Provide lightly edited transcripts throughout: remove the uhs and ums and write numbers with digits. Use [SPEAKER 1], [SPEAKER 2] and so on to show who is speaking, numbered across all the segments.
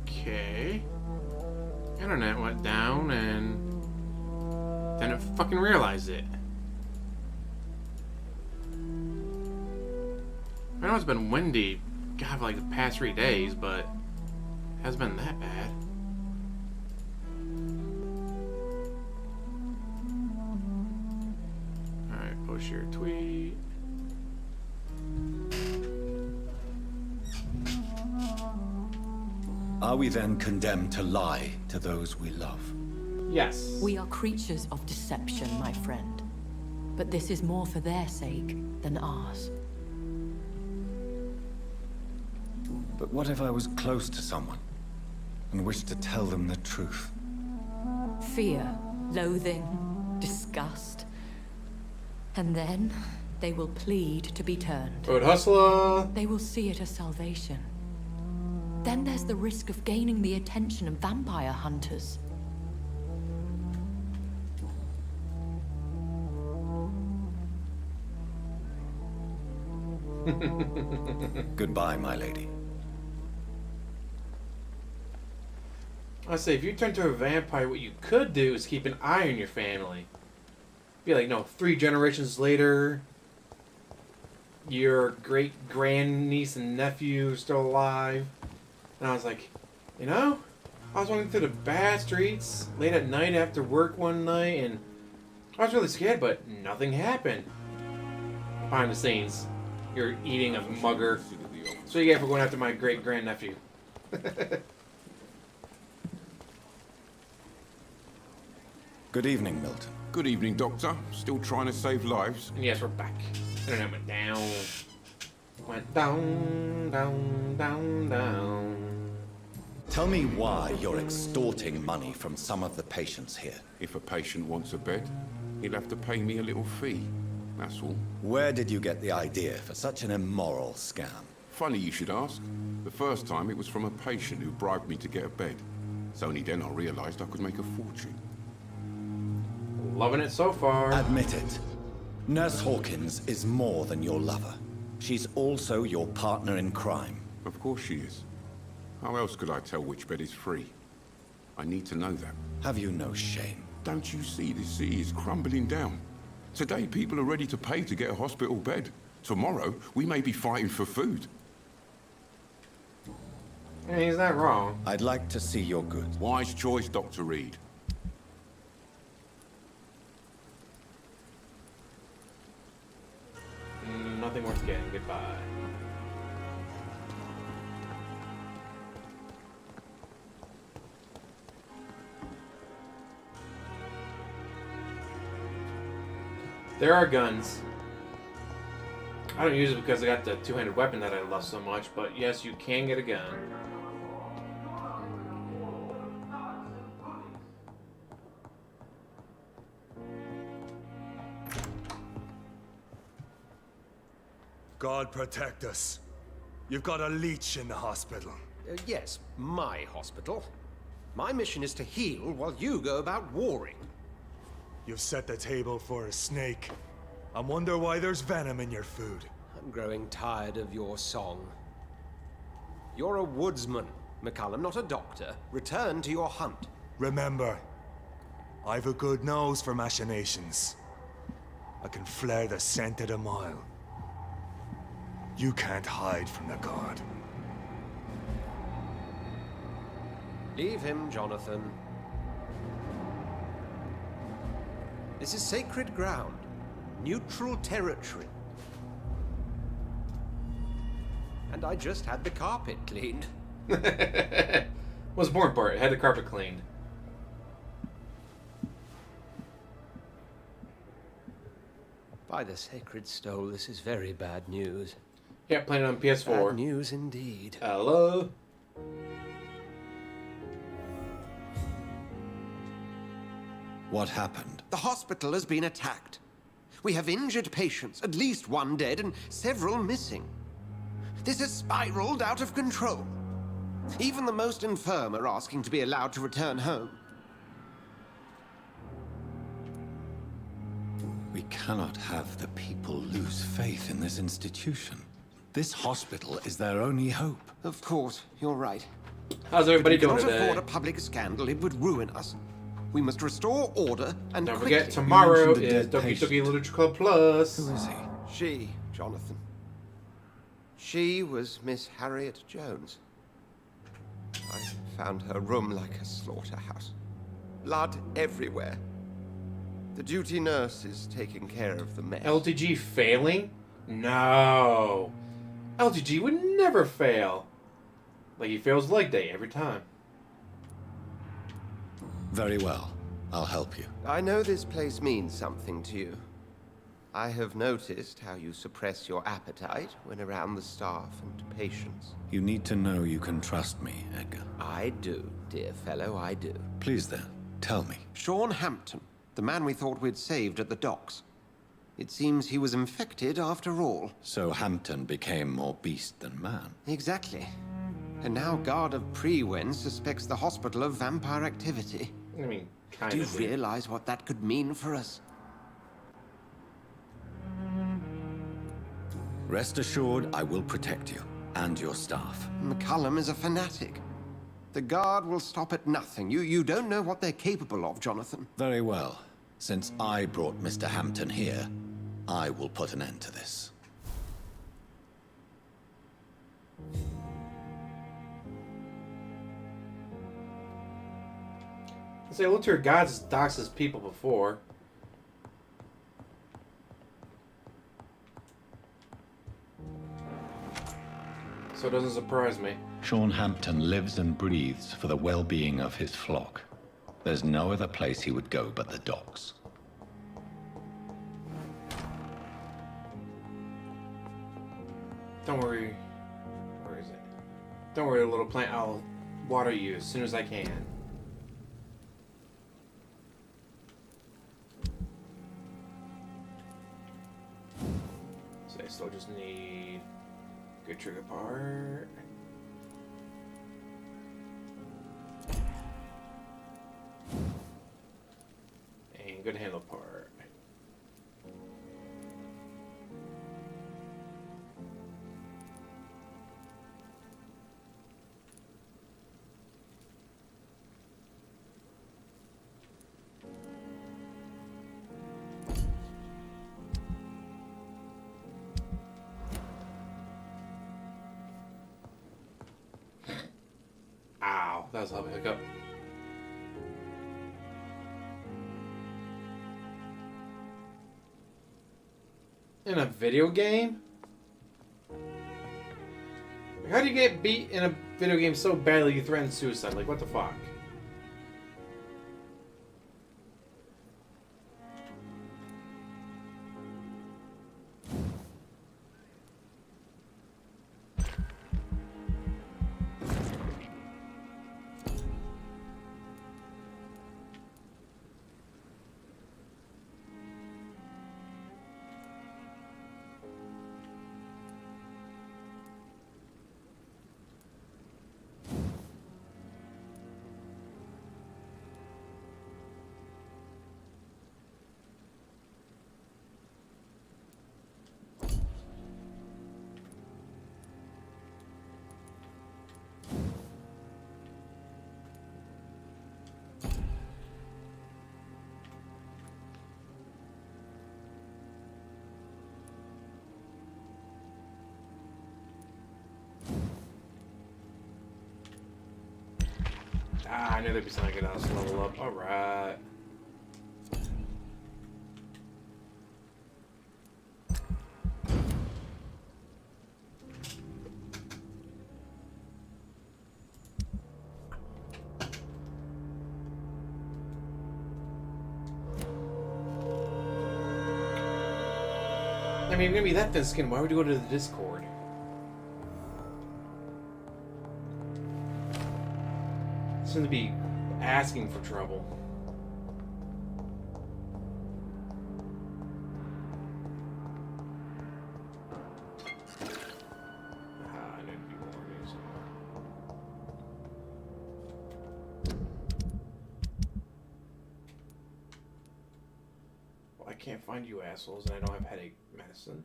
[SPEAKER 1] Okay. Internet went down and then it fucking realized it. I know it's been windy, God, for like the past 3 days, but it hasn't been that bad. Alright, post your tweet.
[SPEAKER 2] Are we then condemned to lie to those we love?
[SPEAKER 1] Yes.
[SPEAKER 3] We are creatures of deception, my friend. But this is more for their sake than ours.
[SPEAKER 2] But what if I was close to someone and wished to tell them the truth?
[SPEAKER 3] Fear, loathing, disgust. And then they will plead to be turned.
[SPEAKER 1] Road hustler.
[SPEAKER 3] They will see it as salvation. Then there's the risk of gaining the attention of vampire hunters.
[SPEAKER 2] Goodbye, my lady.
[SPEAKER 1] I say, if you turn to a vampire, what you could do is keep an eye on your family. Be like, no, 3 generations later, your great-grandniece and nephew are still alive. And I was like, you know, I was walking through the bad streets late at night after work one night, and I was really scared, but nothing happened. Behind the scenes, you're eating a mugger. So you get for going after my great-grandnephew.
[SPEAKER 2] Good evening, Milton.
[SPEAKER 4] Good evening, Doctor. Still trying to save lives?
[SPEAKER 1] And yes, we're back. Internet went down. Went down, down, down, down.
[SPEAKER 2] Tell me why you're extorting money from some of the patients here.
[SPEAKER 4] If a patient wants a bed, he'll have to pay me a little fee. That's all.
[SPEAKER 2] Where did you get the idea for such an immoral scam?
[SPEAKER 4] Funny you should ask. The first time it was from a patient who bribed me to get a bed. It's only then I realized I could make a fortune.
[SPEAKER 1] Loving it so far.
[SPEAKER 2] Admit it. Nurse Hawkins is more than your lover. She's also your partner in crime.
[SPEAKER 4] Of course she is. How else could I tell which bed is free? I need to know that.
[SPEAKER 2] Have you no shame?
[SPEAKER 4] Don't you see this city is crumbling down? Today people are ready to pay to get a hospital bed. Tomorrow we may be fighting for food.
[SPEAKER 1] I mean, he's not wrong.
[SPEAKER 2] I'd like to see your goods.
[SPEAKER 4] Wise choice, Dr. Reed.
[SPEAKER 1] Nothing worth getting. Goodbye. There are guns. I don't use it because I got the two-handed weapon that I love so much, but yes, you can get a gun.
[SPEAKER 5] God protect us. You've got a leech in the hospital.
[SPEAKER 6] Yes, my hospital. My mission is to heal while you go about warring.
[SPEAKER 5] You've set the table for a snake. I wonder why there's venom in your food.
[SPEAKER 6] I'm growing tired of your song. You're a woodsman, McCallum, not a doctor. Return to your hunt.
[SPEAKER 5] Remember, I've a good nose for machinations. I can flare the scent at a mile. You can't hide from the god.
[SPEAKER 6] Leave him, Jonathan. This is sacred ground. Neutral territory. And I just had the carpet cleaned.
[SPEAKER 1] What's more important? Had the carpet cleaned.
[SPEAKER 6] By the sacred stole, this is very bad news.
[SPEAKER 1] Yeah, playing it on PS4.
[SPEAKER 6] Bad news indeed.
[SPEAKER 1] Hello?
[SPEAKER 2] What happened?
[SPEAKER 6] The hospital has been attacked. We have injured patients, at least one dead and several missing. This has spiraled out of control. Even the most infirm are asking to be allowed to return home.
[SPEAKER 2] We cannot have the people lose faith in this institution. This hospital is their only hope.
[SPEAKER 6] Of course, you're right.
[SPEAKER 1] How's everybody
[SPEAKER 6] We
[SPEAKER 1] doing
[SPEAKER 6] cannot afford
[SPEAKER 1] today?
[SPEAKER 6] a public scandal. It would ruin us. We must restore order and
[SPEAKER 1] Don't
[SPEAKER 6] quickly.
[SPEAKER 1] forget, tomorrow
[SPEAKER 2] mentioned the
[SPEAKER 1] is
[SPEAKER 2] dead
[SPEAKER 1] Doki
[SPEAKER 2] patient.
[SPEAKER 1] Doki Literature Club Plus.
[SPEAKER 2] Who is he?
[SPEAKER 6] She, Jonathan. She was Miss Harriet Jones. I found her room like a slaughterhouse. Blood everywhere. The duty nurse is taking care of the mess.
[SPEAKER 1] LTG failing? No. LTG would never fail. Like he fails leg day every time.
[SPEAKER 2] Very well. I'll help you.
[SPEAKER 6] I know this place means something to you. I have noticed how you suppress your appetite when around the staff and patients.
[SPEAKER 2] You need to know you can trust me, Edgar.
[SPEAKER 6] I do, dear fellow, I do.
[SPEAKER 2] Please then, tell me.
[SPEAKER 6] Sean Hampton, the man we thought we'd saved at the docks. It seems he was infected after all.
[SPEAKER 2] So Hampton became more beast than man.
[SPEAKER 6] Exactly. And now Guard of Prewen suspects the hospital of vampire activity.
[SPEAKER 1] I mean, kind
[SPEAKER 6] Do you
[SPEAKER 1] of.
[SPEAKER 6] realize what that could mean for us?
[SPEAKER 2] Rest assured, I will protect you and your staff.
[SPEAKER 6] McCullum is a fanatic. The Guard will stop at nothing. You don't know what they're capable of, Jonathan.
[SPEAKER 2] Very well. Since I brought Mr. Hampton here, I will put an end to this.
[SPEAKER 1] I say, look to your gods doxes people before. So it doesn't surprise me.
[SPEAKER 7] Sean Hampton lives and breathes for the well-being of his flock. There's no other place he would go but the docks.
[SPEAKER 1] Don't worry. Where is it? Don't worry, little plant. I'll water you as soon as I can. So I still just need good trigger part. And good handle part. Ow, that was a hiccup. In a video game? Like, how do you get beat in a video game so badly you threaten suicide? Like, what the fuck? Ah, I knew there'd be something else to level up. Alright. I mean, you're gonna be that thin skin. Why would you go to the Discord? Seem to be asking for trouble. Ah, I need to be more organized. Well, I can't find you assholes, and I don't have headache medicine.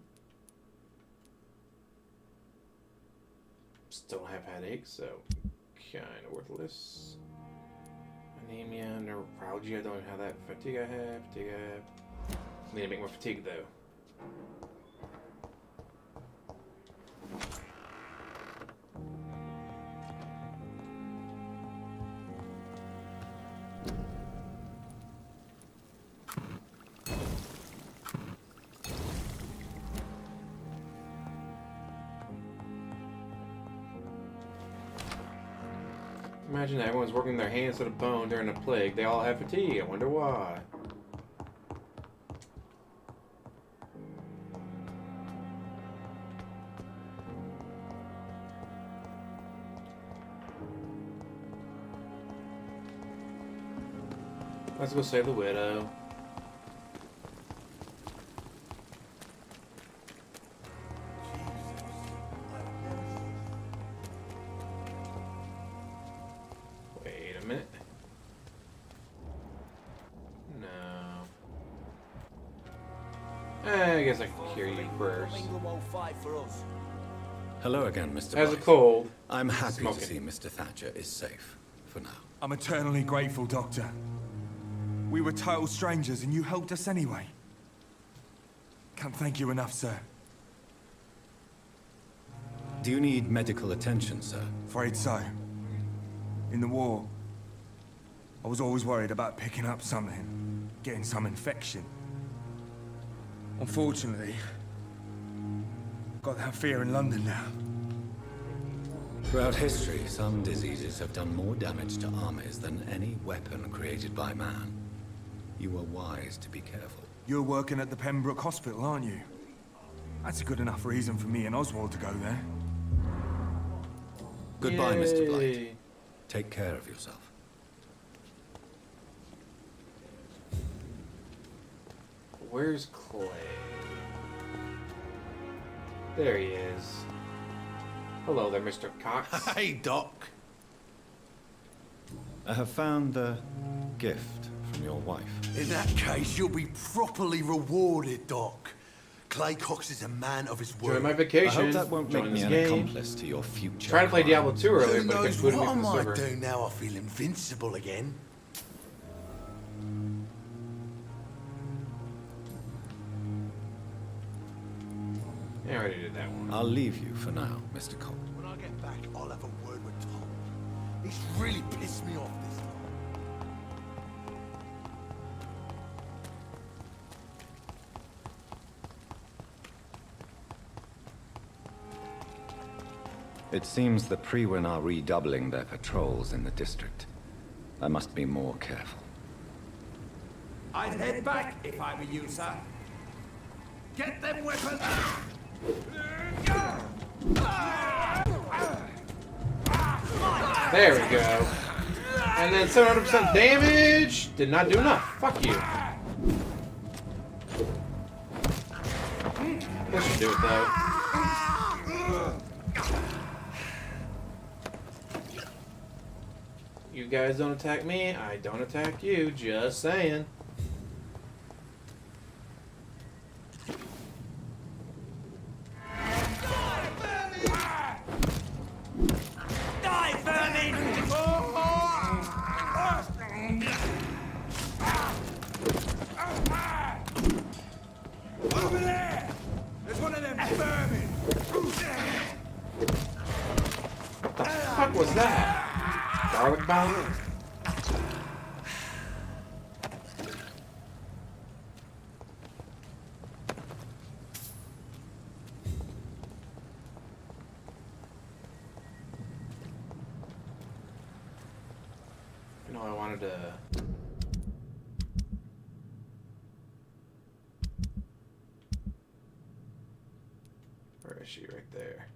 [SPEAKER 1] Still don't have headaches, so kind of worthless. Anemia, neuralgia, don't have that. Fatigue I have, fatigue I have. Need to make more fatigue though. Imagine that everyone's working their hands to the bone during the plague. They all have fatigue. I wonder why. Let's go save the widow. Wait a minute. No. I guess I can cure you first.
[SPEAKER 2] Hello again, Mr.
[SPEAKER 1] Has a
[SPEAKER 2] Blythe.
[SPEAKER 1] cold.
[SPEAKER 2] I'm happy
[SPEAKER 1] Smoking.
[SPEAKER 2] to see Mr. Thatcher is safe for now.
[SPEAKER 5] I'm eternally grateful, Doctor. We were total strangers and you helped us anyway. Can't thank you enough, sir.
[SPEAKER 2] Do you need medical attention, sir?
[SPEAKER 5] Afraid so. In the war, I was always worried about picking up something, getting some infection. Unfortunately, I've got that fear in London now.
[SPEAKER 2] Throughout history, some diseases have done more damage to armies than any weapon created by man. You were wise to be careful.
[SPEAKER 5] You're working at the Pembroke Hospital, aren't you? That's a good enough reason for me and Oswald to go there.
[SPEAKER 2] Goodbye, Mr. Blythe.
[SPEAKER 1] Yay.
[SPEAKER 2] Take care of yourself.
[SPEAKER 1] Where's Clay? There he is. Hello there, Mr. Cox.
[SPEAKER 8] Hey, Doc.
[SPEAKER 2] I have found a gift from your wife.
[SPEAKER 8] In that case, you'll be properly rewarded, Doc. Clay Cox is a man of his
[SPEAKER 1] Enjoy
[SPEAKER 8] word.
[SPEAKER 1] my
[SPEAKER 2] I
[SPEAKER 1] vacation.
[SPEAKER 2] hope that won't make
[SPEAKER 1] Join
[SPEAKER 2] me
[SPEAKER 1] this
[SPEAKER 2] an
[SPEAKER 1] game.
[SPEAKER 2] accomplice to your future.
[SPEAKER 1] Trying to play Diablo 2 earlier,
[SPEAKER 8] Who
[SPEAKER 1] but it
[SPEAKER 8] knows
[SPEAKER 1] kept booting me
[SPEAKER 8] what I
[SPEAKER 1] from the
[SPEAKER 8] might
[SPEAKER 1] server.
[SPEAKER 8] do now I feel invincible again.
[SPEAKER 1] Yeah, I already did that one.
[SPEAKER 2] I'll leave you for now, Mr. Cox.
[SPEAKER 8] When I get back, I'll have a word with Tom. He's really pissed me off this time.
[SPEAKER 7] It seems the Priwen are redoubling their patrols in the district. I must be more careful.
[SPEAKER 9] I'd head back if I were you, sir. Get them weapons!
[SPEAKER 1] There we go. And then 700% damage. Did not do enough. Fuck you. That should do it though. You guys don't attack me, I don't attack you. Just saying.
[SPEAKER 9] Die, vermin!
[SPEAKER 5] Over there! There's one of them vermin!
[SPEAKER 1] What the fuck was that? Garlic bomb? You know, I wanted to. Where is she? Right there.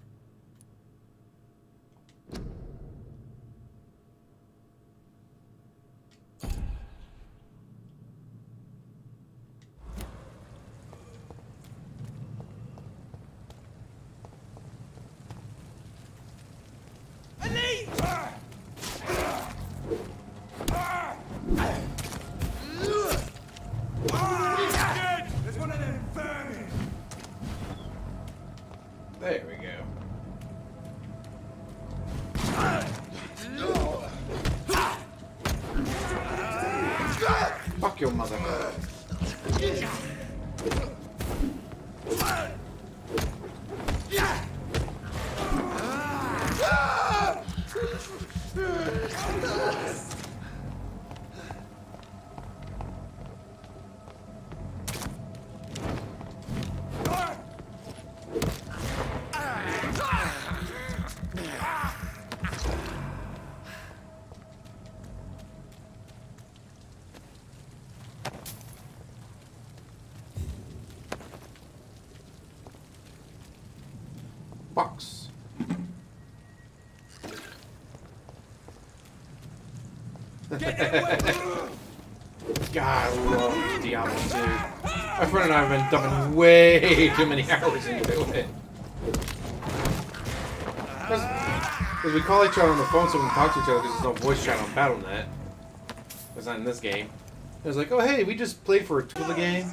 [SPEAKER 5] There's one of them vermin!
[SPEAKER 1] There we go. Fuck your mother. Box. God, I love Diablo 2. My friend and I have been dumping way too many hours into it. Because we call each other on the phone so we can talk to each other because there's no voice chat on Battle.net. It's not in this game. It was like, oh hey, we just played for a tour of the game.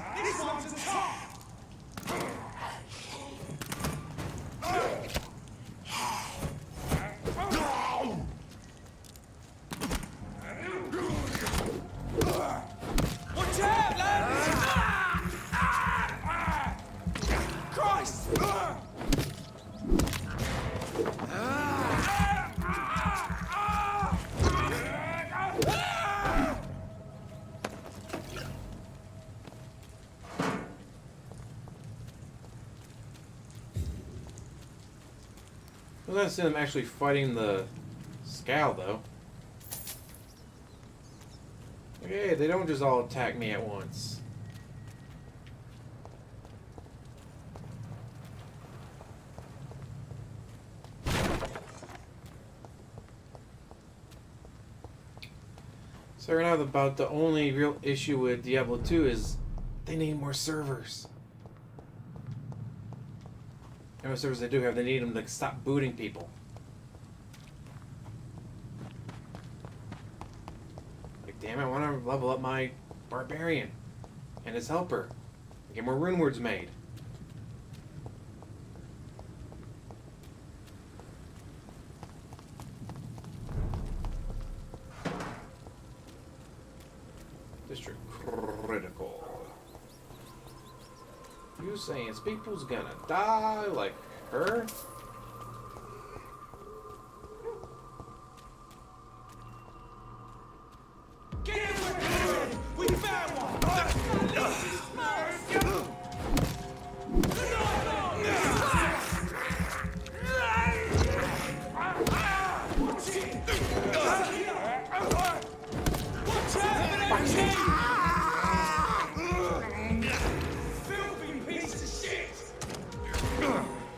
[SPEAKER 1] I was glad to see them actually fighting the Scowl, though. Okay, they don't just all attack me at once. So right now, about the only real issue with Diablo 2 is they need more servers. How many servers they do have, they need them to stop booting people. Like, damn it, I want to level up my barbarian and his helper. Get more rune words made. District critical. You saying people's gonna die like her?
[SPEAKER 9] Get in with me! We found one!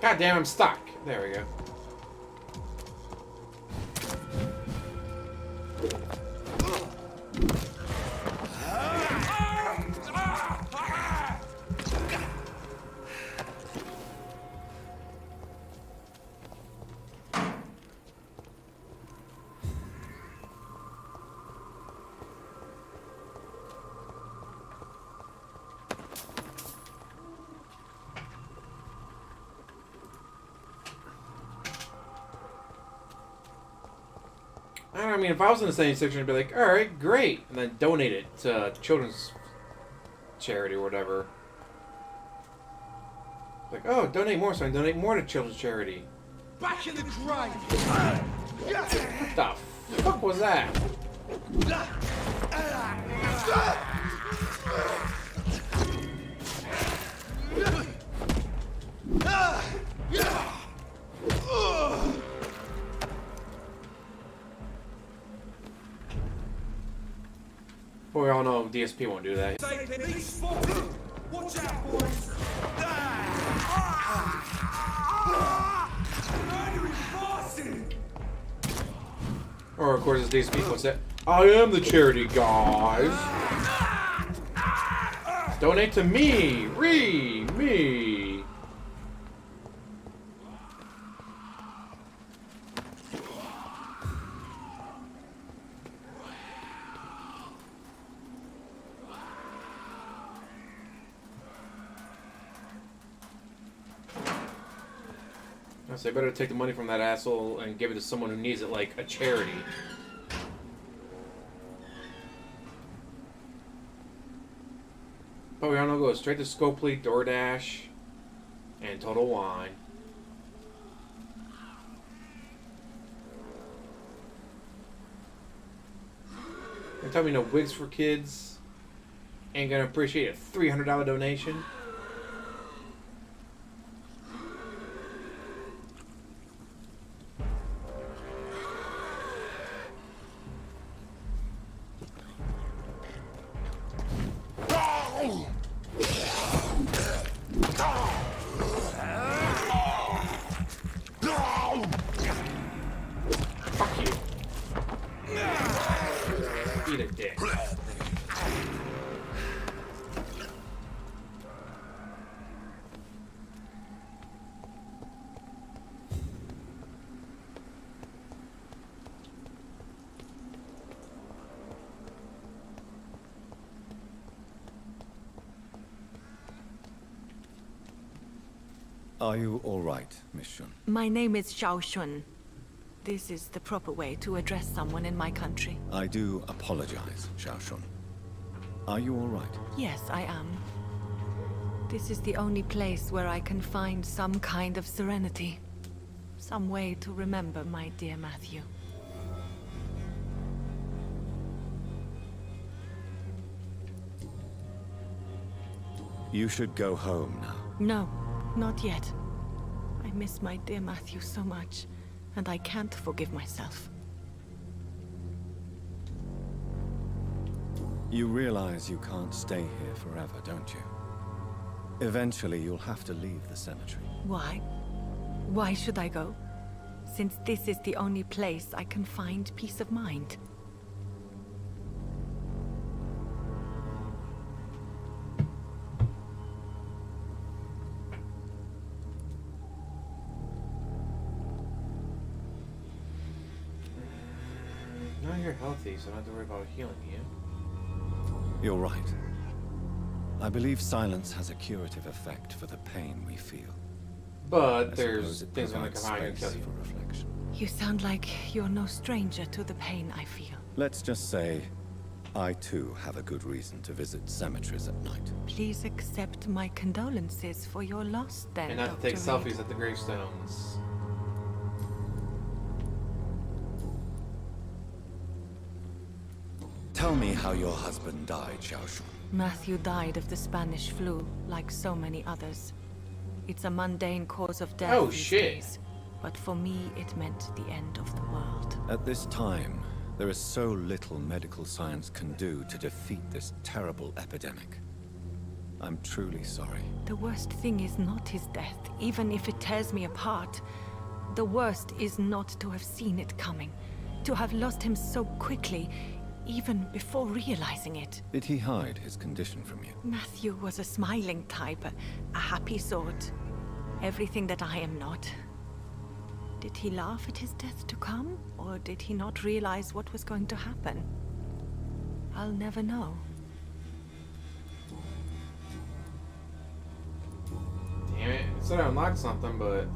[SPEAKER 1] God damn, I'm stuck. There we go. I mean, if I was in the same section, I'd be like, alright, great, and then donate it to children's charity or whatever. Like, oh, donate more, so I can donate more to children's charity.
[SPEAKER 9] Back in the grave!
[SPEAKER 1] What the fuck was that? Well, we all know DSP won't do that.
[SPEAKER 9] Watch out, boys!
[SPEAKER 1] Or, of course, as DSP puts it, I am the charity, guys. Donate to me! Me! So I better take the money from that asshole and give it to someone who needs it, like a charity. But we all know go straight to Scopely, DoorDash, and Total Wine. You're telling me no wigs for kids? Ain't gonna appreciate a $300 donation? Eat a dick.
[SPEAKER 2] Are you all right, Miss Shun?
[SPEAKER 10] My name is Xiao Shun. This is the proper way to address someone in my country.
[SPEAKER 2] I do apologize, Xiao Shun. Are you all right?
[SPEAKER 10] Yes, I am. This is the only place where I can find some kind of serenity. Some way to remember my dear Matthew.
[SPEAKER 2] You should go home now.
[SPEAKER 10] No, not yet. I miss my dear Matthew so much, and I can't forgive myself.
[SPEAKER 2] You realize you can't stay here forever, don't you? Eventually, you'll have to leave the cemetery.
[SPEAKER 10] Why? Why should I go? Since this is the only place I can find peace of mind.
[SPEAKER 1] Now you're healthy, so I don't have to worry about healing you.
[SPEAKER 2] You're right. I believe silence has a curative effect for the pain we feel.
[SPEAKER 1] But
[SPEAKER 2] I
[SPEAKER 1] there's
[SPEAKER 2] suppose it
[SPEAKER 1] things gonna
[SPEAKER 2] provides
[SPEAKER 1] come out and
[SPEAKER 2] space
[SPEAKER 1] kill you.
[SPEAKER 2] for reflection.
[SPEAKER 10] You sound like you're no stranger to the pain I feel.
[SPEAKER 2] Let's just say, I too have a good reason to visit cemeteries at night.
[SPEAKER 10] Please accept my condolences for your loss then,
[SPEAKER 1] And not to take
[SPEAKER 10] Dr. Reed.
[SPEAKER 1] selfies at the gravestones.
[SPEAKER 2] Tell me how your husband died, Xiao Shun.
[SPEAKER 10] Matthew died of the Spanish flu, like so many others. It's a mundane cause of death
[SPEAKER 1] Oh,
[SPEAKER 10] these
[SPEAKER 1] shit.
[SPEAKER 10] days, but for me it meant the end of the world.
[SPEAKER 2] At this time, there is so little medical science can do to defeat this terrible epidemic. I'm truly sorry.
[SPEAKER 10] The worst thing is not his death, even if it tears me apart. The worst is not to have seen it coming, to have lost him so quickly, even before realizing it.
[SPEAKER 2] Did he hide his condition from you?
[SPEAKER 10] Matthew was a smiling type, a happy sort. Everything that I am not. Did he laugh at his death to come, or did he not realize what was going to happen? I'll never know.
[SPEAKER 1] Damn it. It said I unlocked something, but...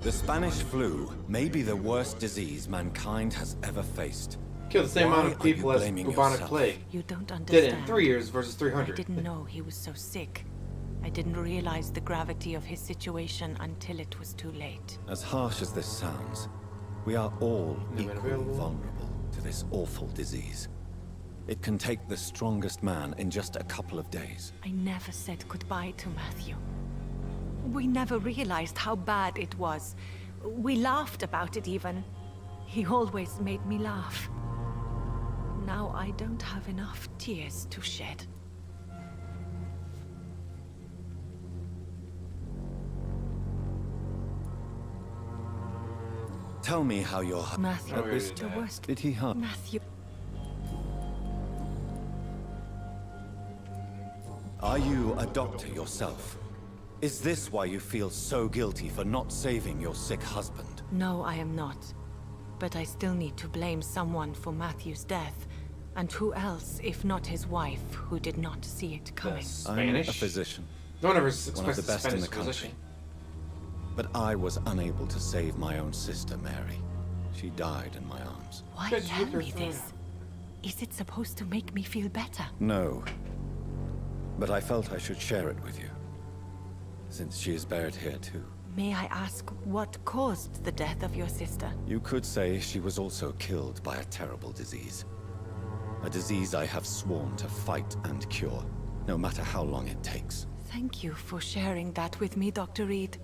[SPEAKER 2] The Spanish flu may be the worst disease mankind has ever faced.
[SPEAKER 1] Killed the same
[SPEAKER 2] Why
[SPEAKER 1] amount of
[SPEAKER 2] are you
[SPEAKER 1] people as
[SPEAKER 2] blaming
[SPEAKER 1] bubonic
[SPEAKER 2] yourself?
[SPEAKER 1] plague.
[SPEAKER 10] You don't
[SPEAKER 1] Did
[SPEAKER 10] understand.
[SPEAKER 1] it in 3 years versus
[SPEAKER 10] I
[SPEAKER 1] 300.
[SPEAKER 10] didn't know he was so sick. I didn't realize the gravity of his situation until it was too late.
[SPEAKER 2] As harsh as this sounds, we are all
[SPEAKER 1] Never
[SPEAKER 2] equally
[SPEAKER 1] available.
[SPEAKER 2] vulnerable to this awful disease. It can take the strongest man in just a couple of days.
[SPEAKER 10] I never said goodbye to Matthew. We never realized how bad it was. We laughed about it even. He always made me laugh. Now I don't have enough tears to shed.
[SPEAKER 2] Tell me how your
[SPEAKER 10] Matthew,
[SPEAKER 1] Oh,
[SPEAKER 2] this
[SPEAKER 10] the worst.
[SPEAKER 2] did he harm?
[SPEAKER 10] Matthew.
[SPEAKER 2] Are you a doctor yourself? Is this why you feel so guilty for not saving your sick husband?
[SPEAKER 10] No, I am not. But I still need to blame someone for Matthew's death. And who else, if not his wife, who did not see it coming?
[SPEAKER 1] Yes.
[SPEAKER 2] I'm
[SPEAKER 1] Spanish?
[SPEAKER 2] a physician.
[SPEAKER 1] No one ever
[SPEAKER 2] one of
[SPEAKER 1] expects
[SPEAKER 2] the
[SPEAKER 1] to
[SPEAKER 2] best
[SPEAKER 1] spend
[SPEAKER 2] in
[SPEAKER 1] his
[SPEAKER 2] the country.
[SPEAKER 1] position.
[SPEAKER 2] But I was unable to save my own sister, Mary. She died in my arms.
[SPEAKER 10] Why
[SPEAKER 1] Just
[SPEAKER 10] tell
[SPEAKER 1] look her
[SPEAKER 10] me
[SPEAKER 1] through.
[SPEAKER 10] this? Is it supposed to make me feel better?
[SPEAKER 2] No. But I felt I should share it with you. Since she is buried here too.
[SPEAKER 10] May I ask what caused the death of your sister?
[SPEAKER 2] You could say she was also killed by a terrible disease. A disease I have sworn to fight and cure, no matter how long it takes.
[SPEAKER 10] Thank you for sharing that with me, Dr. Reed.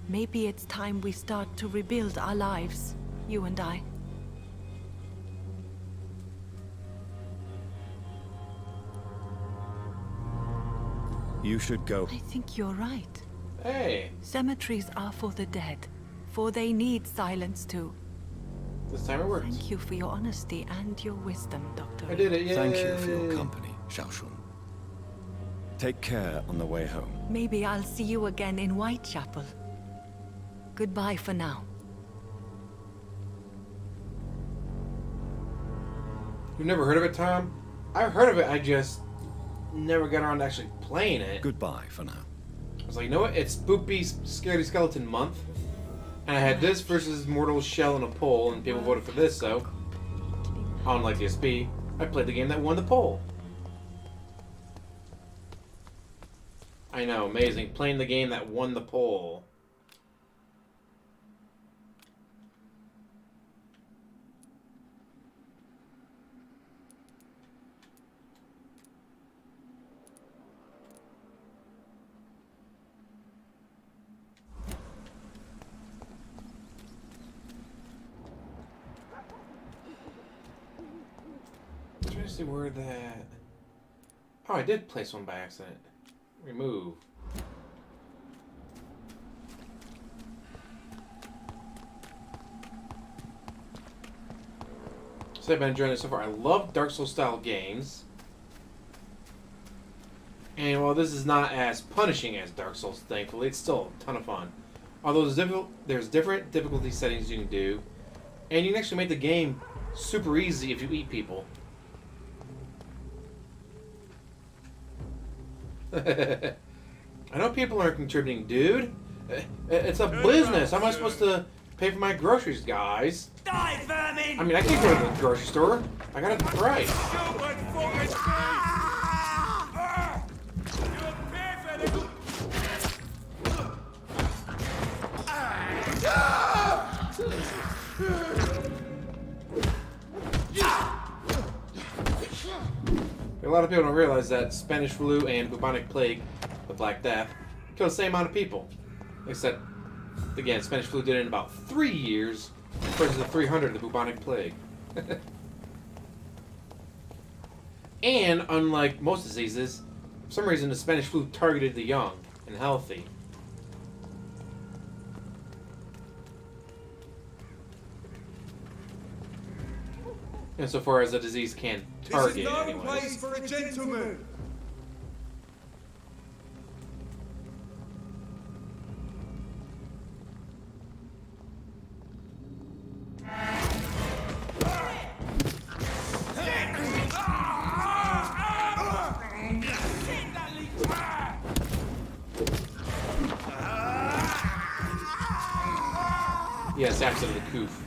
[SPEAKER 10] Maybe it's time we start to rebuild our lives, you and I.
[SPEAKER 2] You should go.
[SPEAKER 10] I think you're right.
[SPEAKER 1] Hey,
[SPEAKER 10] Cemeteries are for the dead, for they need silence too.
[SPEAKER 1] this time it worked.
[SPEAKER 10] Thank you for your honesty and your wisdom, Dr.
[SPEAKER 1] I did it, yay!
[SPEAKER 2] Thank you for your company, Xiaoshun. Take care on the way home.
[SPEAKER 10] Maybe I'll see you again in Whitechapel. Goodbye for now.
[SPEAKER 1] You've never heard of it, Tom? I've heard of it, I just never got around to actually playing it.
[SPEAKER 2] Goodbye for now.
[SPEAKER 1] I was like, you know what? It's Spoopy Scaredy Skeleton month. And I had this versus Mortal Shell in a poll, and people voted for this, so unlike the SB, I played the game that won the poll. I know, amazing. Playing the game that won the poll. I'm trying to see where that... Oh, I did place one by accident. Remove. So I've been enjoying it so far. I love Dark Souls style games. And while this is not as punishing as Dark Souls, thankfully, it's still a ton of fun. Although there's different difficulty settings you can do. And you can actually make the game super easy if you eat people. I know people aren't contributing, dude. It's a business. How am I supposed to pay for my groceries, guys?
[SPEAKER 9] Die, vermin!
[SPEAKER 1] I mean, I can't go to the grocery store. I gotta price. A lot of people don't realize that Spanish flu and bubonic plague, the Black Death, kill the same amount of people. Except, again, Spanish flu did it in about 3 years versus the 300 of the bubonic plague. And, unlike most diseases, for some reason the Spanish flu targeted the young and healthy. Insofar as a disease can target
[SPEAKER 8] This is no
[SPEAKER 1] anyways.
[SPEAKER 8] place for a gentleman.
[SPEAKER 1] Yes, absolutely coof.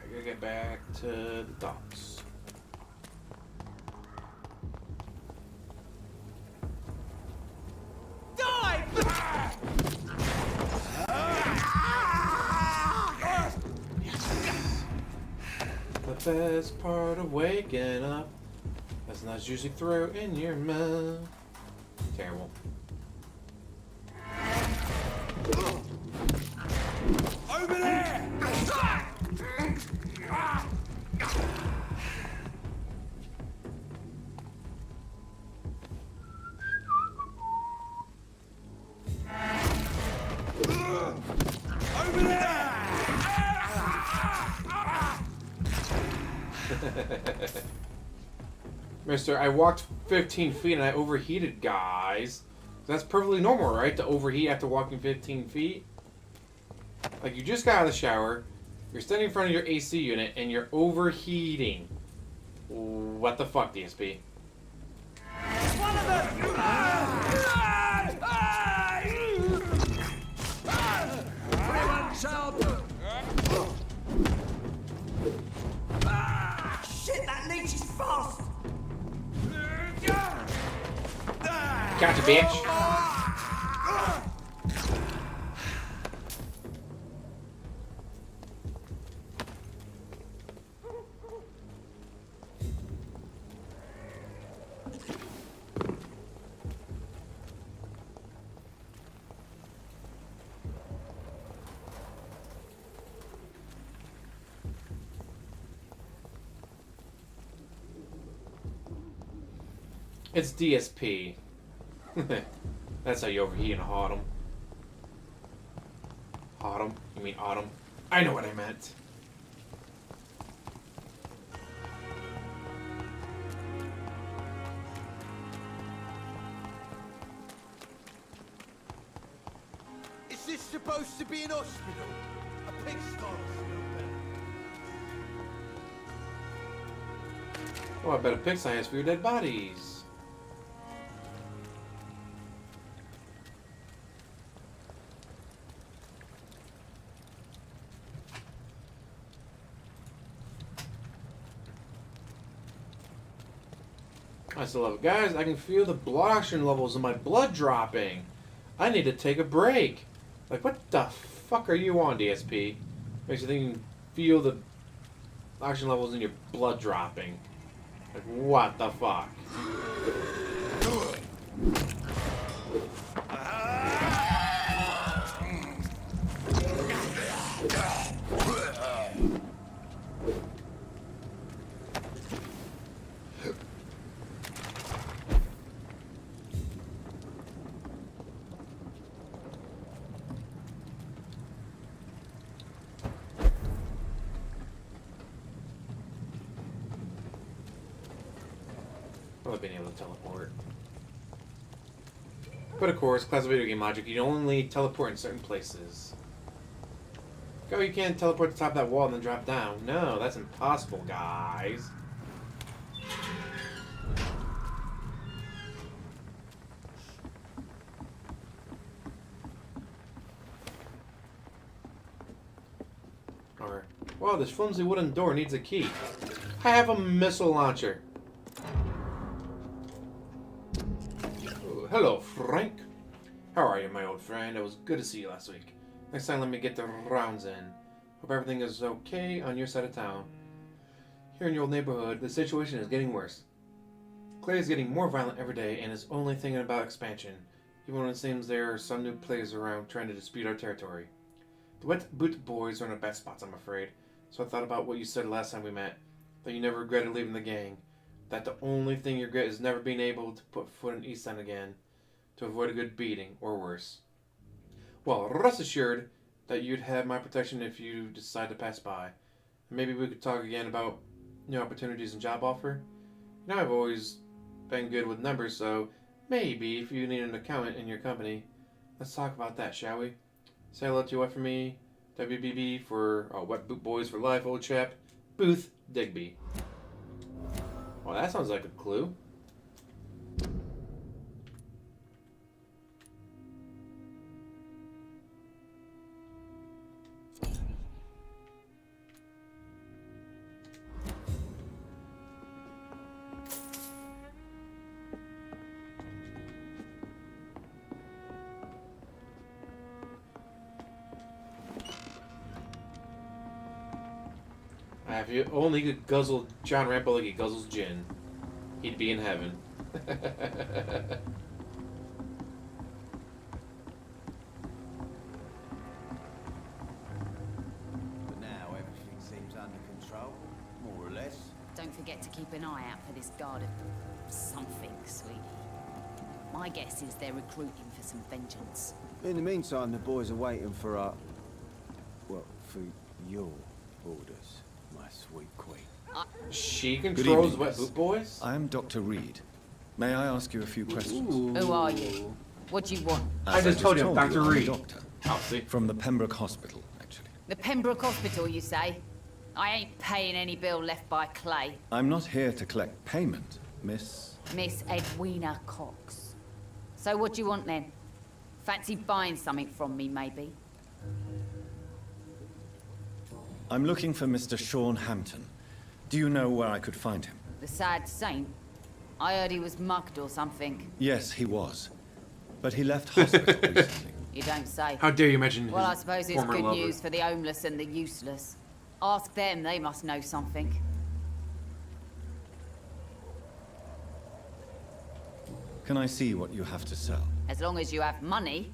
[SPEAKER 1] I gotta get back to the docks. The best part of waking up is not usually throw in your mouth. Terrible.
[SPEAKER 9] Over there! Over there!
[SPEAKER 1] Mister, I walked 15 feet and I overheated, guys. That's perfectly normal, right? To overheat after walking 15 feet? Like, you just got out of the shower, you're standing in front of your AC unit, and you're overheating. What the fuck, DSP?
[SPEAKER 9] One of them! Everyone shout! Shit, that leech is fast!
[SPEAKER 1] Gotcha, bitch. It's DSP. That's how you overheat in autumn. Autumn? You mean autumn? I know what I meant.
[SPEAKER 8] Is this supposed to be an hospital? A pigsty?
[SPEAKER 1] Oh, I bet a pig science for your dead bodies. I still love it. Guys, I can feel the blood oxygen levels in my blood dropping. I need to take a break. Like, what the fuck are you on, DSP? Makes you think you can feel the oxygen levels in your blood dropping. Like, what the fuck? Probably being able to teleport. But of course, classic video game logic, you can only teleport in certain places. Go, you can't teleport to the top of that wall and then drop down. No, that's impossible, guys. Or, wow, this flimsy wooden door needs a key. I have a missile launcher. Hello, Frank. How are you, my old friend? It was good to see you last week. Next time, let me get the rounds in. Hope everything is okay on your side of town. Here in your old neighborhood, the situation is getting worse. Clay is getting more violent every day and is only thinking about expansion, even when it seems there are some new players around trying to dispute our territory. The Wet Boot boys are in the best spots, I'm afraid. So I thought about what you said last time we met, that you never regretted leaving the gang. That the only thing you regret is never being able to put foot in East End again, to avoid a good beating, or worse. Well, rest assured that you'd have my protection if you decide to pass by. And maybe we could talk again about new opportunities and job offer. You know, I've always been good with numbers, so maybe if you need an accountant in your company, let's talk about that, shall we? Say hello to your wife for me, WBB for Wet Boot Boys for Life, old chap, Booth Digby. Well, that sounds like a clue. If you only could guzzle John Rambo like he guzzles gin, he'd be in heaven.
[SPEAKER 6] But now everything seems under control, more or less.
[SPEAKER 11] Don't forget to keep an eye out for this guard of something, sweetie. My guess is they're recruiting for some vengeance.
[SPEAKER 12] In the meantime, the boys are waiting for for your orders, my sweet queen.
[SPEAKER 1] She
[SPEAKER 2] Good
[SPEAKER 1] controls
[SPEAKER 2] evening,
[SPEAKER 1] Wet
[SPEAKER 2] miss.
[SPEAKER 1] Boot Boys?
[SPEAKER 2] I am Dr. Reed. May I ask you a few questions?
[SPEAKER 11] Who are you? What do you want?
[SPEAKER 1] I just told you, I'm Dr.
[SPEAKER 2] I'm a
[SPEAKER 1] Reed.
[SPEAKER 2] doctor.
[SPEAKER 1] Oh, see?
[SPEAKER 2] From the Pembroke Hospital, actually.
[SPEAKER 11] The Pembroke Hospital, you say? I ain't paying any bill left by Clay.
[SPEAKER 2] I'm not here to collect payment, Miss.
[SPEAKER 11] Miss Edwina Cox. So what do you want then? Fancy buying something from me, maybe?
[SPEAKER 2] I'm looking for Mr. Sean Hampton. Do you know where I could find him?
[SPEAKER 11] The sad saint? I heard he was mugged or something.
[SPEAKER 2] Yes, he was. But he left hospital recently.
[SPEAKER 11] You don't say.
[SPEAKER 1] How dare you mention
[SPEAKER 11] Well, I
[SPEAKER 1] his
[SPEAKER 11] suppose it's
[SPEAKER 1] former
[SPEAKER 11] good
[SPEAKER 1] lover.
[SPEAKER 11] news for the homeless and the useless. Ask them, they must know something.
[SPEAKER 2] Can I see what you have to sell?
[SPEAKER 11] As long as you have money.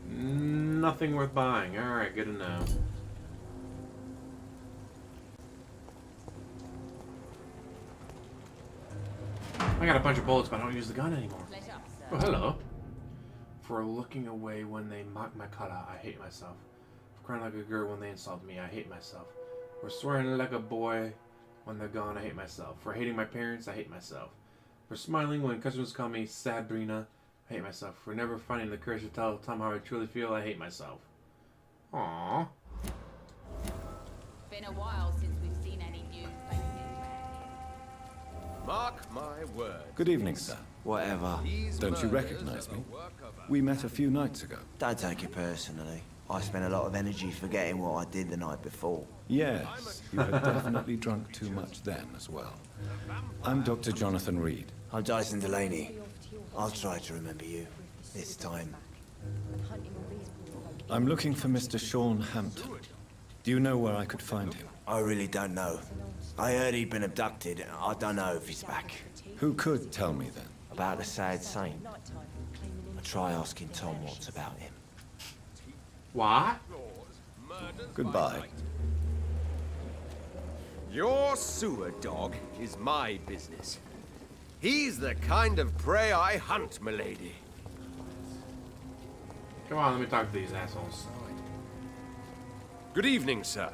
[SPEAKER 1] Nothing worth buying. Alright, good to know. I got a bunch of bullets, but I don't use the gun anymore. Oh, hello. For looking away when they mock my color, I hate myself. For crying like a girl when they insult me, I hate myself. For swearing like a boy when they're gone, I hate myself. For hating my parents, I hate myself. For smiling when customers call me Sad Brina, I hate myself. For never finding the courage to tell Tom how I truly feel, I hate myself. Aww.
[SPEAKER 11] Been a while since we've seen any new faces.
[SPEAKER 13] Mark my word.
[SPEAKER 2] Good evening, sir.
[SPEAKER 12] Whatever.
[SPEAKER 2] Don't you recognize me? We met a few nights ago.
[SPEAKER 12] Don't take it personally. I spent a lot of energy forgetting what I did the night before.
[SPEAKER 2] Yes, you had definitely drunk too much then as well. I'm Dr. Jonathan Reed.
[SPEAKER 12] I'm Dyson Delaney. I'll try to remember you. This time.
[SPEAKER 2] I'm looking for Mr. Sean Hampton. Do you know where I could find him?
[SPEAKER 12] I really don't know. I heard he'd been abducted. I don't know if he's back.
[SPEAKER 2] Who could tell me then?
[SPEAKER 12] About the sad saint. I'll try asking Tom Watts about him.
[SPEAKER 1] What?
[SPEAKER 2] Goodbye.
[SPEAKER 13] Your sewer dog is my business. He's the kind of prey I hunt, milady.
[SPEAKER 1] Come on, let me talk to these assholes.
[SPEAKER 13] Good evening, sir.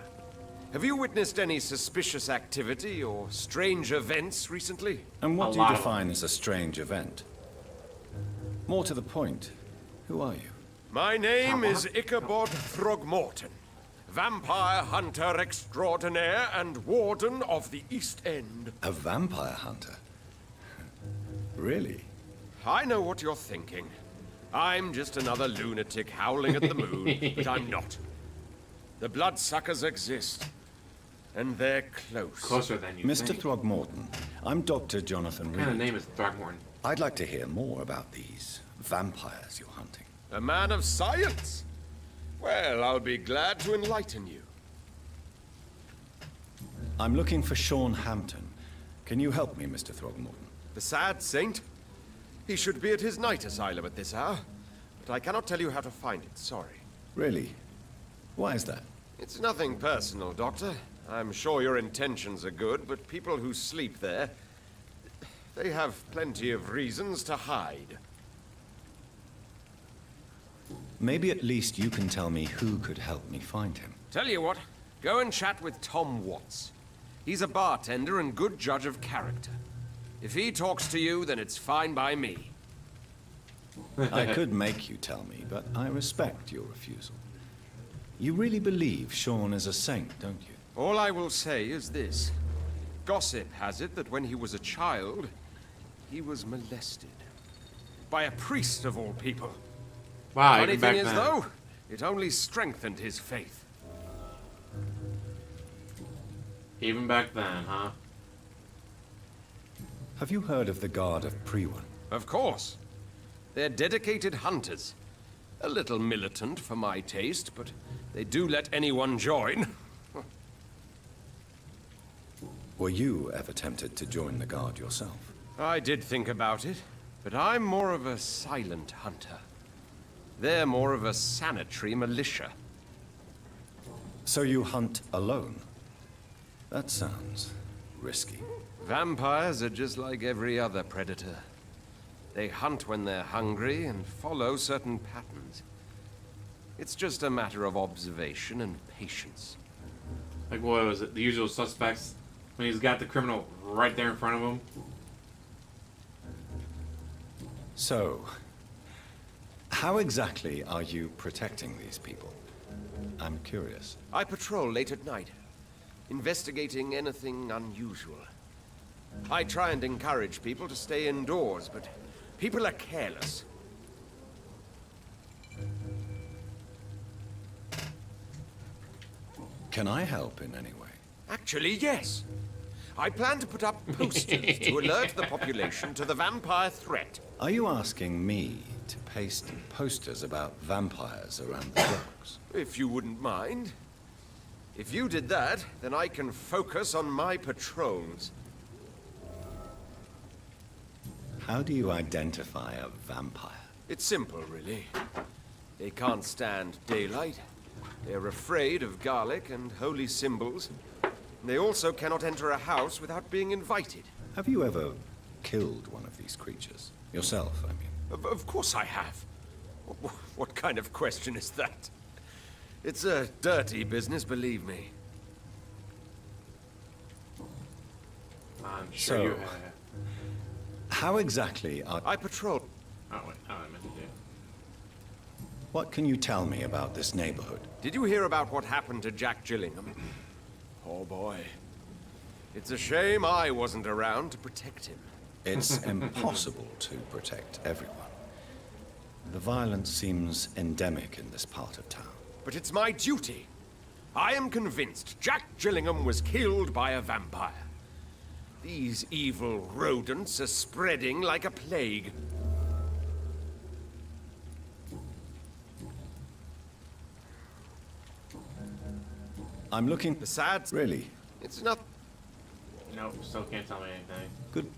[SPEAKER 13] Have you witnessed any suspicious activity or strange events recently?
[SPEAKER 2] And what do you define as a strange event? More to the point, who are you?
[SPEAKER 13] My name is Ichabod Throgmorton, vampire hunter extraordinaire and warden of the East End.
[SPEAKER 2] A vampire hunter? Really?
[SPEAKER 13] I know what you're thinking. I'm just another lunatic howling at the moon, but I'm not. The bloodsuckers exist, and they're close.
[SPEAKER 1] Closer than you
[SPEAKER 2] Mr.
[SPEAKER 1] think.
[SPEAKER 2] Throgmorton, I'm Dr. Jonathan Reed.
[SPEAKER 1] What kind of name is Throgmorton?
[SPEAKER 2] I'd like to hear more about these vampires you're hunting.
[SPEAKER 13] A man of science? Well, I'll be glad to enlighten you.
[SPEAKER 2] I'm looking for Sean Hampton. Can you help me, Mr. Throgmorton?
[SPEAKER 13] The sad saint? He should be at his night asylum at this hour, but I cannot tell you how to find it, sorry.
[SPEAKER 2] Really? Why is that?
[SPEAKER 13] It's nothing personal, Doctor. I'm sure your intentions are good, but people who sleep there, they have plenty of reasons to hide.
[SPEAKER 2] Maybe at least you can tell me who could help me find him.
[SPEAKER 13] Tell you what, go and chat with Tom Watts. He's a bartender and good judge of character. If he talks to you, then it's fine by me.
[SPEAKER 2] I could make you tell me, but I respect your refusal. You really believe Sean is a saint, don't you?
[SPEAKER 13] All I will say is this. Gossip has it that when he was a child, he was molested. By a priest of all people.
[SPEAKER 1] Wow,
[SPEAKER 13] Funny
[SPEAKER 1] even back
[SPEAKER 13] thing is,
[SPEAKER 1] then.
[SPEAKER 13] though, it only strengthened his faith.
[SPEAKER 1] Even back then, huh?
[SPEAKER 2] Have you heard of the Guard of Priwan?
[SPEAKER 13] Of course. They're dedicated hunters. A little militant for my taste, but they do let anyone join.
[SPEAKER 2] Were you ever tempted to join the Guard yourself?
[SPEAKER 13] I did think about it, but I'm more of a silent hunter. They're more of a sanitary militia.
[SPEAKER 2] So you hunt alone? That sounds risky.
[SPEAKER 13] Vampires are just like every other predator. They hunt when they're hungry and follow certain patterns. It's just a matter of observation and patience.
[SPEAKER 1] Like, what was it? The Usual Suspects? When he's got the criminal right there in front of him?
[SPEAKER 2] So, how exactly are you protecting these people? I'm curious.
[SPEAKER 13] I patrol late at night, investigating anything unusual. I try and encourage people to stay indoors, but people are careless.
[SPEAKER 2] Can I help in any way?
[SPEAKER 13] Actually, yes. I plan to put up posters to alert the population to the vampire threat.
[SPEAKER 2] Are you asking me to paste posters about vampires around the docks?
[SPEAKER 13] If you wouldn't mind. If you did that, then I can focus on my patrols.
[SPEAKER 2] How do you identify a vampire?
[SPEAKER 13] It's simple, really. They can't stand daylight. They're afraid of garlic and holy symbols. They also cannot enter a house without being invited.
[SPEAKER 2] Have you ever killed one of these creatures? Yourself, I mean.
[SPEAKER 13] Of course I have. What kind of question is that? It's a dirty business, believe me.
[SPEAKER 1] I'm sure you have.
[SPEAKER 2] How exactly are...
[SPEAKER 13] I patrol...
[SPEAKER 1] Oh, wait. Oh, I meant to do.
[SPEAKER 2] What can you tell me about this neighborhood?
[SPEAKER 13] Did you hear about what happened to Jack Gillingham? Oh boy. It's a shame I wasn't around to protect him.
[SPEAKER 2] It's impossible to protect everyone. The violence seems endemic in this part of town.
[SPEAKER 13] But it's my duty. I am convinced Jack Gillingham was killed by a vampire. These evil rodents are spreading like a plague.
[SPEAKER 2] I'm looking...
[SPEAKER 13] The sad...
[SPEAKER 2] Really?
[SPEAKER 13] It's not...
[SPEAKER 1] Nope, still can't tell me anything.
[SPEAKER 2] Good.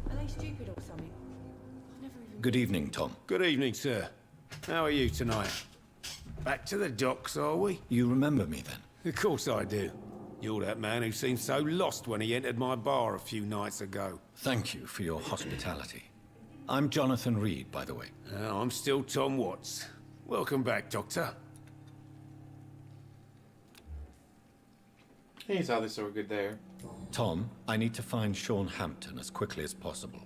[SPEAKER 3] Are they stupid or something? I've never even...
[SPEAKER 2] Good evening, Tom.
[SPEAKER 14] Good evening, sir. How are you tonight? Back to the docks, are we?
[SPEAKER 2] You remember me then?
[SPEAKER 14] Of course I do. You're that man who seemed so lost when he entered my bar a few nights ago.
[SPEAKER 2] Thank you for your hospitality. I'm Jonathan Reed, by the way.
[SPEAKER 14] I'm still Tom Watts. Welcome back, Doctor.
[SPEAKER 1] He saw this so good there.
[SPEAKER 2] Tom, I need to find Sean Hampton as quickly as possible.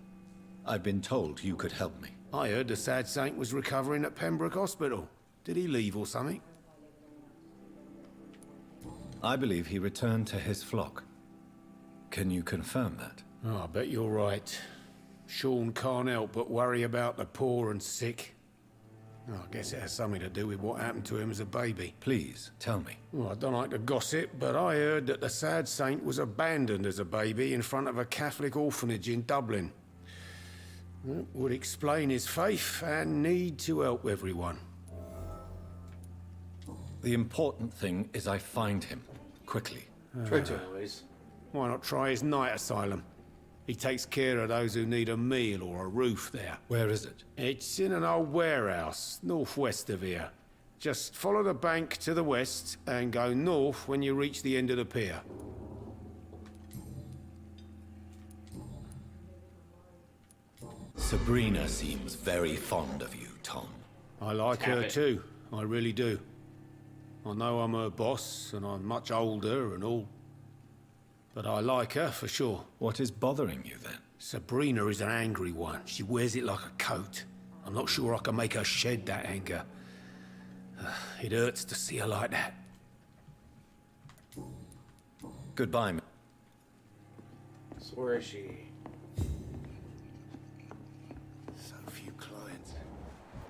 [SPEAKER 2] I've been told you could help me.
[SPEAKER 14] I heard the sad saint was recovering at Pembroke Hospital. Did he leave or something?
[SPEAKER 2] I believe he returned to his flock. Can you confirm that?
[SPEAKER 14] Oh, I bet you're right. Sean can't help but worry about the poor and sick. Oh, I guess it has something to do with what happened to him as a baby.
[SPEAKER 2] Please, tell me.
[SPEAKER 14] Well, I don't like to gossip, but I heard that the sad saint was abandoned as a baby in front of a Catholic orphanage in Dublin. That would explain his faith and need to help everyone.
[SPEAKER 2] The important thing is I find him, quickly.
[SPEAKER 1] Try to always.
[SPEAKER 14] Why not try his night asylum? He takes care of those who need a meal or a roof there.
[SPEAKER 2] Where is it?
[SPEAKER 14] It's in an old warehouse, northwest of here. Just follow the bank to the west and go north when you reach the end of the pier.
[SPEAKER 2] Sabrina seems very fond of you, Tom.
[SPEAKER 14] I like her too, I really do. I know I'm her boss, and I'm much older and all. But I like her for sure.
[SPEAKER 2] What is bothering you then?
[SPEAKER 14] Sabrina is an angry one. She wears it like a coat. I'm not sure I can make her shed that anger. It hurts to see her like that.
[SPEAKER 2] Goodbye,
[SPEAKER 1] So where is she?
[SPEAKER 8] So few clients.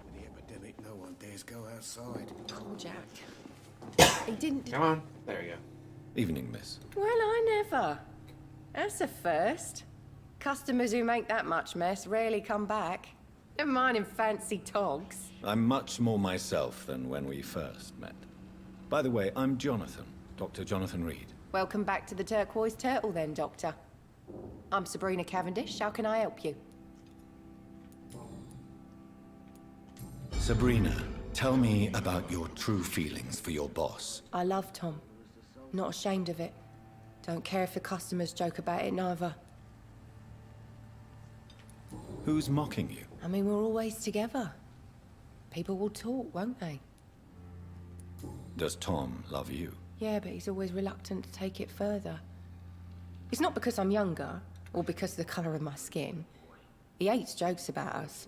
[SPEAKER 8] With the epidemic, no one dares go outside.
[SPEAKER 15] Poor Jack. He didn't...
[SPEAKER 1] Come on. There you go.
[SPEAKER 2] Evening, miss.
[SPEAKER 15] Well, I never. That's a first. Customers who make that much mess rarely come back. Never mind in fancy togs.
[SPEAKER 2] I'm much more myself than when we first met. By the way, I'm Jonathan, Dr. Jonathan Reed.
[SPEAKER 15] Welcome back to the Turquoise Turtle then, Doctor. I'm Sabrina Cavendish. How can I help you?
[SPEAKER 2] Sabrina, tell me about your true feelings for your boss.
[SPEAKER 15] I love Tom. Not ashamed of it. Don't care if the customers joke about it, neither.
[SPEAKER 2] Who's mocking you?
[SPEAKER 15] I mean, we're always together. People will talk, won't they?
[SPEAKER 2] Does Tom love you?
[SPEAKER 15] Yeah, but he's always reluctant to take it further. It's not because I'm younger, or because of the colour of my skin. He hates jokes about us.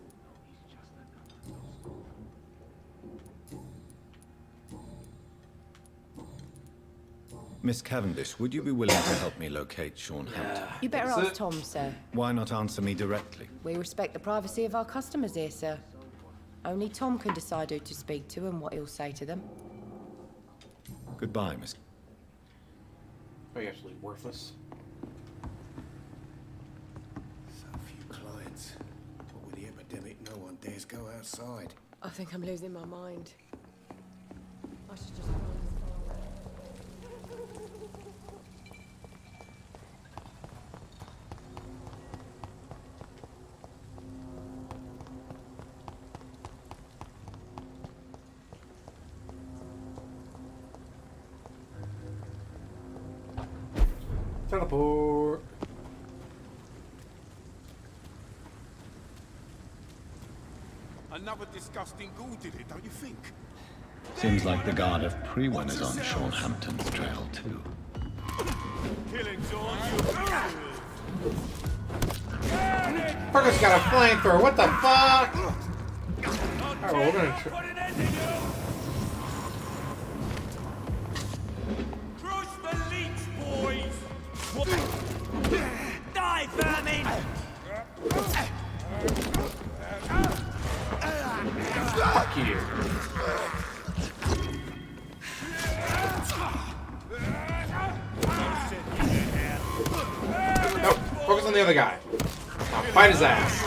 [SPEAKER 2] Miss Cavendish, would you be willing to help me locate Sean Hampton?
[SPEAKER 15] You better ask Tom, sir.
[SPEAKER 2] Why not answer me directly?
[SPEAKER 15] We respect the privacy of our customers here, sir. Only Tom can decide who to speak to and what he'll say to them.
[SPEAKER 2] Goodbye, Miss.
[SPEAKER 1] Are you absolutely worthless?
[SPEAKER 14] So few clients. But with the epidemic, no one dares go outside.
[SPEAKER 15] I think I'm losing my mind. I should just...
[SPEAKER 1] Teleport.
[SPEAKER 4] Another disgusting ghoul did it, don't you think?
[SPEAKER 7] Seems like the guard of Prewin is on Sean Hampton's trail, too.
[SPEAKER 4] Killing's on you.
[SPEAKER 1] Fucker's got a flamethrower. What the fuck? Alright, well, we're gonna
[SPEAKER 9] Crush the leech, boys! Die, vermin!
[SPEAKER 1] Fuck you. Nope. Focus on the other guy. Now fight his ass.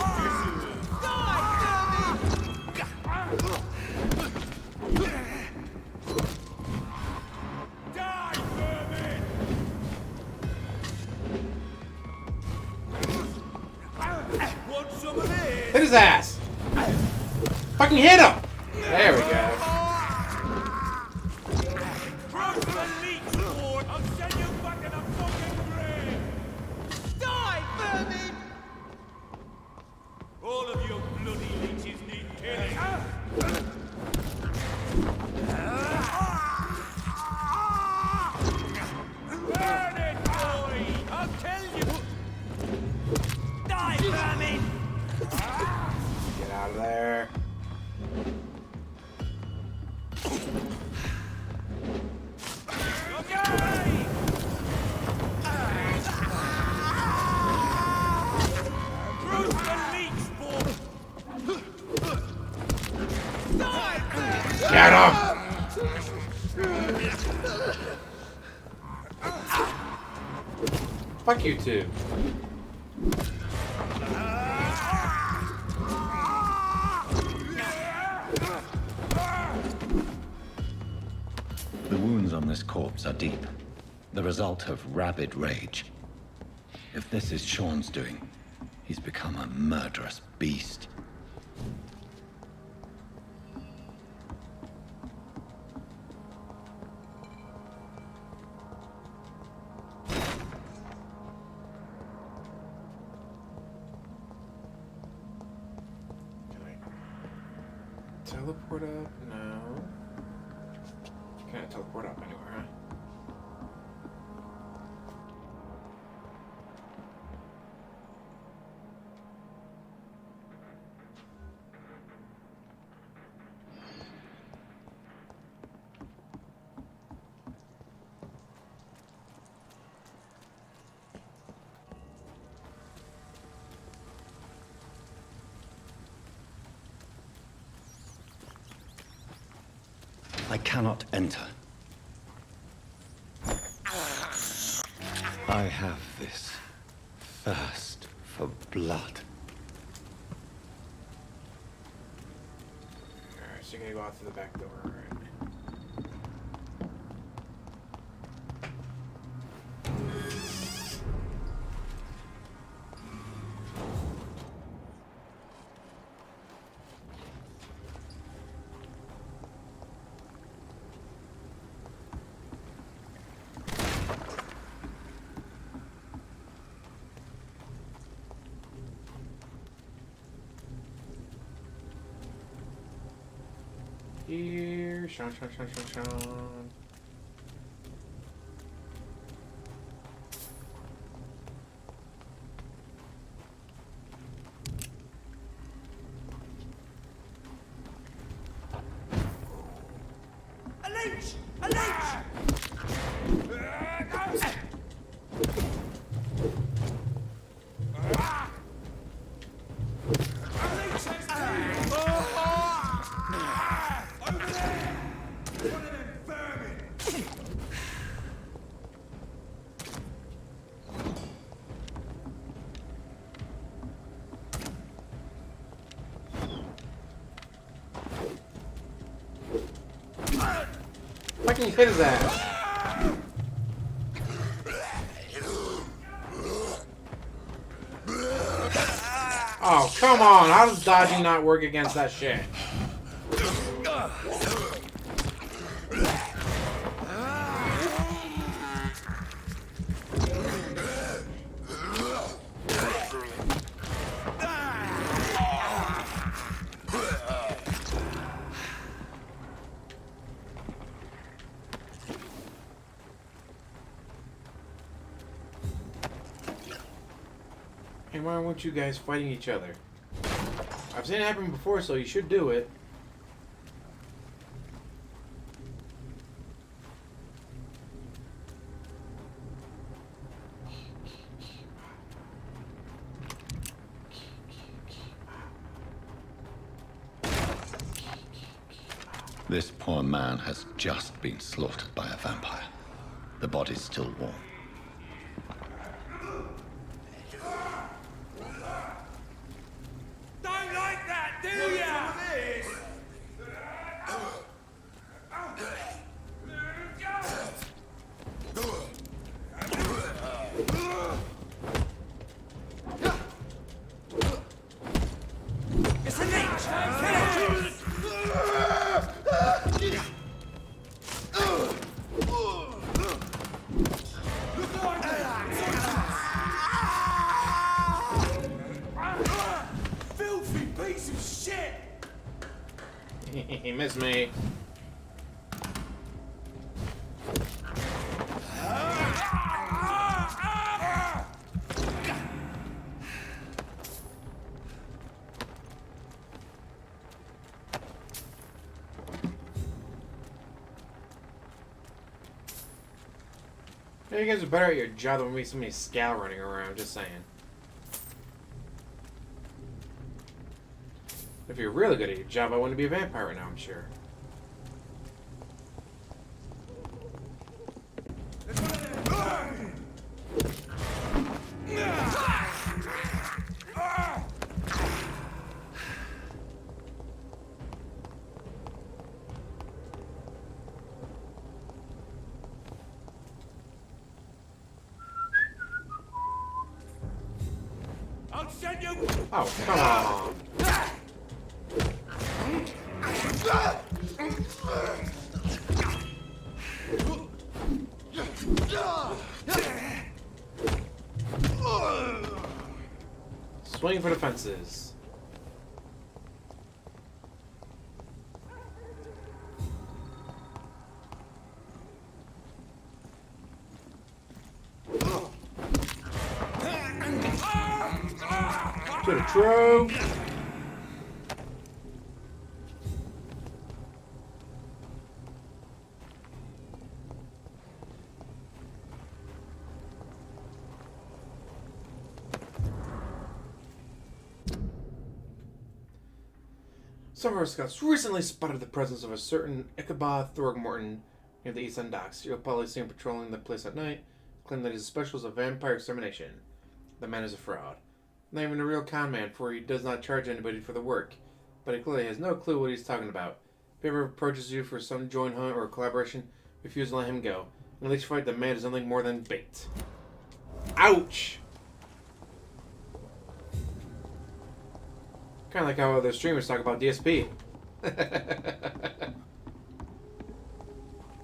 [SPEAKER 1] Hit his ass! Fucking hit him! There we go.
[SPEAKER 9] Crush the leech, boy! I'll send you back in a fucking grave! Die, vermin! All of you bloody leeches need killing. Burn it, boy! I'll tell you! Die, vermin!
[SPEAKER 1] Get out of there. Get him! Fuck you too.
[SPEAKER 7] The wounds on this corpse are deep, the result of rabid rage. If this is Sean's doing, he's become a murderous beast.
[SPEAKER 1] Teleport up? No. Can't teleport up anywhere, huh?
[SPEAKER 7] I cannot enter. I have this thirst for blood.
[SPEAKER 1] Alright, so you're gonna go out through the back door, alright. here. Sean.
[SPEAKER 9] A leech! A leech!
[SPEAKER 1] Why can you hit his ass? Oh, come on. How does dodging not work against that shit? And why aren't you guys fighting each other? I've seen it happen before, so you should do it.
[SPEAKER 7] This poor man has just been slaughtered by a vampire. The body's still warm.
[SPEAKER 9] Don't like that, do ya? It's a leech! Filthy piece of shit!
[SPEAKER 1] He missed me. Yeah, you guys are better at your job than me. So many scowl running around. Just saying. If you're really good at your job, I wouldn't be a vampire right now, I'm sure.
[SPEAKER 9] I'll send you.
[SPEAKER 1] Oh, come on. Swing for the fences. To the trove. Some of our scouts recently spotted the presence of a certain Ichabod Throckmorton near the East End docks. You'll probably see him patrolling the place at night, claim that his special is a vampire extermination. The man is a fraud. Not even a real con man, for he does not charge anybody for the work. But he clearly has no clue what he's talking about. If he ever approaches you for some joint hunt or collaboration, refuse to let him go. In a leech fight, the man is nothing more than bait. Ouch! Kind of like how other streamers talk about DSP.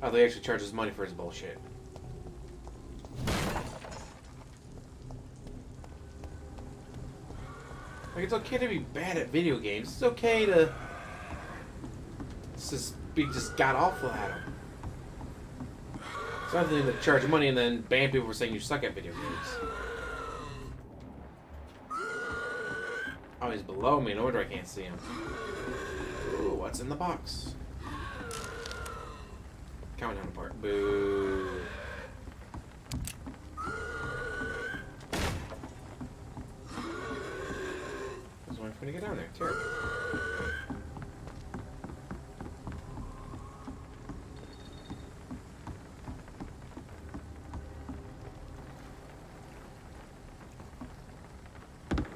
[SPEAKER 1] Oh, they actually charges money for his bullshit. Like, it's okay to be bad at video games. It's okay to He just got awful at him. It's not thing to charge money and then ban people for saying you suck at video games. Oh, he's below me. No wonder I can't see him. Ooh, what's in the box? Countdown apart. Boo. I was waiting for me to get down there. Terrible.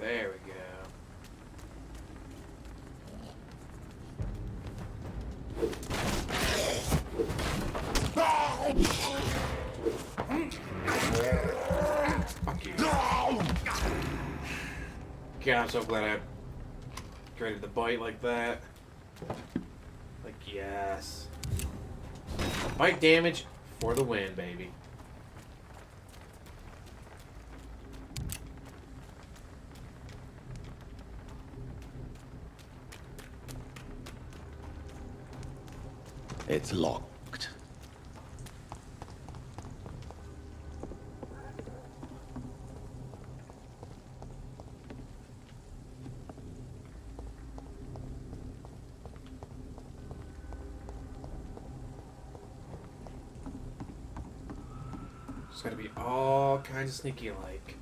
[SPEAKER 1] There we go. Fuck you. God, I'm so glad I created the bite like that. Like, yes. Bite damage for the win, baby.
[SPEAKER 7] It's locked.
[SPEAKER 1] It's gotta be all kinds of sneaky like.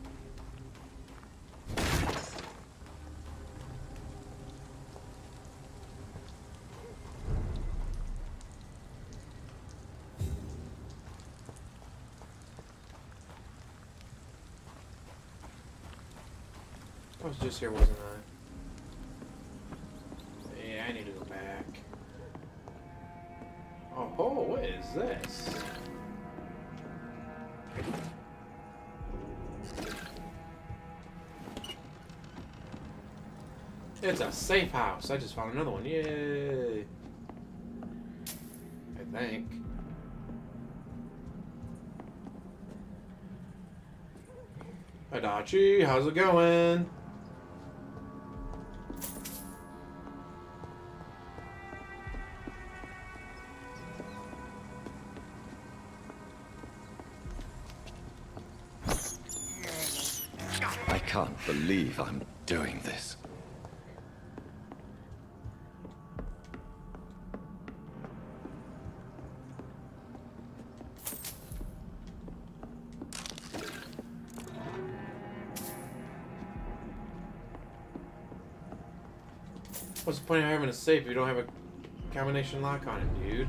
[SPEAKER 1] I was just here, wasn't I? Yeah, I need to go back. Oh, what is this? It's a safe house. I just found another one. Yay! I think. Adachi, how's it going?
[SPEAKER 7] I can't believe I'm doing this.
[SPEAKER 1] What's the point of having a safe if you don't have a combination lock on it, dude?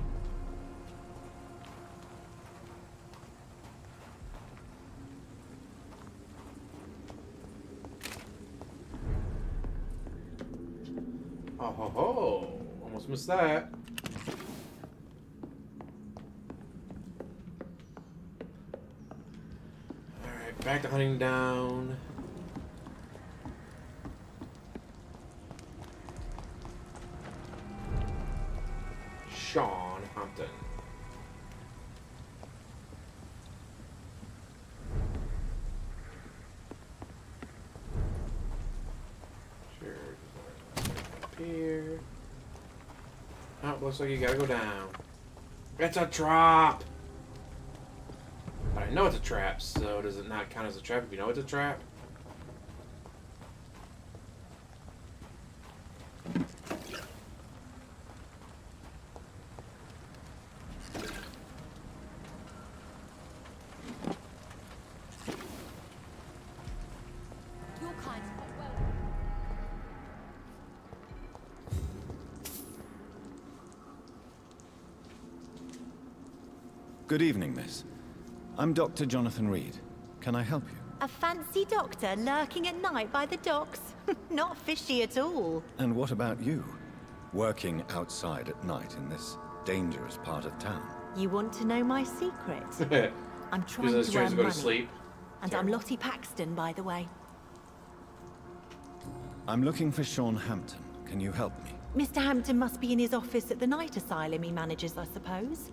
[SPEAKER 1] Oh ho ho! Almost missed that. Alright, back to hunting down. Sean Hampton. Sure. Up here. Oh, looks like you gotta go down. It's a trap! But I know it's a trap, so does it not count as a trap if you know it's a trap?
[SPEAKER 2] Good evening, miss. I'm Dr. Jonathan Reed. Can I help you?
[SPEAKER 16] A fancy doctor lurking at night by the docks? Not fishy at all.
[SPEAKER 2] And what about you? Working outside at night in this dangerous part of town?
[SPEAKER 16] You want to know my secret? I'm trying
[SPEAKER 1] Those
[SPEAKER 16] to earn
[SPEAKER 1] go to
[SPEAKER 16] money.
[SPEAKER 1] sleep.
[SPEAKER 16] And I'm Lottie Paxton, by the way.
[SPEAKER 2] I'm looking for Sean Hampton. Can you help me?
[SPEAKER 16] Mr. Hampton must be in his office at the night asylum he manages, I suppose.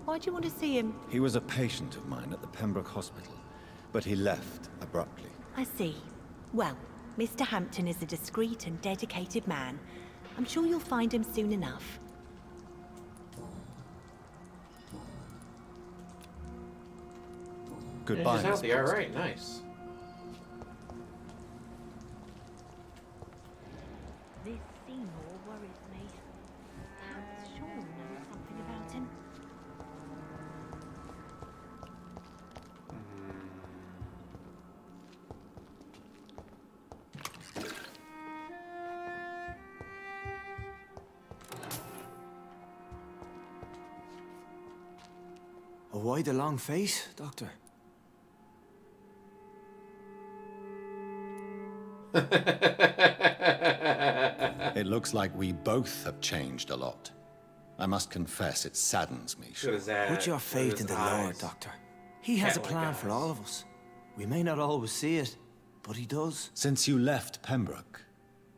[SPEAKER 16] Why do you want to see him?
[SPEAKER 2] He was a patient of mine at the Pembroke Hospital, but he left abruptly.
[SPEAKER 16] I see. Well, Mr. Hampton is a discreet and dedicated man. I'm sure you'll find him soon enough.
[SPEAKER 2] Goodbye,
[SPEAKER 1] She's healthy,
[SPEAKER 2] Miss
[SPEAKER 1] alright, nice.
[SPEAKER 16] This Seymour worries me. Perhaps Sean knows something about him.
[SPEAKER 12] Why the long face, Doctor?
[SPEAKER 2] It looks like we both have changed a lot. I must confess, it saddens me.
[SPEAKER 1] Look at his
[SPEAKER 12] Put your faith in the Lord, Doctor. He has a plan for all of us. We may not always see it, but he does.
[SPEAKER 2] Since you left Pembroke,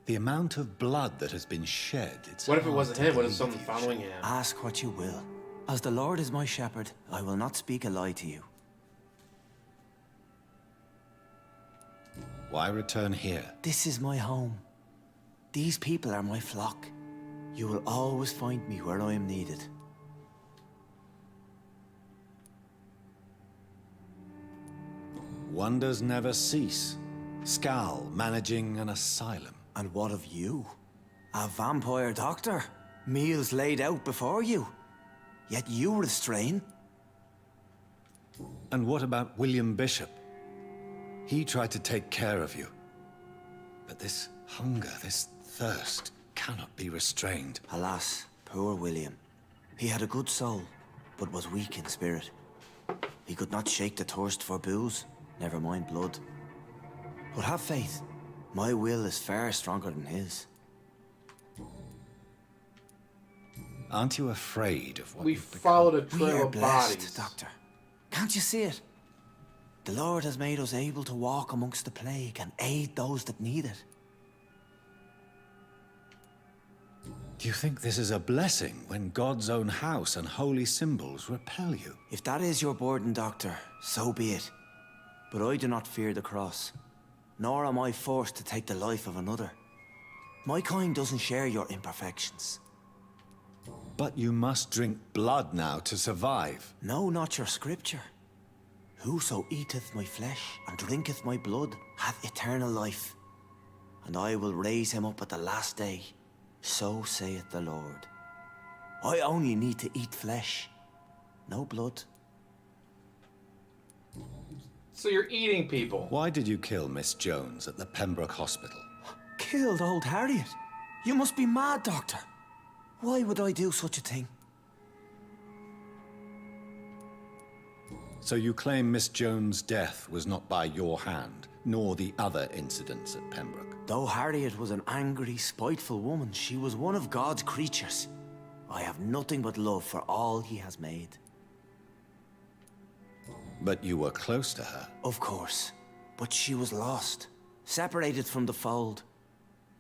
[SPEAKER 2] the amount of blood that has been shed, it's
[SPEAKER 1] What if it
[SPEAKER 2] hard
[SPEAKER 1] wasn't
[SPEAKER 2] to
[SPEAKER 1] him? What if
[SPEAKER 2] believe
[SPEAKER 1] someone
[SPEAKER 2] you,
[SPEAKER 1] following
[SPEAKER 2] Sean.
[SPEAKER 1] him?
[SPEAKER 12] Ask what you will. As the Lord is my shepherd, I will not speak a lie to you.
[SPEAKER 2] Why return here?
[SPEAKER 12] This is my home. These people are my flock. You will always find me where I am needed.
[SPEAKER 2] Wonders never cease. Skal managing an asylum.
[SPEAKER 12] And what of you? A vampire doctor? Meals laid out before you. Yet you restrain.
[SPEAKER 2] And what about William Bishop? He tried to take care of you. But this hunger, this thirst, cannot be restrained.
[SPEAKER 12] Alas, poor William. He had a good soul, but was weak in spirit. He could not shake the thirst for booze, never mind blood. But have faith. My will is far stronger than his.
[SPEAKER 2] Aren't you afraid of what
[SPEAKER 1] We
[SPEAKER 2] you've become?
[SPEAKER 1] followed a
[SPEAKER 12] We
[SPEAKER 1] trail
[SPEAKER 12] are
[SPEAKER 1] of
[SPEAKER 12] blessed,
[SPEAKER 1] bodies.
[SPEAKER 12] Doctor. Can't you see it? The Lord has made us able to walk amongst the plague and aid those that need it.
[SPEAKER 2] Do you think this is a blessing when God's own house and holy symbols repel you?
[SPEAKER 12] If that is your burden, Doctor, so be it. But I do not fear the cross, nor am I forced to take the life of another. My kind doesn't share your imperfections.
[SPEAKER 2] But you must drink blood now to survive.
[SPEAKER 12] No, not your scripture. Whoso eateth my flesh and drinketh my blood hath eternal life, and I will raise him up at the last day. So saith the Lord. I only need to eat flesh, no blood.
[SPEAKER 1] So you're eating people.
[SPEAKER 2] Why did you kill Miss Jones at the Pembroke Hospital?
[SPEAKER 12] Killed old Harriet? You must be mad, Doctor. Why would I do such a thing?
[SPEAKER 2] So you claim Miss Jones' death was not by your hand, nor the other incidents at Pembroke?
[SPEAKER 12] Though Harriet was an angry, spiteful woman, she was one of God's creatures. I have nothing but love for all he has made.
[SPEAKER 2] But you were close to her.
[SPEAKER 12] Of course. But she was lost, separated from the fold.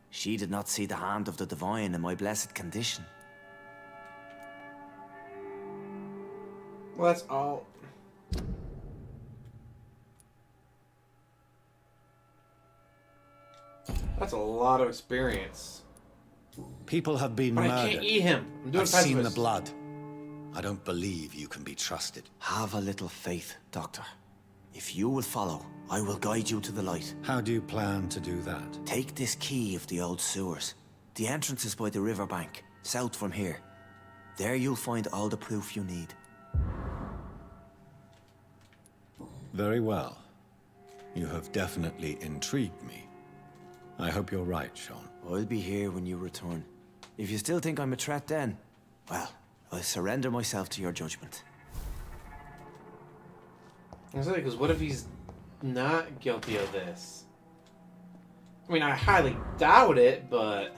[SPEAKER 12] She did not see the hand of the divine in my blessed condition.
[SPEAKER 1] Well, that's all. That's a lot of experience.
[SPEAKER 2] People have been
[SPEAKER 1] But
[SPEAKER 2] murdered.
[SPEAKER 1] I can't eat him. I'm doing
[SPEAKER 2] I've seen the
[SPEAKER 1] pacifist.
[SPEAKER 2] blood. I don't believe you can be trusted.
[SPEAKER 12] Have a little faith, Doctor. If you will follow, I will guide you to the light.
[SPEAKER 2] How do you plan to do that?
[SPEAKER 12] Take this key of the old sewers. The entrance is by the riverbank, south from here. There you'll find all the proof you need.
[SPEAKER 2] Very well. You have definitely intrigued me. I hope you're right, Sean.
[SPEAKER 12] I'll be here when you return. If you still think I'm a threat then, well, I surrender myself to your judgment.
[SPEAKER 1] Because what if he's not guilty of this? I mean, I highly doubt it, but...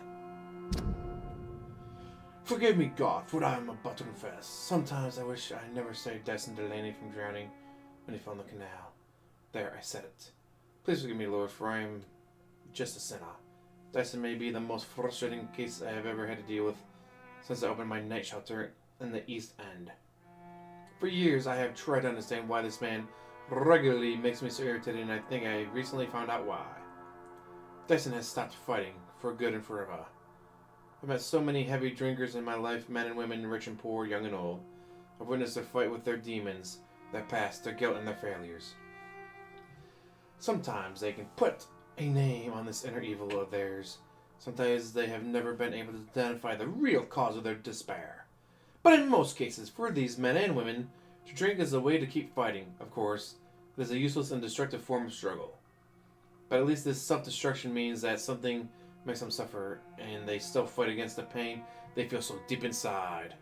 [SPEAKER 1] Forgive me, God, for what I am about to confess. Sometimes I wish I never saved Dyson Delaney from drowning when he fell in the canal. There, I said it. Please forgive me, Lord, for I am just a sinner. Dyson may be the most frustrating case I have ever had to deal with since I opened my night shelter in the East End. For years, I have tried to understand why this man regularly makes me so irritated, and I think I recently found out why. Dyson has stopped fighting, for good and forever. I've met so many heavy drinkers in my life, men and women, rich and poor, young and old. I've witnessed their fight with their demons, their past, their guilt, and their failures. Sometimes they can put a name on this inner evil of theirs. Sometimes they have never been able to identify the real cause of their despair. But in most cases, for these men and women, to drink is a way to keep fighting. Of course, it is a useless and destructive form of struggle. But at least this self-destruction means that something makes them suffer, and they still fight against the pain they feel so deep inside.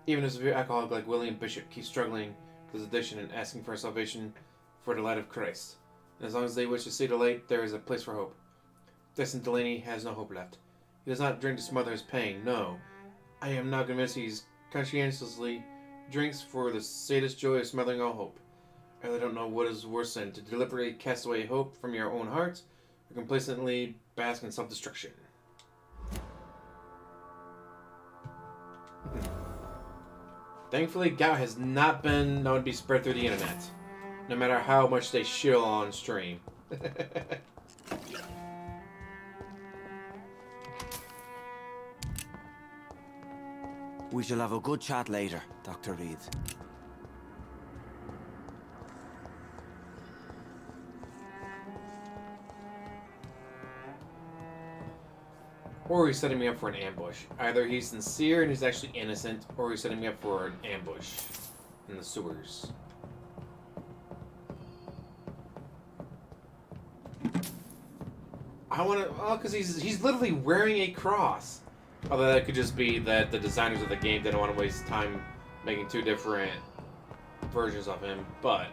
[SPEAKER 1] Even a severe alcoholic like William Bishop keeps struggling with his addiction and asking for salvation for the light of Christ. And as long as they wish to see the light, there is a place for hope. Destin Delaney has no hope left. He does not drink to smother his pain, no. I am now convinced he conscientiously drinks for the sadist joy of smothering all hope. I really don't know what is worse than to deliberately cast away hope from your own heart, or complacently bask in self-destruction. Thankfully, gout has not been known to be spread through the internet, no matter how much they shill on stream.
[SPEAKER 12] We shall have a good chat later, Dr. Reed.
[SPEAKER 1] Or he's setting me up for an ambush. Either he's sincere and he's actually innocent, or he's setting me up for an ambush in the sewers. I want to... Oh, because he's literally wearing a cross. Although that could just be that the designers of the game didn't want to waste time making two different versions of him, but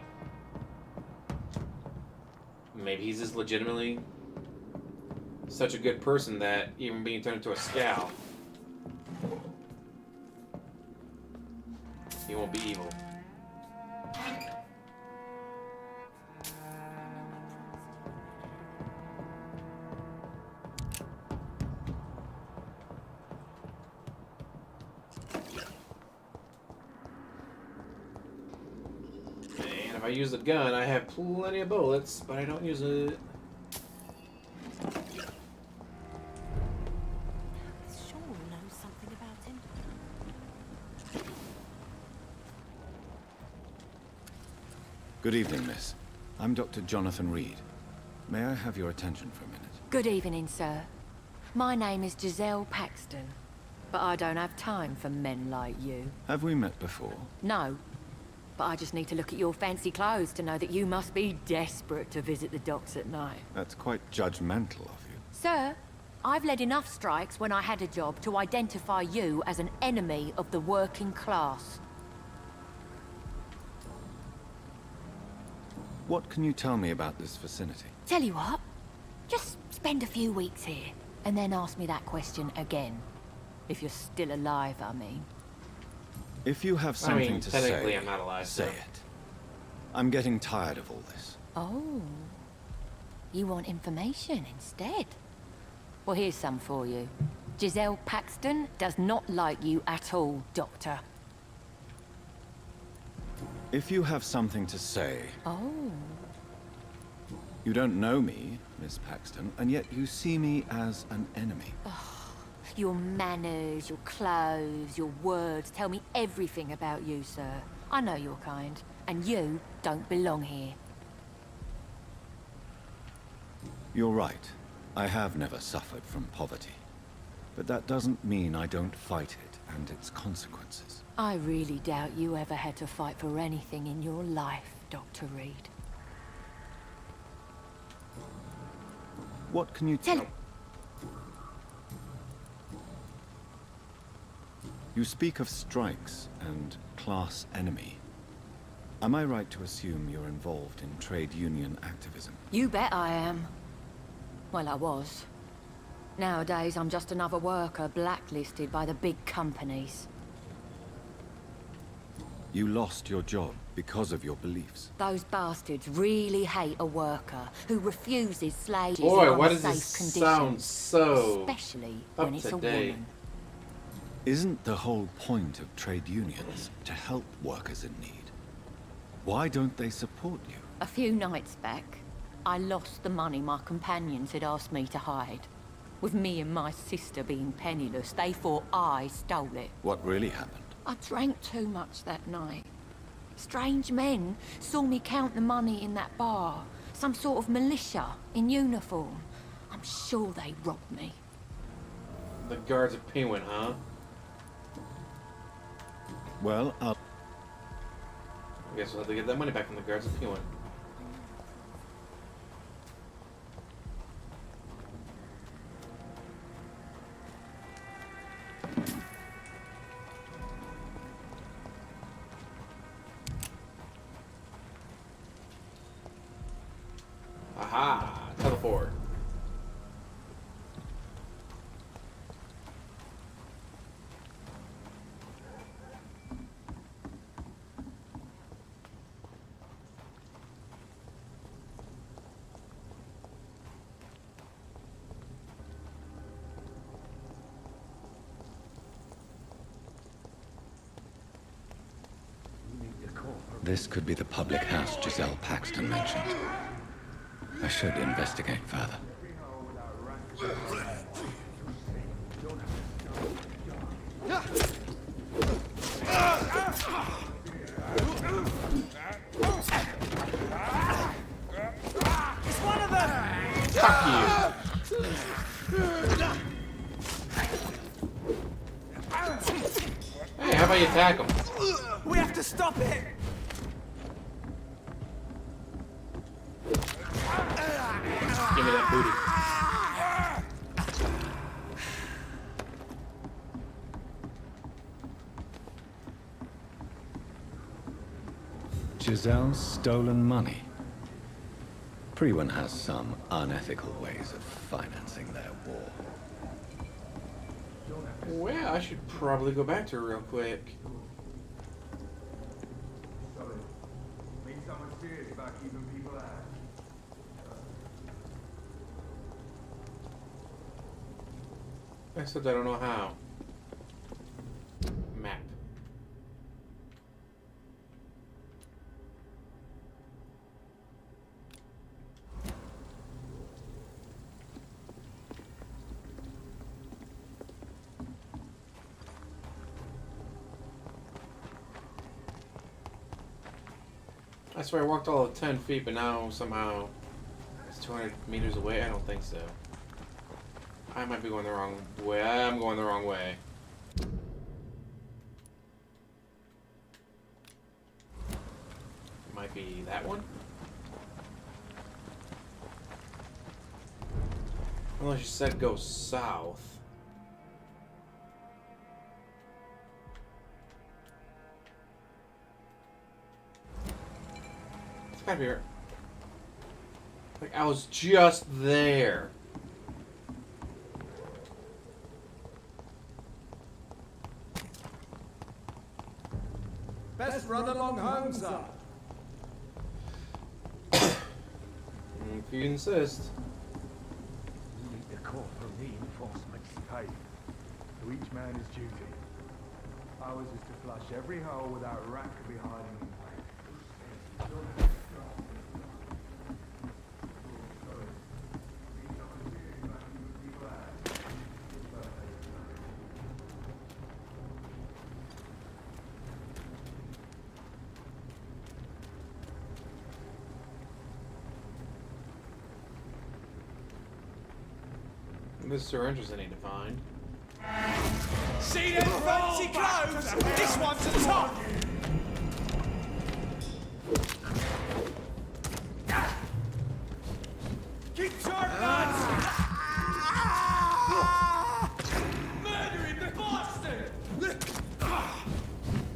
[SPEAKER 1] maybe he's just legitimately such a good person that even being turned into a scowl, he won't be evil. If I use the gun, I have plenty of bullets, but I don't use it.
[SPEAKER 16] Sean knows something about him.
[SPEAKER 2] Good evening, miss. I'm Dr. Jonathan Reed. May I have your attention for a minute?
[SPEAKER 3] Good evening, sir. My name is Giselle Paxton, but I don't have time for men like you.
[SPEAKER 2] Have we met before?
[SPEAKER 3] No, but I just need to look at your fancy clothes to know that you must be desperate to visit the docks at night.
[SPEAKER 2] That's quite judgmental of you.
[SPEAKER 3] Sir, I've led enough strikes when I had a job to identify you as an enemy of the working class.
[SPEAKER 2] What can you tell me about this vicinity?
[SPEAKER 3] Tell you what, just spend a few weeks here, and then ask me that question again. If you're still alive, I mean.
[SPEAKER 2] If you have something to say,
[SPEAKER 1] technically I'm not alive,
[SPEAKER 2] say
[SPEAKER 1] so.
[SPEAKER 2] it. I'm getting tired of all this.
[SPEAKER 3] Oh. You want information instead? Well, here's some for you. Giselle Paxton does not like you at all, Doctor.
[SPEAKER 2] If you have something to say...
[SPEAKER 3] Oh.
[SPEAKER 2] You don't know me, Miss Paxton, and yet you see me as an enemy.
[SPEAKER 3] Your manners, your clothes, your words tell me everything about you, sir. I know your kind, and you don't belong here.
[SPEAKER 2] You're right. I have never suffered from poverty. But that doesn't mean I don't fight it and its consequences.
[SPEAKER 3] I really doubt you ever had to fight for anything in your life, Dr. Reed.
[SPEAKER 2] What can you tell? You speak of strikes and class enemy. Am I right to assume you're involved in trade union activism?
[SPEAKER 3] You bet I am. Well, I was. Nowadays, I'm just another worker blacklisted by the big companies.
[SPEAKER 2] You lost your job because of your beliefs.
[SPEAKER 3] Those bastards really hate a worker who refuses slaves
[SPEAKER 1] Boy,
[SPEAKER 3] in
[SPEAKER 1] why does
[SPEAKER 3] unsafe
[SPEAKER 1] this
[SPEAKER 3] conditions.
[SPEAKER 1] sound so
[SPEAKER 3] especially
[SPEAKER 1] up
[SPEAKER 3] when it's
[SPEAKER 1] to
[SPEAKER 3] a
[SPEAKER 1] date?
[SPEAKER 3] woman.
[SPEAKER 2] Isn't the whole point of trade unions to help workers in need? Why don't they support you?
[SPEAKER 3] A few nights back, I lost the money my companions had asked me to hide. With me and my sister being penniless, they thought I stole it.
[SPEAKER 2] What really happened?
[SPEAKER 3] I drank too much that night. Strange men saw me count the money in that bar, Some sort of militia in uniform. I'm sure they robbed me.
[SPEAKER 1] The guards of Penguin, huh?
[SPEAKER 2] Well,
[SPEAKER 1] I guess we'll have to get that money back from the guards of Penguin. Aha! Teleport.
[SPEAKER 7] This could be the public house Giselle Paxton mentioned. I should investigate further.
[SPEAKER 9] It's one of them!
[SPEAKER 1] Fuck you! Hey, how about you attack him?
[SPEAKER 9] We have to stop it!
[SPEAKER 1] Give me that booty.
[SPEAKER 7] Giselle's stolen money. Priwen has some unethical ways of financing their war.
[SPEAKER 1] Well, I should probably go back to her real quick. Except I don't know how. Map. I swear I walked all of 10 feet, but now somehow it's 200 meters away. I don't think so. I might be going the wrong way. I'm going the wrong way. Might be that one? Unless you said go south. It's gotta be right. Like, I was just there.
[SPEAKER 9] Best run along home, sir.
[SPEAKER 1] If you insist.
[SPEAKER 5] You need to call for reinforcements. Hey, to each man his duty. Ours is to flush every hole without a rat could be hiding in plain.
[SPEAKER 1] This syringe I need to find.
[SPEAKER 9] See them fancy clothes? This one's a top! Keep sharp, lads! Murdering the bastard!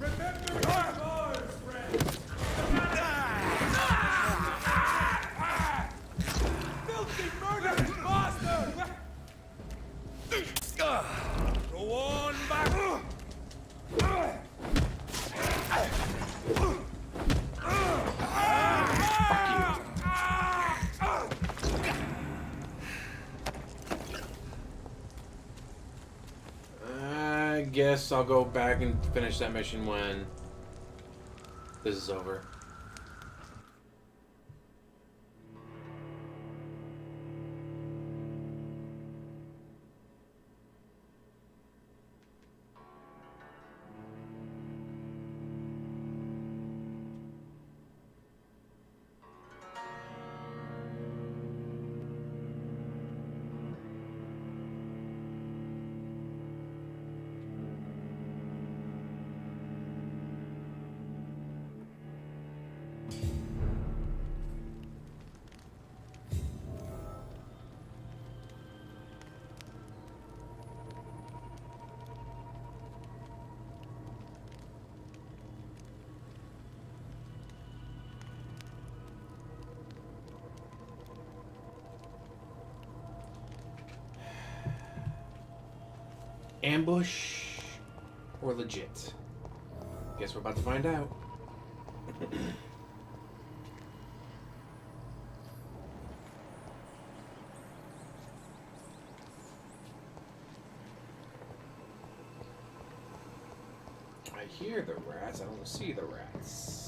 [SPEAKER 9] Remember your words, friends! Filthy murdering bastard! Go on back!
[SPEAKER 1] I guess I'll go back and finish that mission when this is over. ambush or legit? Guess we're about to find out. I hear the rats, I don't see the rats.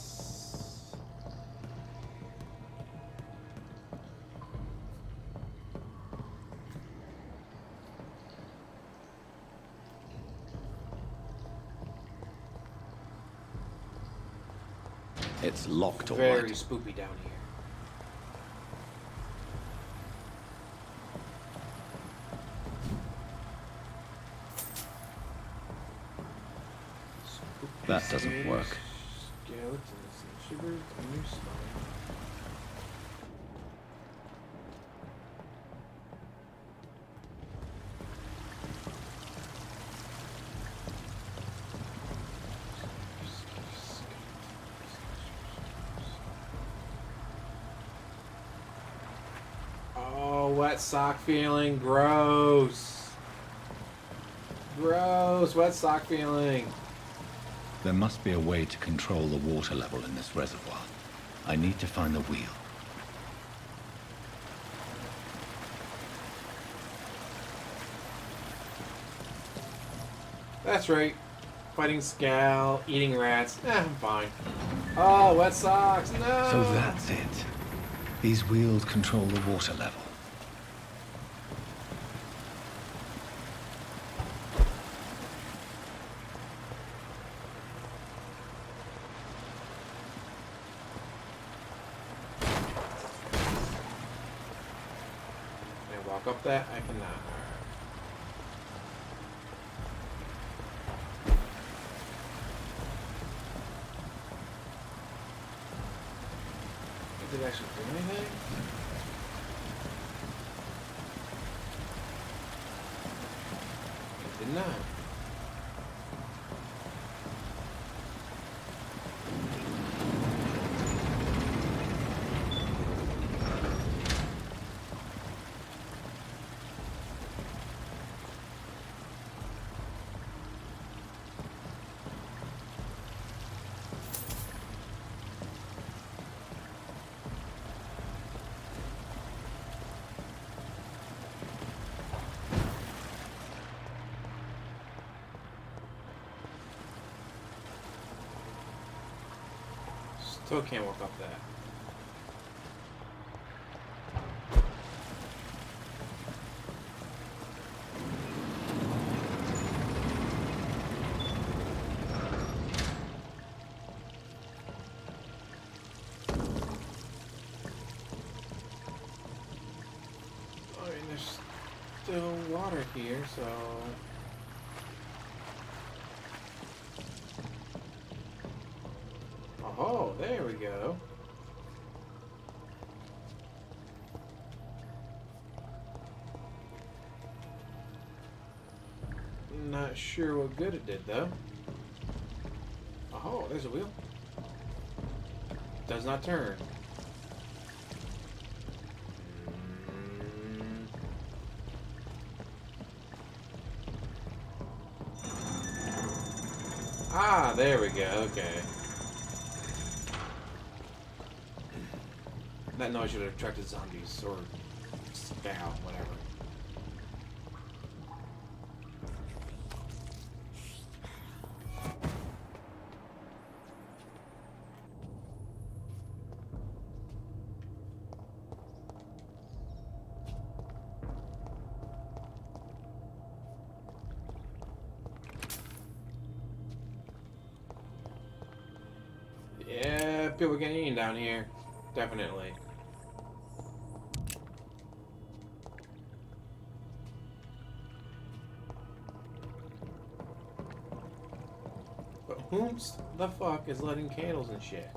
[SPEAKER 7] It's locked all
[SPEAKER 1] Very
[SPEAKER 7] right.
[SPEAKER 1] spoopy down here.
[SPEAKER 7] That doesn't work.
[SPEAKER 1] Skeletons and shivers in your spine. Oh, wet sock feeling. Gross. Gross. Wet sock feeling.
[SPEAKER 7] There must be a way to control the water level in this reservoir. I need to find the wheel.
[SPEAKER 1] That's right. Fighting Scal, eating rats. I'm fine. Oh, wet socks. No.
[SPEAKER 7] So that's it. These wheels control the water level.
[SPEAKER 1] Can I walk up that? I cannot. Did it actually do anything? It did not. Still can't walk up that. I mean, there's still water here, so... Oh, there we go. Not sure what good it did, though. Oh, there's a wheel. Does not turn. Ah, there we go. Okay. That noise should have attracted zombies or scowl, whatever. Yeah, people getting eaten down here. Definitely. But whom the fuck is lighting candles and shit?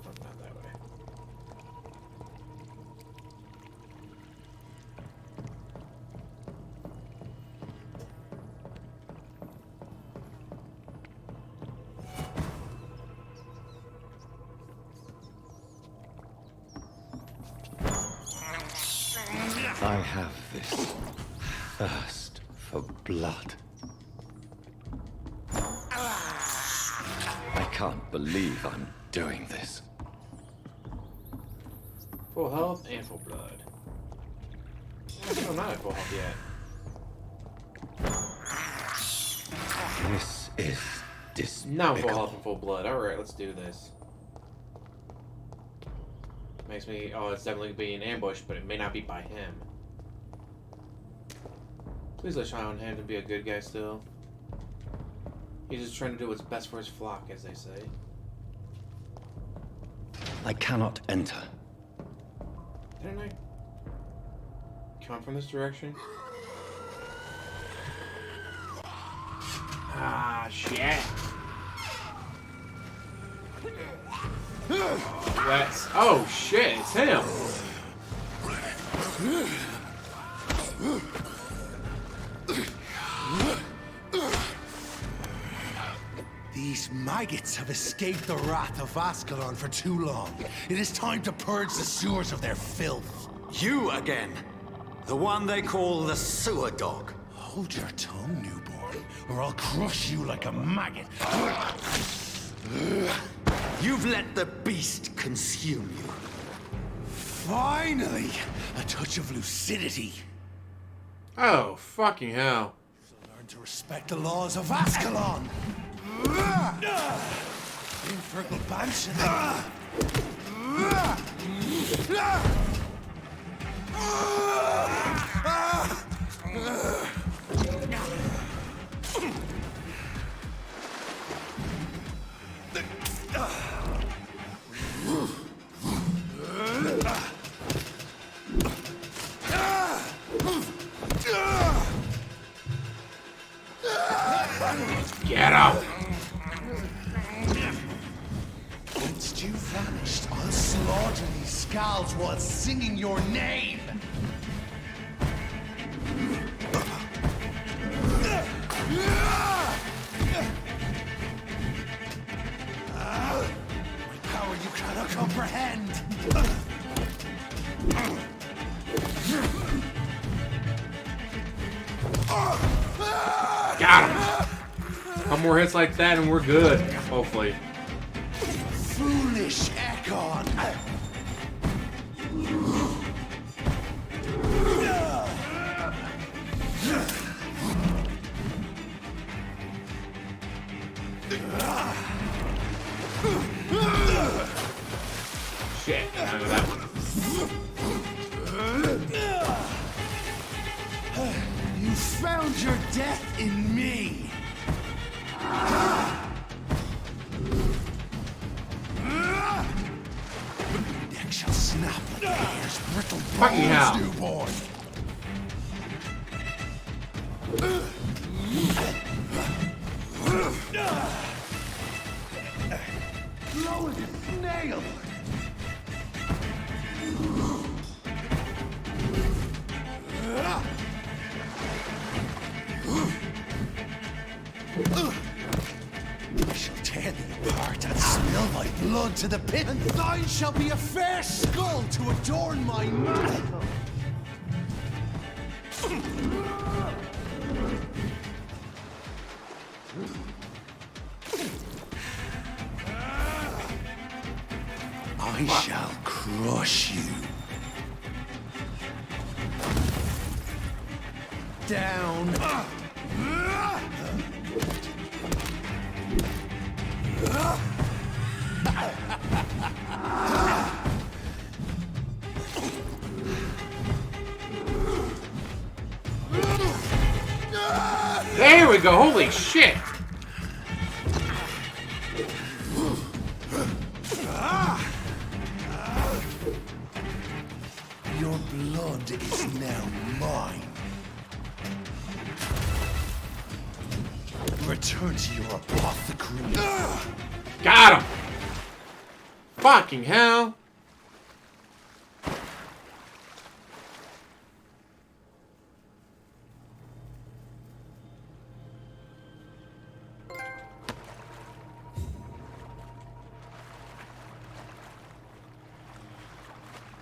[SPEAKER 1] Oh, not that way.
[SPEAKER 7] I have
[SPEAKER 2] This thirst for blood. I can't believe I'm doing this.
[SPEAKER 1] Full health and full blood. I'm not at full health yet.
[SPEAKER 2] This is despicable.
[SPEAKER 1] Now full health and full blood. Alright, let's do this. Makes me... Oh, it's definitely being ambushed, but it may not be by him. Please let Sean him to be a good guy still. He's just trying to do what's best for his flock, as they say.
[SPEAKER 2] I cannot enter.
[SPEAKER 1] Didn't I come from this direction? Ah, shit. That's... Oh, shit, it's him.
[SPEAKER 8] These maggots have escaped the wrath of Ascalon for too long. It is time to purge the sewers of their filth.
[SPEAKER 12] You again. The one they call the sewer dog.
[SPEAKER 8] Hold your tongue, newborn, or I'll crush you like a maggot.
[SPEAKER 12] You've let the beast consume you.
[SPEAKER 8] Finally! A touch of lucidity.
[SPEAKER 1] Oh, fucking hell.
[SPEAKER 8] Learn to respect the laws of Ascalon. Infernal Banshee.
[SPEAKER 1] Get up!
[SPEAKER 8] Once you vanished, I'll slaughter these skulls while singing your name. My power you cannot comprehend.
[SPEAKER 1] Got him! Couple more hits like that and we're good. Hopefully.
[SPEAKER 8] Foolish Ekon!
[SPEAKER 1] Shit, I know that one.
[SPEAKER 8] You found your death in me! Neck shall snap like the hair's brittle
[SPEAKER 1] Fucking hell.
[SPEAKER 8] bones, newborn! Slow as a snail! I shall tear thee apart and spill my blood to the pit, and thine shall be a fair skull to adorn my mantle. I shall crush you. Down.
[SPEAKER 1] There we go, holy shit!
[SPEAKER 8] Your blood is now mine. Return to your apothecary.
[SPEAKER 1] Got him! Fucking hell!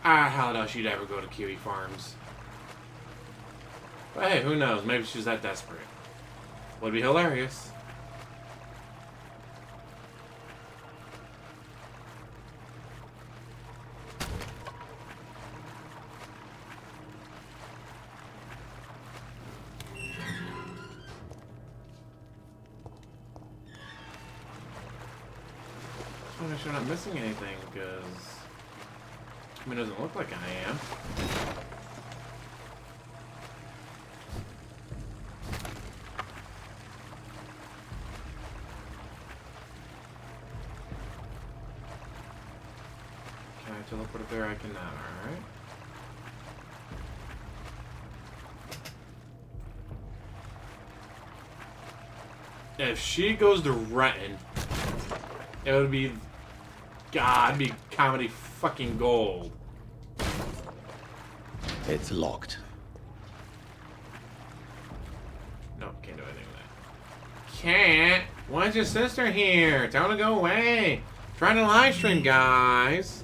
[SPEAKER 1] How else you'd ever go to Kiwi Farms? But hey, who knows? Maybe she's that desperate. Would be hilarious. Just want to make sure I'm not missing anything, because I mean, it doesn't look like I am. Can I teleport up there? I cannot, alright. If she goes to Renton, it would be, God, it'd be comedy fucking gold.
[SPEAKER 7] It's locked.
[SPEAKER 1] No, can't do anything with that. Can't? Why's your sister here? Tell her to go away. Trying to live stream, guys.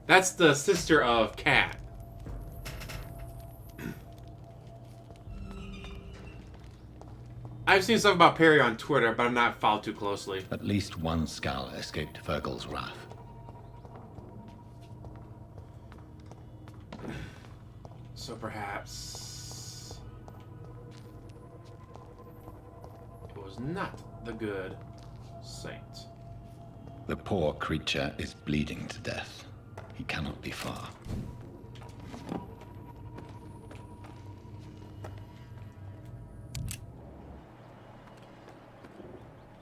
[SPEAKER 1] That's the sister of Cat. I've seen stuff about Perry on Twitter, but I'm not followed too closely.
[SPEAKER 7] At least one Skull escaped Virgil's wrath.
[SPEAKER 1] So perhaps it was not the good saint.
[SPEAKER 7] The poor creature is bleeding to death. He cannot be far.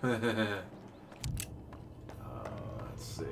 [SPEAKER 1] Let's see.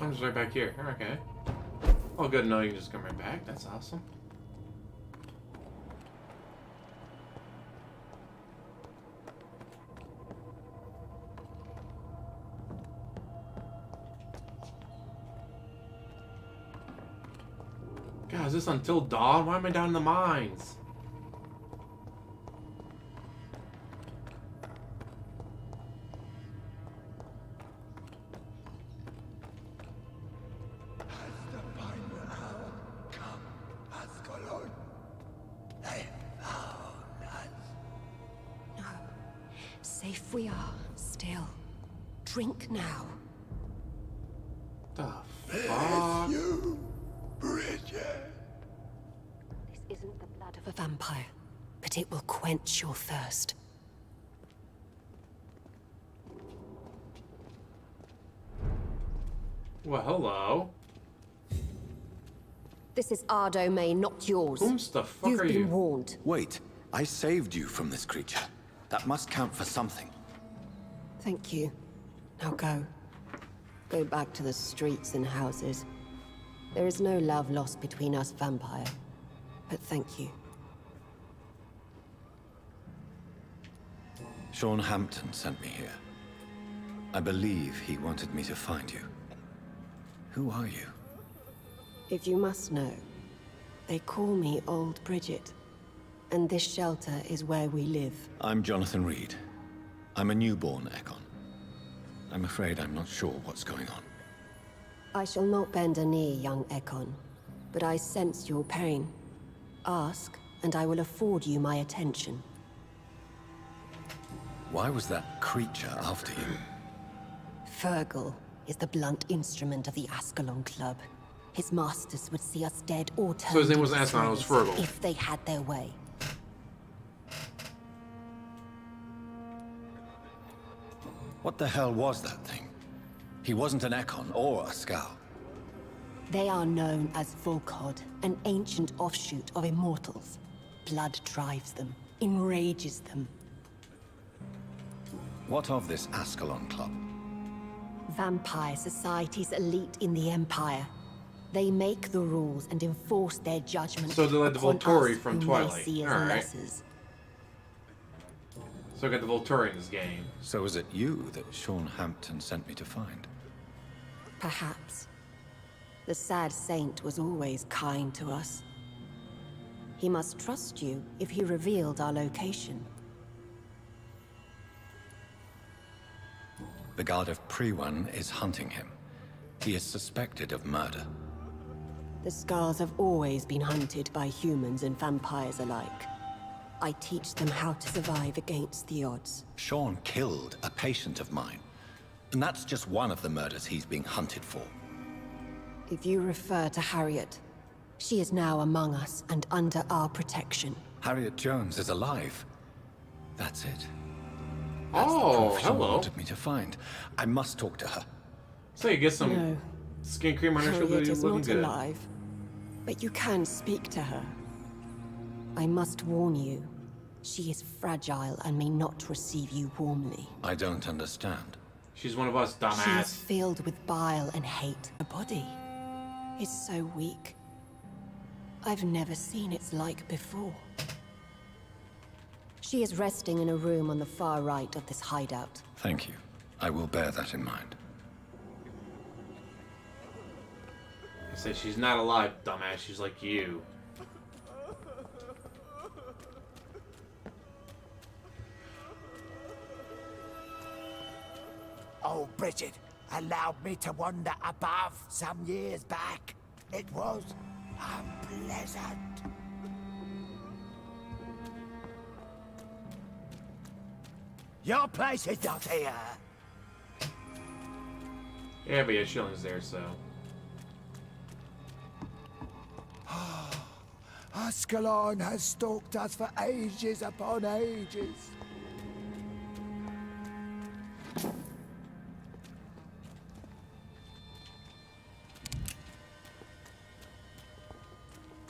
[SPEAKER 1] I'm just right back here. Okay. Oh, good to know you can just come right back. That's awesome. God, is this until dawn? Why am I down in the mines?
[SPEAKER 17] Safe we are, still. Drink now.
[SPEAKER 1] The fuck?
[SPEAKER 17] You, Bridget. This isn't the blood of a vampire, but it will quench your thirst.
[SPEAKER 1] Well, hello.
[SPEAKER 17] This is our domain, not yours.
[SPEAKER 1] Whom's the fuck
[SPEAKER 17] You've
[SPEAKER 1] are
[SPEAKER 17] been
[SPEAKER 1] you?
[SPEAKER 17] warned.
[SPEAKER 2] Wait, I saved you from this creature. That must count for something.
[SPEAKER 17] Thank you. Now go. Go back to the streets and houses. There is no love lost between us, vampire. But thank you.
[SPEAKER 2] Sean Hampton sent me here. I believe he wanted me to find you. Who are you?
[SPEAKER 17] If you must know, they call me Old Bridget. And this shelter is where we live.
[SPEAKER 2] I'm Jonathan Reed. I'm a newborn Ekon. I'm afraid I'm not sure what's going on.
[SPEAKER 17] I shall not bend a knee, young Ekon. But I sense your pain. Ask, and I will afford you my attention.
[SPEAKER 2] Why was that creature after you?
[SPEAKER 17] Virgil is the blunt instrument of the Ascalon Club. his masters would see us dead or turned
[SPEAKER 1] So his name was
[SPEAKER 17] into
[SPEAKER 1] Aslan, it was
[SPEAKER 17] slaves
[SPEAKER 1] Fergal.
[SPEAKER 17] if they had their way.
[SPEAKER 2] What the hell was that thing? He wasn't an Ekon or a Scow.
[SPEAKER 17] They are known as Volkod, an ancient offshoot of immortals. Blood drives them, enrages them.
[SPEAKER 2] What of this Ascalon Club?
[SPEAKER 17] Vampire society's elite in the Empire. They make the rules and enforce their judgment.
[SPEAKER 1] So they're like the
[SPEAKER 17] upon
[SPEAKER 1] Volturi
[SPEAKER 17] us
[SPEAKER 1] from
[SPEAKER 17] whom
[SPEAKER 1] Twilight.
[SPEAKER 17] they see as
[SPEAKER 1] Alright.
[SPEAKER 17] lessers.
[SPEAKER 1] So I got the Volturi in this game.
[SPEAKER 2] So was it you that Sean Hampton sent me to find?
[SPEAKER 17] Perhaps. The sad saint was always kind to us. He must trust you if he revealed our location.
[SPEAKER 2] The guard of Priwan is hunting him. He is suspected of murder.
[SPEAKER 17] The Scars have always been hunted by humans and vampires alike. I teach them how to survive against the odds.
[SPEAKER 2] Sean killed a patient of mine. And that's just one of the murders he's being hunted for.
[SPEAKER 17] If you refer to Harriet, she is now among us and under our protection.
[SPEAKER 2] Harriet Jones is alive. That's it.
[SPEAKER 1] Oh,
[SPEAKER 2] Sean
[SPEAKER 1] hello.
[SPEAKER 2] wanted me to find. I must talk to her.
[SPEAKER 1] So you get some
[SPEAKER 17] No.
[SPEAKER 1] skin cream on her shoulder.
[SPEAKER 17] Harriet
[SPEAKER 1] You're
[SPEAKER 17] is
[SPEAKER 1] looking
[SPEAKER 17] not
[SPEAKER 1] good.
[SPEAKER 17] alive, but you can speak to her. I must warn you, she is fragile and may not receive you warmly.
[SPEAKER 2] I don't understand.
[SPEAKER 1] She's one of us,
[SPEAKER 17] She is
[SPEAKER 1] dumbass.
[SPEAKER 17] filled with bile and hate. Her body is so weak. I've never seen its like before. She is resting in a room on the far right of this hideout.
[SPEAKER 2] Thank you. I will bear that in mind.
[SPEAKER 1] I said she's not alive, dumbass. She's like you.
[SPEAKER 18] Oh, Bridget allowed me to wander above some years back. It was unpleasant. Your place is not here.
[SPEAKER 1] Yeah, but yeah, Shilling's there, so.
[SPEAKER 18] Ascalon has stalked us for ages upon ages.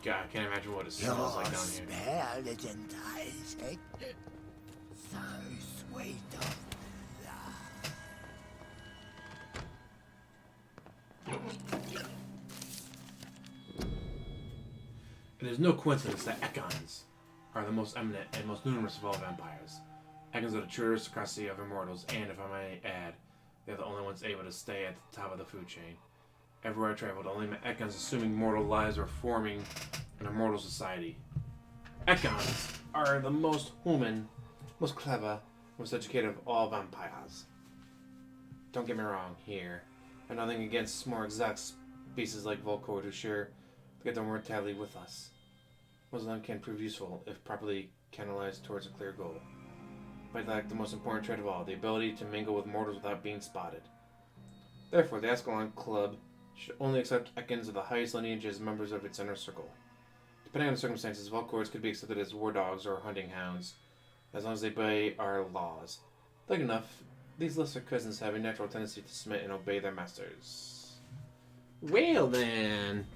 [SPEAKER 1] God, I can't imagine what it smells like down here.
[SPEAKER 18] Spell is enticing. So sweet of
[SPEAKER 1] It is no coincidence that Ekons are the most eminent and most numerous of all vampires. Ekons are the true aristocracy of immortals, and if I may add, they're the only ones able to stay at the top of the food chain. Everywhere I traveled, only met Ekons assuming mortal lives or forming an immortal society. Ekons are the most human, most clever, most educated of all vampires. Don't get me wrong here. I have nothing against more exotic species like Volkord who share to get their mortality with us. Most of them can prove useful if properly canalized towards a clear goal. But they lack the most important trait of all, the ability to mingle with mortals without being spotted. Therefore, the Ascalon Club should only accept Ekons of the highest lineage as members of its inner circle. Depending on the circumstances, Volkords could be accepted as war dogs or hunting hounds, as long as they obey our laws. Like enough, these lesser cousins have a natural tendency to submit and obey their masters. Well then.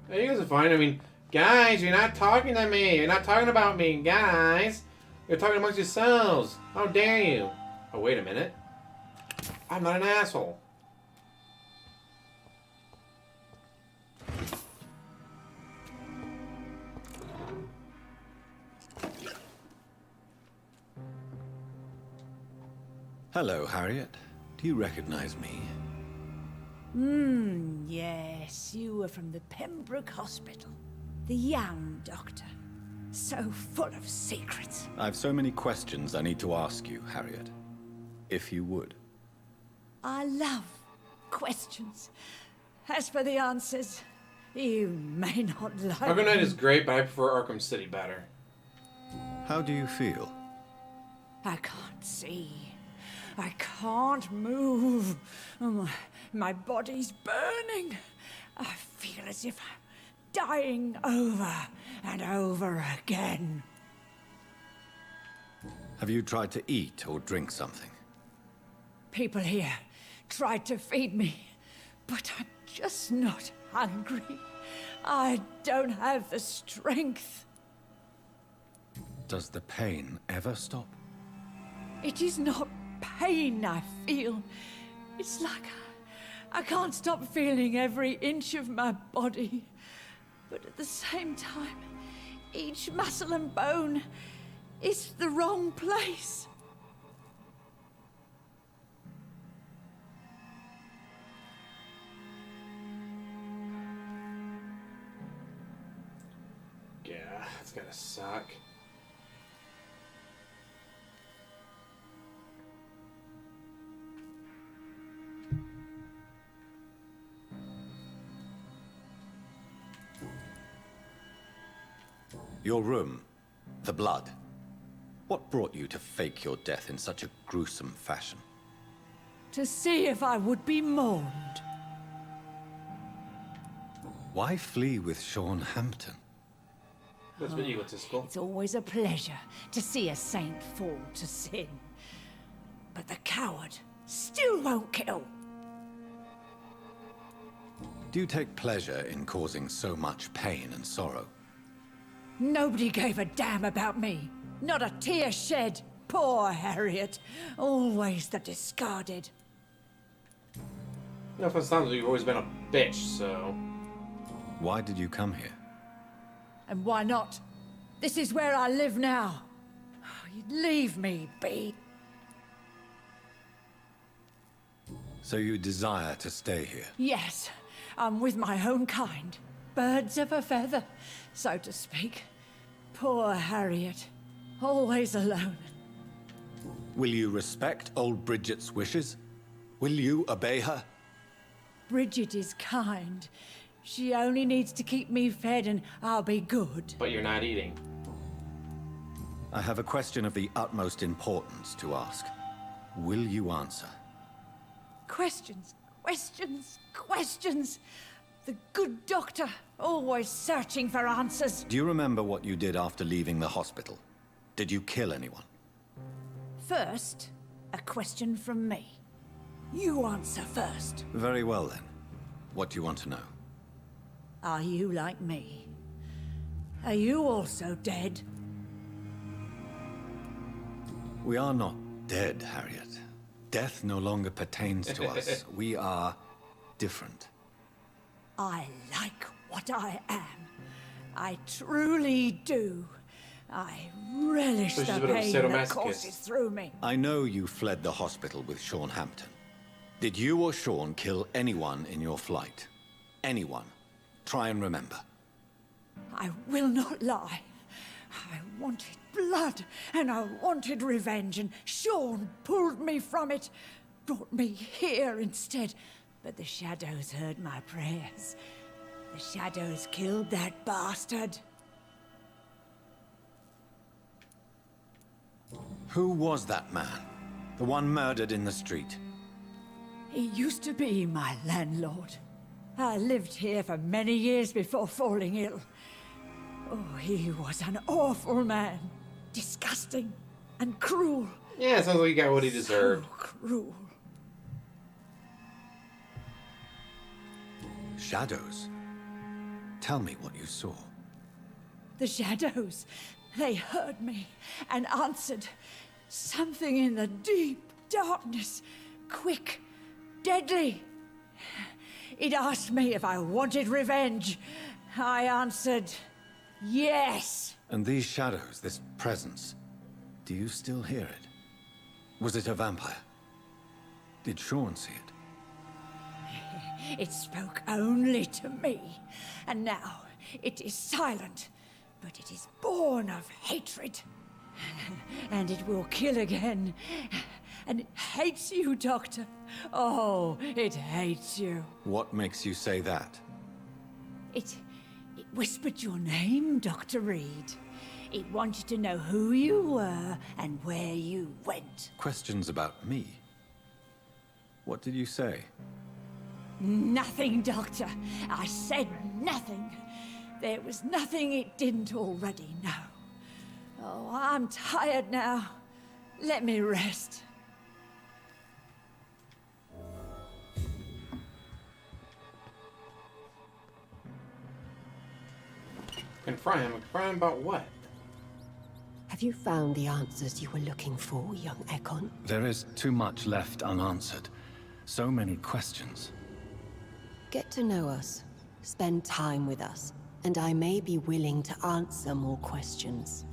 [SPEAKER 1] Hey, you guys are fine. I mean, guys, you're not talking to me. You're not talking about me, guys. You're talking amongst yourselves. How dare you? Oh, wait a minute. I'm not an asshole.
[SPEAKER 2] Hello, Harriet. Do you recognize me?
[SPEAKER 19] Yes, you were from the Pembroke Hospital. The young doctor. So full of secrets.
[SPEAKER 2] I've so many questions I need to ask you, Harriet. If you would.
[SPEAKER 19] I love questions. As for the answers, you may not like
[SPEAKER 1] Arkham Knight is
[SPEAKER 19] them.
[SPEAKER 1] great, but I prefer Arkham City better.
[SPEAKER 2] How do you feel?
[SPEAKER 19] I can't see. I can't move. My body's burning. I feel as if I'm dying over and over again.
[SPEAKER 2] Have you tried to eat or drink something?
[SPEAKER 19] People here tried to feed me, but I'm just not hungry. I don't have the strength.
[SPEAKER 2] Does the pain ever stop?
[SPEAKER 19] It is not pain I feel. It's like I can't stop feeling every inch of my body. But at the same time, each muscle and bone is the wrong place.
[SPEAKER 1] Yeah, it's gonna suck.
[SPEAKER 2] Your room, the blood. What brought you to fake your death in such a gruesome fashion?
[SPEAKER 19] To see if I would be mourned.
[SPEAKER 2] Why flee with Sean Hampton?
[SPEAKER 1] That's been egotistical.
[SPEAKER 19] It's always a pleasure to see a saint fall to sin. But the coward still won't kill.
[SPEAKER 2] Do you take pleasure in causing so much pain and sorrow?
[SPEAKER 19] Nobody gave a damn about me. Not a tear shed. Poor Harriet. Always the discarded.
[SPEAKER 1] You know, for some you've always been a bitch, so...
[SPEAKER 2] Why did you come here?
[SPEAKER 19] And why not? This is where I live now. Oh, you'd leave me be.
[SPEAKER 2] So you desire to stay here?
[SPEAKER 19] Yes, I'm with my own kind. Birds of a feather, so to speak. Poor Harriet. Always alone.
[SPEAKER 2] Will you respect old Bridget's wishes? Will you obey her?
[SPEAKER 19] Bridget is kind. She only needs to keep me fed and I'll be good.
[SPEAKER 1] But you're not eating.
[SPEAKER 2] I have a question of the utmost importance to ask. Will you answer?
[SPEAKER 19] Questions, questions, questions. The good doctor, always searching for answers.
[SPEAKER 2] Do you remember what you did after leaving the hospital? Did you kill anyone?
[SPEAKER 19] First, a question from me. You answer first.
[SPEAKER 2] Very well then. What do you want to know?
[SPEAKER 19] Are you like me? Are you also dead?
[SPEAKER 2] We are not dead, Harriet. Death no longer pertains to us. We are different.
[SPEAKER 19] I like what I am. I truly do. I relish
[SPEAKER 1] So she's a
[SPEAKER 19] the
[SPEAKER 1] bit of a
[SPEAKER 19] pain that
[SPEAKER 1] sadomasochist.
[SPEAKER 19] courses through me.
[SPEAKER 2] I know you fled the hospital with Sean Hampton. Did you or Sean kill anyone in your flight? Anyone? Try and remember.
[SPEAKER 19] I will not lie. I wanted blood, and I wanted revenge, and Sean pulled me from it, brought me here instead. But the shadows heard my prayers. The shadows killed that bastard.
[SPEAKER 2] Who was that man? The one murdered in the street?
[SPEAKER 19] He used to be my landlord. I lived here for many years before falling ill. Oh, he was an awful man. Disgusting and cruel.
[SPEAKER 1] Yeah, it sounds like he got what he deserved.
[SPEAKER 19] So cruel.
[SPEAKER 2] Shadows? Tell me what you saw.
[SPEAKER 19] The shadows, they heard me and answered. Something in the deep darkness, quick, deadly. It asked me if I wanted revenge. I answered, yes.
[SPEAKER 2] And these shadows, this presence, do you still hear it? Was it a vampire? Did Sean see it?
[SPEAKER 19] It spoke only to me, and now it is silent, but it is born of hatred. And it will kill again. And it hates you, Doctor. Oh, it hates you.
[SPEAKER 2] What makes you say that?
[SPEAKER 19] It whispered your name, Dr. Reed. It wanted to know who you were and where you went.
[SPEAKER 2] Questions about me? What did you say?
[SPEAKER 19] Nothing, Doctor. I said nothing. There was nothing it didn't already know. Oh, I'm tired now. Let me rest.
[SPEAKER 1] Confront him? Confront him about what?
[SPEAKER 17] Have you found the answers you were looking for, young Ekon?
[SPEAKER 2] There is too much left unanswered. So many questions.
[SPEAKER 17] Get to know us. Spend time with us. And I may be willing to answer more questions.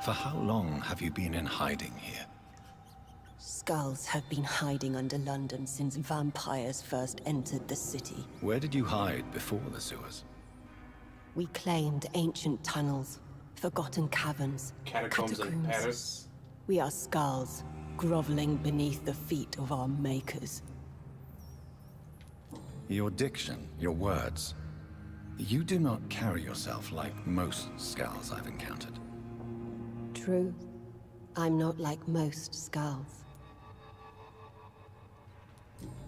[SPEAKER 2] For how long have you been in hiding here?
[SPEAKER 17] Skulls have been hiding under London since vampires first entered the city.
[SPEAKER 2] Where did you hide before the sewers?
[SPEAKER 17] We claimed ancient tunnels, forgotten caverns,
[SPEAKER 1] Catacombs in Paris.
[SPEAKER 17] We are skulls, groveling beneath the feet of our makers.
[SPEAKER 2] Your diction, your words. You do not carry yourself like most skulls I've encountered.
[SPEAKER 17] True. I'm not like most skulls.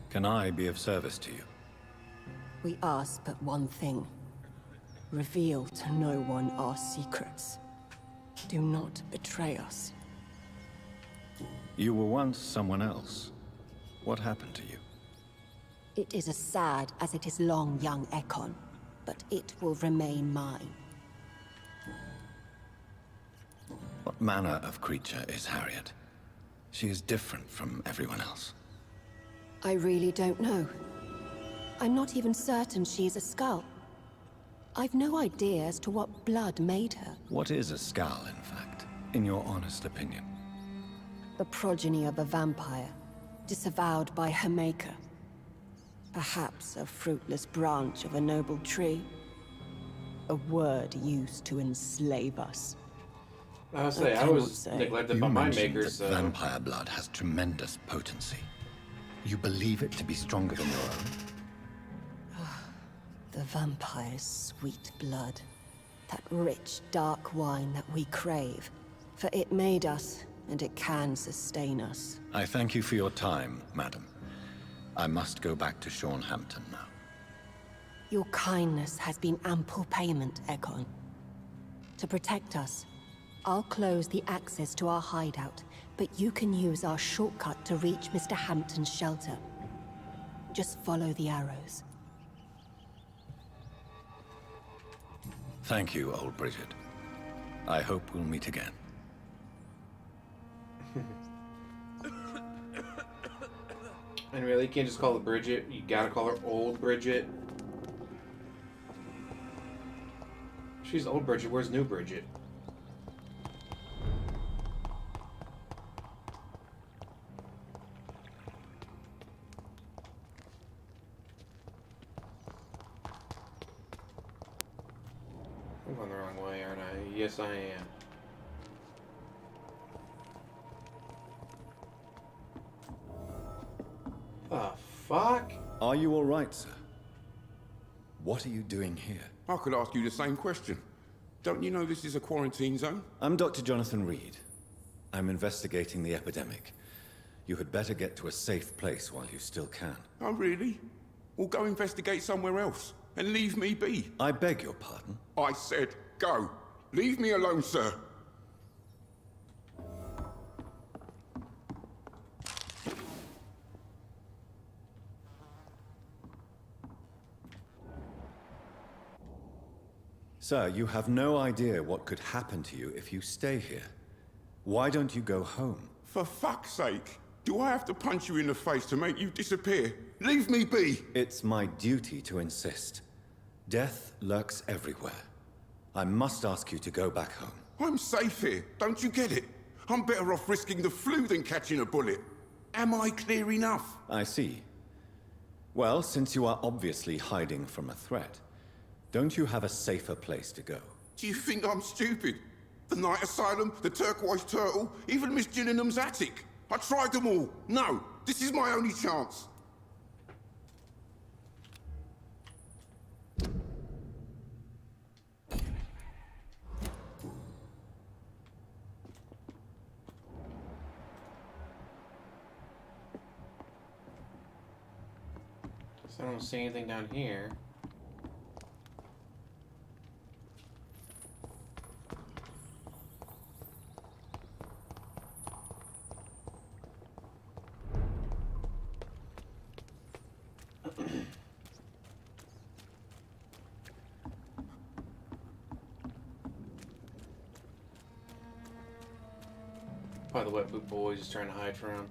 [SPEAKER 2] Can I be of service to you?
[SPEAKER 17] We ask but one thing. Reveal to no one our secrets. Do not betray us.
[SPEAKER 2] You were once someone else. What happened to you?
[SPEAKER 17] It is as sad as it is long, young Ekon, but it will remain mine.
[SPEAKER 2] What manner of creature is Harriet? She is different from everyone else.
[SPEAKER 17] I really don't know. I'm not even certain she is a skull. I've no idea as to what blood made her.
[SPEAKER 2] What is a skull, in fact, in your honest opinion?
[SPEAKER 17] The progeny of a vampire, disavowed by her maker. Perhaps a fruitless branch of a noble tree. A word used to enslave us.
[SPEAKER 1] I was neglected by my makers.
[SPEAKER 2] That vampire blood has tremendous potency. You believe it to be stronger than your own?
[SPEAKER 17] The vampire's sweet blood. That rich, dark wine that we crave. For it made us, and it can sustain us.
[SPEAKER 2] I thank you for your time, madam. I must go back to Hampton now.
[SPEAKER 17] Your kindness has been ample payment, Ekon. To protect us, I'll close the access to our hideout, but you can use our shortcut to reach Mr. Hampton's shelter. Just follow the arrows.
[SPEAKER 2] Thank you, old Bridget. I hope we'll meet again.
[SPEAKER 1] And really, you can't just call her Bridget. You gotta call her Old Bridget. She's Old Bridget. Where's New Bridget? I'm going the wrong way, aren't I? Yes, I am. The fuck?
[SPEAKER 2] Are you all right, sir? What are you doing here?
[SPEAKER 4] I could ask you the same question. Don't you know this is a quarantine zone?
[SPEAKER 2] I'm Dr. Jonathan Reed. I'm investigating the epidemic. You had better get to a safe place while you still can.
[SPEAKER 4] Oh, really? Well, go investigate somewhere else and leave me be.
[SPEAKER 2] I beg your pardon?
[SPEAKER 4] I said go. Leave me alone, sir.
[SPEAKER 2] Sir, you have no idea what could happen to you if you stay here. Why don't you go home?
[SPEAKER 4] For fuck's sake. Do I have to punch you in the face to make you disappear? Leave me be!
[SPEAKER 2] It's my duty to insist. Death lurks everywhere. I must ask you to go back home.
[SPEAKER 4] I'm safe here, don't you get it? I'm better off risking the flu than catching a bullet. Am I clear enough?
[SPEAKER 2] I see. Well, since you are obviously hiding from a threat, don't you have a safer place to go?
[SPEAKER 4] Do you think I'm stupid? The Night Asylum, the Turquoise Turtle, even Miss Gillingham's attic. I tried them all. No, this is my only chance.
[SPEAKER 1] So I don't see anything down here. Probably the wet boot boys just trying to hide from him.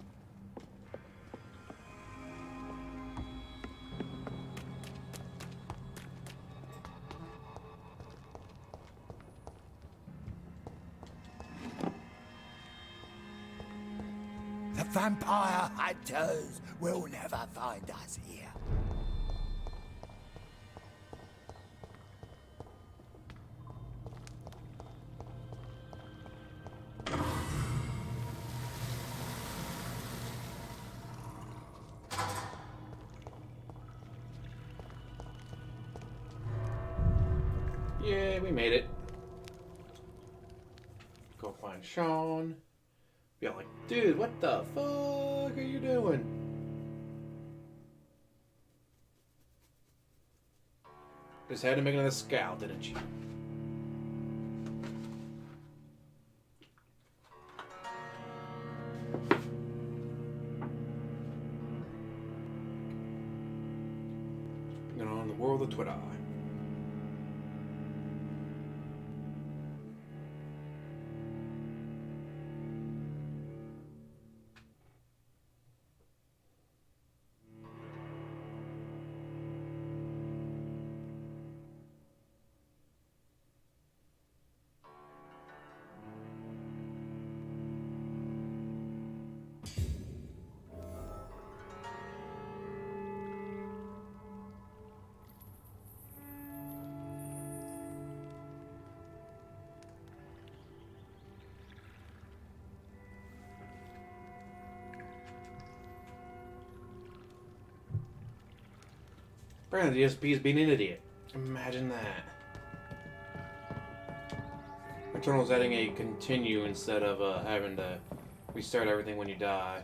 [SPEAKER 18] The vampire hunters will never find us here.
[SPEAKER 1] Yeah, we made it. Go find Sean. Be all like, dude, what the fuck are you doing? Just had to make another scout, didn't you? Going on in the world of Twitter. Apparently the DSP is being an idiot. Imagine that. Returnal's adding a continue instead of having to restart everything when you die.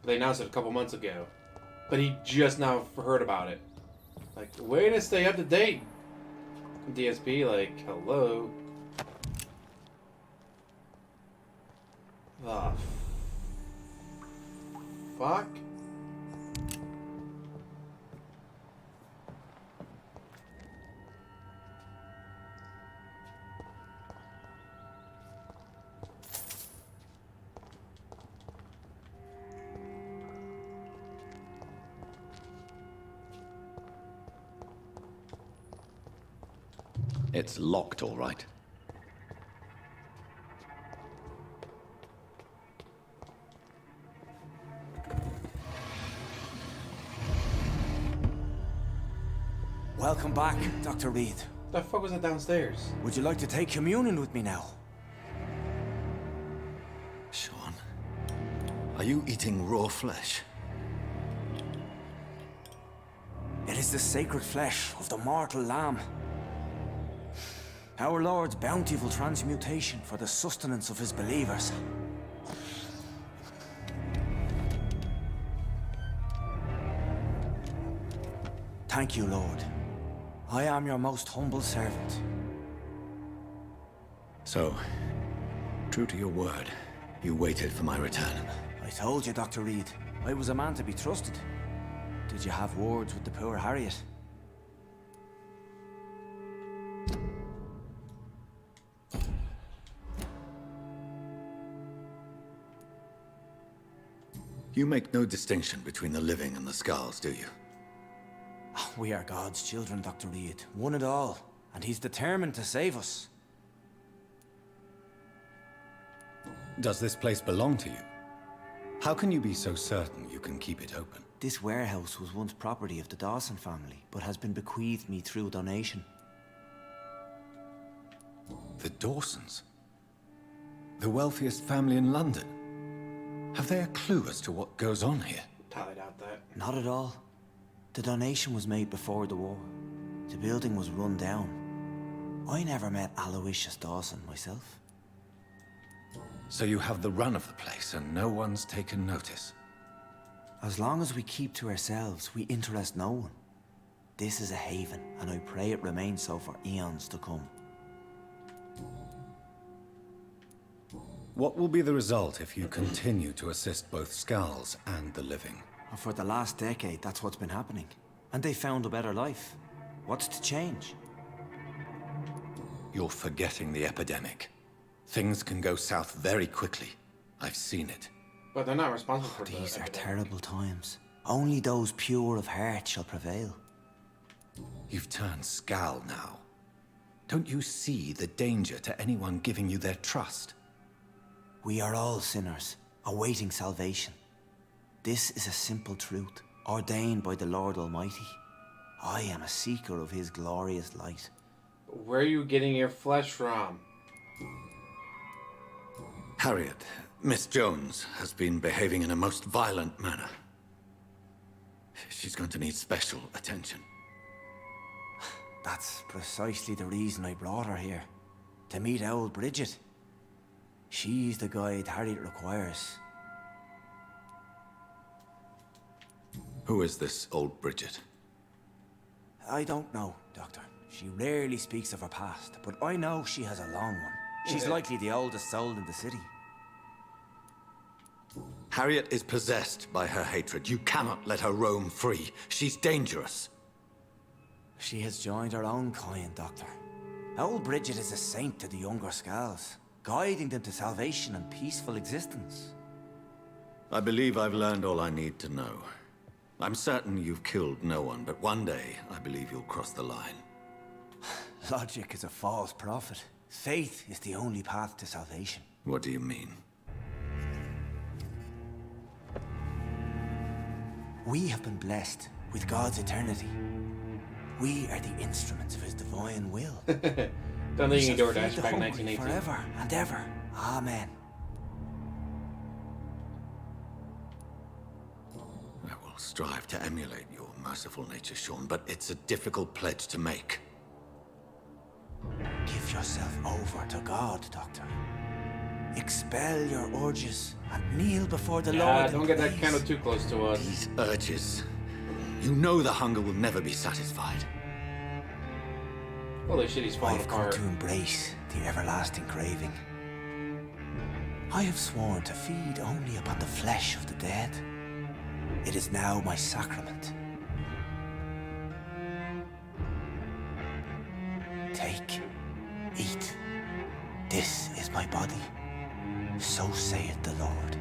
[SPEAKER 1] They announced it a couple months ago. But he just now heard about it. Like, way to stay up to date. DSP, like, hello. The fuck?
[SPEAKER 7] It's locked, all right.
[SPEAKER 12] Welcome back, Dr. Reed.
[SPEAKER 1] The fuck was that downstairs?
[SPEAKER 12] Would you like to take communion with me now?
[SPEAKER 2] Sean, are you eating raw flesh?
[SPEAKER 12] It is the sacred flesh of the mortal lamb. Our Lord's bountiful transmutation for the sustenance of his believers. Thank you, Lord. I am your most humble servant.
[SPEAKER 2] So, true to your word, you waited for my return.
[SPEAKER 12] I told you, Dr. Reed, I was a man to be trusted. Did you have words with the poor Harriet?
[SPEAKER 2] You make no distinction between the living and the scars, do you?
[SPEAKER 12] We are God's children, Dr. Reed. One and all. And he's determined to save us.
[SPEAKER 2] Does this place belong to you? How can you be so certain you can keep it open?
[SPEAKER 12] This warehouse was once property of the Dawson family, but has been bequeathed me through donation.
[SPEAKER 2] The Dawsons? The wealthiest family in London? Have they a clue as to what goes on here?
[SPEAKER 1] Totally doubt that.
[SPEAKER 12] Not at all. The donation was made before the war. The building was run down. I never met Aloysius Dawson myself.
[SPEAKER 2] So you have the run of the place and no one's taken notice?
[SPEAKER 12] As long as we keep to ourselves, we interest no one. This is a haven, and I pray it remains so for eons to come.
[SPEAKER 2] What will be the result if you continue to assist both Skulls and the living?
[SPEAKER 12] For the last decade, that's what's been happening. And they found a better life. What's to change?
[SPEAKER 2] You're forgetting the epidemic. Things can go south very quickly. I've seen it.
[SPEAKER 1] But they're not responsible for
[SPEAKER 12] These are terrible times. Only those pure of heart shall prevail.
[SPEAKER 2] You've turned Skull now. Don't you see the danger to anyone giving you their trust?
[SPEAKER 12] We are all sinners, awaiting salvation. This is a simple truth, ordained by the Lord Almighty. I am a seeker of His glorious light.
[SPEAKER 1] Where are you getting your flesh from?
[SPEAKER 2] Harriet, Miss Jones has been behaving in a most violent manner. She's going to need special attention.
[SPEAKER 12] That's precisely the reason I brought her here. To meet old Bridget. She's the guide Harriet requires.
[SPEAKER 2] Who is this old Bridget?
[SPEAKER 12] I don't know, Doctor. She rarely speaks of her past, but I know she has a long one. She's likely the oldest soul in the city.
[SPEAKER 2] Harriet is possessed by her hatred. You cannot let her roam free. She's dangerous.
[SPEAKER 12] She has joined her own kind, Doctor. Old Bridget is a saint to the younger Skulls, guiding them to salvation and peaceful existence.
[SPEAKER 2] I believe I've learned all I need to know. I'm certain you've killed no one, but one day I believe you'll cross the line.
[SPEAKER 12] Logic is a false prophet. Faith is the only path to salvation.
[SPEAKER 2] What do you mean?
[SPEAKER 12] We have been blessed with God's eternity. We are the instruments of His divine will.
[SPEAKER 1] Don't think you can DoorDash back in 1918.
[SPEAKER 12] Forever and ever. Amen.
[SPEAKER 2] I will strive to emulate your merciful nature, Sean, but it's a difficult pledge to make.
[SPEAKER 12] Give yourself over to God, Doctor. Expel your urges and kneel before the Lord.
[SPEAKER 1] Don't get that candle too close to us.
[SPEAKER 2] These urges. You know the hunger will never be satisfied.
[SPEAKER 1] Holy shit, he's falling
[SPEAKER 12] I've
[SPEAKER 1] apart.
[SPEAKER 12] come to embrace the everlasting craving. I have sworn to feed only upon the flesh of the dead. It is now my sacrament. Take, eat. This is my body. So saith the Lord.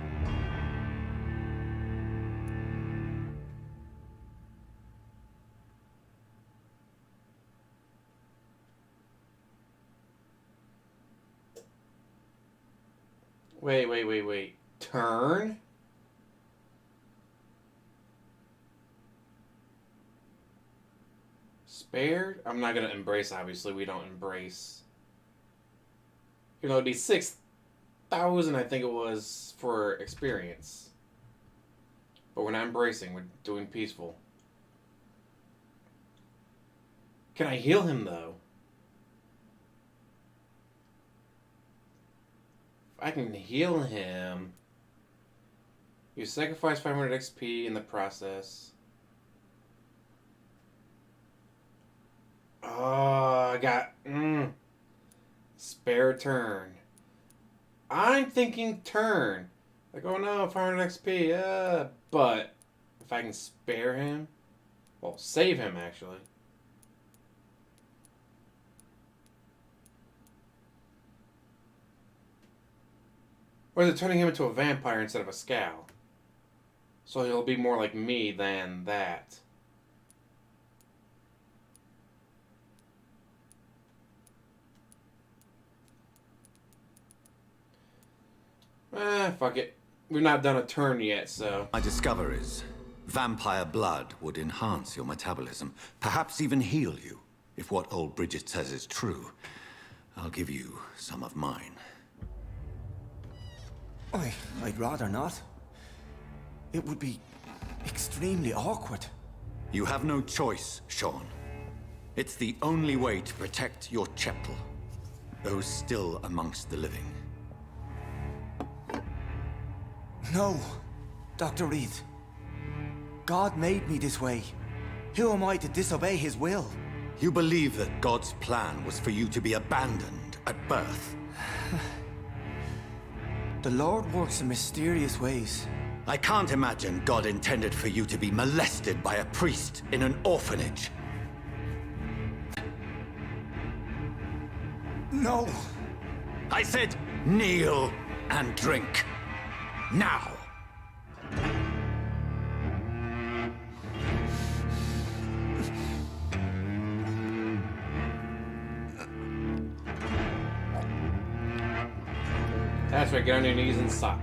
[SPEAKER 1] Wait. Turn? Spared? I'm not gonna embrace, obviously. We don't embrace. You know, it'd be 6,000, I think it was, for experience. But we're not embracing, we're doing peaceful. Can I heal him, though? If I can heal him... You sacrifice 500 XP in the process. Oh, I got... Spare turn. I'm thinking turn. Like, oh no, 500 XP, but if I can spare him... Well, save him, actually. Or is it turning him into a vampire instead of a Skull? So he'll be more like me than that. Fuck it. We've not done a turn yet, so...
[SPEAKER 2] My discover is vampire blood would enhance your metabolism, perhaps even heal you. If what old Bridget says is true, I'll give you some of mine.
[SPEAKER 12] I'd rather not. It would be extremely awkward.
[SPEAKER 2] You have no choice, Sean. It's the only way to protect your cheptel, those still amongst the living.
[SPEAKER 12] No, Dr. Reed. God made me this way. Who am I to disobey his will?
[SPEAKER 2] You believe that God's plan was for you to be abandoned at birth?
[SPEAKER 12] The Lord works in mysterious ways.
[SPEAKER 2] I can't imagine God intended for you to be molested by a priest in an orphanage.
[SPEAKER 12] No!
[SPEAKER 2] I said kneel and drink. Now!
[SPEAKER 1] That's right, get on your knees and suck.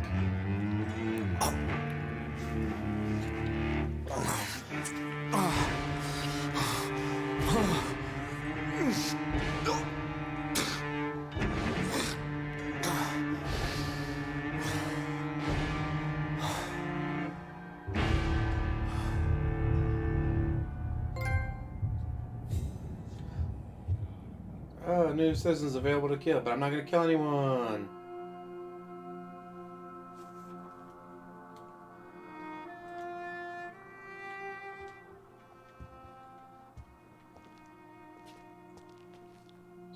[SPEAKER 1] Oh, new citizens available to kill, but I'm not gonna kill anyone.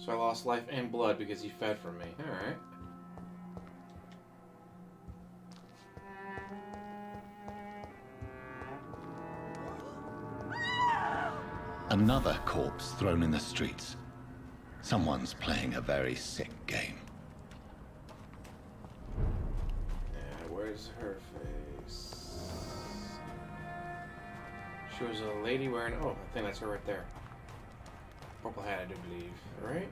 [SPEAKER 1] So I lost life and blood because he fed from me. Alright.
[SPEAKER 7] Another corpse thrown in the streets. Someone's playing a very sick game.
[SPEAKER 1] Yeah, where's her face? She was a lady wearing... Oh, I think that's her right there. Purple hat, I do believe. Alright?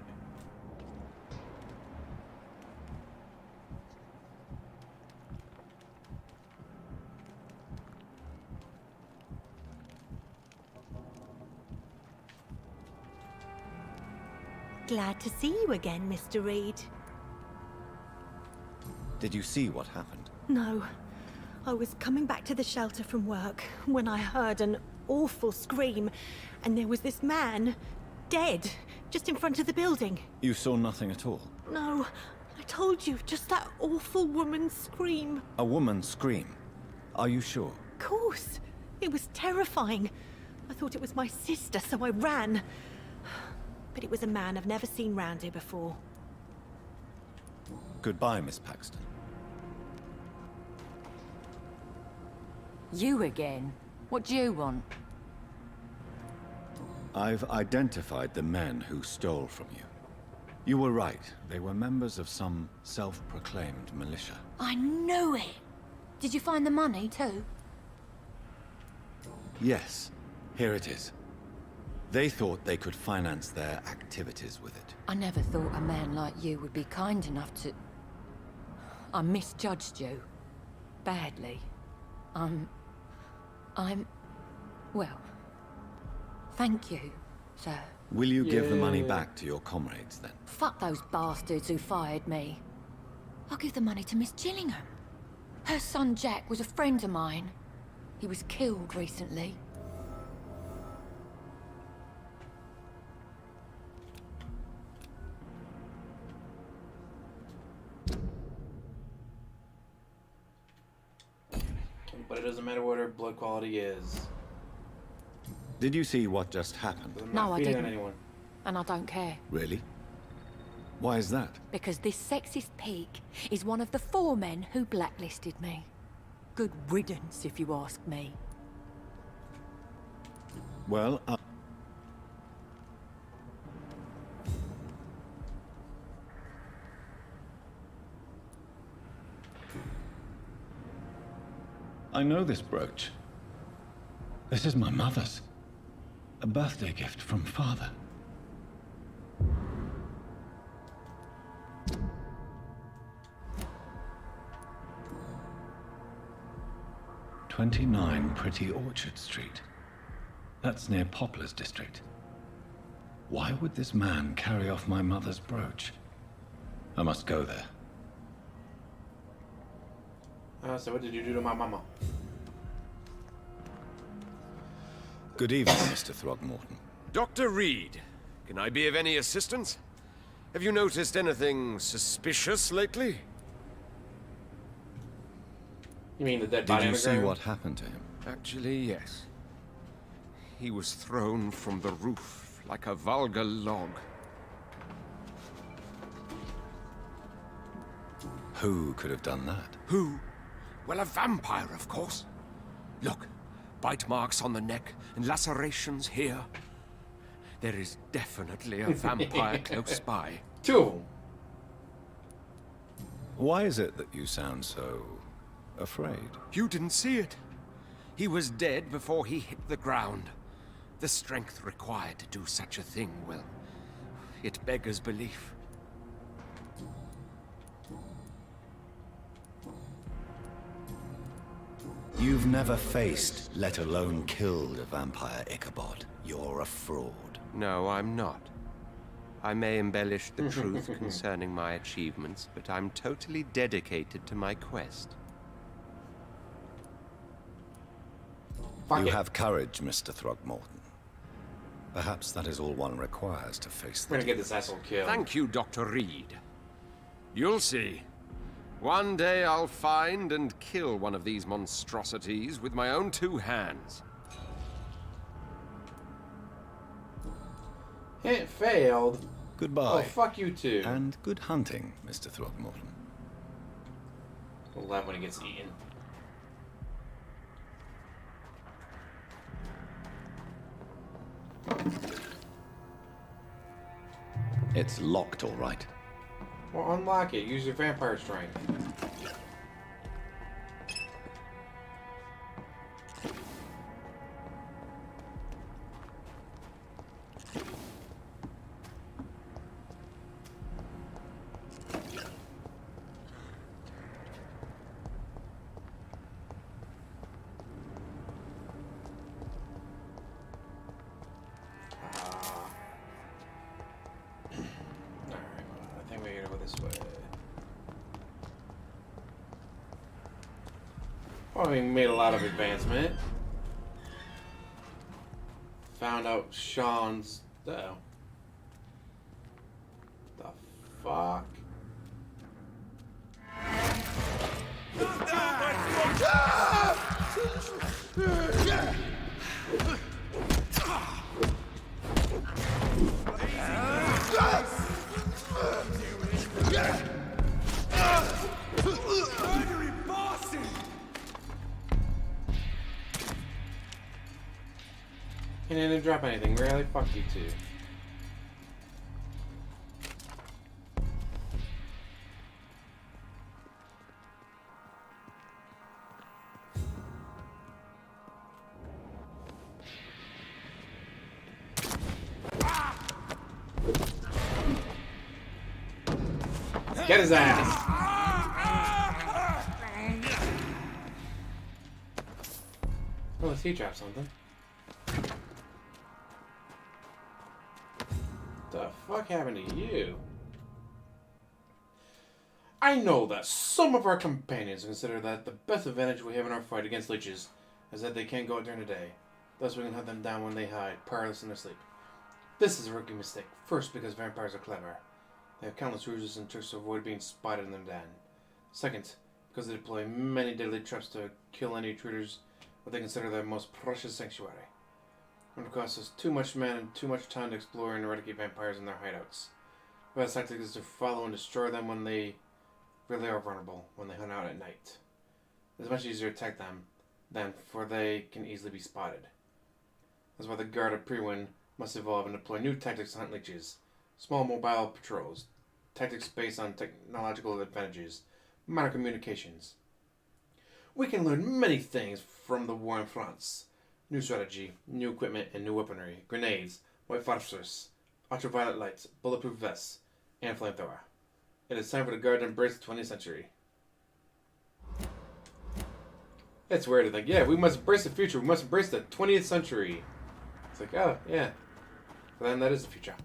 [SPEAKER 16] Glad to see you again, Mr. Reed.
[SPEAKER 2] Did you see what happened?
[SPEAKER 16] No. I was coming back to the shelter from work when I heard an awful scream, and there was this man, dead, just in front of the building.
[SPEAKER 2] You saw nothing at all?
[SPEAKER 16] No, I told you, just that awful woman's scream.
[SPEAKER 2] A woman scream? Are you sure?
[SPEAKER 16] Of course. It was terrifying. I thought it was my sister, so I ran. But it was a man I've never seen round here before.
[SPEAKER 2] Goodbye, Miss Paxton.
[SPEAKER 3] You again? What do you want?
[SPEAKER 2] I've identified the men who stole from you. You were right. They were members of some self-proclaimed militia.
[SPEAKER 3] I knew it! Did you find the money, too?
[SPEAKER 2] Yes. Here it is. They thought they could finance their activities with it.
[SPEAKER 3] I never thought a man like you would be kind enough to... I misjudged you. Badly. Well... Thank you, sir.
[SPEAKER 2] Will you give the money back to your comrades, then?
[SPEAKER 3] Fuck those bastards who fired me. I'll give the money to Miss Gillingham. Her son Jack was a friend of mine. He was killed recently.
[SPEAKER 1] But it doesn't matter what her blood quality is.
[SPEAKER 2] Did you see what just happened?
[SPEAKER 3] No, I didn't. And I don't care.
[SPEAKER 2] Really? Why is that?
[SPEAKER 3] Because this sexist pig is one of the 4 men who blacklisted me. Good riddance, if you ask me.
[SPEAKER 2] Well,
[SPEAKER 7] I know this brooch. This is my mother's. A birthday gift from father. "29 Pretty Orchard Street. That's near Poplar's district. Why would this man carry off my mother's brooch? I must go there.
[SPEAKER 1] So what did you do to my mama?
[SPEAKER 2] Good evening, Mr. Throgmorton.
[SPEAKER 13] Dr. Reed, can I be of any assistance? Have you noticed anything suspicious lately?
[SPEAKER 1] You mean the dead
[SPEAKER 2] Did
[SPEAKER 1] body
[SPEAKER 2] you
[SPEAKER 1] on the
[SPEAKER 2] see
[SPEAKER 1] ground?
[SPEAKER 2] what happened to him?
[SPEAKER 13] Actually, yes. He was thrown from the roof like a vulgar log.
[SPEAKER 2] Who could have done that?
[SPEAKER 13] Who? Well, a vampire, of course. Look, bite marks on the neck and lacerations here. There is definitely a vampire close by.
[SPEAKER 1] Two of them.
[SPEAKER 2] Why is it that you sound so afraid?
[SPEAKER 13] You didn't see it. He was dead before he hit the ground. The strength required to do such a thing, well, it beggars belief.
[SPEAKER 2] You've never faced, let alone killed, a vampire, Ichabod. You're a fraud.
[SPEAKER 13] No, I'm not. I may embellish the truth concerning my achievements, but I'm totally dedicated to my quest.
[SPEAKER 2] You have courage, Mr. Throgmorton. Perhaps that is all one requires to face the
[SPEAKER 1] We're gonna get this asshole killed.
[SPEAKER 13] Thank you, Dr. Reed. You'll see. One day I'll find and kill one of these monstrosities with my own 2 hands.
[SPEAKER 1] It failed.
[SPEAKER 2] Goodbye.
[SPEAKER 1] Oh, fuck you too.
[SPEAKER 2] And good hunting, Mr. Throgmorton.
[SPEAKER 1] We'll laugh when he gets eaten.
[SPEAKER 2] It's locked, all right.
[SPEAKER 1] Well, unlock it. Use your vampire strength. Well, we made a lot of advancement. Found out Sean's... Uh-oh. The fuck? He didn't drop anything, really? Fuck you too. Get his ass! Oh, let's he drop something. The fuck happened to you? I know that some of our companions consider that the best advantage we have in our fight against leeches is that they can't go out during the day. Thus we can hunt them down when they hide, powerless in their sleep. This is a rookie mistake. First, because vampires are clever. They have countless ruses and tricks to avoid being spotted in their den. Second, because they deploy many deadly traps to kill any intruders what they consider their most precious sanctuary. And it costs us too much men and too much time to explore and eradicate vampires in their hideouts. The best tactic is to follow and destroy them when they really are vulnerable, when they hunt out at night. It's much easier to attack them than, for they can easily be spotted. That's why the Guard of Priwen must evolve and deploy new tactics to hunt leeches. Small mobile patrols, tactics based on technological advantages, modern communications. We can learn many things from the war in France. New strategy, new equipment, and new weaponry. Grenades, white phosphorus, ultraviolet lights, bulletproof vests, and flamethrower. It is time for the Guard to embrace the 20th century. It's weird to think, yeah, we must embrace the future. We must embrace the 20th century. It's like, oh, yeah. But then that is the future.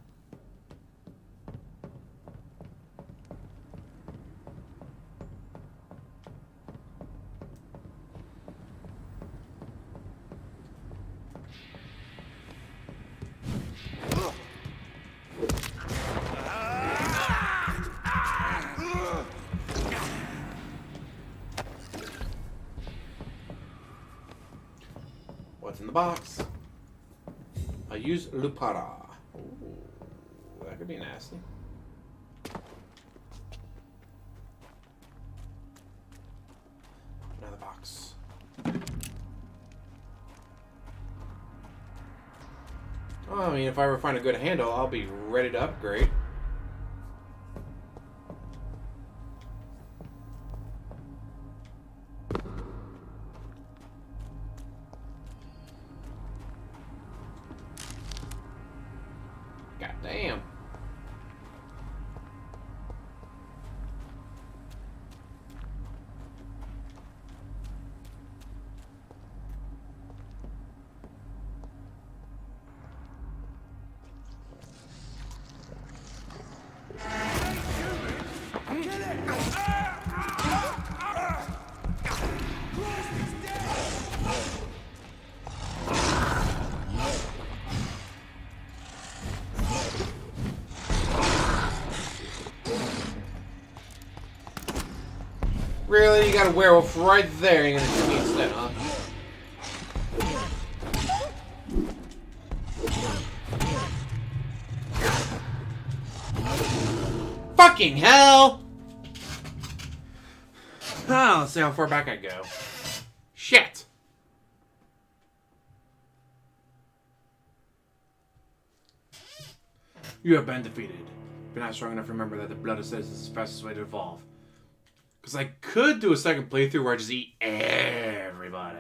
[SPEAKER 1] What's in the box? I use Lupara. Ooh, that could be nasty. Another box. Oh, I mean, if I ever find a good handle, I'll be ready to upgrade. God damn. Really? You got a werewolf right there. You're gonna shoot me instead, huh? Fucking hell! Oh, let's see how far back I go. Shit! You have been defeated. But not strong enough to remember that the blood of citizens is the fastest way to evolve. Because I could do a second playthrough where I just eat everybody.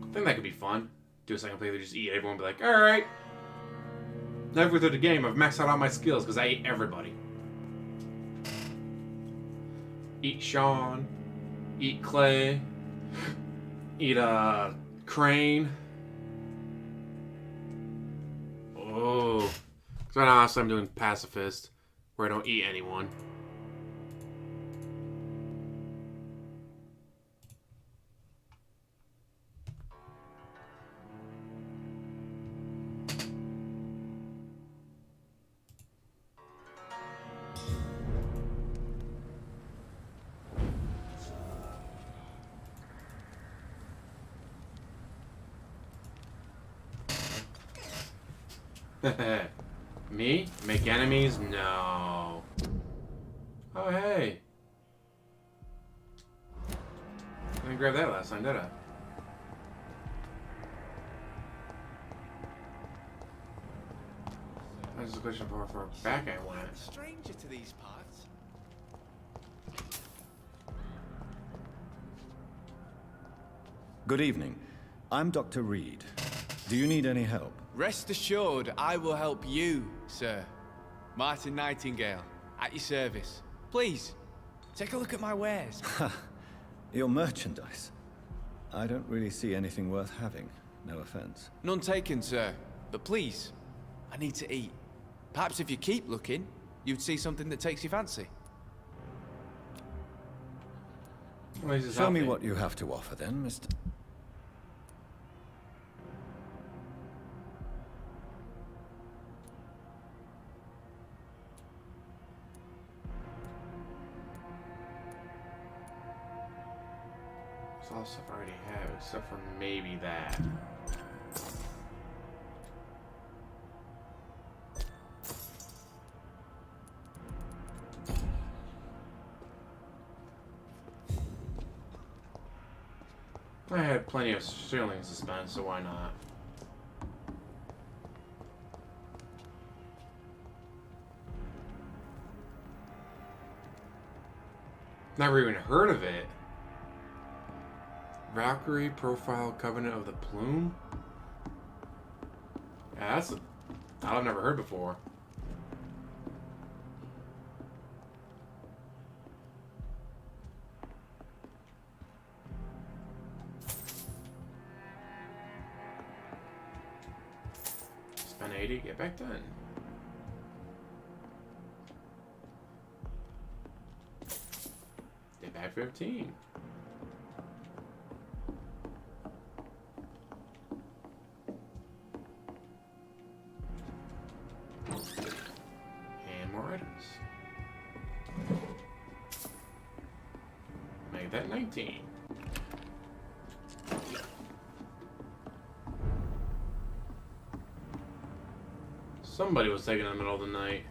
[SPEAKER 1] I think that could be fun. Do a second playthrough, just eat everyone, be like, alright. Halfway through the game, I've maxed out all my skills because I ate everybody. Eat Sean. Eat Clay. Eat Crane. Oh. Because right now I'm doing Pacifist, where I don't eat anyone. Me? Make enemies? No. Oh, hey. I didn't grab that last time, did I? That's a question for back I went.
[SPEAKER 8] Stranger to these parts.
[SPEAKER 2] Good evening. I'm Dr. Reed. Do you need any help?
[SPEAKER 8] Rest assured, I will help you, sir. Martin Nightingale, at your service. Please, take a look at my wares.
[SPEAKER 2] Your merchandise. I don't really see anything worth having. No offense.
[SPEAKER 8] None taken, sir. But please, I need to eat. Perhaps if you keep looking, you'd see something that takes your fancy.
[SPEAKER 2] Show me what you have to offer then, Mr.
[SPEAKER 1] It's all stuff I already have, except for maybe that. I had plenty of shilling suspense, so why not? Never even heard of it. Valkyrie Profile Covenant of the Plume? Yeah, that's a... I've never heard before. Spend 80, get back done. Get back 15. And more items. Make that 19. Somebody was taken in the middle of the night.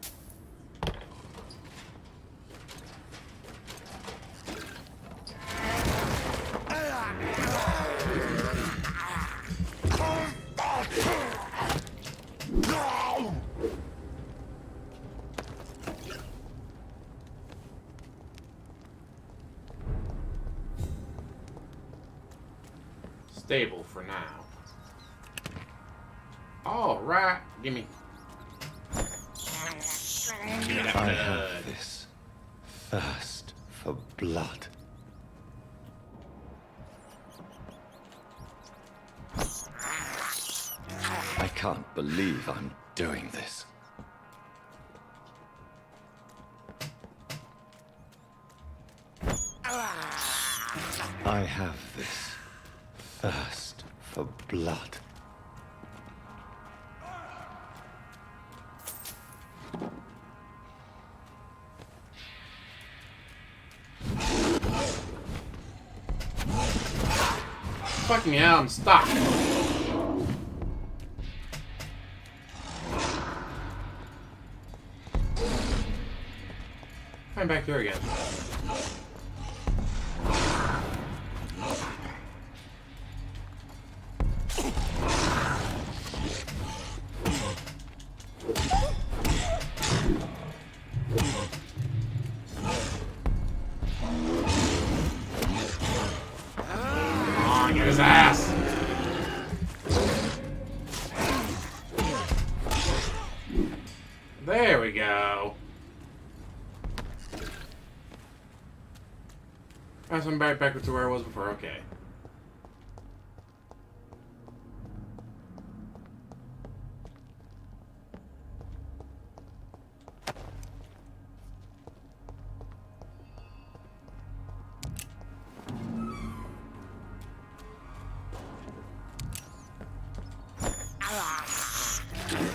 [SPEAKER 1] Stable for now. All right, gimme.
[SPEAKER 7] I have this thirst for blood. I can't believe I'm doing this. I have this thirst for blood.
[SPEAKER 1] Fucking hell, I'm stuck. I'm back here again. Get his ass. There we go. Alright, so I'm back to where I was before. Okay.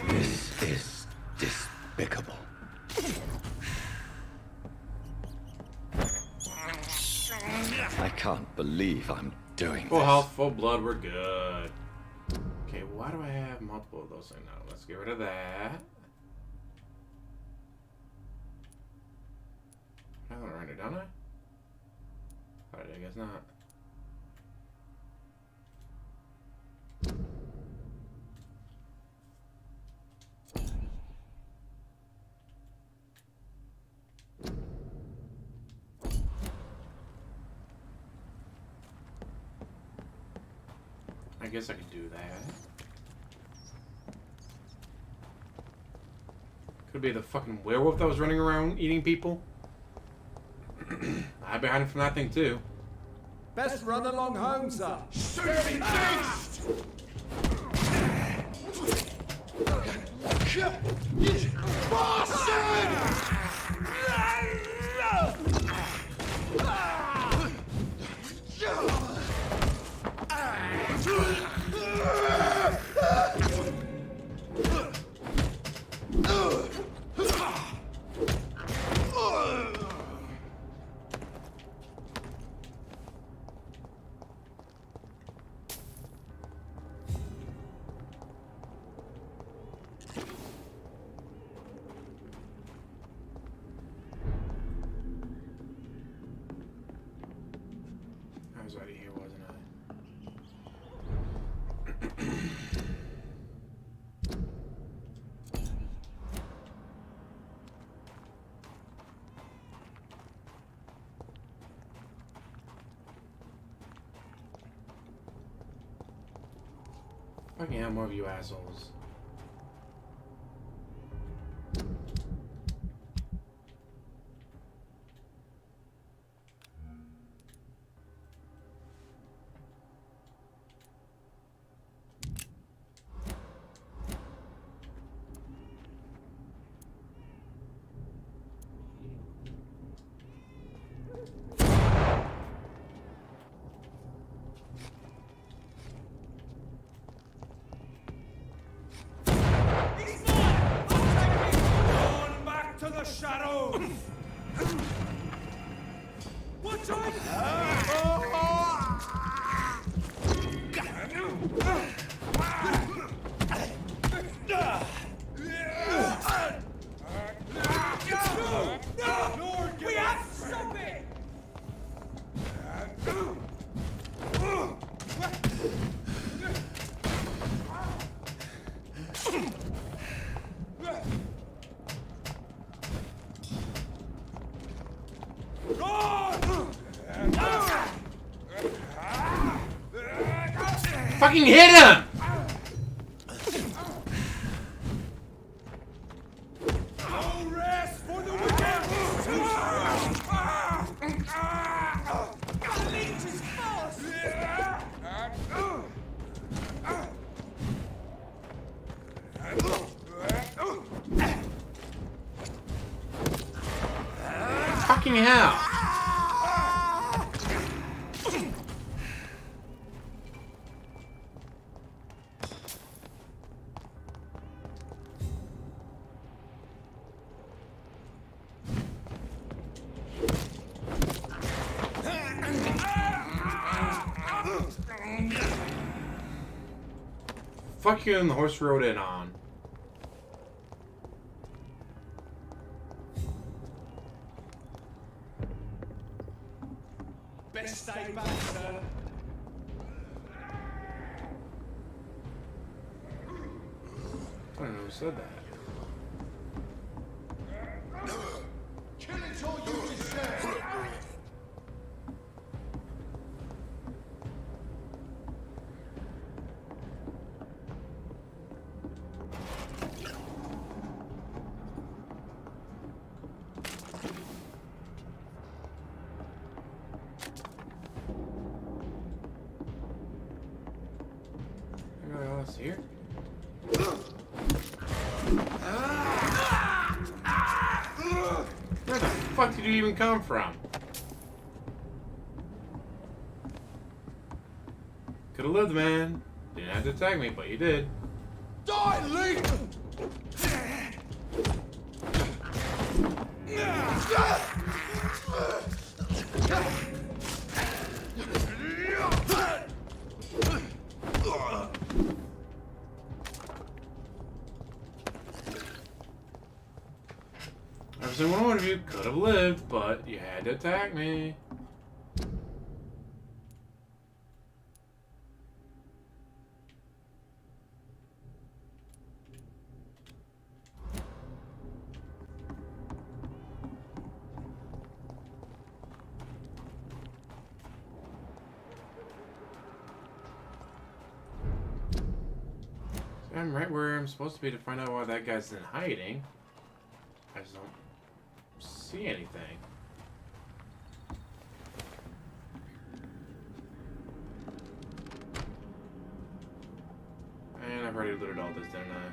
[SPEAKER 7] This is despicable. I can't believe I'm doing
[SPEAKER 1] Full
[SPEAKER 7] this.
[SPEAKER 1] health, full blood, we're good. Okay, why do I have multiple of those things now? Let's get rid of that. I don't render, don't I? Alright, I guess not. I guess I could do that. Could be the fucking werewolf that was running around eating people. I hide behind him from that thing too.
[SPEAKER 9] Best run along home, sir. Shooting beast!
[SPEAKER 1] I was already here, wasn't I? Fucking hell, more of you assholes.
[SPEAKER 9] To the shadows! Watch out!
[SPEAKER 1] Fucking hit him!
[SPEAKER 9] No rest for the wicked! The leech is fast!
[SPEAKER 1] Fucking hell! Fuck you and the horse rode in on.
[SPEAKER 9] Best stay back, sir.
[SPEAKER 1] I don't know who said that.
[SPEAKER 8] Kill it or you deserve.
[SPEAKER 1] Anybody else here? Where the fuck did you even come from? Could have lived, man. Didn't have to attack me, but you did.
[SPEAKER 8] Die, Leap!
[SPEAKER 1] Every single one of you could have lived, but you had to attack me. I'm right where I'm supposed to be to find out why that guy's in hiding. I just don't see anything. And I've already looted all this, didn't I?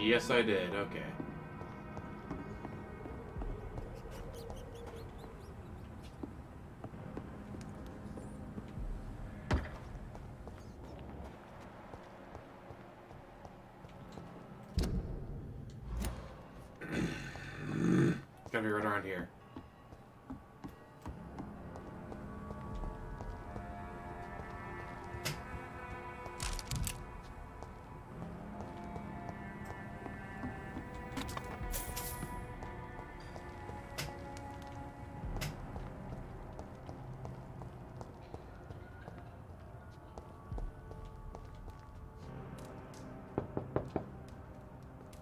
[SPEAKER 1] Yes, I did. Okay. Gotta be right around here.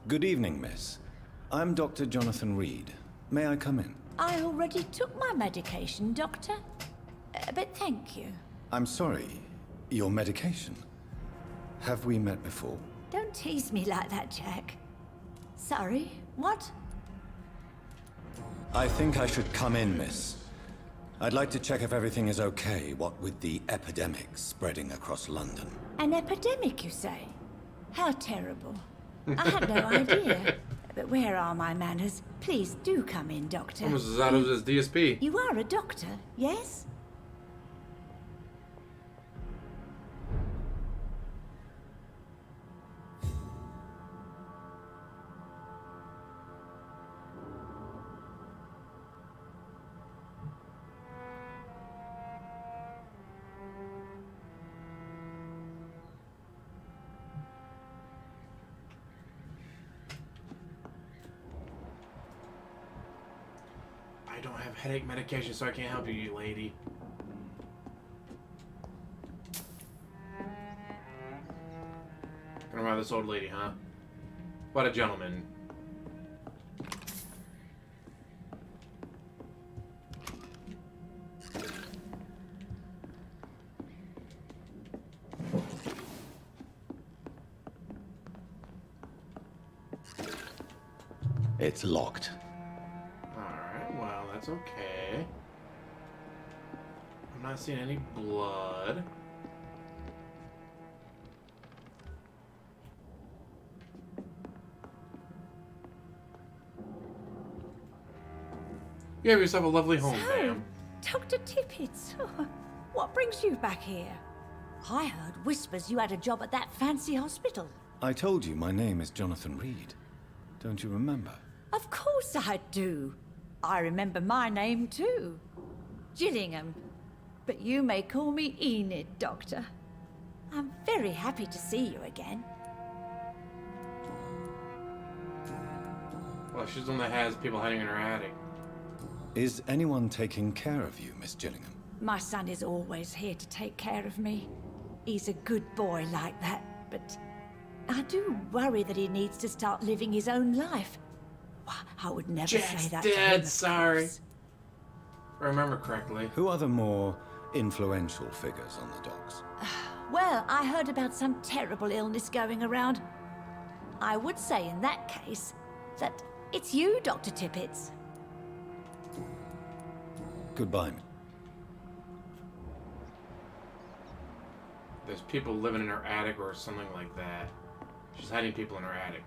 [SPEAKER 7] Good evening, miss. I'm Dr. Jonathan Reed. May I come in?
[SPEAKER 19] I already took my medication, Doctor. But thank you.
[SPEAKER 7] I'm sorry. Your medication? Have we met before?
[SPEAKER 19] Don't tease me like that, Jack. Sorry, what?
[SPEAKER 7] I think I should come in, miss. I'd like to check if everything is okay, what with the epidemic spreading across London.
[SPEAKER 19] An epidemic, you say? How terrible. I had no idea. But where are my manners? Please do come in, Doctor.
[SPEAKER 1] Almost as out of his DSP.
[SPEAKER 19] You are a doctor, yes?
[SPEAKER 1] I don't have headache medication, so I can't help you, lady. Gonna have this old lady, huh? What a gentleman.
[SPEAKER 7] It's locked.
[SPEAKER 1] Alright, well, that's okay. I'm not seeing any blood. You have yourself a lovely home, ma'am.
[SPEAKER 19] Dr. Tippett, what brings you back here? I heard whispers you had a job at that fancy hospital.
[SPEAKER 2] I told you my name is Jonathan Reed. Don't you remember?
[SPEAKER 19] Of course I do. I remember my name too. Gillingham. But you may call me Enid, Doctor. I'm very happy to see you again.
[SPEAKER 1] Well, she's the one that has people hiding in her attic.
[SPEAKER 2] Is anyone taking care of you, Miss Gillingham?
[SPEAKER 19] My son is always here to take care of me. He's a good boy like that, but I do worry that he needs to start living his own life. I would never
[SPEAKER 1] Jack's
[SPEAKER 19] say that
[SPEAKER 1] dead,
[SPEAKER 19] to him, of
[SPEAKER 1] sorry.
[SPEAKER 19] course.
[SPEAKER 1] If I remember correctly.
[SPEAKER 2] Who are the more influential figures on the docks?
[SPEAKER 19] Well, I heard about some terrible illness going around. I would say in that case that it's you, Dr. Tippett.
[SPEAKER 2] Goodbye.
[SPEAKER 1] There's people living in her attic or something like that. She's hiding people in her attic.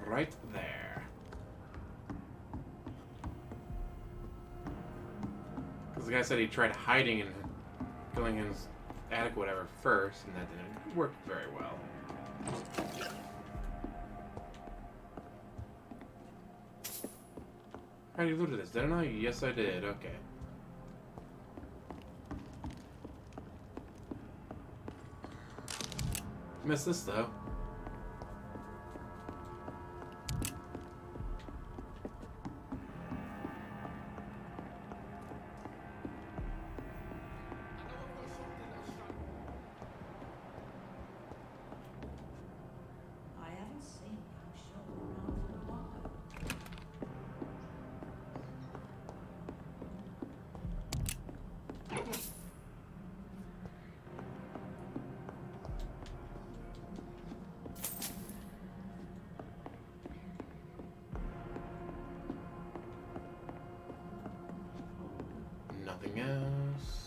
[SPEAKER 1] Right there. Because the guy said he tried hiding and killing his attic or whatever first, and that didn't work very well. I already looted this, didn't I? Yes, I did. Okay. Missed this, though. Nothing else.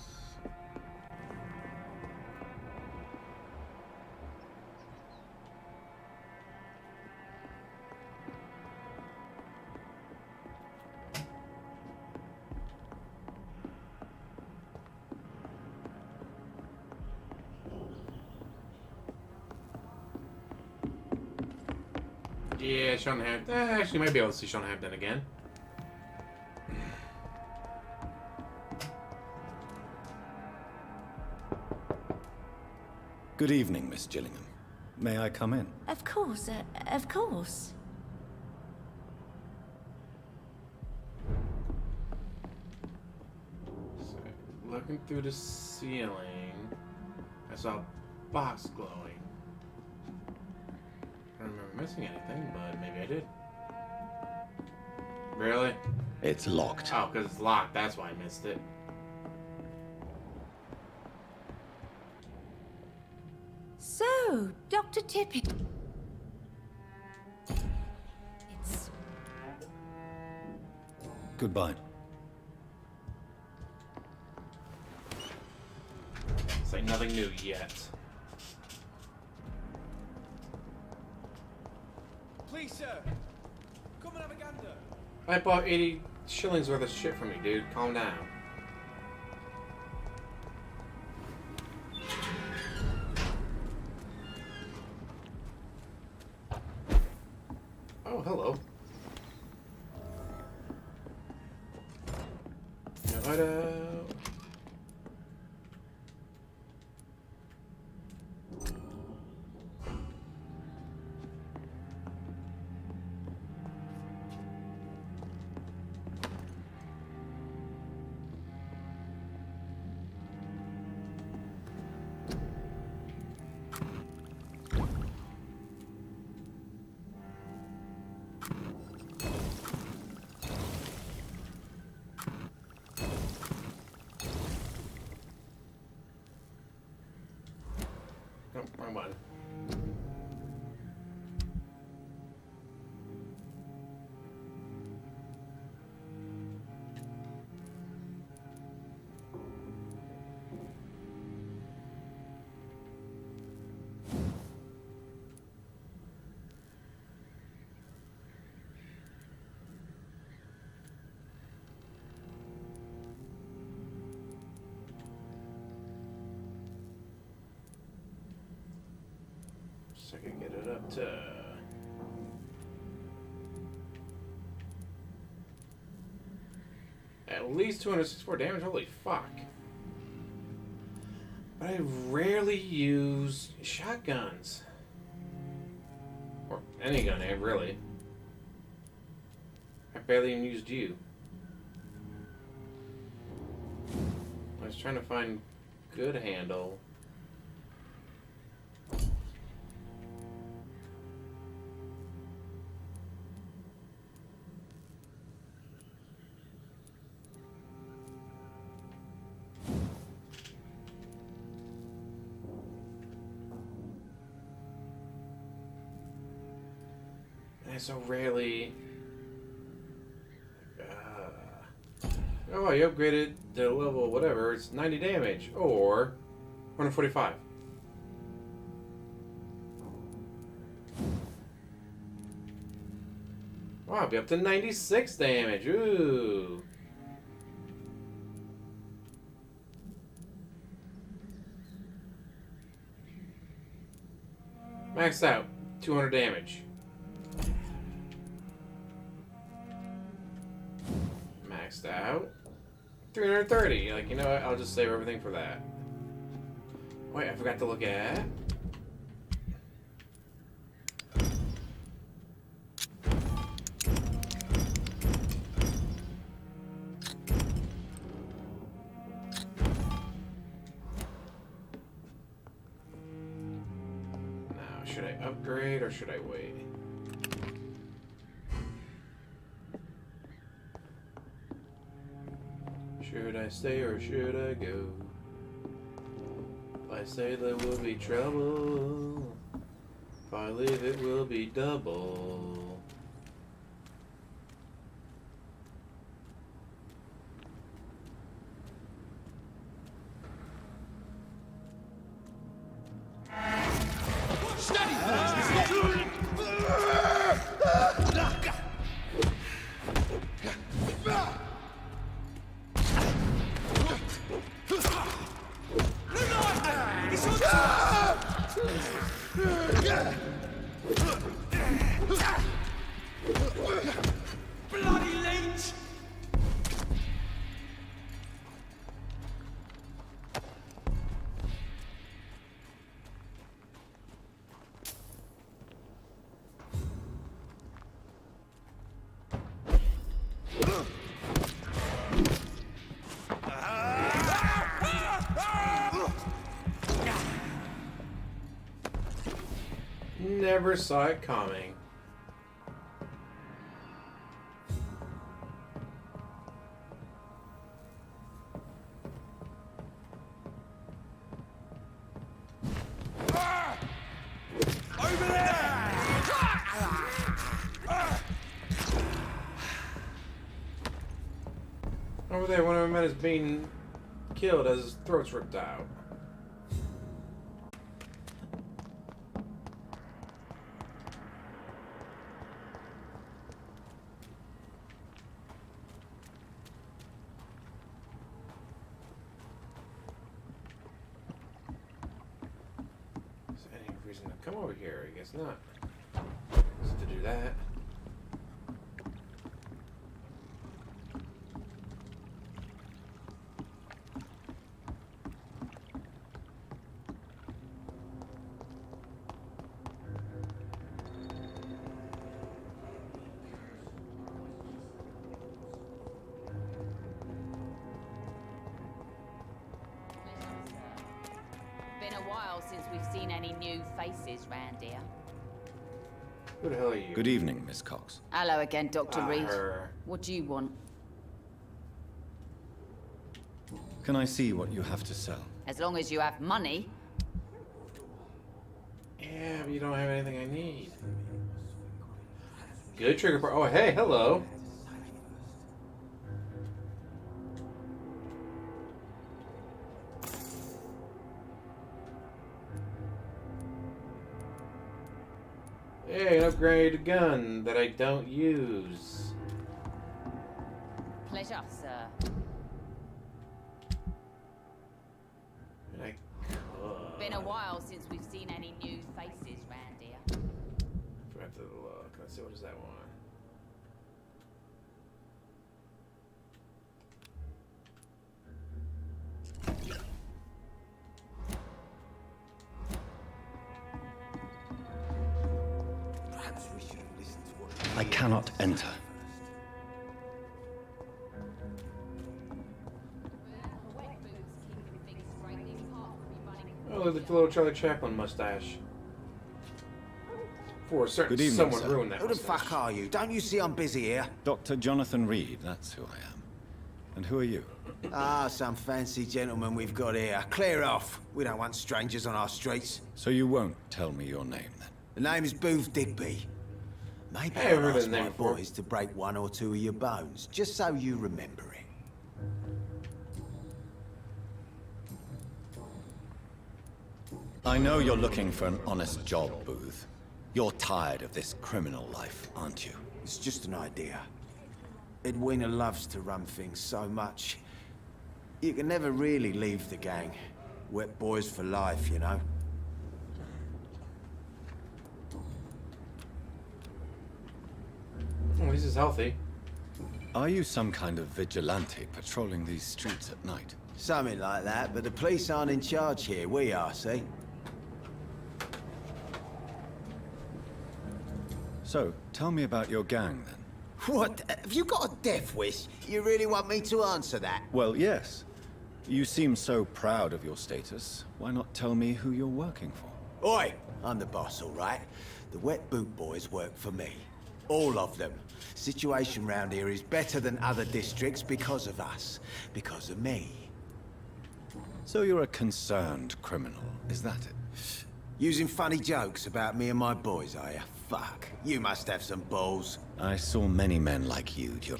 [SPEAKER 1] Yeah, Sean Hampton. Actually, might be able to see Sean Hampton again.
[SPEAKER 2] Good evening, Miss Gillingham. May I come in?
[SPEAKER 19] Of course, of course.
[SPEAKER 1] So, looking through the ceiling, I saw a box glowing. I don't remember missing anything, but maybe I did. Really?
[SPEAKER 7] It's locked.
[SPEAKER 1] Oh, because it's locked. That's why I missed it.
[SPEAKER 19] So, Dr. Tippett. It's...
[SPEAKER 2] Goodbye.
[SPEAKER 1] Say nothing new yet.
[SPEAKER 9] Please, sir. Come and have a gander.
[SPEAKER 1] I bought 80 shillings worth of shit from you, dude. Calm down. Oh, hello. Now, hideout. So I can get it up to... At least 264 damage? Holy fuck. But I rarely use shotguns. Or any gun, really. I barely even used you. I was trying to find good handle. And I so rarely... Oh, you upgraded to level whatever. It's 90 damage. Or 145. Wow, I'll be up to 96 damage. Ooh. Maxed out. 200 damage. Maxed out. 330. Like, you know what? I'll just save everything for that. Wait, I forgot to look at... Now, should I upgrade or should I wait? Should I stay or should I go? If I say there will be trouble, if I leave it will be double.
[SPEAKER 8] Steady, boys!
[SPEAKER 9] Bloody leech!
[SPEAKER 1] Never saw it coming.
[SPEAKER 9] Over there!
[SPEAKER 1] Over there, one of my men is being killed as his throat's ripped out. Is there any reason to come over here? I guess not. Just to do that.
[SPEAKER 11] Been a while since we've seen any new faces round here.
[SPEAKER 1] Who the hell are you?
[SPEAKER 2] Good evening, Miss Cox.
[SPEAKER 11] Hello again, Dr. Reed.
[SPEAKER 1] Her.
[SPEAKER 11] What do you want?
[SPEAKER 2] Can I see what you have to sell?
[SPEAKER 11] As long as you have money.
[SPEAKER 1] Yeah, but you don't have anything I need. Good trigger part. Oh, hey, hello. Hey, an upgraded gun that I don't use.
[SPEAKER 11] Pleasure, sir.
[SPEAKER 1] And I
[SPEAKER 11] Been a while since we've seen any new faces round here.
[SPEAKER 1] Let's see, what is that one?
[SPEAKER 12] Perhaps we should have listened to what...
[SPEAKER 7] I cannot enter.
[SPEAKER 1] Oh, look at the little Charlie Chaplin mustache. For certain,
[SPEAKER 7] Good evening,
[SPEAKER 1] someone
[SPEAKER 7] sir.
[SPEAKER 1] ruined that
[SPEAKER 12] Who the
[SPEAKER 1] mustache.
[SPEAKER 12] fuck are you? Don't you see I'm busy here?
[SPEAKER 7] Dr. Jonathan Reed, that's who I am. And who are you?
[SPEAKER 12] Ah, some fancy gentleman we've got here. Clear off. We don't want strangers on our streets.
[SPEAKER 7] So you won't tell me your name, then?
[SPEAKER 12] The name is Booth Digby. Maybe
[SPEAKER 1] Hey,
[SPEAKER 12] I'll
[SPEAKER 1] I've heard
[SPEAKER 12] ask
[SPEAKER 1] his name
[SPEAKER 12] my
[SPEAKER 1] before.
[SPEAKER 12] boys to break one or two of your bones, just so you remember it.
[SPEAKER 7] I know you're looking for an honest job, Booth. You're tired of this criminal life, aren't you?
[SPEAKER 12] It's just an idea. Edwina loves to run things so much. You can never really leave the gang. Wet boys for life, you know?
[SPEAKER 1] Oh, this is healthy.
[SPEAKER 7] Are you some kind of vigilante patrolling these streets at night?
[SPEAKER 12] Something like that, but the police aren't in charge here. We are, see?
[SPEAKER 7] So, tell me about your gang, then.
[SPEAKER 12] What? Have you got a death wish? You really want me to answer that?
[SPEAKER 7] Well, yes. You seem so proud of your status. Why not tell me who you're working for?
[SPEAKER 12] Oi! I'm the boss, all right? The Wet Boot Boys work for me. All of them. Situation round here is better than other districts because of us. Because of me.
[SPEAKER 7] So you're a concerned criminal, is that it?
[SPEAKER 12] Using funny jokes about me and my boys, are you? Fuck. You must have some balls.
[SPEAKER 7] I saw many men like you, your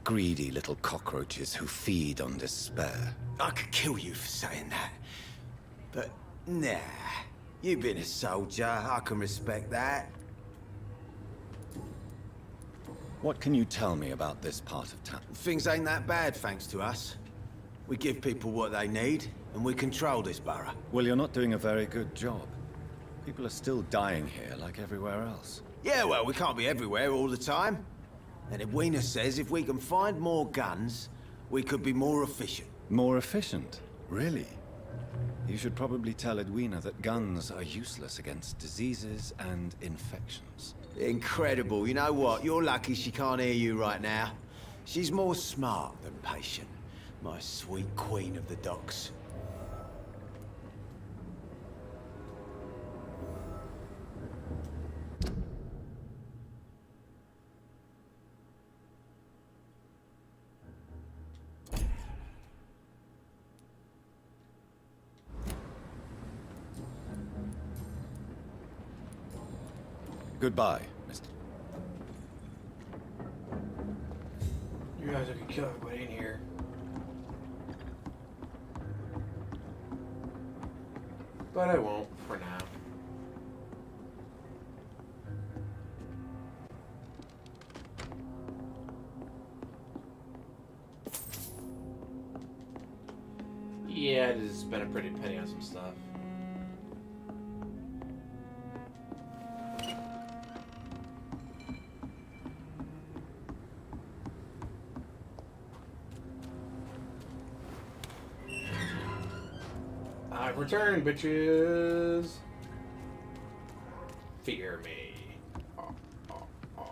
[SPEAKER 7] greedy little cockroaches who feed on despair.
[SPEAKER 12] I could kill you for saying that. But, nah. You've been a soldier. I can respect that.
[SPEAKER 7] What can you tell me about this part of town?
[SPEAKER 12] Things ain't that bad, thanks to us. We give people what they need, and we control this borough.
[SPEAKER 7] Well, you're not doing a very good job. People are still dying here, like everywhere else.
[SPEAKER 12] Yeah, well, we can't be everywhere all the time. And Edwina says if we can find more guns, we could be more efficient.
[SPEAKER 7] More efficient? Really? You should probably tell Edwina that guns are useless against diseases and infections.
[SPEAKER 12] Incredible. You know what? You're lucky she can't hear you right now. She's more smart than patient. My sweet queen of the docks.
[SPEAKER 7] Goodbye, Mr.
[SPEAKER 1] You guys could kill everybody in here. But I won't, for now. Yeah, I just spent a pretty penny on some stuff. I've returned, bitches. Fear me. Oh, oh, oh.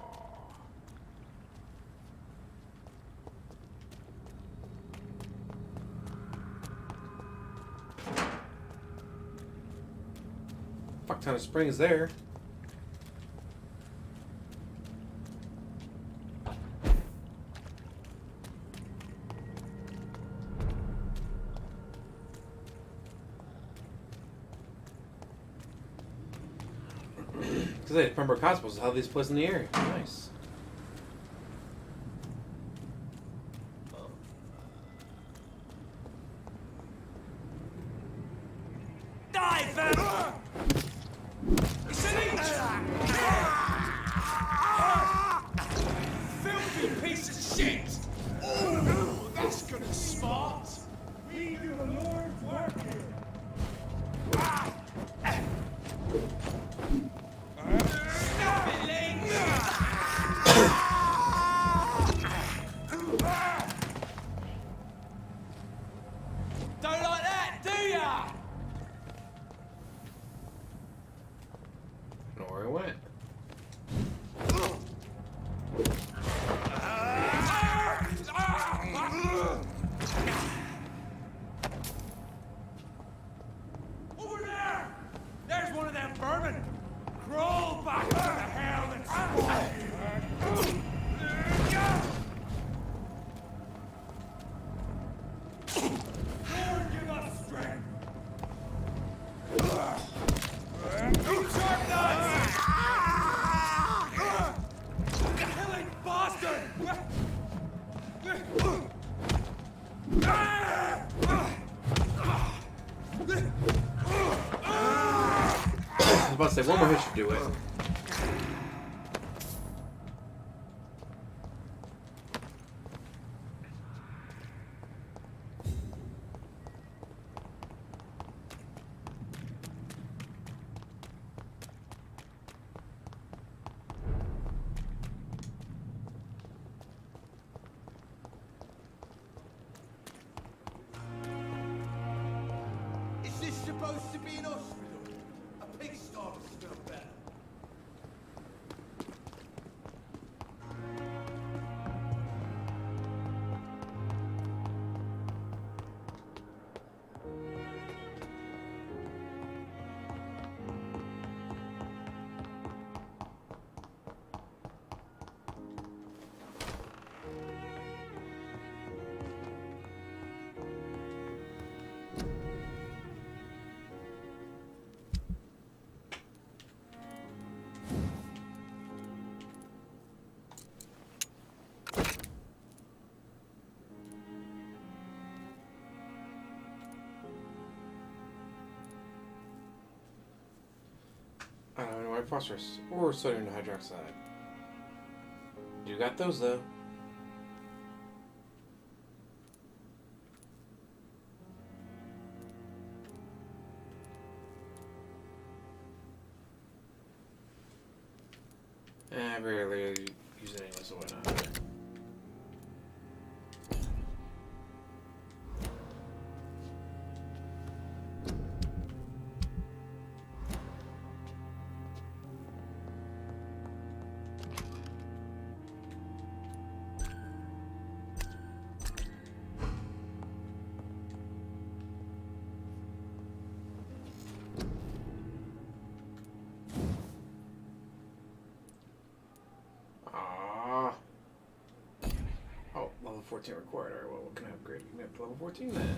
[SPEAKER 1] Fuck ton of springs there. Because they Pembroke Hospital's how these places in the area. Nice.
[SPEAKER 9] Die, Vampyr! It's an leech! Filthy piece of shit! Ooh, that's gonna smart! We do the Lord's work here! Stop it, Ling!
[SPEAKER 1] say one more hit should do it.
[SPEAKER 8] Is this supposed to be an hospital? A pigsty would smell better.
[SPEAKER 1] I don't know why phosphorus or sodium hydroxide. You got those though. I rarely use any of this, so why not? Oh, level 14 required. Alright, well, what can I upgrade? Give me up to level 14 then.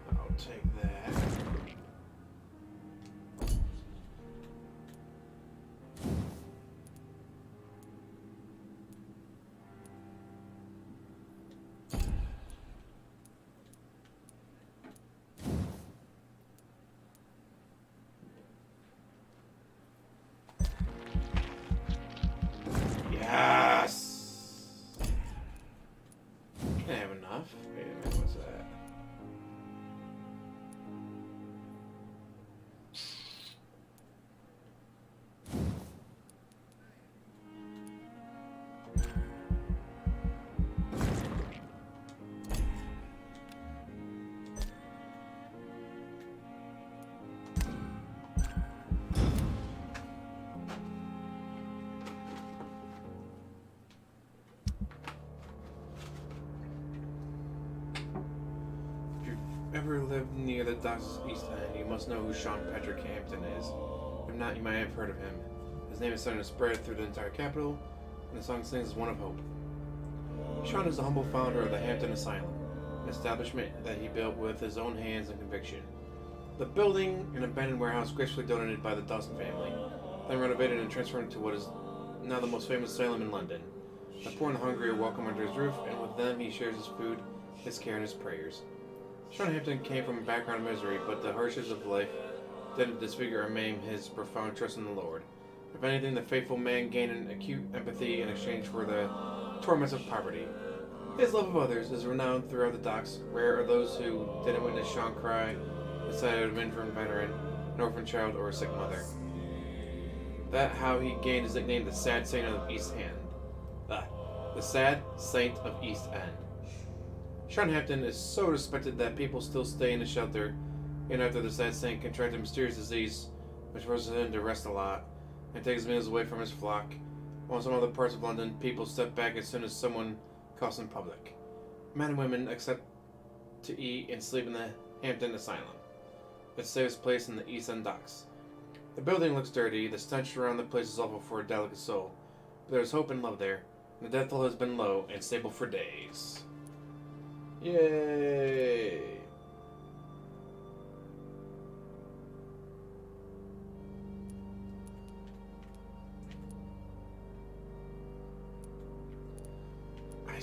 [SPEAKER 1] I'll take that. Yes! Can I have enough? Wait a minute, what's that? Ever lived near the docks East End, you must know who Sean Patrick Hampton is. If not, you might have heard of him. His name is starting to spread through the entire capital, and the song sings is one of hope. Sean is the humble founder of the Hampton Asylum, an establishment that he built with his own hands and conviction. The building, an abandoned warehouse gracefully donated by the Dawson family, then renovated and transformed into what is now the most famous asylum in London. The poor and hungry are welcome under his roof, and with them he shares his food, his care, and his prayers. Sean Hampton came from a background of misery, but the hardships of life didn't disfigure or maim his profound trust in the Lord. If anything, the faithful man gained an acute empathy in exchange for the torments of poverty. His love of others is renowned throughout the docks. Rare are those who didn't witness Sean cry the sight of an infirm veteran, an orphan child, or a sick mother. That's how he gained his nickname, the Sad Saint of East End. The Sad Saint of East End. Sean Hampton is so respected that people still stay in the shelter, even after the Sad Saint contracted a mysterious disease, which forces him to rest a lot, and takes meals away from his flock. While in some other parts of London, people step back as soon as someone coughs in public. Men and women accept to eat and sleep in the Hampton Asylum, its safest place in the East End docks. The building looks dirty, the stench around the place is awful for a delicate soul, but there's hope and love there, and the death toll has been low and stable for days. Yay!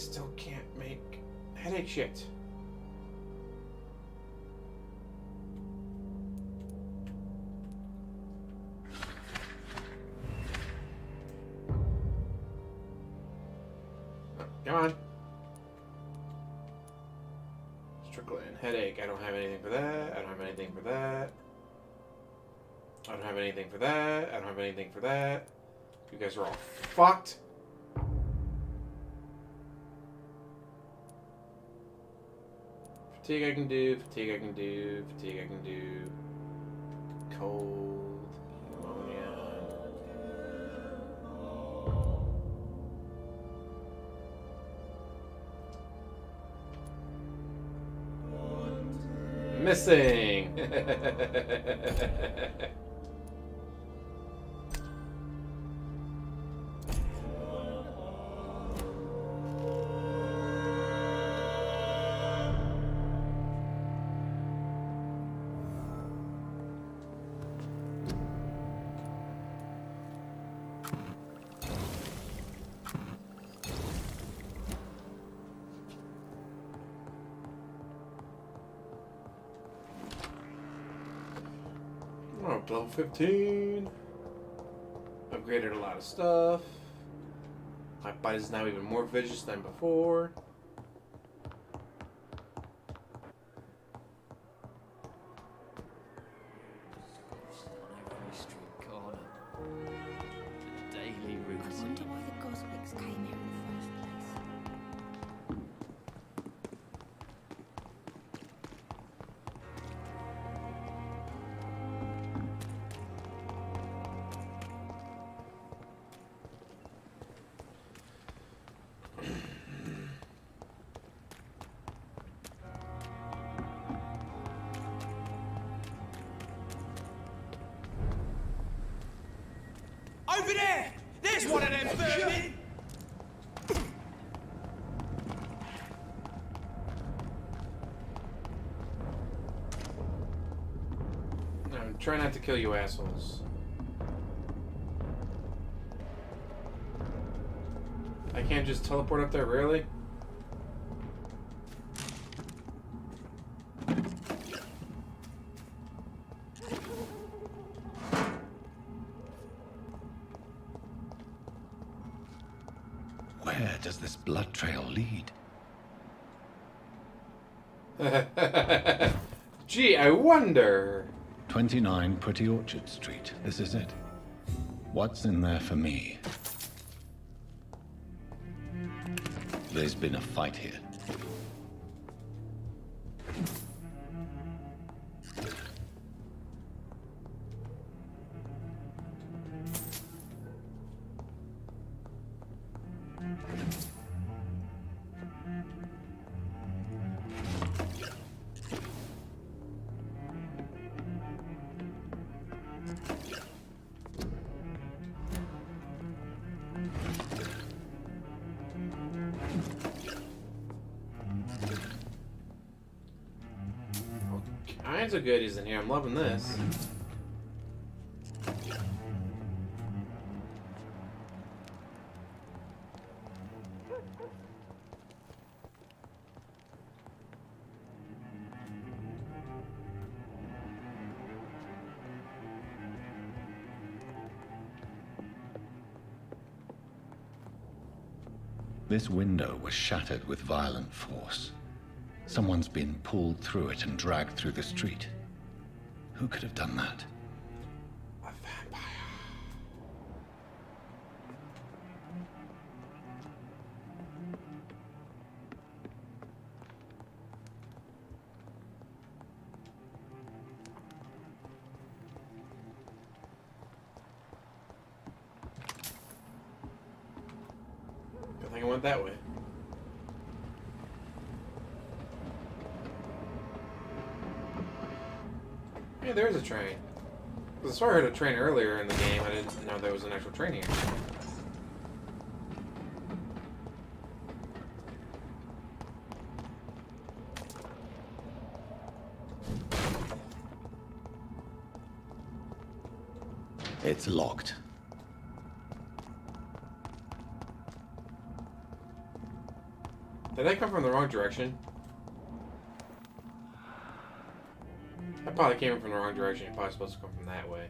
[SPEAKER 1] still can't make headache shit. Come on. Strickland, headache. I don't have anything for that. I don't have anything for that. I don't have anything for that. I don't have anything for that. You guys are all fucked. Fatigue I can do. Fatigue I can do. Fatigue I can do. Cold. Pneumonia. Missing. Oh, level 15. Upgraded a lot of stuff. My body's now even more vicious than before.
[SPEAKER 20] Every street corner. The daily routine.
[SPEAKER 11] I wonder why the Goswicks came here in the first place.
[SPEAKER 9] Over there! There's one of them vermin!
[SPEAKER 1] I'm trying not to kill you assholes. I can't just teleport up there, really?
[SPEAKER 7] Where does this blood trail lead?
[SPEAKER 1] Gee, I wonder.
[SPEAKER 7] 29 Pretty Orchard Street. This is it. What's in there for me? There's been a fight here.
[SPEAKER 1] Kinds of goodies in here. I'm loving this.
[SPEAKER 7] This window was shattered with violent force. Someone's been pulled through it and dragged through the street. Who could have done that?
[SPEAKER 1] A vampire. Good thing I went that way. Yeah, there's a train. I saw I heard a train earlier in the game. I didn't know there was an actual train here.
[SPEAKER 7] It's locked.
[SPEAKER 1] Did I come from the wrong direction? I probably came from the wrong direction. You're probably supposed to come from that way.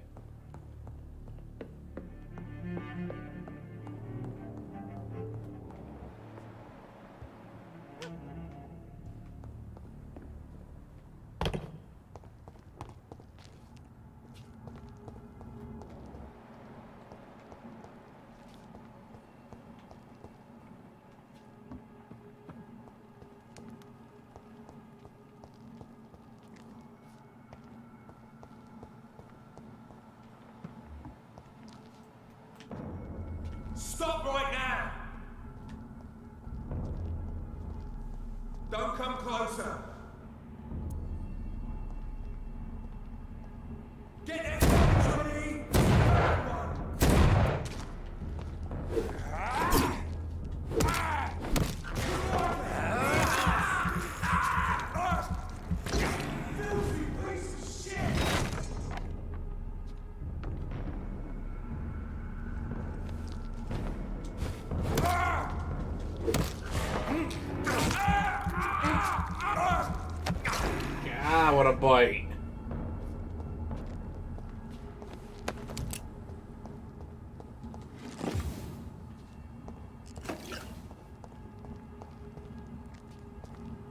[SPEAKER 9] Stop right now! Don't come closer. Get it, Johnny! Filthy piece of shit!
[SPEAKER 1] Ah, what a bite.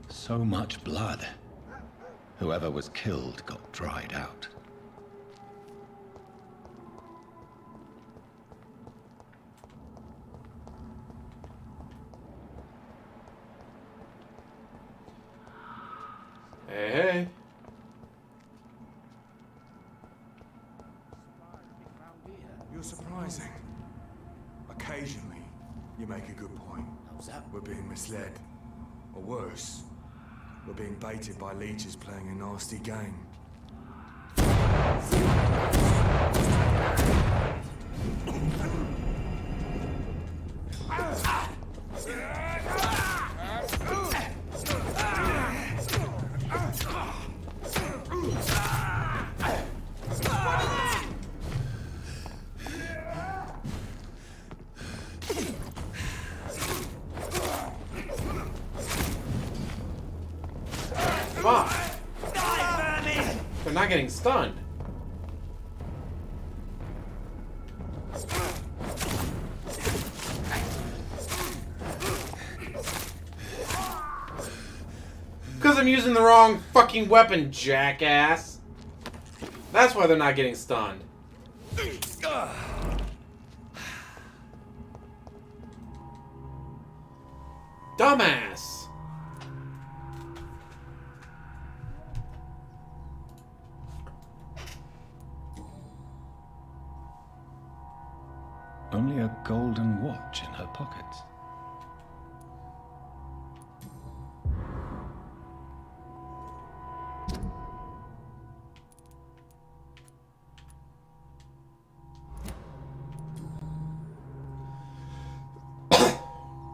[SPEAKER 7] So much blood. Whoever was killed got dried out.
[SPEAKER 1] Hey, hey.
[SPEAKER 5] You're surprising. Occasionally, you make a good point.
[SPEAKER 8] How's that?
[SPEAKER 5] We're being misled. Or worse, we're being baited by leeches playing a nasty game.
[SPEAKER 1] Come on. They're not getting stunned. Because I'm using the wrong fucking weapon, jackass. That's why they're not getting stunned. Dumbass.
[SPEAKER 7] Only a golden watch in her pockets.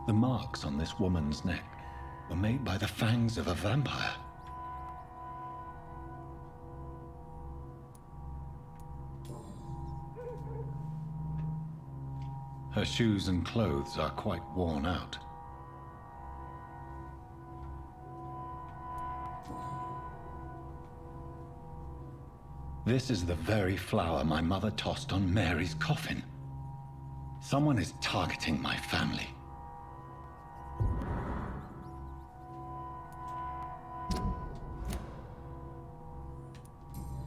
[SPEAKER 7] The marks on this woman's neck were made by the fangs of a vampire. Her shoes and clothes are quite worn out. This is the very flower my mother tossed on Mary's coffin. Someone is targeting my family.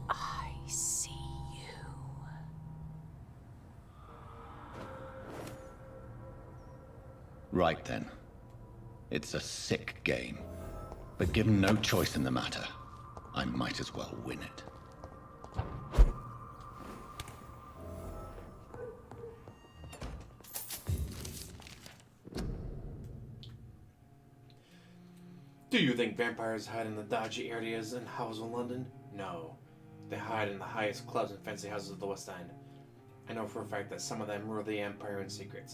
[SPEAKER 17] I see you.
[SPEAKER 7] Right then. It's a sick game. But given no choice in the matter, I might as well win it.
[SPEAKER 1] Do you think vampires hide in the dodgy areas and houses in London? No. They hide in the highest clubs and fancy houses of the West End. I know for a fact that some of them rule the Empire in secret.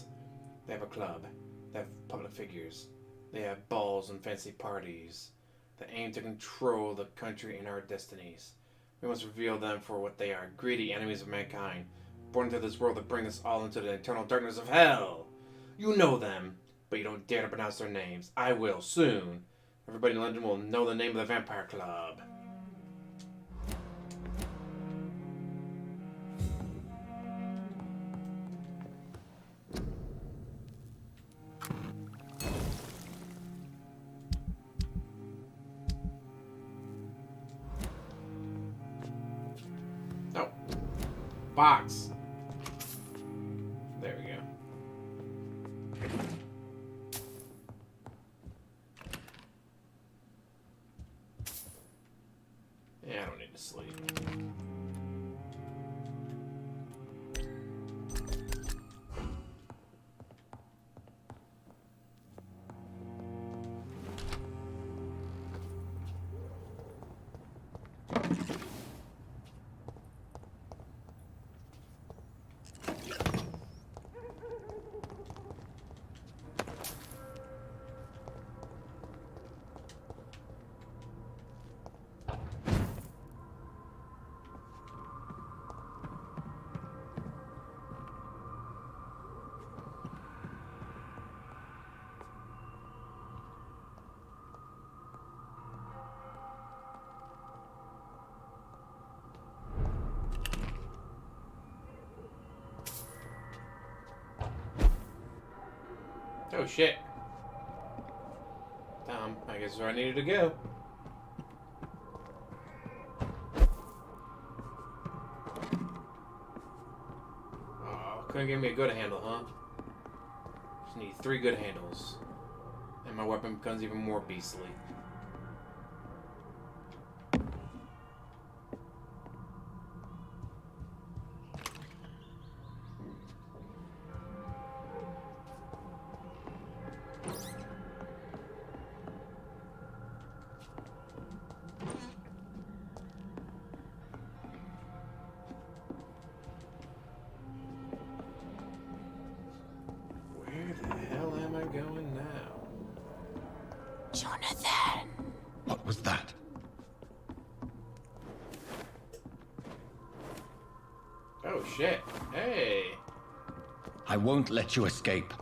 [SPEAKER 1] They have a club. They have public figures. They have balls and fancy parties. They aim to control the country and our destinies. We must reveal them for what they are, greedy enemies of mankind, born into this world to bring us all into the eternal darkness of hell. You know them. but you don't dare to pronounce their names. I will soon. Everybody in London will know the name of the Vampire Club. Oh. Box. There we go. Yeah, I don't need to sleep. Oh shit. I guess where I needed to go. Oh, couldn't give me a good handle, huh? Just need 3 good handles. And my weapon becomes even more beastly. Going now?
[SPEAKER 17] Jonathan!
[SPEAKER 7] What was that?
[SPEAKER 1] Oh shit. Hey!
[SPEAKER 7] I won't let you escape.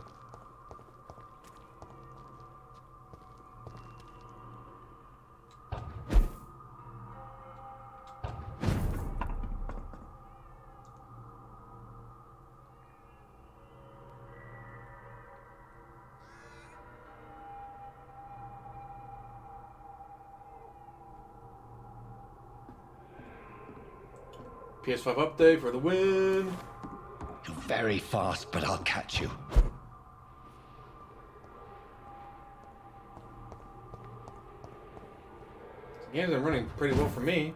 [SPEAKER 1] PS5 update for the win!
[SPEAKER 7] You're very fast, but I'll catch you.
[SPEAKER 1] The games are running pretty well for me.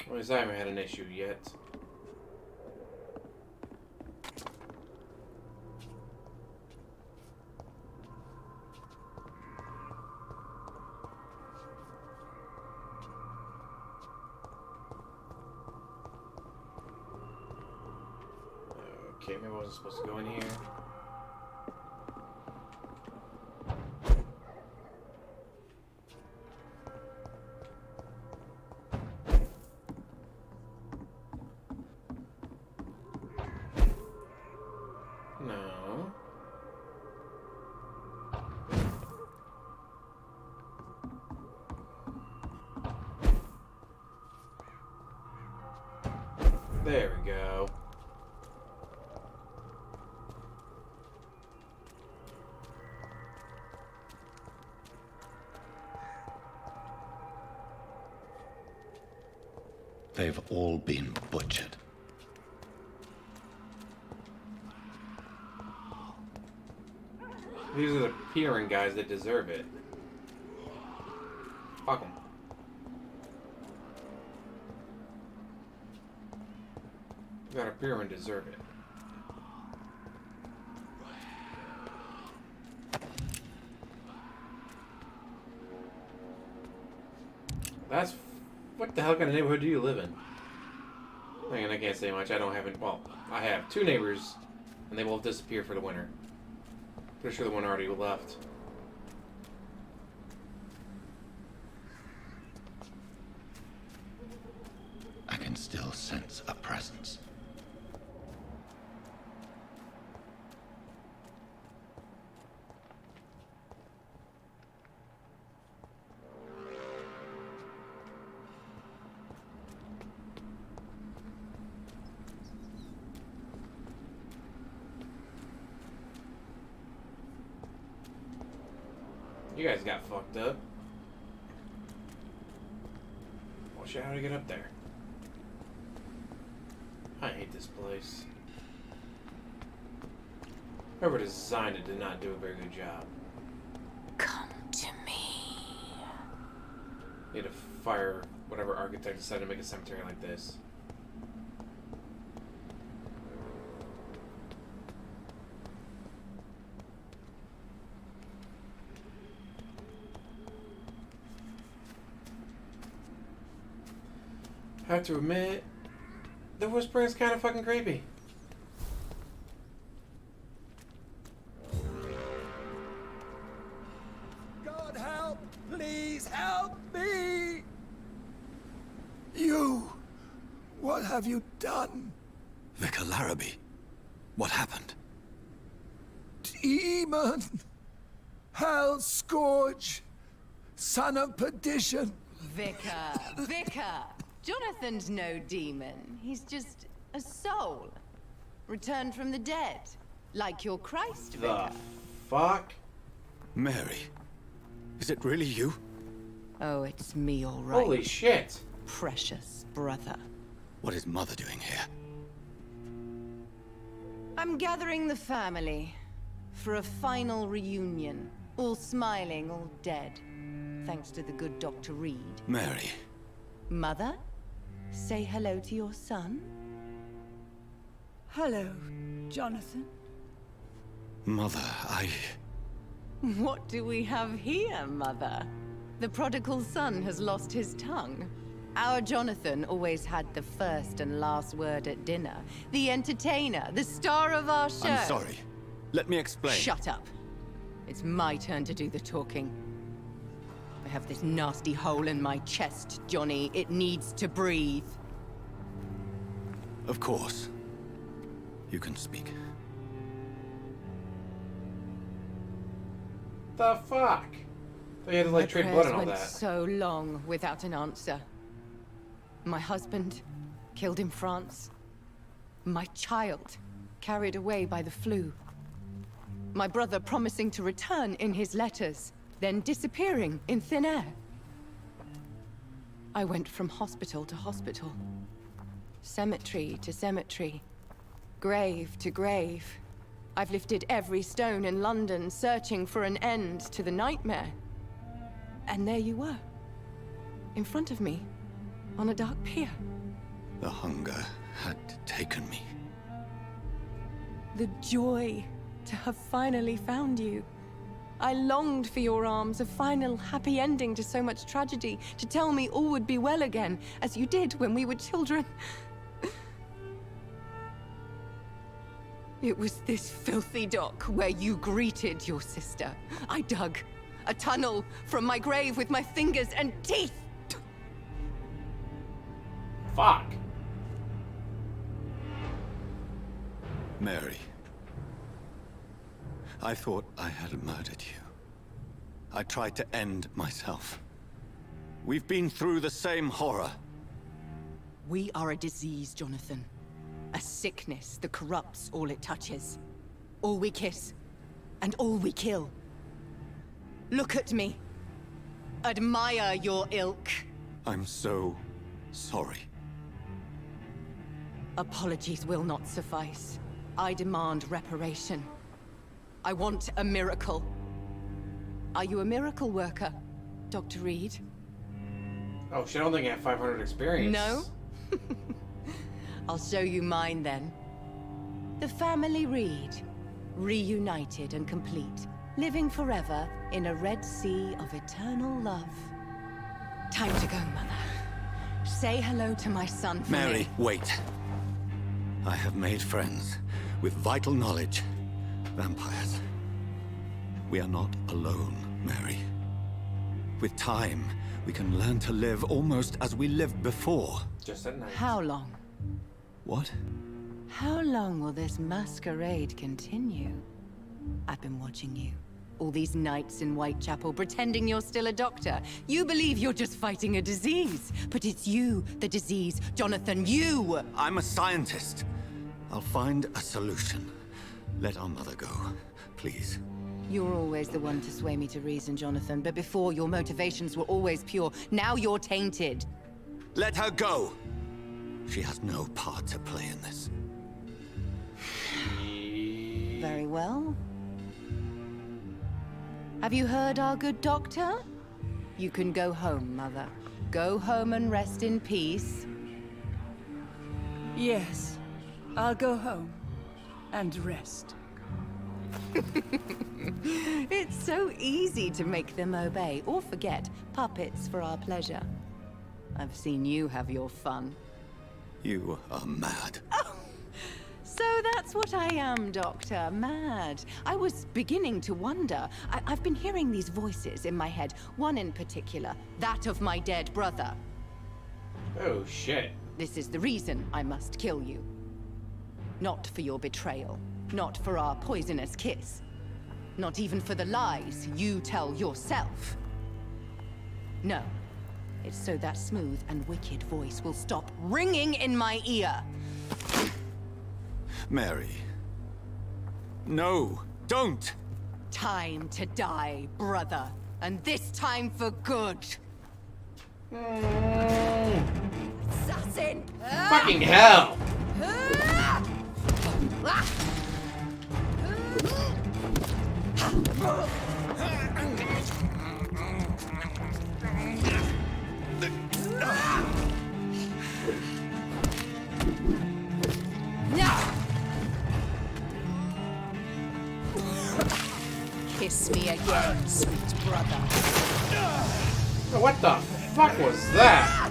[SPEAKER 1] At least I haven't had an issue yet. Okay, maybe I wasn't supposed to go in here. No. There we go.
[SPEAKER 7] They've all been butchered.
[SPEAKER 1] These are the peering guys that deserve it. Fuck them. Gotta peer and deserve it. That's... What the hell kind of neighborhood do you live in? I mean, I can't say much. I don't have it. Well, I have 2 neighbors, and they both disappeared for the winter. Pretty sure the one already left.
[SPEAKER 7] sense a presence.
[SPEAKER 1] You guys got fucked up. Well, shit, how to get up there? I hate this place. Whoever designed it did not do a very good job.
[SPEAKER 3] Come to me.
[SPEAKER 1] Need to fire whatever architect decided to make a cemetery like this. I have to admit, the whispering is kind of fucking creepy.
[SPEAKER 18] God help! Please help me! You! What have you done?
[SPEAKER 2] Vicar Larrabee, what happened?
[SPEAKER 18] Demon! Hell scourge! Son of perdition!
[SPEAKER 15] Vicar! Jonathan's no demon. He's just a soul. Returned from the dead. Like your Christ, Vicar.
[SPEAKER 1] The fuck?
[SPEAKER 2] Mary, is it really you?
[SPEAKER 15] Oh, it's me, all right.
[SPEAKER 1] Holy shit.
[SPEAKER 15] Precious brother.
[SPEAKER 2] What is Mother doing here?
[SPEAKER 15] I'm gathering the family for a final reunion. All smiling, all dead. Thanks to the good Dr. Reed.
[SPEAKER 2] Mary.
[SPEAKER 15] Mother? Say hello to your son.
[SPEAKER 19] Hello, Jonathan.
[SPEAKER 2] Mother,
[SPEAKER 15] What do we have here, Mother? The prodigal son has lost his tongue. Our Jonathan always had the first and last word at dinner. The entertainer, the star of our show.
[SPEAKER 2] I'm sorry. Let me explain.
[SPEAKER 15] Shut up. It's my turn to do the talking. I have this nasty hole in my chest, Johnny. It needs to breathe.
[SPEAKER 2] Of course. You can speak.
[SPEAKER 1] The fuck? They had to like trade blood and all
[SPEAKER 15] went
[SPEAKER 1] that.
[SPEAKER 15] so long without an answer. My husband, killed in France. My child, carried away by the flu. My brother promising to return in his letters, then disappearing in thin air. I went from hospital to hospital. Cemetery to cemetery. Grave to grave. I've lifted every stone in London, searching for an end to the nightmare. And there you were. In front of me. On a dark pier.
[SPEAKER 2] The hunger had taken me.
[SPEAKER 15] The joy to have finally found you. I longed for your arms, a final happy ending to so much tragedy, to tell me all would be well again, as you did when we were children. It was this filthy dock where you greeted your sister. I dug a tunnel from my grave with my fingers and teeth.
[SPEAKER 1] Fuck.
[SPEAKER 2] Mary. I thought I had murdered you. I tried to end myself. We've been through the same horror.
[SPEAKER 15] We are a disease, Jonathan. A sickness that corrupts all it touches. All we kiss, and all we kill. Look at me. Admire your ilk.
[SPEAKER 2] I'm so sorry.
[SPEAKER 15] Apologies will not suffice. I demand reparation. I want a miracle. Are you a miracle worker, Dr. Reed?
[SPEAKER 1] Oh shit, I don't think I have 500 experience.
[SPEAKER 15] No? I'll show you mine then. The family Reed, reunited and complete, living forever in a red sea of eternal love. Time to go, Mother. Say hello to my son for
[SPEAKER 2] Mary,
[SPEAKER 15] me.
[SPEAKER 2] wait. I have made friends with vital knowledge. Vampires. We are not alone, Mary. With time, we can learn to live almost as we lived before.
[SPEAKER 1] Just at night.
[SPEAKER 15] How long?
[SPEAKER 2] What?
[SPEAKER 15] How long will this masquerade continue? I've been watching you. All these nights in Whitechapel pretending you're still a doctor. You believe you're just fighting a disease. But it's you, the disease. Jonathan, you!
[SPEAKER 2] I'm a scientist. I'll find a solution. Let our mother go, please.
[SPEAKER 15] You're always the one to sway me to reason, Jonathan. But before, your motivations were always pure. Now you're tainted.
[SPEAKER 2] Let her go! She has no part to play in this.
[SPEAKER 15] Very well. Have you heard our good doctor? You can go home, Mother. Go home and rest in peace.
[SPEAKER 19] Yes, I'll go home and rest.
[SPEAKER 15] It's so easy to make them obey or forget. Puppets for our pleasure. I've seen you have your fun.
[SPEAKER 2] You are mad.
[SPEAKER 15] So that's what I am, Doctor. Mad. I was beginning to wonder. I've been hearing these voices in my head. One in particular. That of my dead brother.
[SPEAKER 1] Oh, shit.
[SPEAKER 15] This is the reason I must kill you. Not for your betrayal. Not for our poisonous kiss. Not even for the lies you tell yourself. No. It's so that smooth and wicked voice will stop ringing in my ear.
[SPEAKER 2] Mary. No, don't!
[SPEAKER 15] Time to die, brother. And this time for good. Assassin!
[SPEAKER 1] Fucking hell!
[SPEAKER 15] Kiss me again, sweet brother.
[SPEAKER 1] What the fuck was that?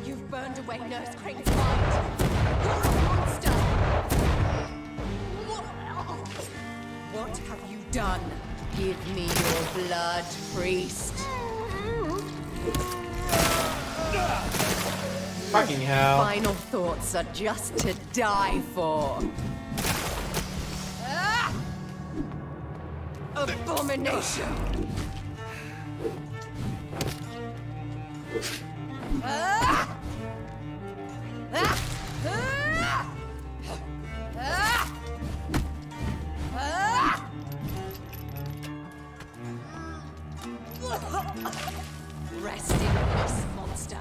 [SPEAKER 15] You've burned away Nurse Crane's mind. You're a monster. What have you done? Give me your blood, priest.
[SPEAKER 1] Fucking hell.
[SPEAKER 15] Final thoughts are just to die for. Abomination! Rest in peace, monster.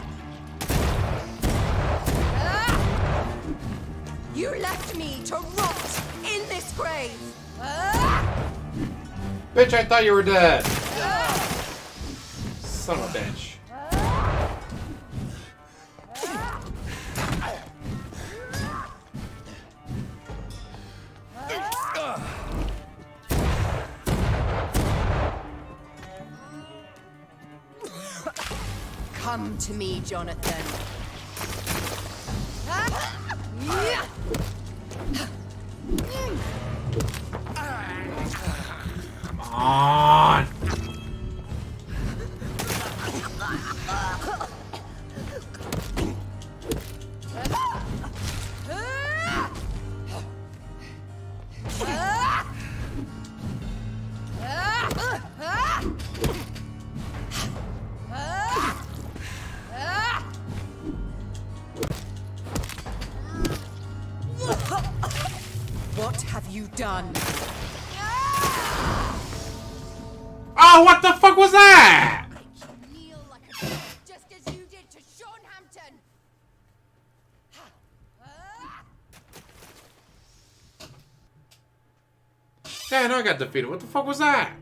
[SPEAKER 15] You left me to rot in this grave.
[SPEAKER 1] Bitch, I thought you were dead. Son of a bitch.
[SPEAKER 15] Come to me, Jonathan.
[SPEAKER 1] Come on.
[SPEAKER 15] What have you done?
[SPEAKER 1] Oh, what the fuck was that?
[SPEAKER 15] Just as you did to Sean Hampton.
[SPEAKER 1] Yeah, I got defeated. What the fuck was that?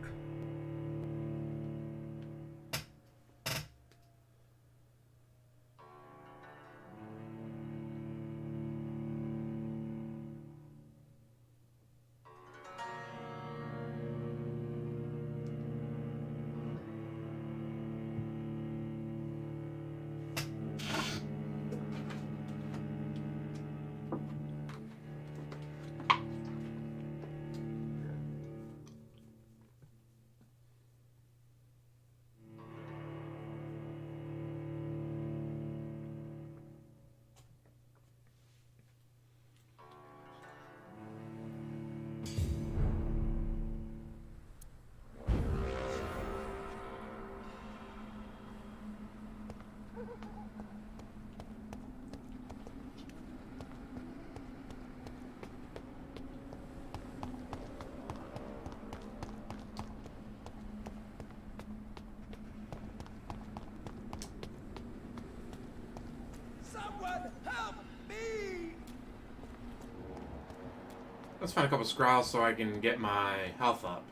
[SPEAKER 1] Let's find a couple scrolls so I can get my health up.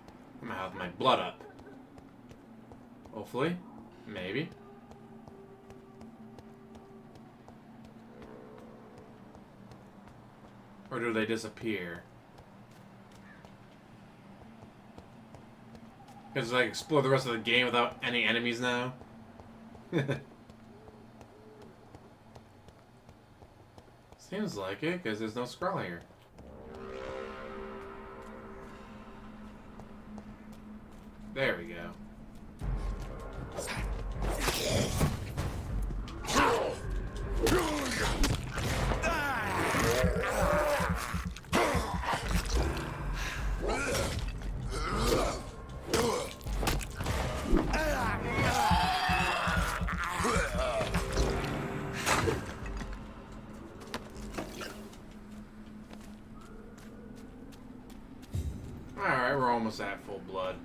[SPEAKER 1] My blood up. Hopefully. Maybe. Or do they disappear? Because I explore the rest of the game without any enemies now. Seems like it, because there's no scroll here. There we go. Alright, we're almost at full blood.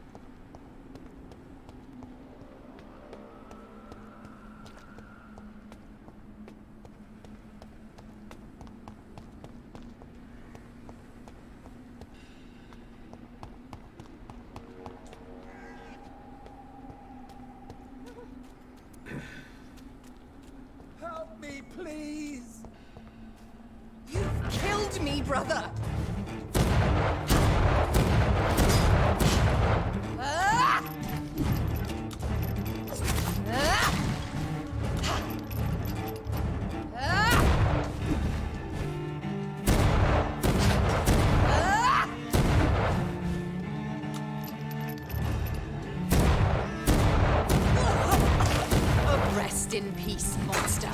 [SPEAKER 15] Help me, please! You've killed me, brother! Ah! Ah! Ah! Ah! Rest in peace, monster.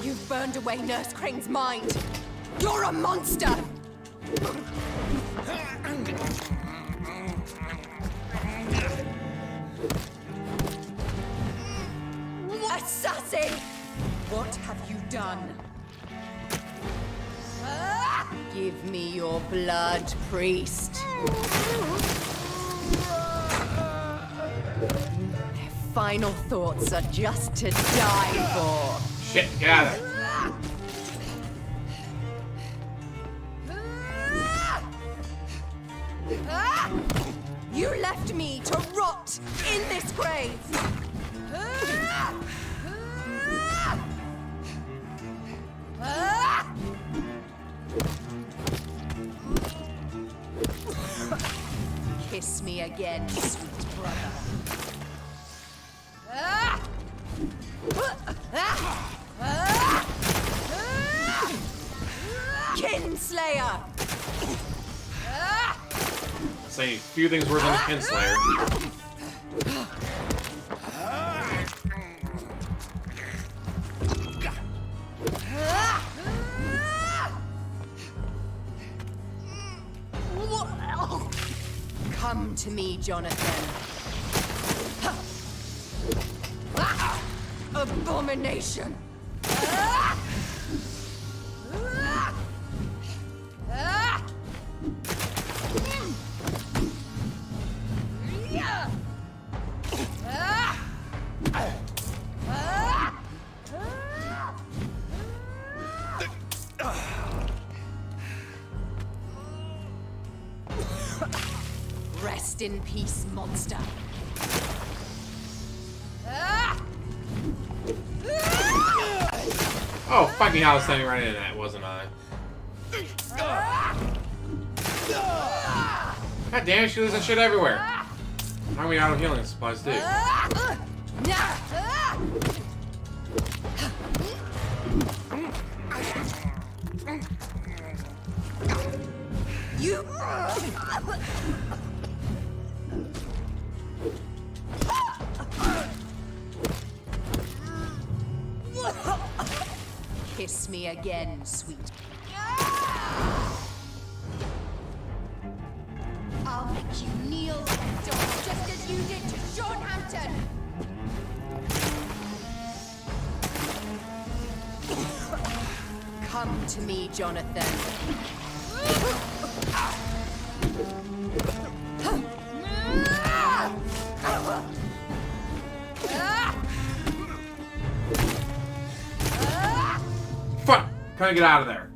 [SPEAKER 15] You've burned away Nurse Crane's mind. You're a monster! Assassin! What have you done? Give me your blood, priest. Their final thoughts are just to die for.
[SPEAKER 1] Shit, get out of there.
[SPEAKER 15] You left me to rot in this grave. Kiss me again, sweet brother. Kinslayer!
[SPEAKER 1] Say a few things worse than a Kinslayer.
[SPEAKER 15] Come to me, Jonathan. Abomination! Rest in peace, monster.
[SPEAKER 1] Oh, fucking hell, I was standing right in that, wasn't I? God damn it, she losing shit everywhere. How are we out of healing supplies, too?
[SPEAKER 15] You... Kiss me again, sweet. I'll make you kneel like a dog, just as you did to Sean Hampton. Come to me, Jonathan.
[SPEAKER 1] Can I get out of there?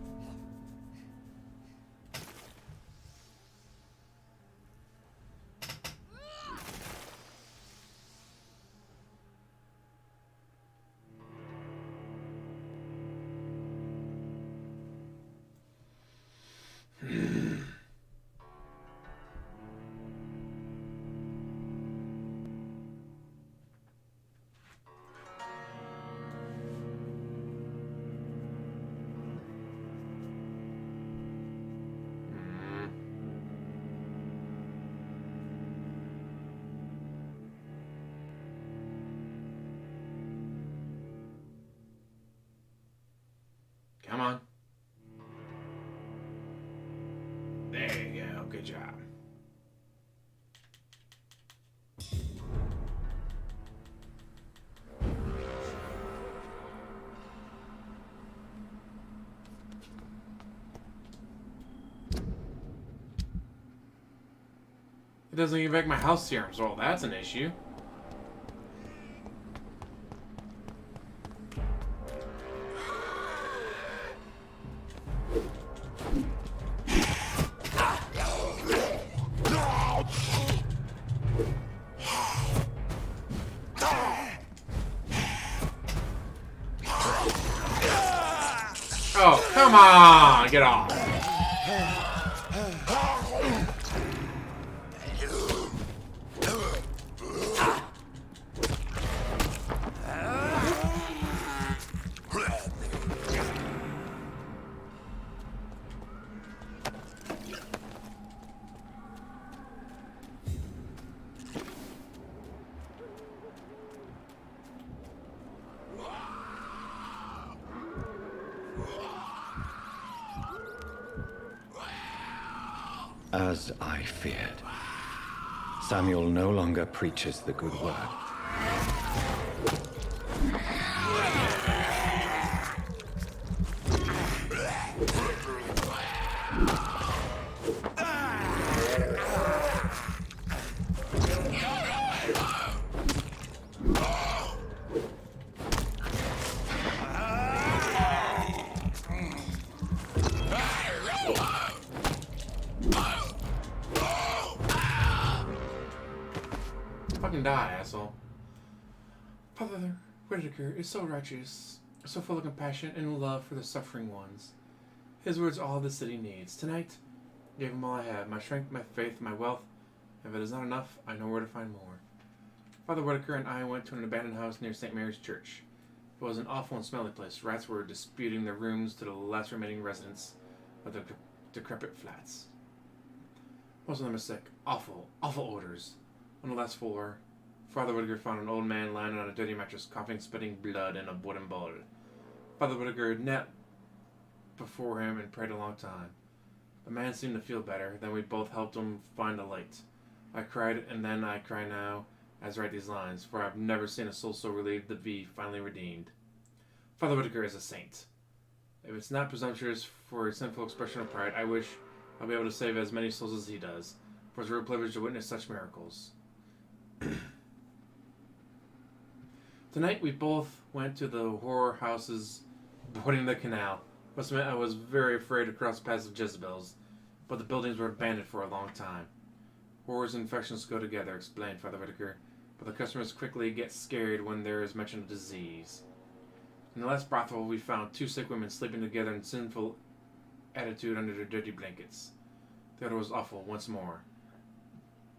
[SPEAKER 1] Come on. There you go. Good job. It doesn't give back my health serums. Well, that's an issue. Oh, come on! Get off.
[SPEAKER 7] As I feared, Samuel no longer preaches the good word.
[SPEAKER 1] Fucking die, asshole. Father Whitaker is so righteous, so full of compassion and love for the suffering ones. His words all the city needs. Tonight, I gave him all I have, my strength, my faith, my wealth. If it is not enough, I know where to find more. Father Whitaker and I went to an abandoned house near St. Mary's Church. It was an awful and smelly place. Rats were disputing their rooms to the last remaining residents of the decrepit flats. Most of them are sick. Awful, awful odors. On the last floor, Father Whitaker found an old man lying on a dirty mattress, coughing, spitting blood in a wooden bowl. Father Whitaker knelt before him and prayed a long time. The man seemed to feel better. Then we both helped him find a light. I cried, and then I cry now as I write these lines, for I've never seen a soul so relieved to be finally redeemed. Father Whitaker is a saint. If it's not presumptuous for a sinful expression of pride, I wish I'll be able to save as many souls as he does, for it's a real privilege to witness such miracles. Tonight we both went to the horror houses boarding the canal. Must admit I was very afraid to cross paths of Jezebels, but the buildings were abandoned for a long time. Horrors and infections go together, explained Father Whitaker, but the customers quickly get scared when there is mention of disease. In the last brothel we found 2 sick women sleeping together in sinful attitude under their dirty blankets. The odor was awful once more.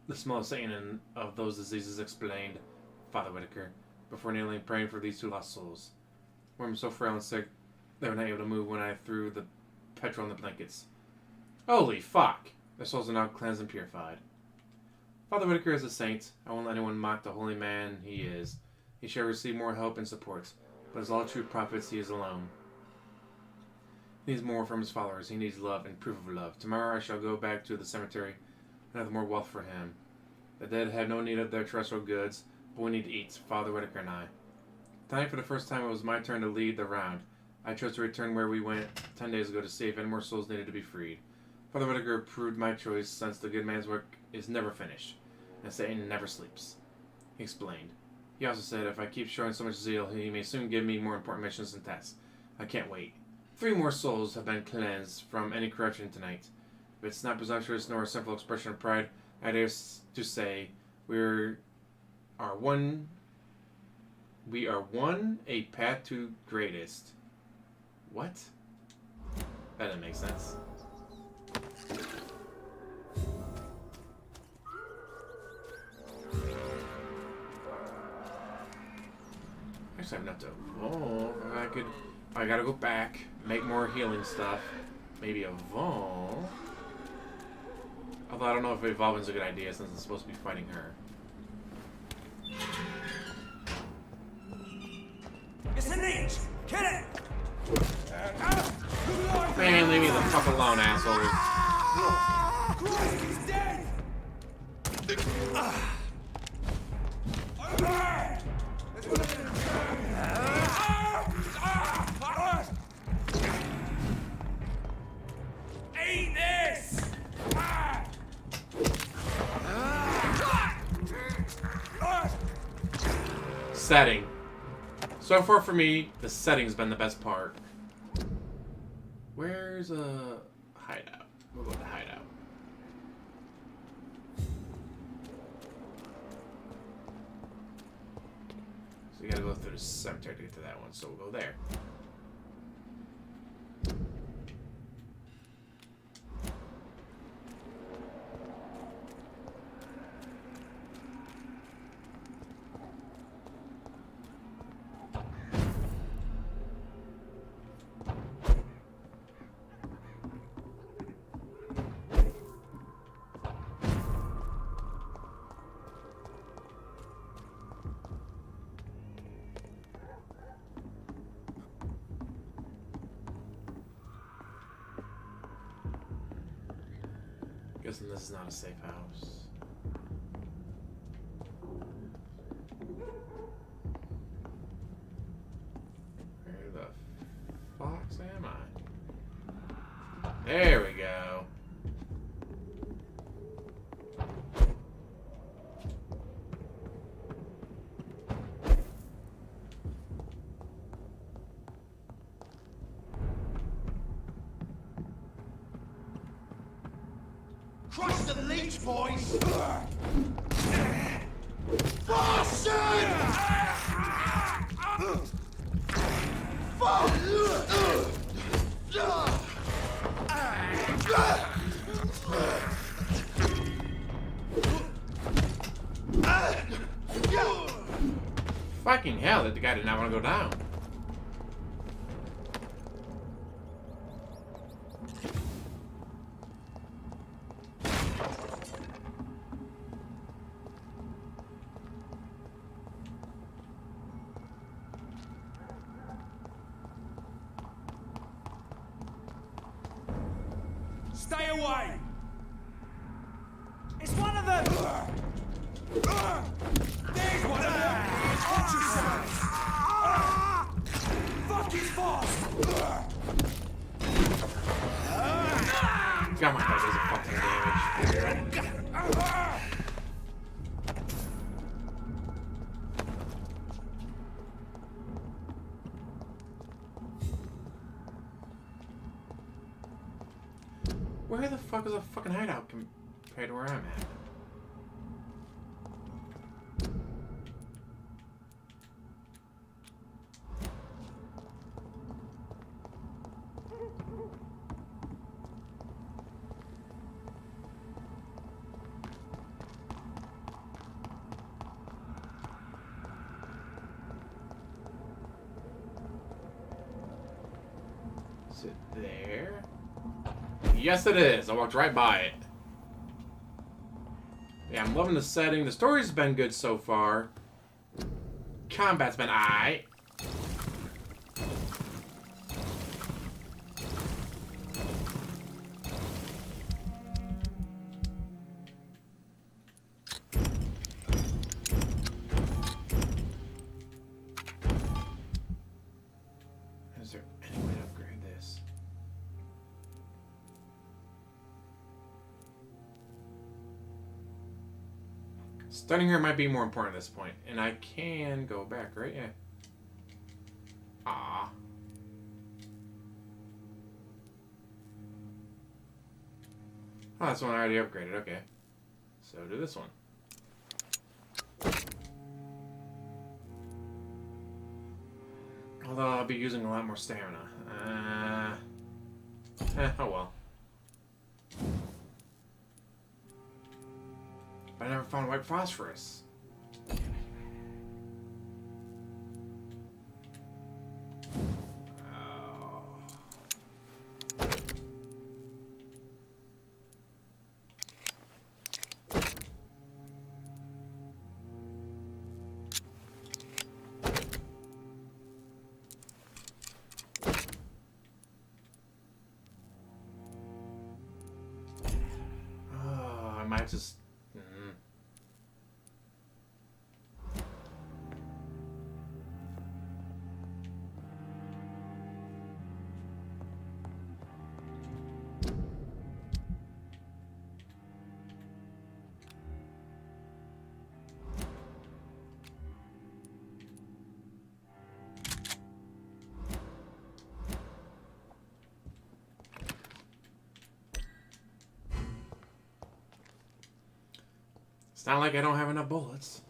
[SPEAKER 1] The smell of Satan and of those diseases, explained Father Whitaker, before kneeling praying for these 2 lost souls. Women were so frail and sick, they were not able to move when I threw the petrol on the blankets. Holy fuck! Their souls are now cleansed and purified. Father Whitaker is a saint. I won't let anyone mock the holy man he is. He shall receive more help and support, but as all true prophets, he is alone. He needs more from his followers. He needs love and proof of love. Tomorrow I shall go back to the cemetery and have more wealth for him. The dead have no need of their terrestrial goods, but we need to eat, Father Whitaker and I. Tonight, for the first time, it was my turn to lead the round. I chose to return where we went 10 days ago to see if any more souls needed to be freed. Father Whitaker approved my choice, since the good man's work is never finished, and Satan never sleeps. He explained. He also said if I keep showing so much zeal, he may soon give me more important missions and tasks. I can't wait. 3 more souls have been cleansed from any corruption tonight. If it's not presumptuous nor a simple expression of pride, I dare to say we are one, a path to greatest. What? That doesn't make sense. Actually, I have enough to evolve. I gotta go back, make more healing stuff. Maybe evolve. Although I don't know if evolving is a good idea since I'm supposed to be fighting her.
[SPEAKER 9] It's an inch! Kill it!
[SPEAKER 1] Man, leave me the fuck alone, assholes.
[SPEAKER 9] He's dead! Eat this!
[SPEAKER 1] Setting. So far for me, the setting's been the best part. Where's a hideout? We'll go to hideout. So you gotta go through the cemetery to get to that one, so we'll go there. Guessing this is not a safe house. Where the fox am I? There we go.
[SPEAKER 8] Crush the leech, boys! Bastard!
[SPEAKER 1] Fucking hell, that the guy did not want to go down.
[SPEAKER 9] Stay away! It's one of them! There's one of them! Watch yourself! Fucking fast!
[SPEAKER 1] God, my god, does a fucking damage. Where the fuck is a fucking hideout compared to where I'm at? Is it there? Yes, it is. I walked right by it. Yeah, I'm loving the setting. The story's been good so far. Combat's been aight. Is there any way to upgrade this? Stunning her might be more important at this point. And I can go back, right? Yeah. Ah. Oh, that's one I already upgraded. Okay. So do this one. Although I'll be using a lot more stamina. Oh well. But I never found white phosphorus. I might just... It's not like I don't have enough bullets.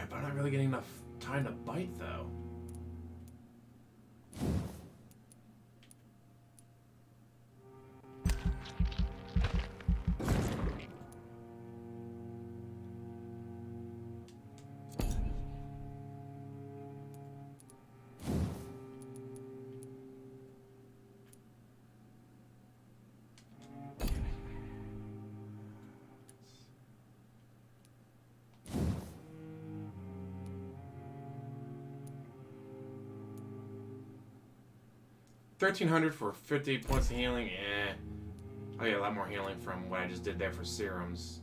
[SPEAKER 1] But I'm not really getting enough time to bite, though. $1,300 for 50 points of healing. Yeah, I'll get a lot more healing from what I just did there for serums.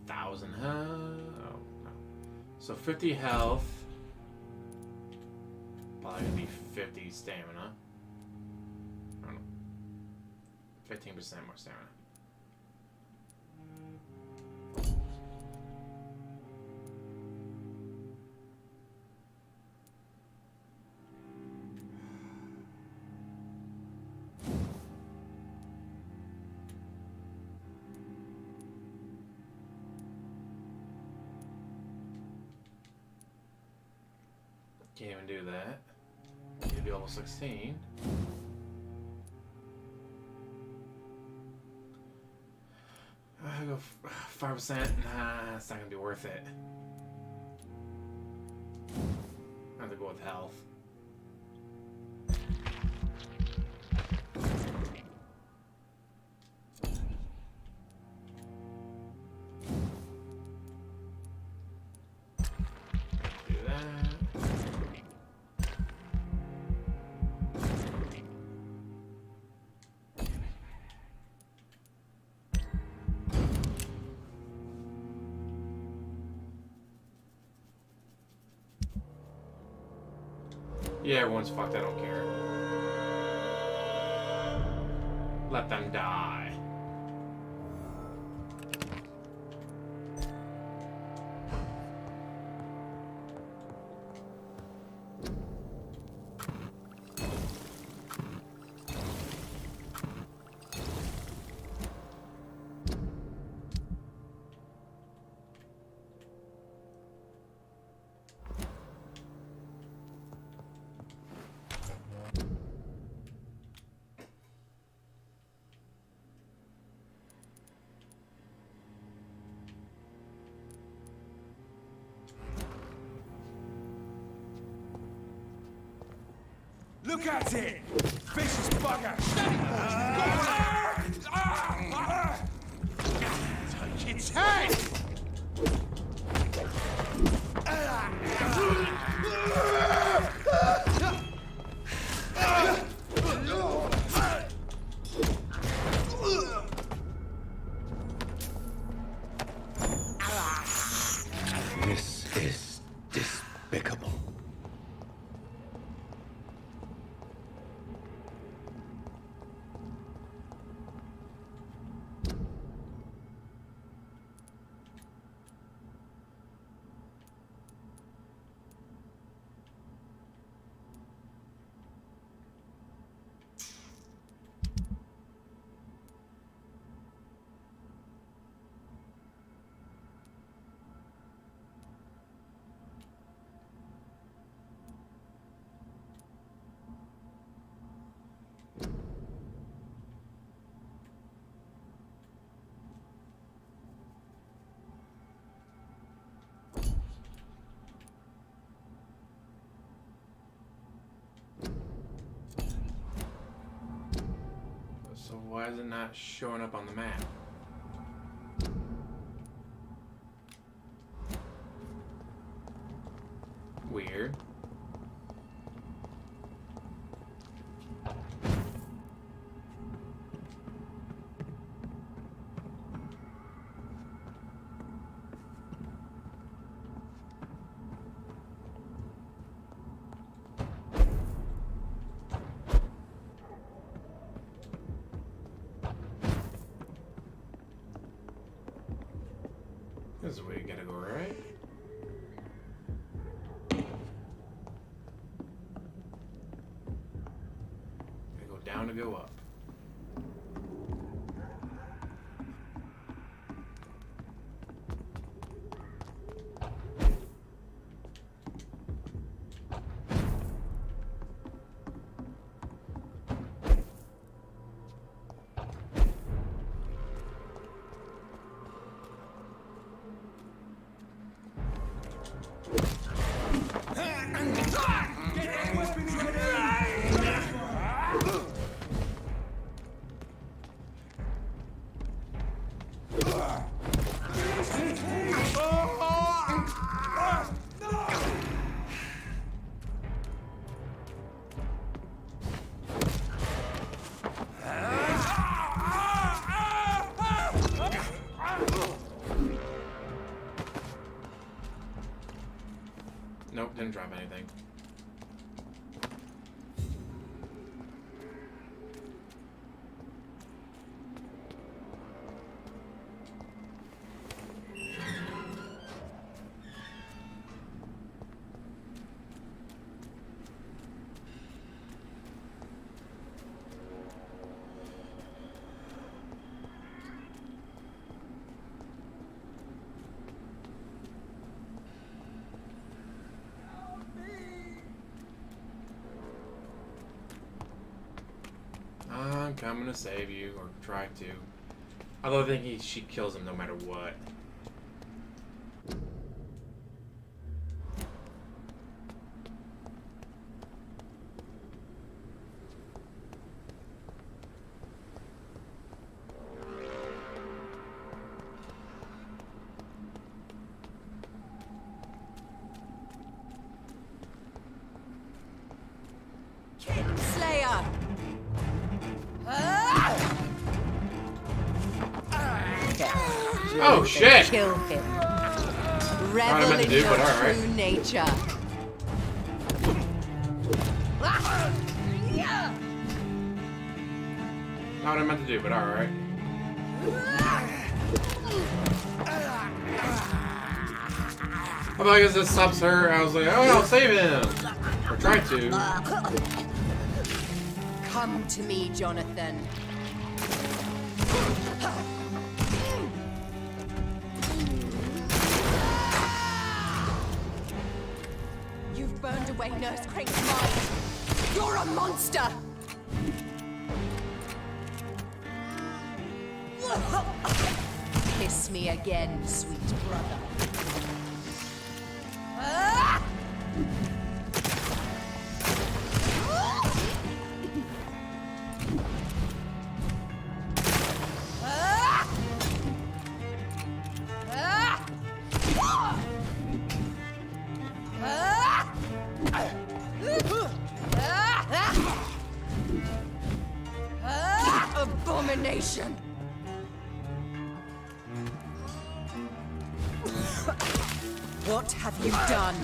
[SPEAKER 1] 1,000, huh? Oh, no. So 50 health. Probably gonna be 50 stamina. I don't know. 15% more stamina. Can't even do that. Maybe level 16. I go 5%. Nah, it's not gonna be worth it. I have to go with health. Do that. Yeah, everyone's fucked, I don't care. Let them die.
[SPEAKER 9] Look at it! Vicious bugger! Take its head!
[SPEAKER 2] This is despicable.
[SPEAKER 1] Why is it not showing up on the map? Weird. This is the way you gotta go, right? Gotta go down to go up. Nope, didn't drop anything. I'm coming to save you, or try to. Although I think she kills him no matter what.
[SPEAKER 15] Slayer!
[SPEAKER 1] Oh shit!
[SPEAKER 15] Kill him.
[SPEAKER 1] Not what I
[SPEAKER 15] Revel
[SPEAKER 1] meant to
[SPEAKER 15] in
[SPEAKER 1] do,
[SPEAKER 15] your
[SPEAKER 1] but alright.
[SPEAKER 15] true nature.
[SPEAKER 1] Not what I meant to do, but alright. I thought I guess it stops her. I was like, oh, I'll save him! Or try to.
[SPEAKER 15] Come to me, Jonathan. You've burned away Nurse Craig's mind. You're a monster! Kiss me again, sweet brother. Abomination! What have you done?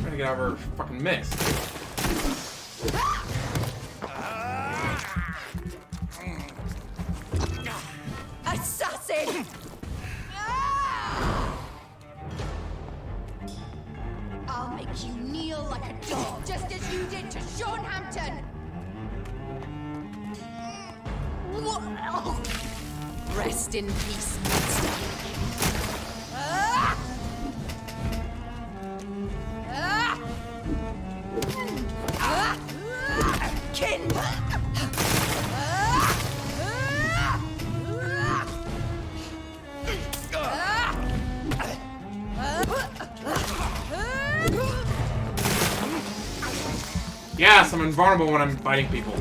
[SPEAKER 1] Trying to get out of her fucking mess.
[SPEAKER 15] Assassin! I'll make you kneel like a dog, just as you did to Sean Hampton! Rest in peace, monster. Kin!
[SPEAKER 1] I'm invulnerable when I'm fighting people.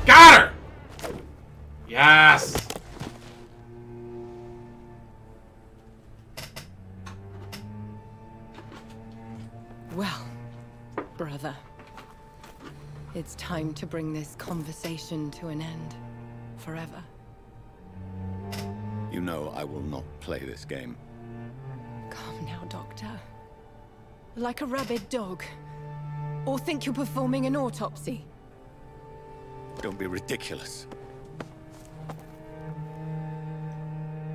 [SPEAKER 1] Got her! Yes!
[SPEAKER 15] Well, brother, it's time to bring this conversation to an end. Forever.
[SPEAKER 2] You know I will not play this game.
[SPEAKER 15] Calm now, Doctor. Like a rabid dog. Or think you're performing an autopsy.
[SPEAKER 2] Don't be ridiculous.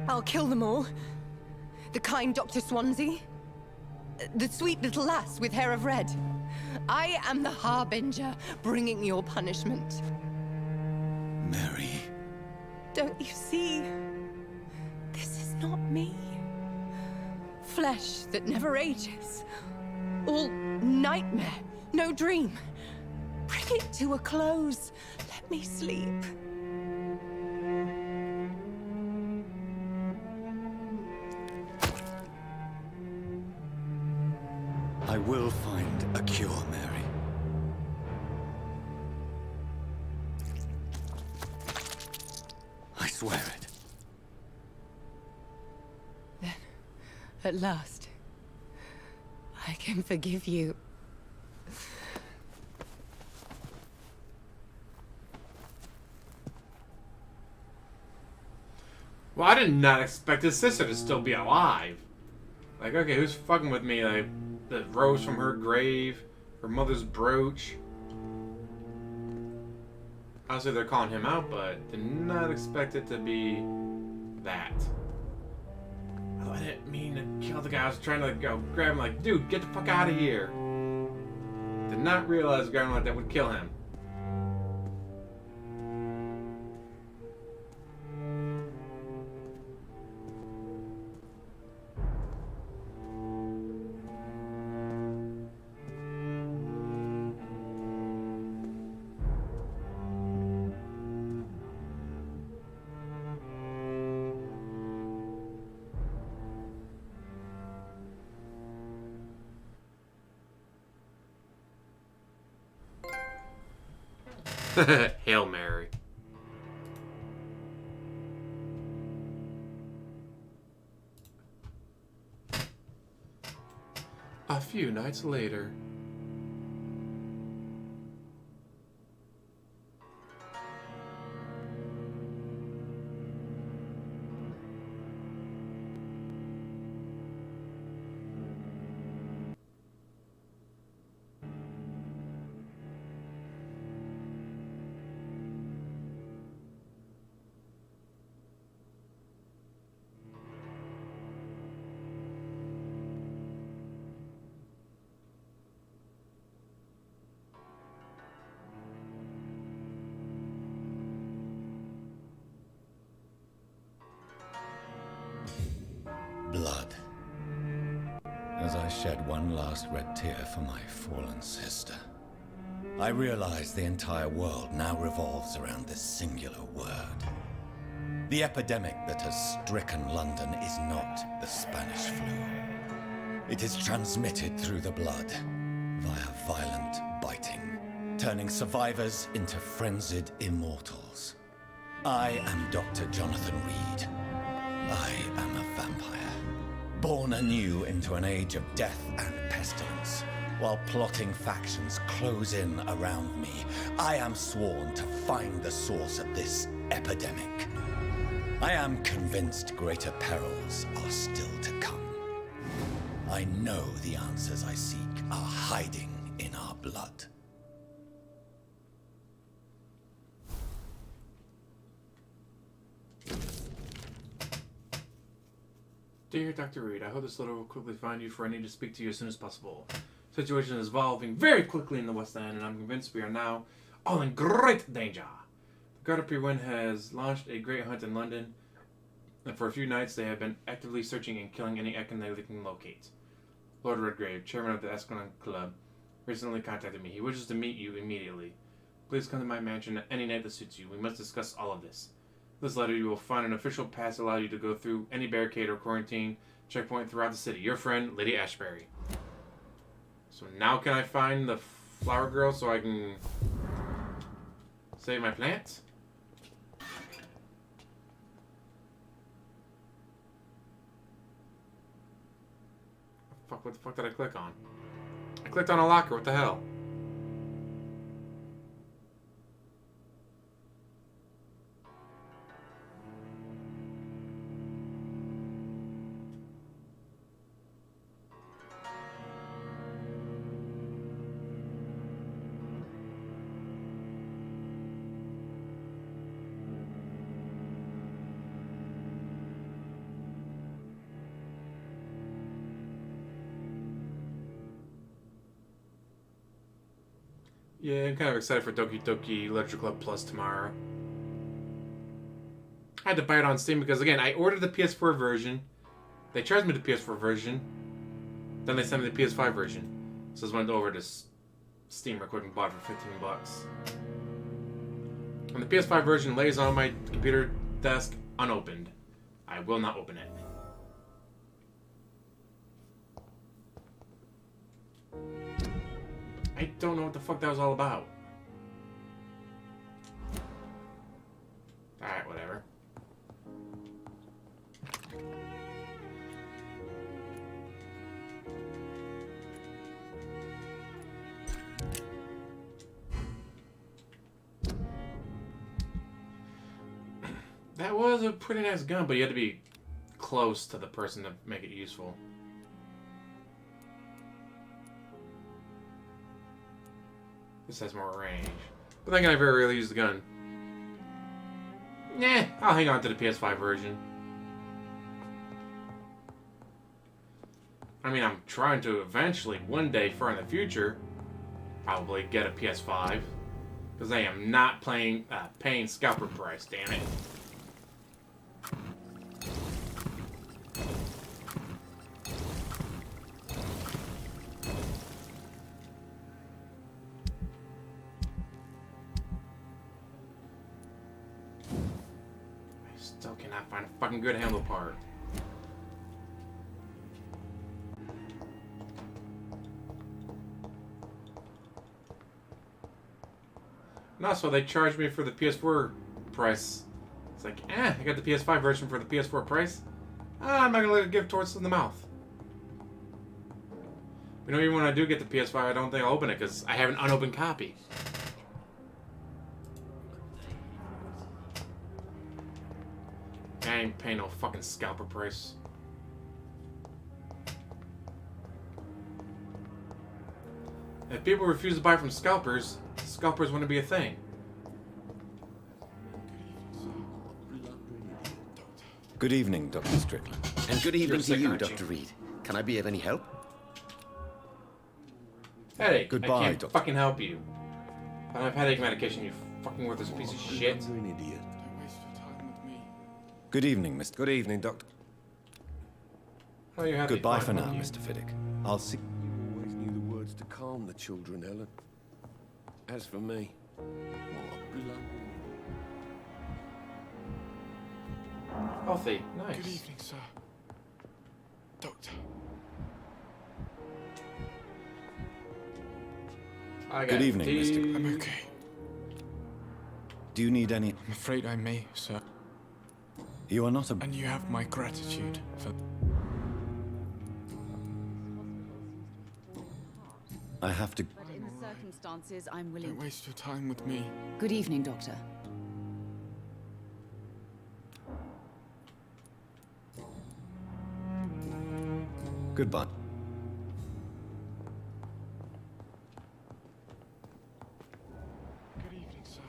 [SPEAKER 15] I'll kill them all. The kind Dr. Swansea. The sweet little lass with hair of red. I am the Harbinger, bringing your punishment.
[SPEAKER 2] Mary.
[SPEAKER 15] Don't you see? This is not me. Flesh that never ages. All nightmare, no dream. Bring it to a close. Let me sleep.
[SPEAKER 2] I will find a cure, Mary. I swear it.
[SPEAKER 15] Then, at last, I can forgive you.
[SPEAKER 1] Well, I did not expect his sister to still be alive. Like, okay, who's fucking with me? Like, the rose from her grave, her mother's brooch. Obviously, they're calling him out, but did not expect it to be that. Oh, I didn't mean to kill the guy. I was trying to go grab him, like, dude, get the fuck out of here. Did not realize grabbing him like that would kill him. Hail Mary. A few nights later.
[SPEAKER 2] Blood. As I shed one last red tear for my fallen sister, I realize the entire world now revolves around this singular word. The epidemic that has stricken London is not the Spanish flu. It is transmitted through the blood, via violent biting, turning survivors into frenzied immortals. I am Dr. Jonathan Reed. I am a vampire, born anew into an age of death and pestilence. While plotting factions close in around me, I am sworn to find the source of this epidemic. I am convinced greater perils are still to come. I know the answers I seek are hiding in our blood.
[SPEAKER 1] Dear Dr. Reed, I hope this letter will quickly find you, for I need to speak to you as soon as possible. The situation is evolving very quickly in the West End, and I'm convinced we are now all in great danger. The Guard of Pure has launched a great hunt in London, and for a few nights they have been actively searching and killing any Econ they can locate. Lord Redgrave, chairman of the Escalon Club, recently contacted me. He wishes to meet you immediately. Please come to my mansion at any night that suits you. We must discuss all of this. In this letter, you will find an official pass allow you to go through any barricade or quarantine checkpoint throughout the city. Your friend, Lady Ashbury. So now can I find the flower girl so I can save my plants? Fuck, what the fuck did I click on? I clicked on a locker, what the hell? Yeah, I'm kind of excited for Doki Doki Literature Club Plus tomorrow. I had to buy it on Steam because, again, I ordered the PS4 version. They charged me the PS4 version. Then they sent me the PS5 version. So I just went over to Steam real quick and bought it for 15 bucks. And the PS5 version lays on my computer desk unopened. I will not open it. I don't know what the fuck that was all about. Alright, whatever. That was a pretty nice gun, but you had to be close to the person to make it useful. This has more range. But then I very rarely use the gun. Nah, I'll hang on to the PS5 version. I mean, I'm trying to eventually, one day far in the future, probably get a PS5. Because I am not paying scalper price, damn it. Still cannot find a fucking good handle part. And also, they charged me for the PS4 price. It's like, I got the PS5 version for the PS4 price. I'm not gonna let it give torts in the mouth. You know, even when I do get the PS5, I don't think I'll open it because I have an unopened copy. I ain't paying no fucking scalper price. If people refuse to buy from scalpers, scalpers wouldn't be a thing.
[SPEAKER 2] Good evening, Dr. Strickland.
[SPEAKER 21] And good evening to
[SPEAKER 1] sick,
[SPEAKER 21] you,
[SPEAKER 1] aren't you?
[SPEAKER 21] Dr. Reed. Can I be of any help?
[SPEAKER 1] Headache.
[SPEAKER 2] Goodbye,
[SPEAKER 1] I can't
[SPEAKER 2] Doctor.
[SPEAKER 1] fucking help you. I don't have headache medication, you fucking worthless piece of shit.
[SPEAKER 21] You're an idiot.
[SPEAKER 2] Good evening, Mr.
[SPEAKER 21] Good evening, Doctor.
[SPEAKER 1] Oh, you had
[SPEAKER 2] Goodbye for now, Mr. Fiddick. I'll see.
[SPEAKER 13] You always knew the words to calm the children, Helen. As for me, what a blood.
[SPEAKER 1] Healthy. Nice.
[SPEAKER 5] Good evening, sir. Doctor.
[SPEAKER 2] Good evening, Mr.
[SPEAKER 5] I'm okay.
[SPEAKER 2] Do you need any?
[SPEAKER 5] I'm afraid I may, sir.
[SPEAKER 2] You are not a.
[SPEAKER 5] And you have my gratitude for...
[SPEAKER 2] I have to.
[SPEAKER 11] But in the circumstances, I'm willing...
[SPEAKER 5] Don't waste your time with me.
[SPEAKER 11] Good evening, Doctor.
[SPEAKER 2] Goodbye.
[SPEAKER 5] Good evening, sir.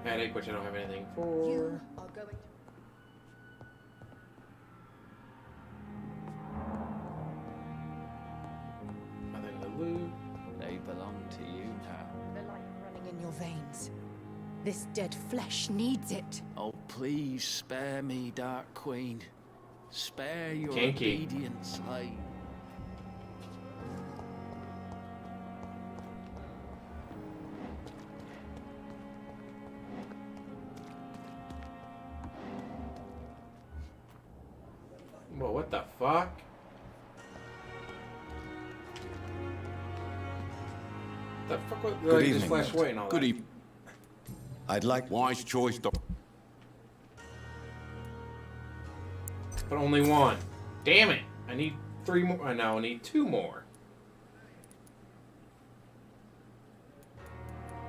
[SPEAKER 1] Headache, which I don't have anything for.
[SPEAKER 11] You are going to...
[SPEAKER 1] Nothing to loot.
[SPEAKER 20] They belong to you now.
[SPEAKER 22] The life running in your veins.
[SPEAKER 15] This dead flesh needs it.
[SPEAKER 20] Oh, please spare me, Dark Queen. Spare your
[SPEAKER 1] Kinky.
[SPEAKER 20] obedient slave.
[SPEAKER 1] Whoa, what the fuck? The fuck was
[SPEAKER 2] Good
[SPEAKER 1] like,
[SPEAKER 2] evening,
[SPEAKER 1] just flash
[SPEAKER 2] Milton.
[SPEAKER 1] away and all
[SPEAKER 4] Good
[SPEAKER 1] that?
[SPEAKER 4] evening.
[SPEAKER 2] I'd like...
[SPEAKER 4] Wise choice, Doc.
[SPEAKER 1] But only one. Damn it! I need 3 more. Now I need 2 more.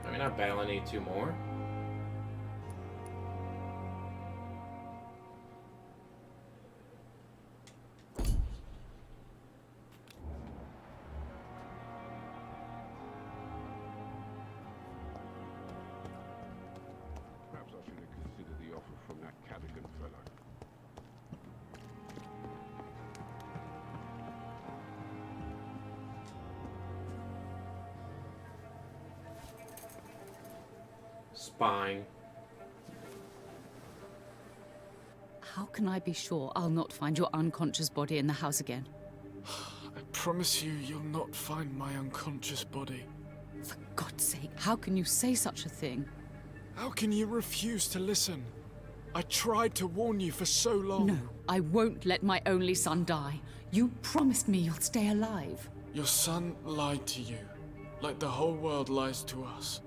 [SPEAKER 1] I mean, not bad. I need 2 more.
[SPEAKER 4] Perhaps I should have considered the offer from that Cadogan fellow.
[SPEAKER 1] Spying.
[SPEAKER 11] How can I be sure I'll not find your unconscious body in the house again?
[SPEAKER 10] I promise you, you'll not find my unconscious body.
[SPEAKER 11] For God's sake, how can you say such a thing?
[SPEAKER 10] How can you refuse to listen? I tried to warn you for so long.
[SPEAKER 11] No, I won't let my only son die. You promised me you'll stay alive.
[SPEAKER 10] Your son lied to you, like the whole world lies to us.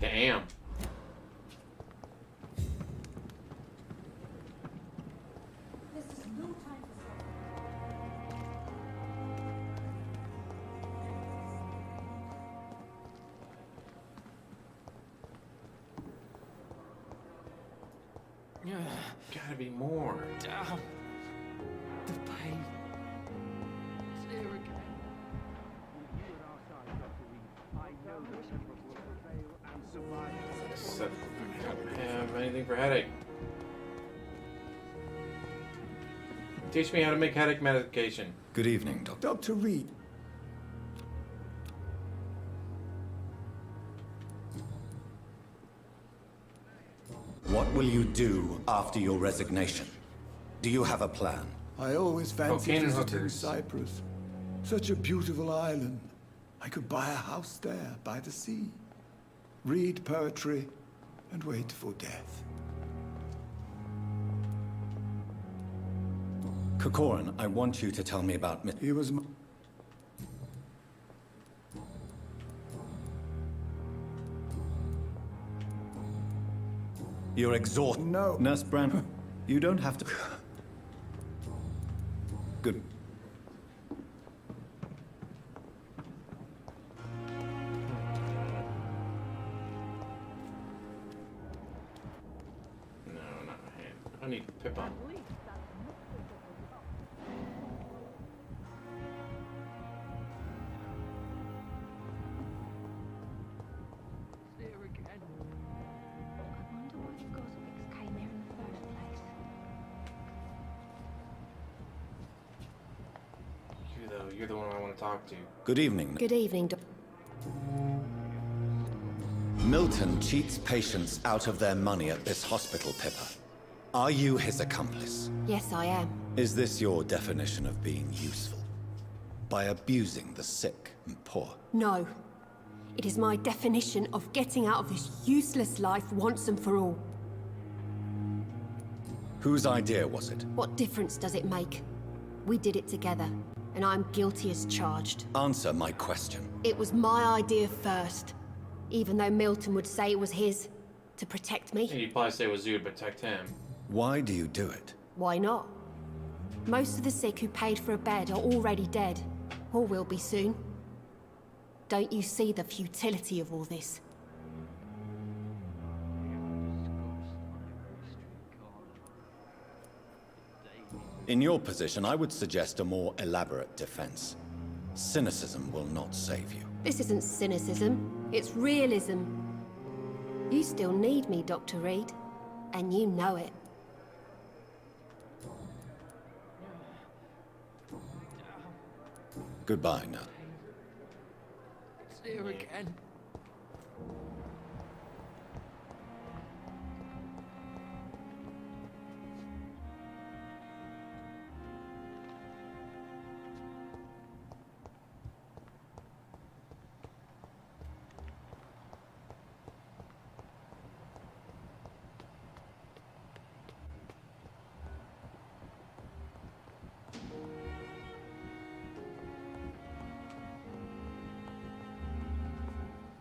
[SPEAKER 1] Damn. Gotta be more.
[SPEAKER 20] Down. The pain. It's here again.
[SPEAKER 1] So, I don't have anything for headache. Teach me how to make headache medication.
[SPEAKER 2] Good evening, Doctor.
[SPEAKER 5] Dr. Reed.
[SPEAKER 2] What will you do after your resignation? Do you have a plan?
[SPEAKER 5] I always fancied
[SPEAKER 1] Cocaine and
[SPEAKER 5] visiting
[SPEAKER 1] hookers.
[SPEAKER 5] Cyprus. Such a beautiful island. I could buy a house there by the sea. Read poetry and wait for death.
[SPEAKER 2] Kokorin, I want you to tell me about...
[SPEAKER 5] He was my...
[SPEAKER 2] You're exhausted.
[SPEAKER 5] No.
[SPEAKER 2] Nurse Brand, you don't have to... Good.
[SPEAKER 1] No, not my hand. I need Pippa.
[SPEAKER 20] It's here again.
[SPEAKER 22] I wonder why the Goswicks came here in the first place.
[SPEAKER 1] You're the one I want to talk to.
[SPEAKER 2] Good evening.
[SPEAKER 17] Good evening, Doc.
[SPEAKER 2] Milton cheats patients out of their money at this hospital, Pippa. Are you his accomplice?
[SPEAKER 17] Yes, I am.
[SPEAKER 2] Is this your definition of being useful? By abusing the sick and poor?
[SPEAKER 17] No. It is my definition of getting out of this useless life once and for all.
[SPEAKER 2] Whose idea was it?
[SPEAKER 17] What difference does it make? We did it together, and I'm guilty as charged.
[SPEAKER 2] Answer my question.
[SPEAKER 17] It was my idea first, even though Milton would say it was his, to protect me.
[SPEAKER 1] And you'd probably say it was you to protect him.
[SPEAKER 2] Why do you do it?
[SPEAKER 17] Why not? Most of the sick who paid for a bed are already dead, or will be soon. Don't you see the futility of all this?
[SPEAKER 2] In your position, I would suggest a more elaborate defense. Cynicism will not save you.
[SPEAKER 17] This isn't cynicism, it's realism. You still need me, Dr. Reed, and you know it.
[SPEAKER 2] Goodbye now.
[SPEAKER 20] It's here again.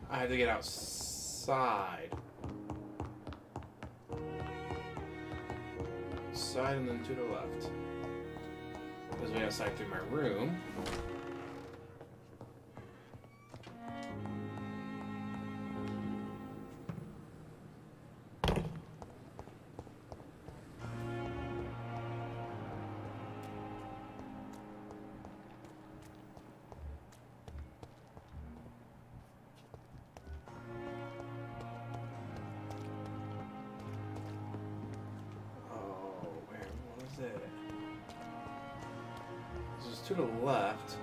[SPEAKER 1] I have to get outside. Outside and then to the left. This way outside through my room. This is to the left.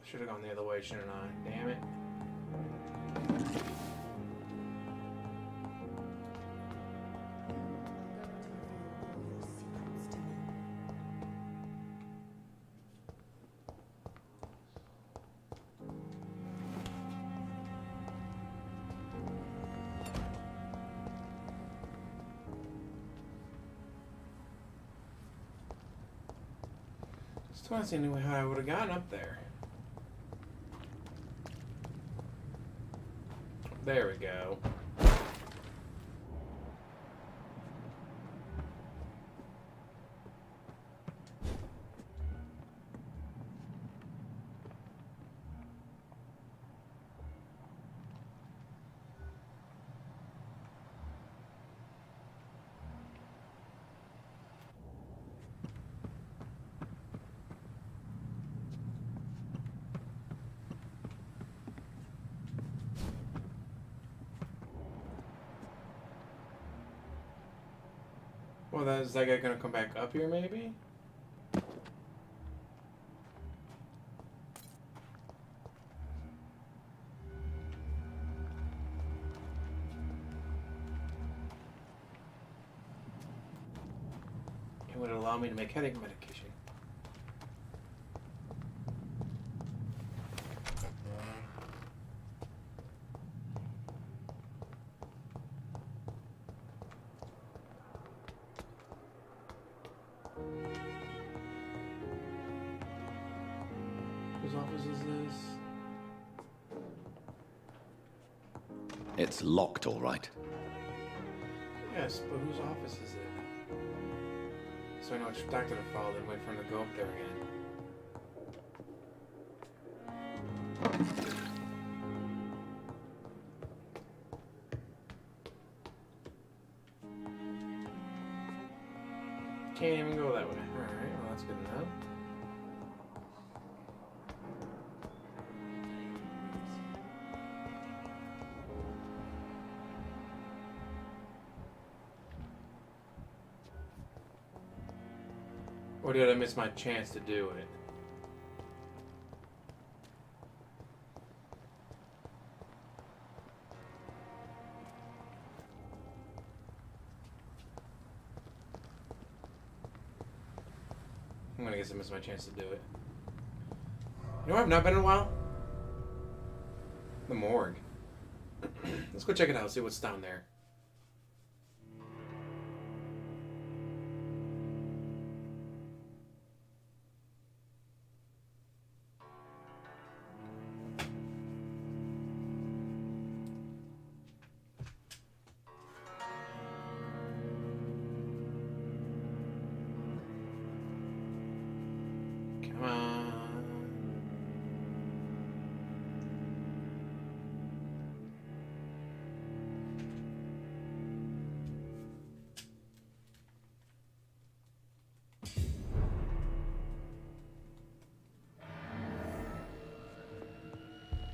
[SPEAKER 1] Should have gone the other way, shouldn't I? Damn it. Still don't see any way how I would have gotten up there. There we go. Well, is that guy gonna come back up here, maybe? It would allow me to make headache medication. Whose office is this?
[SPEAKER 7] It's locked, all right.
[SPEAKER 1] Yes, but whose office is it? So I know which doctor to follow and wait for him to go up there again. Can't even go that way. Alright, well that's good enough. Or did I miss my chance to do it? I'm gonna guess I missed my chance to do it. You know where I've not been in a while? The morgue. Let's go check it out, see what's down there.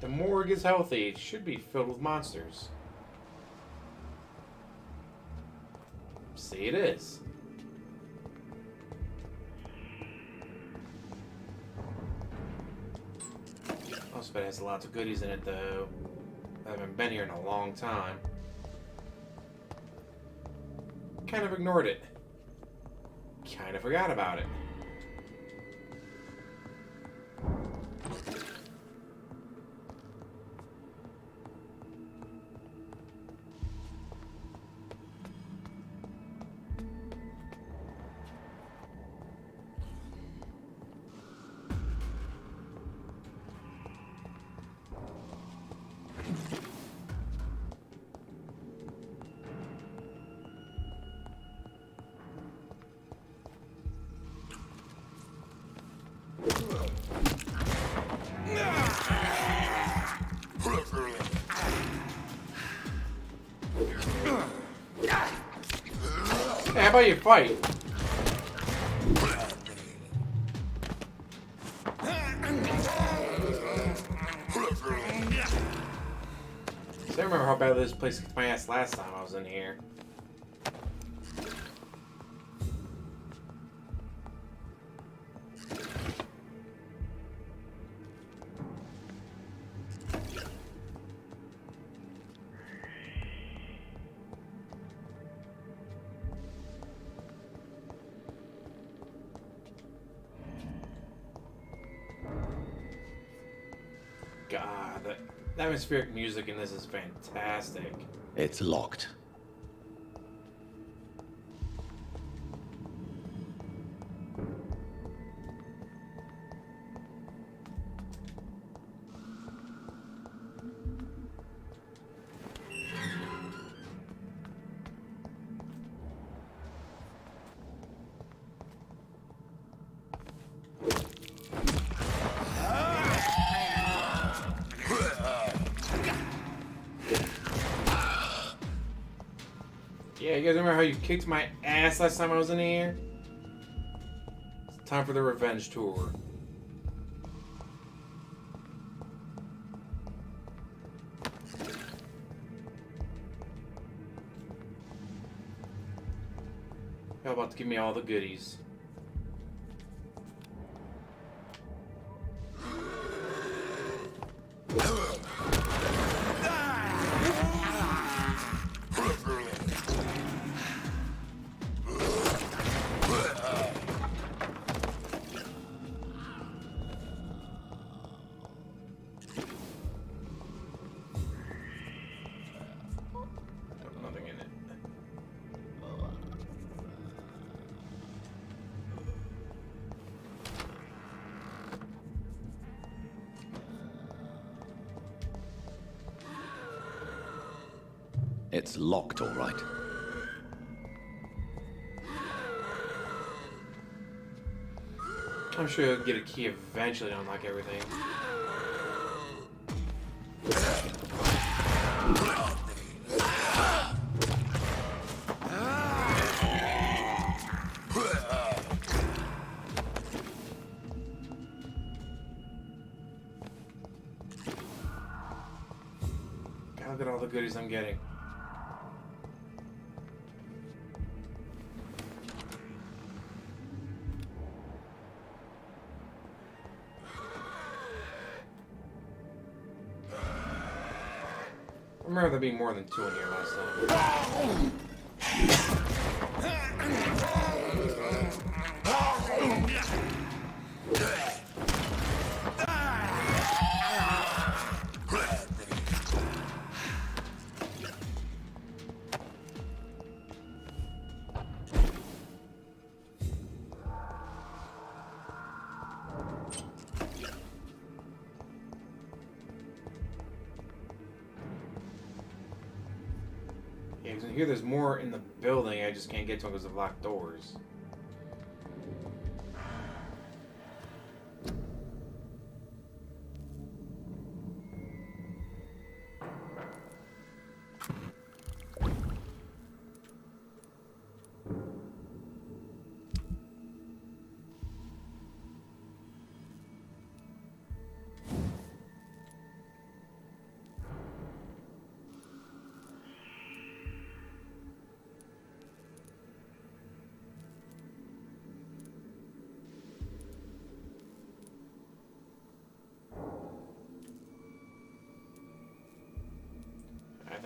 [SPEAKER 1] The morgue is healthy. It should be filled with monsters. See, it is. Also, bet it has lots of goodies in it, though. I haven't been here in a long time. Kind of ignored it. Kind of forgot about it. Hey, how about you fight? I remember how bad this place kicked my ass last time I was in here. God, the atmospheric music in this is fantastic.
[SPEAKER 7] It's locked.
[SPEAKER 1] Yeah, you guys remember how you kicked my ass last time I was in here? It's time for the revenge tour. How about to give me all the goodies? Nothing in it.
[SPEAKER 7] It's locked, all right.
[SPEAKER 1] I'm sure you'll get a key eventually to unlock everything. God, look at all the goodies I'm getting. I remember there being more than 2 in here last time. Yeah, because I hear there's more in the building, I just can't get to them because of locked doors.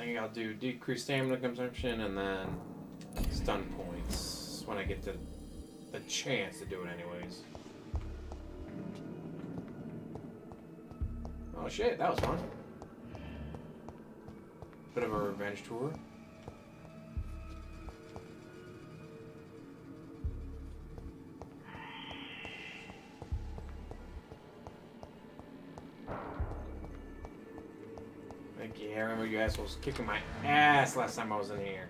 [SPEAKER 1] think I'll do decreased stamina consumption and then stun points when I get to the chance to do it anyways. Oh shit, that was fun. Bit of a revenge tour. Yeah, I remember you assholes kicking my ass last time I was in here.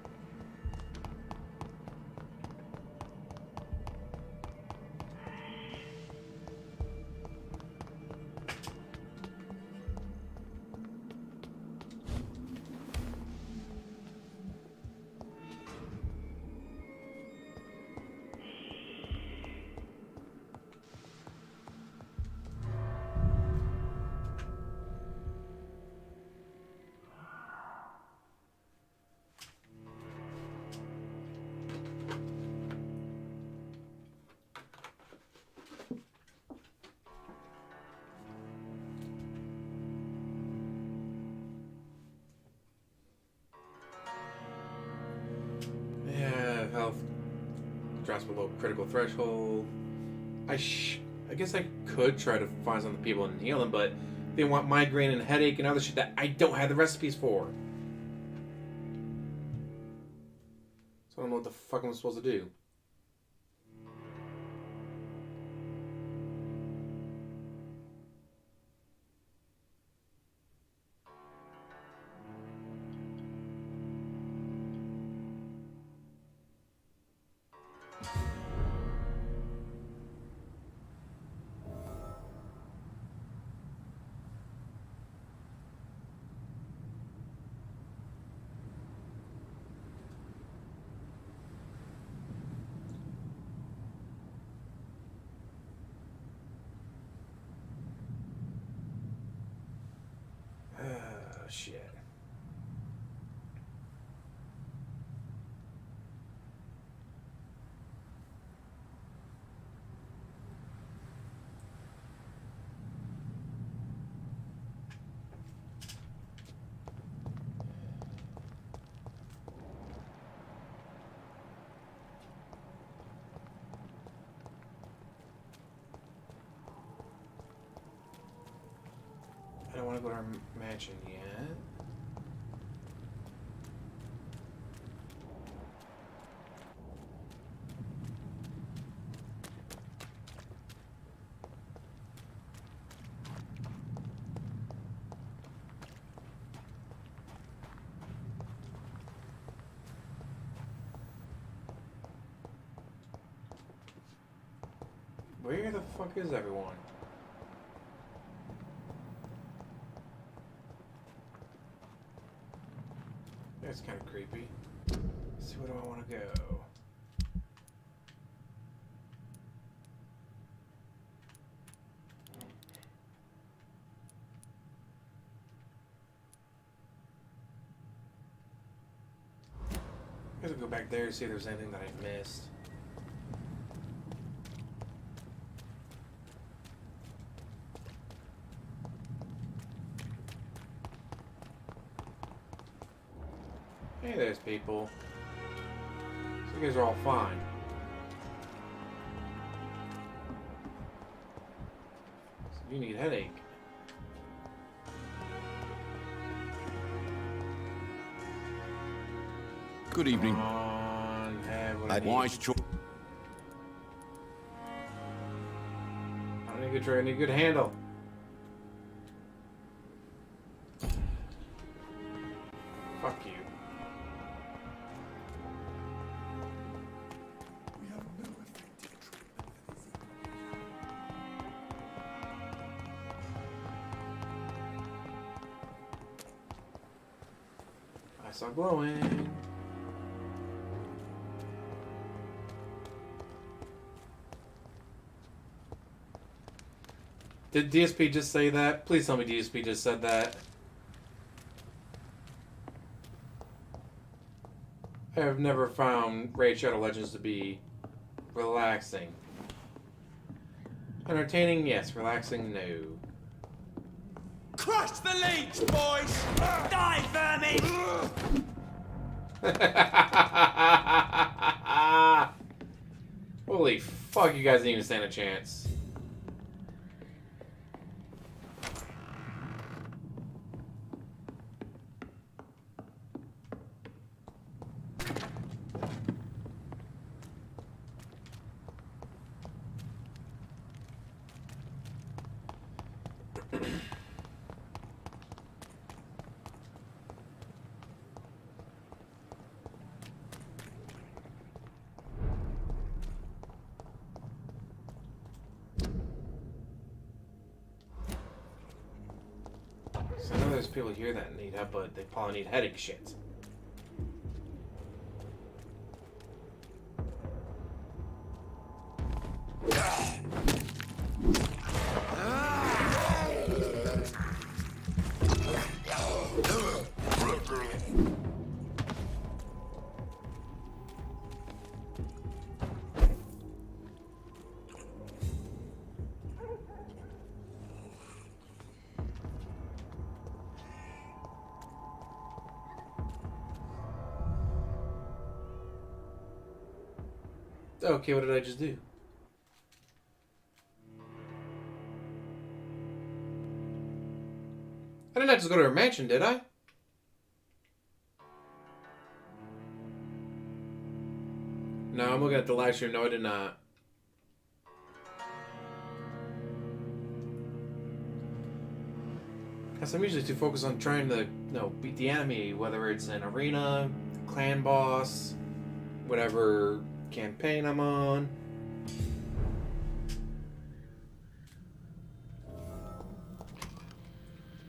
[SPEAKER 1] Health drops below critical threshold. I guess I could try to find some people and heal them, but they want migraine and headache and other shit that I don't have the recipes for. So I don't know what the fuck I'm supposed to do. Shit. I don't want to go to our mansion yet. Where the fuck is everyone? That's kind of creepy. Let's see, where do I want to go? I gotta go back there to see if there's anything that I missed. Hey, there's people. So you guys are all fine. So you need headache.
[SPEAKER 4] Good evening.
[SPEAKER 1] Come on, have
[SPEAKER 4] Wise choice.
[SPEAKER 1] I need a good tray. I need a good handle. Fuck you. I saw glowing. Did DSP just say that? Please tell me DSP just said that. I have never found Raid Shadow Legends to be relaxing. Entertaining, yes. Relaxing, no.
[SPEAKER 9] Crush the leech, boys! Die, vermin!
[SPEAKER 1] Holy fuck, you guys didn't even stand a chance. So I know there's people here that need help, but they probably need headache shit. Okay, what did I just do? I didn't have to go to her mansion, did I? No, I'm looking at the live stream. No, I did not. Guess I'm usually too focused on trying to, beat the enemy, whether it's an arena, clan boss, whatever campaign I'm on.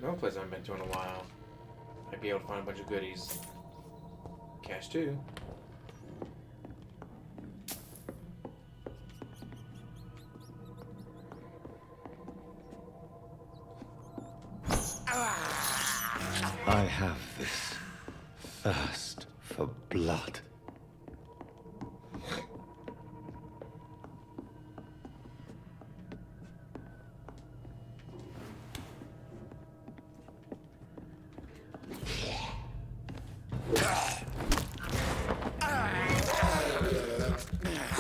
[SPEAKER 1] No place I haven't been to in a while. Might be able to find a bunch of goodies. Cash too.
[SPEAKER 2] I have this thirst for blood.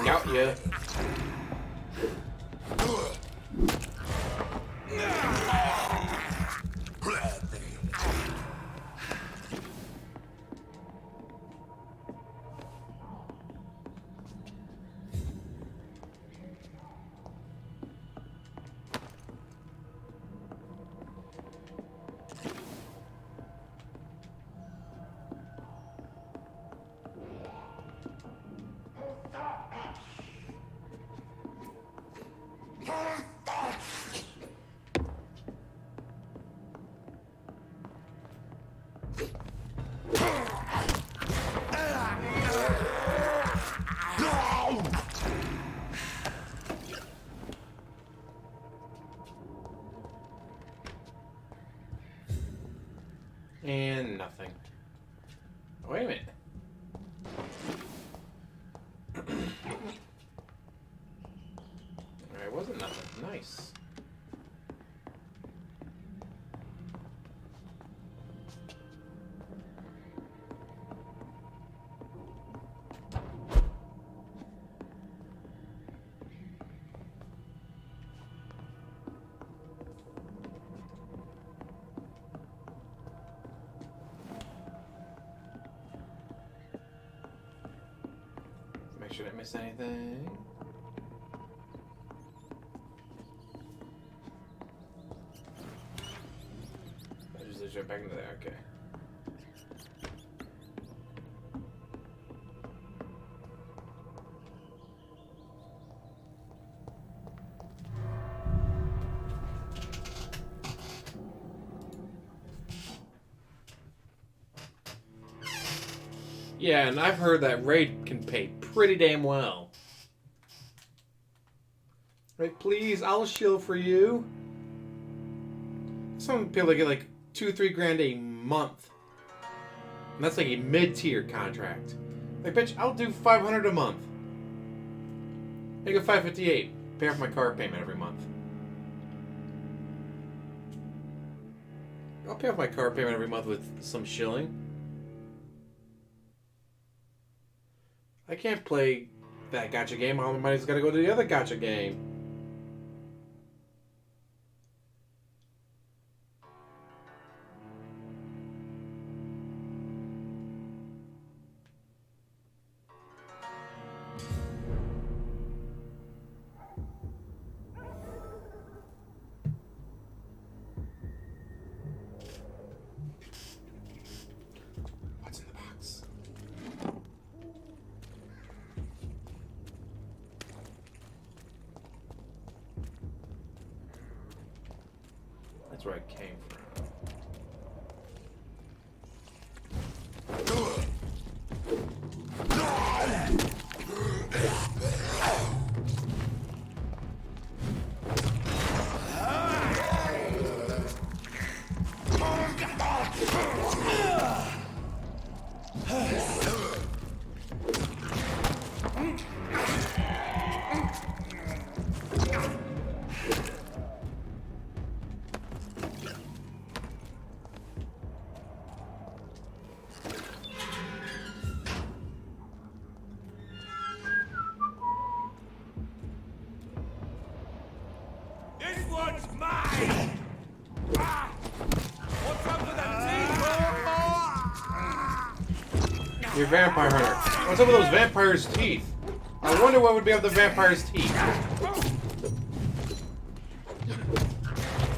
[SPEAKER 1] Got ya. And nothing. Oh, wait a minute. Alright, wasn't nothing. Nice. Make sure I didn't miss anything. I just lead right back into there, okay. Yeah, and I've heard that raid can pay pretty damn well. Right, please, I'll shield for you. Some people get like 2-3 grand a month. And that's like a mid-tier contract. Like, bitch, I'll do 500 a month. Make it 558. Pay off my car payment every month. I'll pay off my car payment every month with some shilling. I can't play that gacha game. All my money's got to go to the other gacha game. What's in the box? That's where I came from.
[SPEAKER 9] This one's mine! Ah! What's up with that teeth?
[SPEAKER 1] You're a vampire hunter. What's up with those vampires' teeth? I wonder what would be up the vampire's teeth.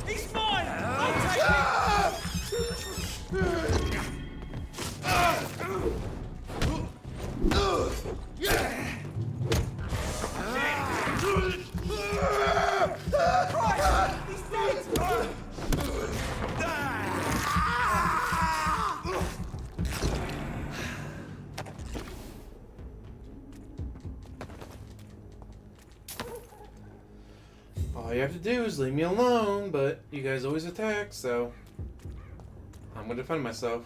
[SPEAKER 9] He's mine! I'll take it!
[SPEAKER 1] All you have to do is leave me alone, but you guys always attack, so I'm gonna defend myself.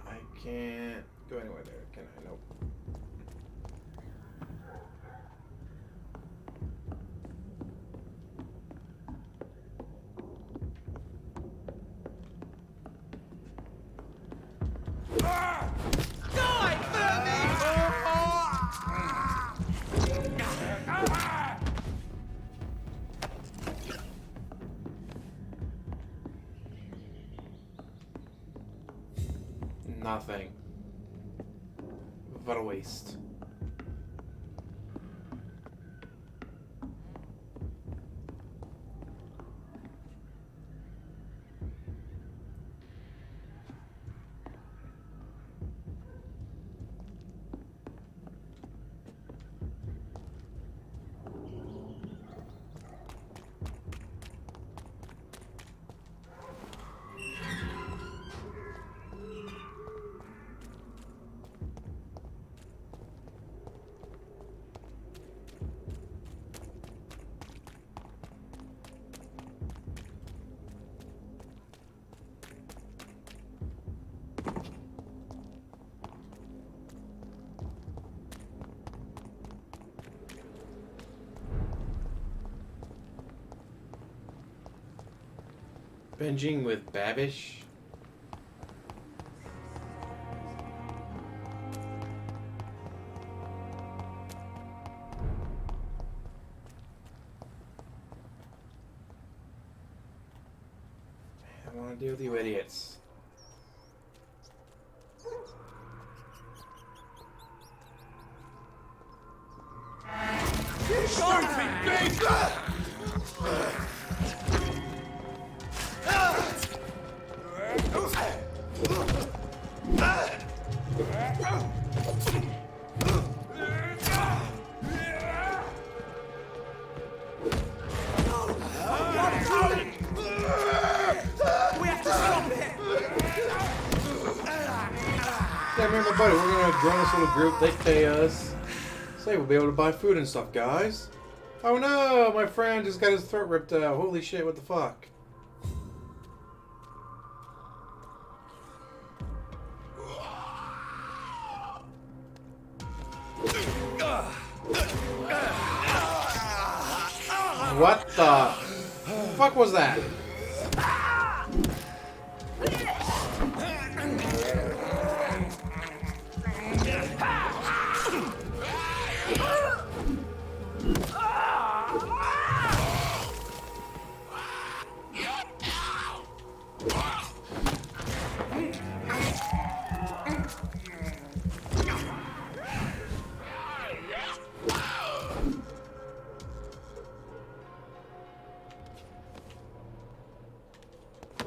[SPEAKER 1] I can't go anywhere there, can I? Nope. Nothing. What a waste. Binging with Babish. I want to deal with you idiots.
[SPEAKER 9] Stupid bitch!
[SPEAKER 8] We have to stop it!
[SPEAKER 1] Yeah, remember, buddy, we're gonna join this little group. They pay us. Say we'll be able to buy food and stuff, guys. Oh no, my friend just got his throat ripped out. Holy shit, what the fuck? What the fuck was that?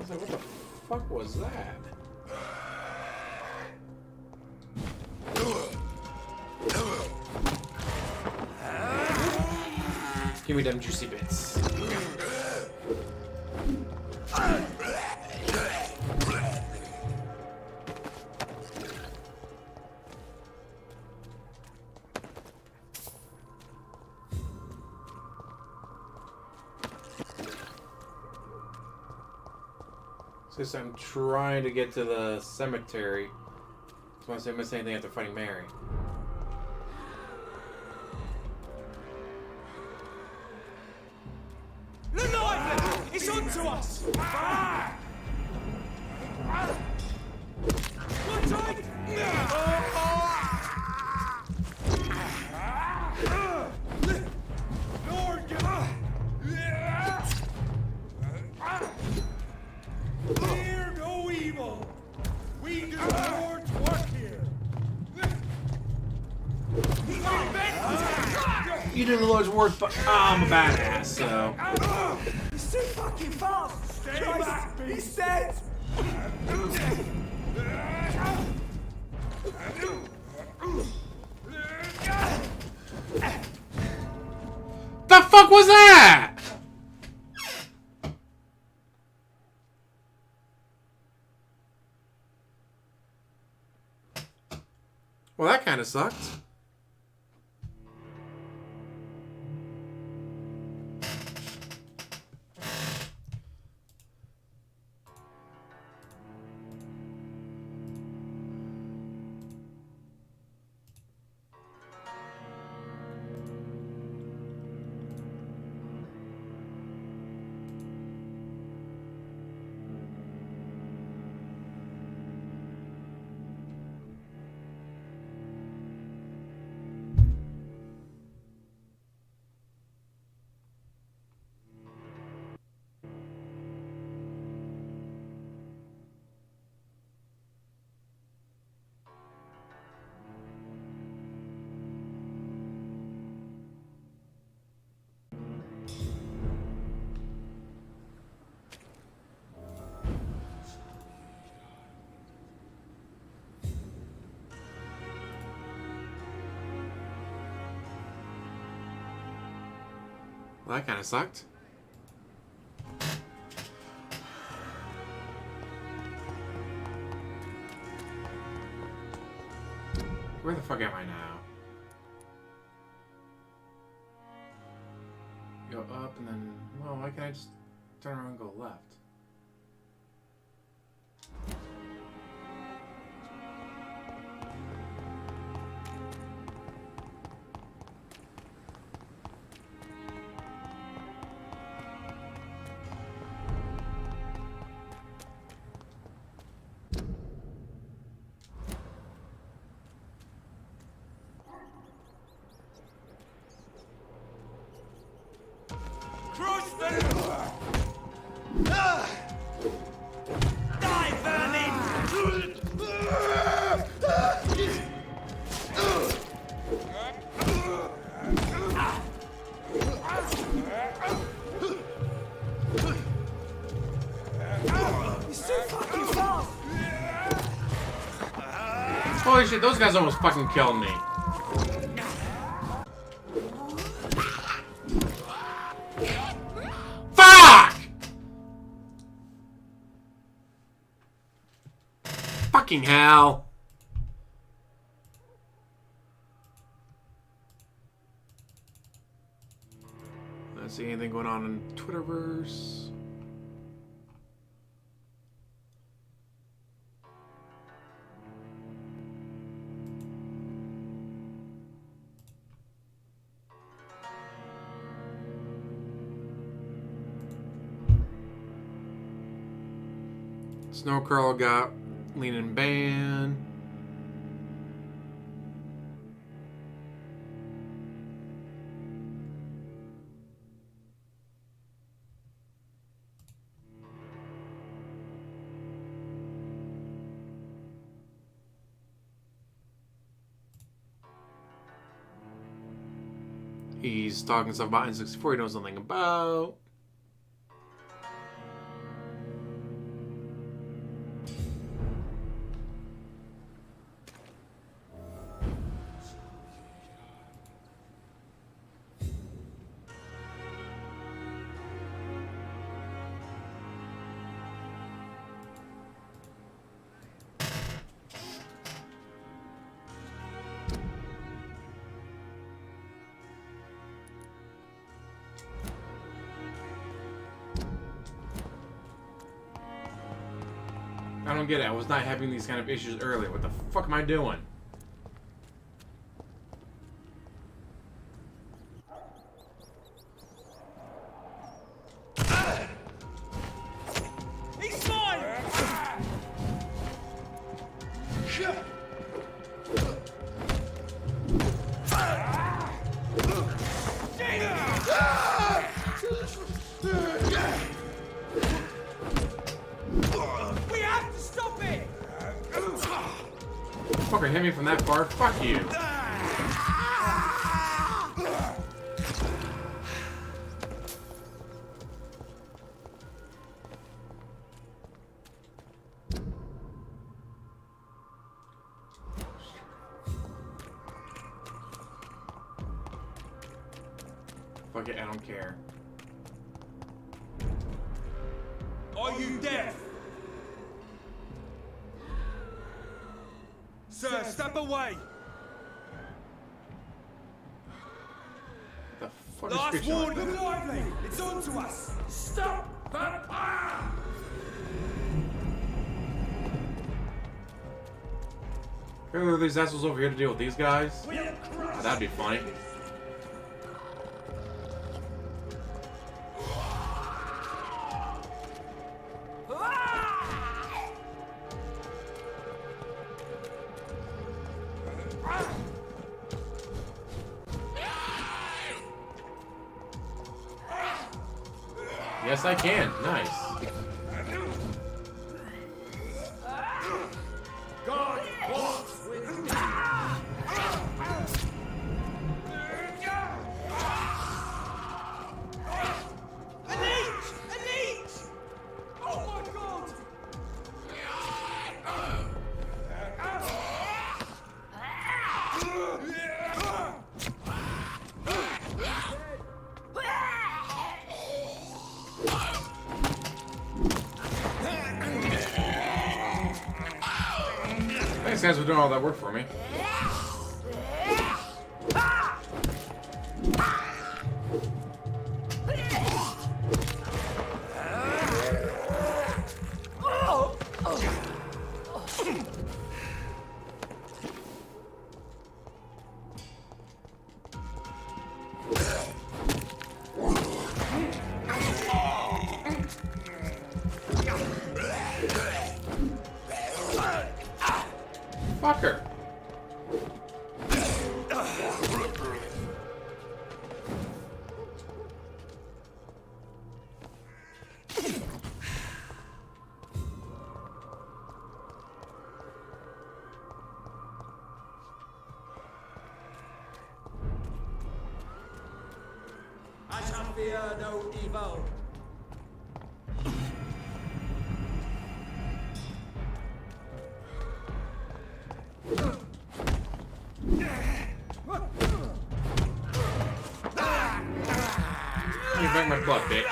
[SPEAKER 1] What the fuck was that? Give me them juicy bits. Since I'm trying to get to the cemetery, just want to say I missed anything after fighting Mary.
[SPEAKER 9] Leviathan! It's onto us! What's right? Lord, fear no evil. We do the Lord's work here.
[SPEAKER 1] You do the Lord's work, but I'm a badass, so.
[SPEAKER 9] He's too fucking fast! Stay back, he's dead!
[SPEAKER 1] The fuck was that? Well, that kind of sucked. Well, that kind of sucked. Where the fuck am I now? Go up and then... Well, why can't I just turn around and go left?
[SPEAKER 9] Crush them! Die, vermin! He's too fucking fast!
[SPEAKER 1] Holy shit, those guys almost fucking killed me. Fuck! Fucking hell. Let's see anything going on in Twitterverse. Snowcurl got leaning band. He's talking stuff about N64 he knows nothing about. I don't get it. I was not having these kind of issues earlier. What the fuck am I doing?
[SPEAKER 9] He's mine! We have to stop it!
[SPEAKER 1] Fucker hit me from that far. Fuck you. Fuck it, I don't care.
[SPEAKER 9] Are you deaf? Sir, step away!
[SPEAKER 1] The fuck
[SPEAKER 9] Last
[SPEAKER 1] is
[SPEAKER 9] warning! Look lively! It's on to us! Stop! Vampyr!
[SPEAKER 1] Are these assholes over here to deal with these guys? That'd be funny. Yes, I can. Nice.
[SPEAKER 9] God walks with me! An each! An each! Oh my God!
[SPEAKER 1] Thanks, guys, for doing all that work for me. Fucker.
[SPEAKER 9] I shall fear no evil.
[SPEAKER 1] Give me back my butt, bitch.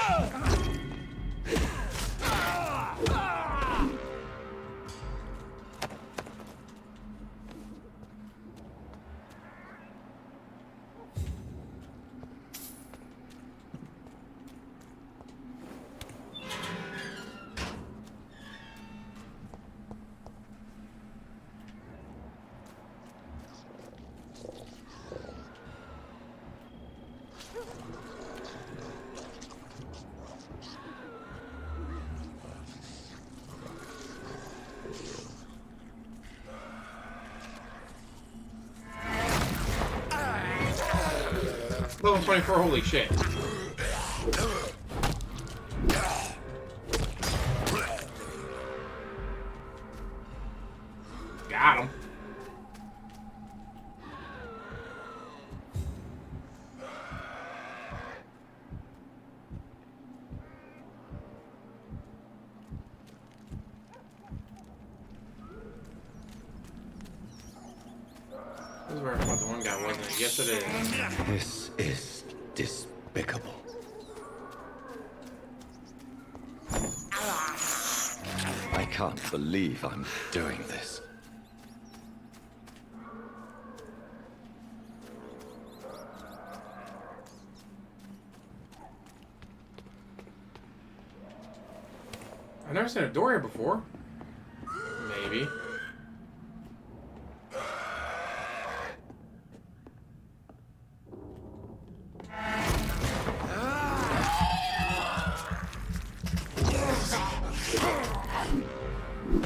[SPEAKER 1] Level 24, holy shit. Got him. This is where I fought the one guy, wasn't it? Yes, it is.
[SPEAKER 2] This is despicable. I can't believe I'm doing this.
[SPEAKER 1] I've never seen a door here before. Maybe.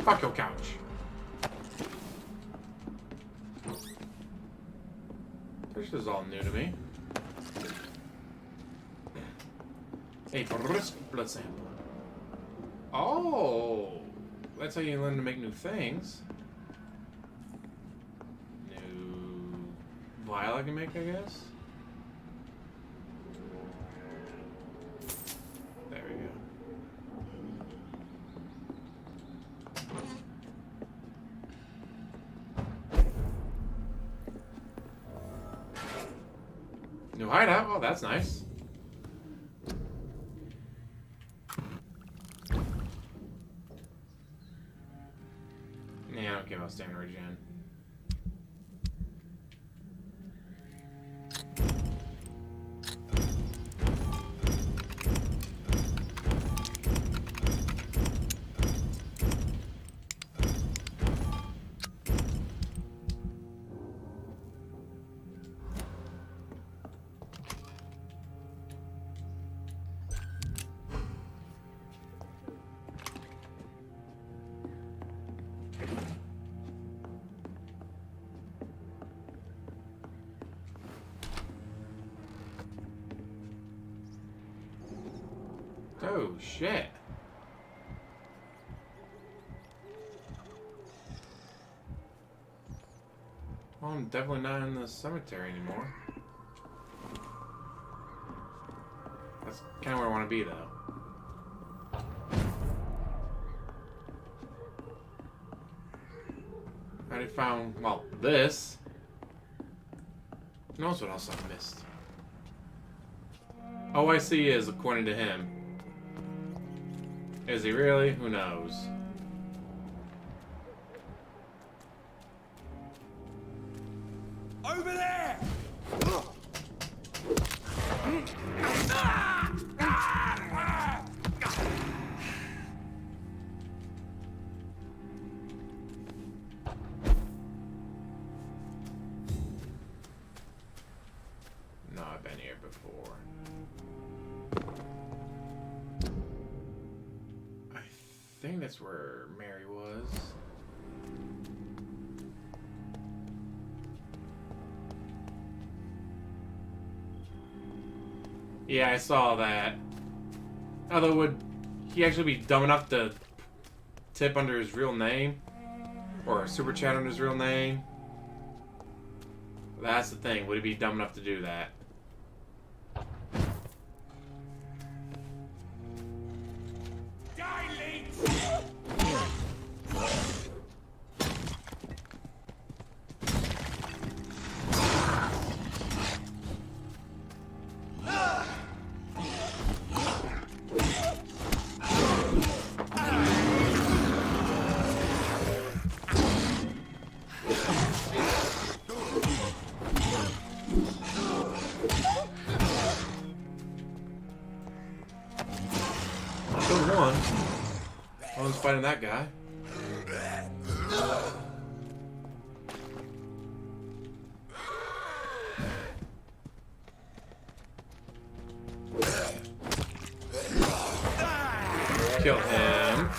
[SPEAKER 1] Fuck your couch. This is all new to me. A blood sample. Oh, that's how you learn to make new things. New vial I can make, I guess. There we go. New hideout. Oh, that's nice. Yeah, I don't care about stamina regen. Oh, shit. Well, I'm definitely not in the cemetery anymore. That's kind of where I want to be, though. I already found, well, this. Who knows what else I missed? OIC is, according to him. Is he really? Who knows?
[SPEAKER 9] Over there!
[SPEAKER 1] No, I've been here before. I think that's where Mary was. Yeah, I saw that. Although, would he actually be dumb enough to tip under his real name? Or super chat under his real name? That's the thing. Would he be dumb enough to do that? Fighting that guy. Kill him.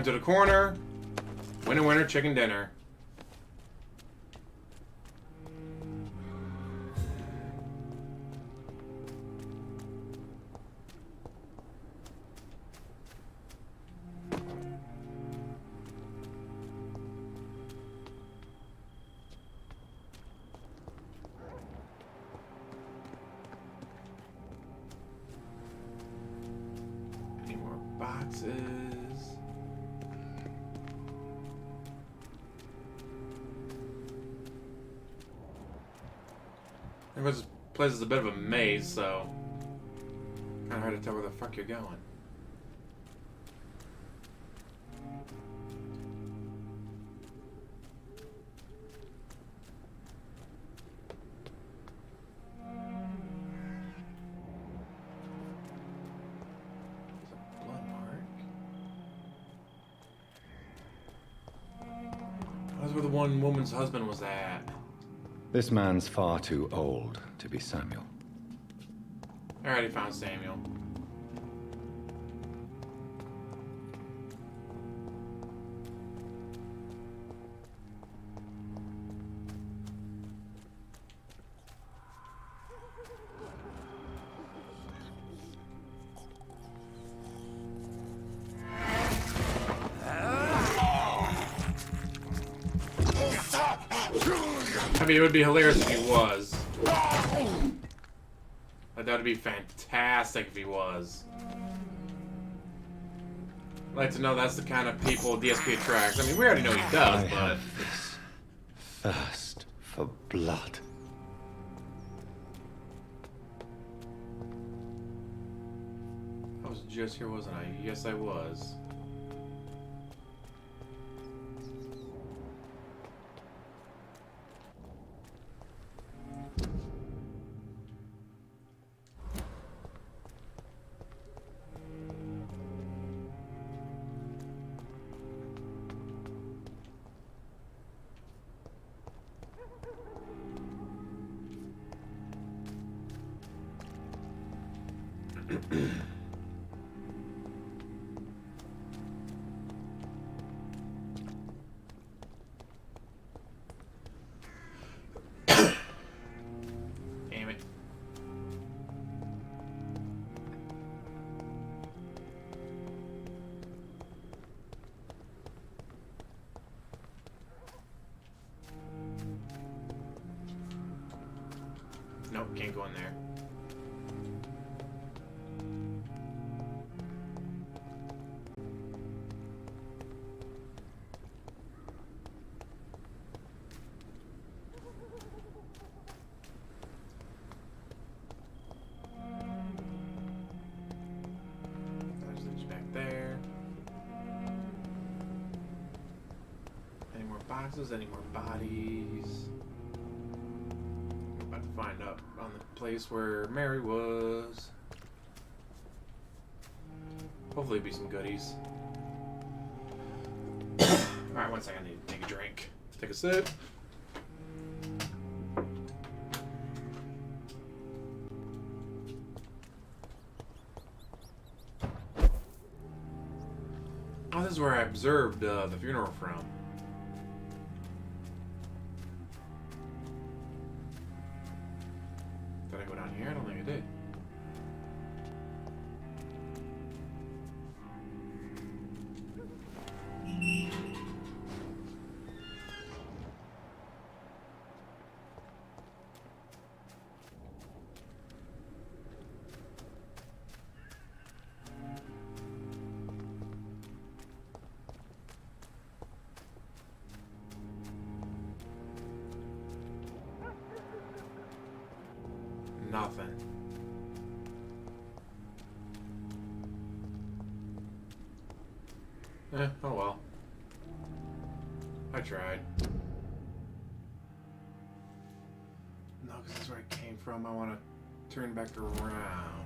[SPEAKER 1] to the corner. Winner, winner, chicken dinner. Any more boxes? This place is a bit of a maze, so kind of hard to tell where the fuck you're going. There's a blood mark. That's where the one woman's husband was at.
[SPEAKER 2] This man's far too old to be Samuel.
[SPEAKER 1] I already found Samuel. I mean, it would be hilarious if he was. That would be fantastic if he was. I'd like to know that's the kind of people DSP attracts. I mean, we already know he does,
[SPEAKER 2] I
[SPEAKER 1] but...
[SPEAKER 2] have this thirst for blood.
[SPEAKER 1] I was just here, wasn't I? Yes, I was. Damn it. Nope, can't go in there. There's back there. Any more boxes? Any more bodies? I'm about to find out on the place where Mary was. Hopefully, it'll be some goodies. Alright, 1 second. I need to take a drink. Take a sip. Oh, this is where I observed the funeral from. Did I go down here? I don't think I did. Nothing. Oh well. I tried. No, because that's where I came from. I want to turn back around.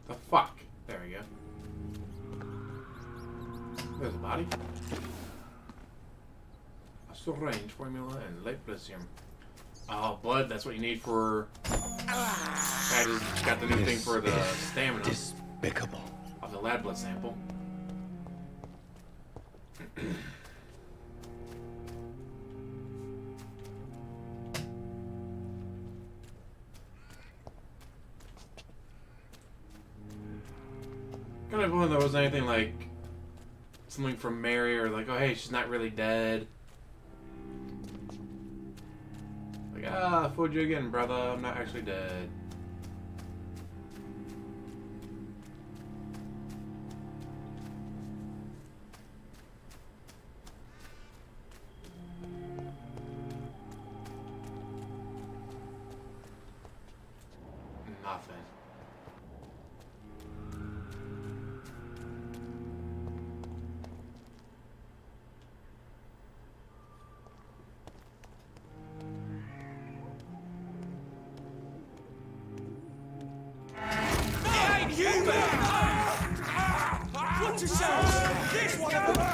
[SPEAKER 1] The fuck? There we go. body. A syringe formula and light blistering. Oh, blood, that's what you need for... I just got the new thing for the stamina.
[SPEAKER 2] Despicable.
[SPEAKER 1] Of the lad blood sample. Kind of wonder if there was anything like something from Mary or like, oh hey, she's not really dead. Like, I fooled you again, brother. I'm not actually dead. Nothing.
[SPEAKER 9] What to say? This one of them!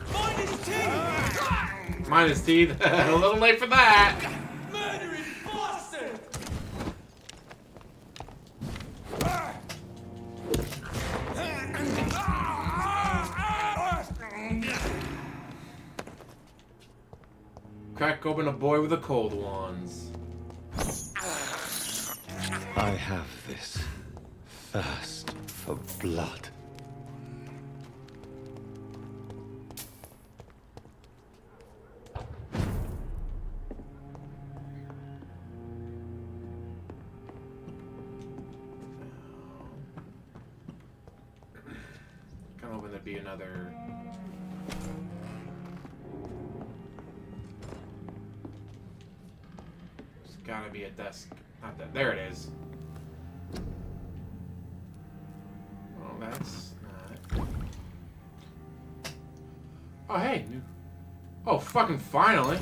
[SPEAKER 9] Find his teeth!
[SPEAKER 1] Mine is teeth. A little late for that.
[SPEAKER 9] Murdering bastard!
[SPEAKER 1] Crack open a boy with the cold ones.
[SPEAKER 2] I have this thirst for blood.
[SPEAKER 1] Kind of hoping there'd be another. There's gotta be a desk. Not that. There it is. Well, that's not. Oh, hey. Oh, fucking finally.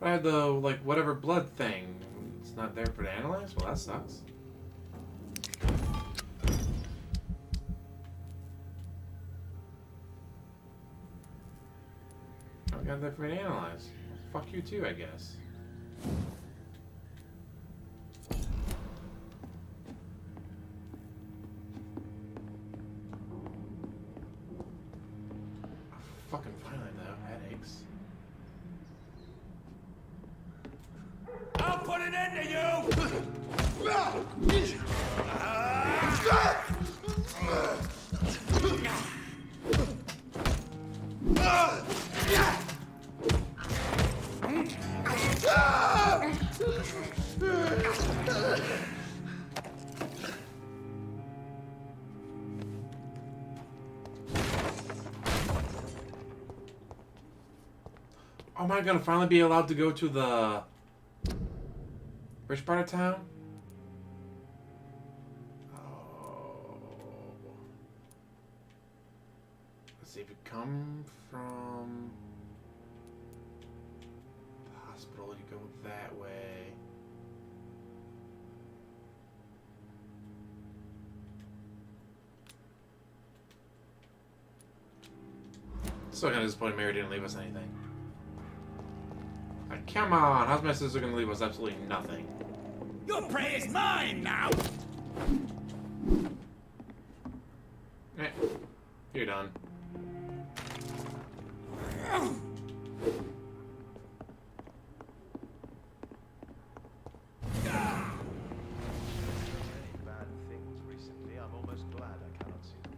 [SPEAKER 1] I had the, like, whatever blood thing. It's not there for to analyze? Well, that sucks. I got that for me to analyze. Fuck you too, I guess. Fucking finally, though. Headaches.
[SPEAKER 9] I'll put an end to you!
[SPEAKER 1] Oh, am I gonna finally be allowed to go to the which part of town? Oh. Let's see if you come from the hospital, you go that way. Still kind of disappointed Mary didn't leave us anything. Like, come on, how's my sister gonna leave us absolutely nothing?
[SPEAKER 9] Your prey is mine now!
[SPEAKER 1] Eh, you're done.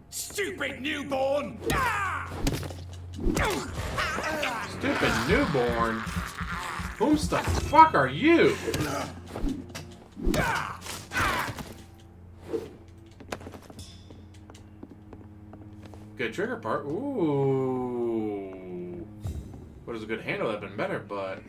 [SPEAKER 9] Stupid newborn!
[SPEAKER 1] Stupid newborn? Whom the fuck are you? Good trigger part. Ooh. What is a good handle? That'd been better, but.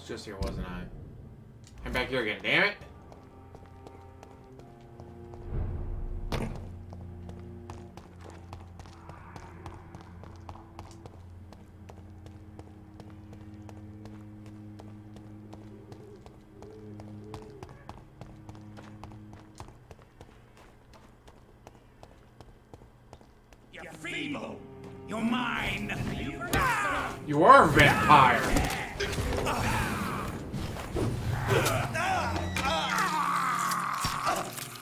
[SPEAKER 1] just here, wasn't I? I'm back here again, damn it!
[SPEAKER 9] You're feeble. You're mine.
[SPEAKER 1] You are a vampire.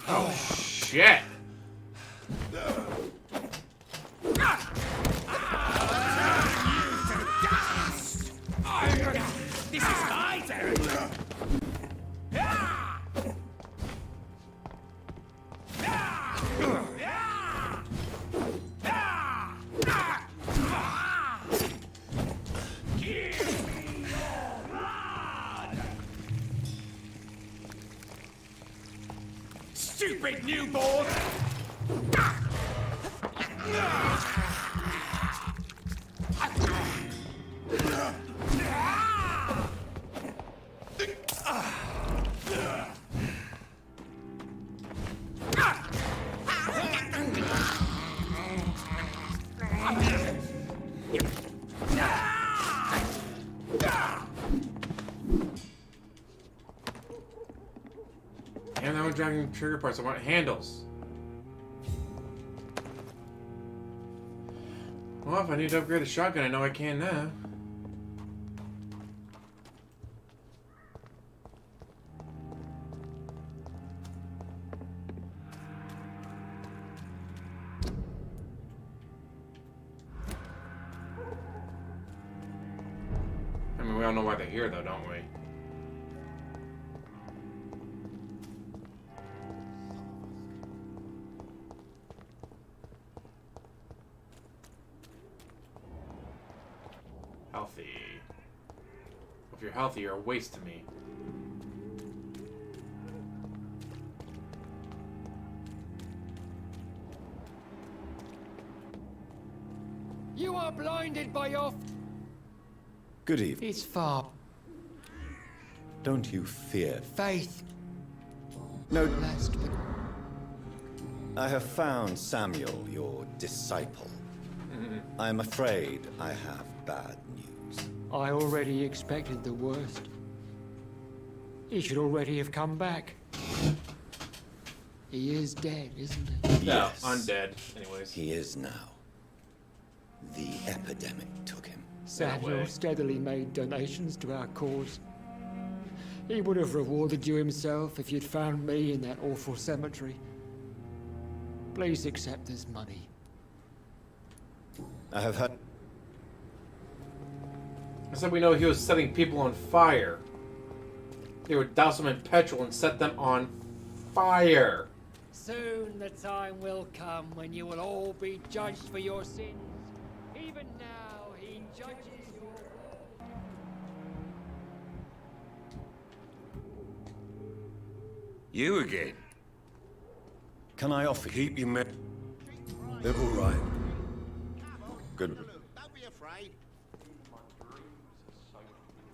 [SPEAKER 1] Oh shit!
[SPEAKER 9] This is my territory. Stupid newborn!
[SPEAKER 1] Damn, that one's dragging trigger parts. I want handles. Well, if I need to upgrade the shotgun, I know I can now. I mean, we all know why they're here, though, don't we? Healthy. If you're healthy, you're a waste to me.
[SPEAKER 6] You are blinded by your...
[SPEAKER 2] Good evening.
[SPEAKER 6] It's far.
[SPEAKER 2] Don't you fear?
[SPEAKER 6] Faith.
[SPEAKER 2] No.
[SPEAKER 6] Blessed with...
[SPEAKER 2] I have found Samuel, your disciple. I am afraid I have bad news.
[SPEAKER 6] I already expected the worst. He should already have come back. He is dead, isn't he?
[SPEAKER 1] No, undead. Anyways.
[SPEAKER 2] He is now. The epidemic took him.
[SPEAKER 6] Samuel steadily made donations to our cause. He would have rewarded you himself if you'd found me in that awful cemetery. Please accept this money.
[SPEAKER 2] I have had...
[SPEAKER 1] I said we know he was setting people on fire. They would douse them in petrol and set them on fire.
[SPEAKER 6] Soon the time will come when you will all be judged for your sins. Even now, he judges your...
[SPEAKER 13] You again?
[SPEAKER 2] Can I offer you?
[SPEAKER 13] Keep your men. They're all right.
[SPEAKER 2] Good.
[SPEAKER 18] Don't be afraid.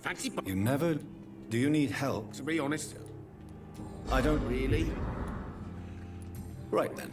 [SPEAKER 13] Fancy...
[SPEAKER 2] You never... Do you need help?
[SPEAKER 13] To be honest,
[SPEAKER 2] I don't...
[SPEAKER 13] really.
[SPEAKER 2] Right then.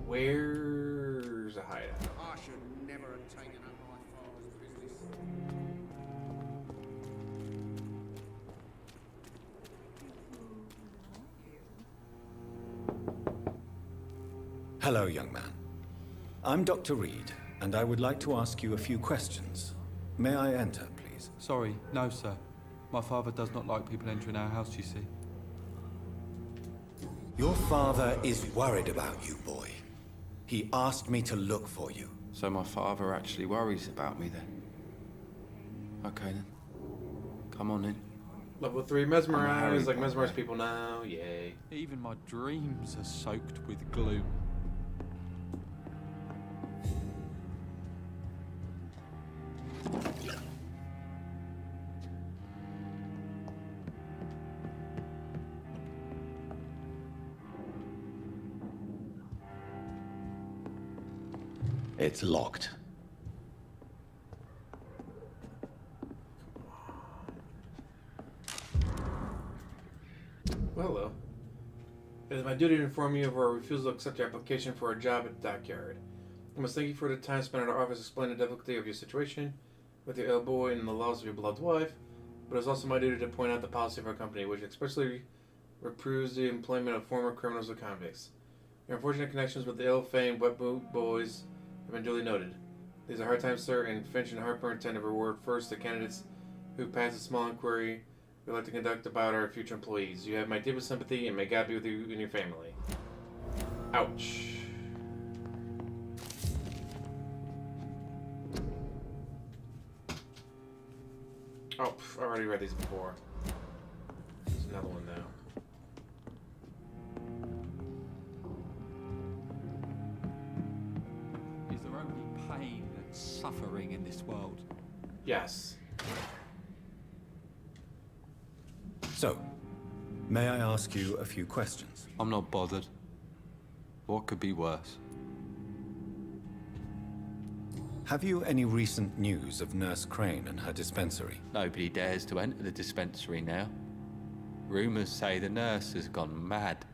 [SPEAKER 1] Where's a hideout?
[SPEAKER 18] I should never have taken up my father's business.
[SPEAKER 2] Hello, young man. I'm Dr. Reed, and I would like to ask you a few questions. May I enter, please?
[SPEAKER 14] Sorry, no, sir. My father does not like people entering our house, you see.
[SPEAKER 2] Your father is worried about you, boy. He asked me to look for you.
[SPEAKER 14] So my father actually worries about me then? Okay then. Come on in.
[SPEAKER 1] Level 3 mesmerize, like mesmerize people now, yay.
[SPEAKER 14] Even my dreams are soaked with gloom.
[SPEAKER 7] It's locked.
[SPEAKER 1] Well, hello. It is my duty to inform you of our refusal to accept your application for a job at the dockyard. I must thank you for the time spent at our office explaining the difficulty of your situation with your ill boy and the loss of your beloved wife, but it is also my duty to point out the policy of our company, which expressly reproves the employment of former criminals or convicts. Your unfortunate connections with the ill-famed wet boot boys have been duly noted. These are hard times, sir, and Finch and Harper intend to reward first the candidates who pass a small inquiry we'd like to conduct about our future employees. You have my deepest sympathy, and may God be with you and your family. Ouch. Oh, I already read these before. There's another one now.
[SPEAKER 14] Is there only pain and suffering in this world?
[SPEAKER 1] Yes.
[SPEAKER 2] So, may I ask you a few questions?
[SPEAKER 14] I'm not bothered. What could be worse?
[SPEAKER 2] Have you any recent news of Nurse Crane and her dispensary?
[SPEAKER 14] Nobody dares to enter the dispensary now. Rumors say the nurse has gone mad.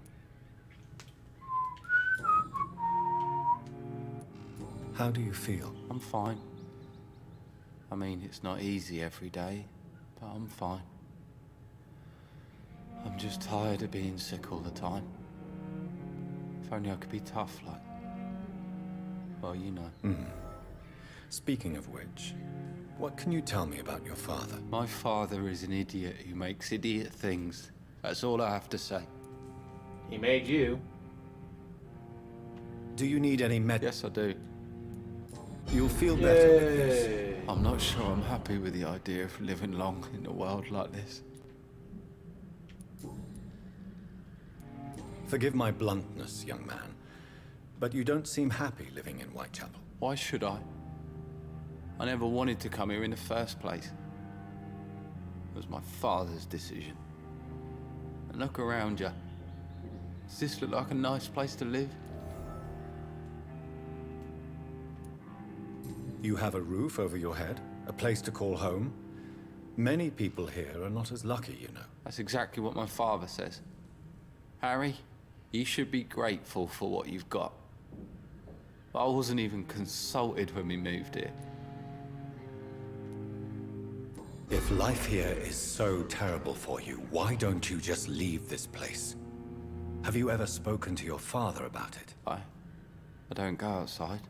[SPEAKER 2] How do you feel?
[SPEAKER 14] I'm fine. I mean, it's not easy every day, but I'm fine. I'm just tired of being sick all the time. If only I could be tough like... Well, you know.
[SPEAKER 2] Speaking of which, what can you tell me about your father?
[SPEAKER 14] My father is an idiot who makes idiot things. That's all I have to say.
[SPEAKER 1] He made you.
[SPEAKER 2] Do you need any med...
[SPEAKER 14] Yes, I do.
[SPEAKER 2] You'll feel better with this.
[SPEAKER 1] Yay.
[SPEAKER 14] I'm not sure I'm happy with the idea of living long in a world like this.
[SPEAKER 2] Forgive my bluntness, young man, but you don't seem happy living in Whitechapel.
[SPEAKER 14] Why should I? I never wanted to come here in the first place. It was my father's decision. And look around you. Does this look like a nice place to live?
[SPEAKER 2] You have a roof over your head, a place to call home. Many people here are not as lucky, you know.
[SPEAKER 14] That's exactly what my father says. Harry, you should be grateful for what you've got. I wasn't even consulted when we moved here.
[SPEAKER 2] If life here is so terrible for you, why don't you just leave this place? Have you ever spoken to your father about it?
[SPEAKER 14] I don't go outside.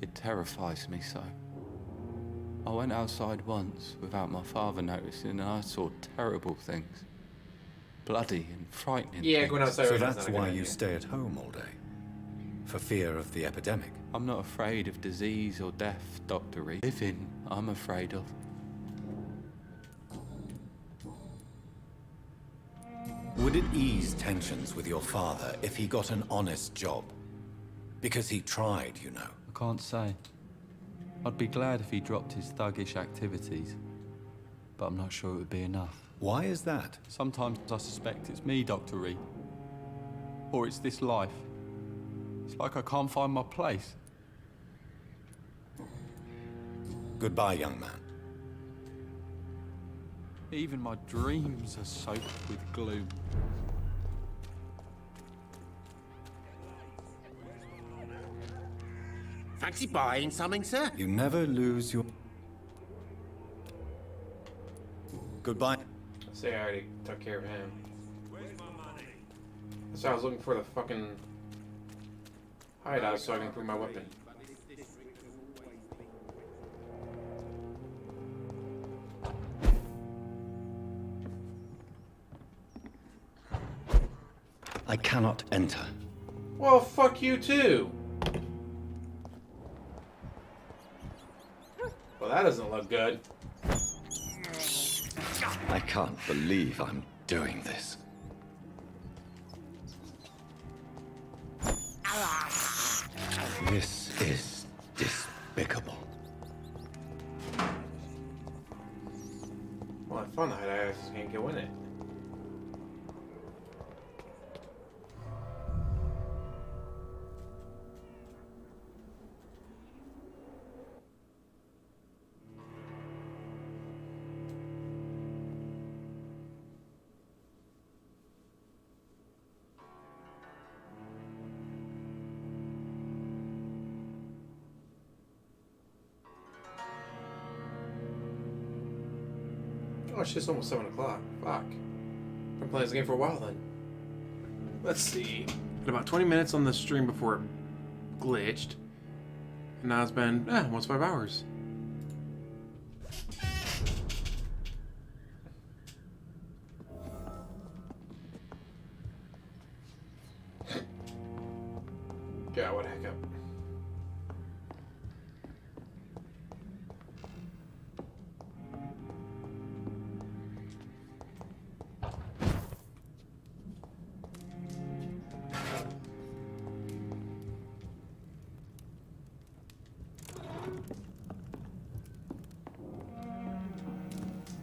[SPEAKER 14] It terrifies me so. I went outside once without my father noticing and I saw terrible things. Bloody and frightening things.
[SPEAKER 1] Going outside.
[SPEAKER 2] So that's why you stay at home all day? For fear of the epidemic?
[SPEAKER 14] I'm not afraid of disease or death, Dr. Reed. Living, I'm afraid of.
[SPEAKER 2] Would it ease tensions with your father if he got an honest job? Because he tried, you know.
[SPEAKER 14] I can't say. I'd be glad if he dropped his thuggish activities, but I'm not sure it would be enough.
[SPEAKER 2] Why is that?
[SPEAKER 14] Sometimes I suspect it's me, Dr. Reed. Or it's this life. It's like I can't find my place.
[SPEAKER 2] Goodbye, young man.
[SPEAKER 14] Even my dreams are soaked with gloom.
[SPEAKER 21] Fancy buying something, sir?
[SPEAKER 2] You never lose your... Goodbye.
[SPEAKER 1] Say I already took care of him. That's why I was looking for the fucking hideout so I can improve my weapon.
[SPEAKER 2] I cannot enter.
[SPEAKER 1] Well, fuck you too. Well, that doesn't look good.
[SPEAKER 2] I can't believe I'm doing this. This is despicable.
[SPEAKER 1] Well, I found out I just can't go in it. Oh, it's just almost 7 o'clock. Fuck. I've been playing this game for a while then. Let's see. Had about 20 minutes on the stream before it glitched. And now it's been, almost 5 hours. God, what a hiccup.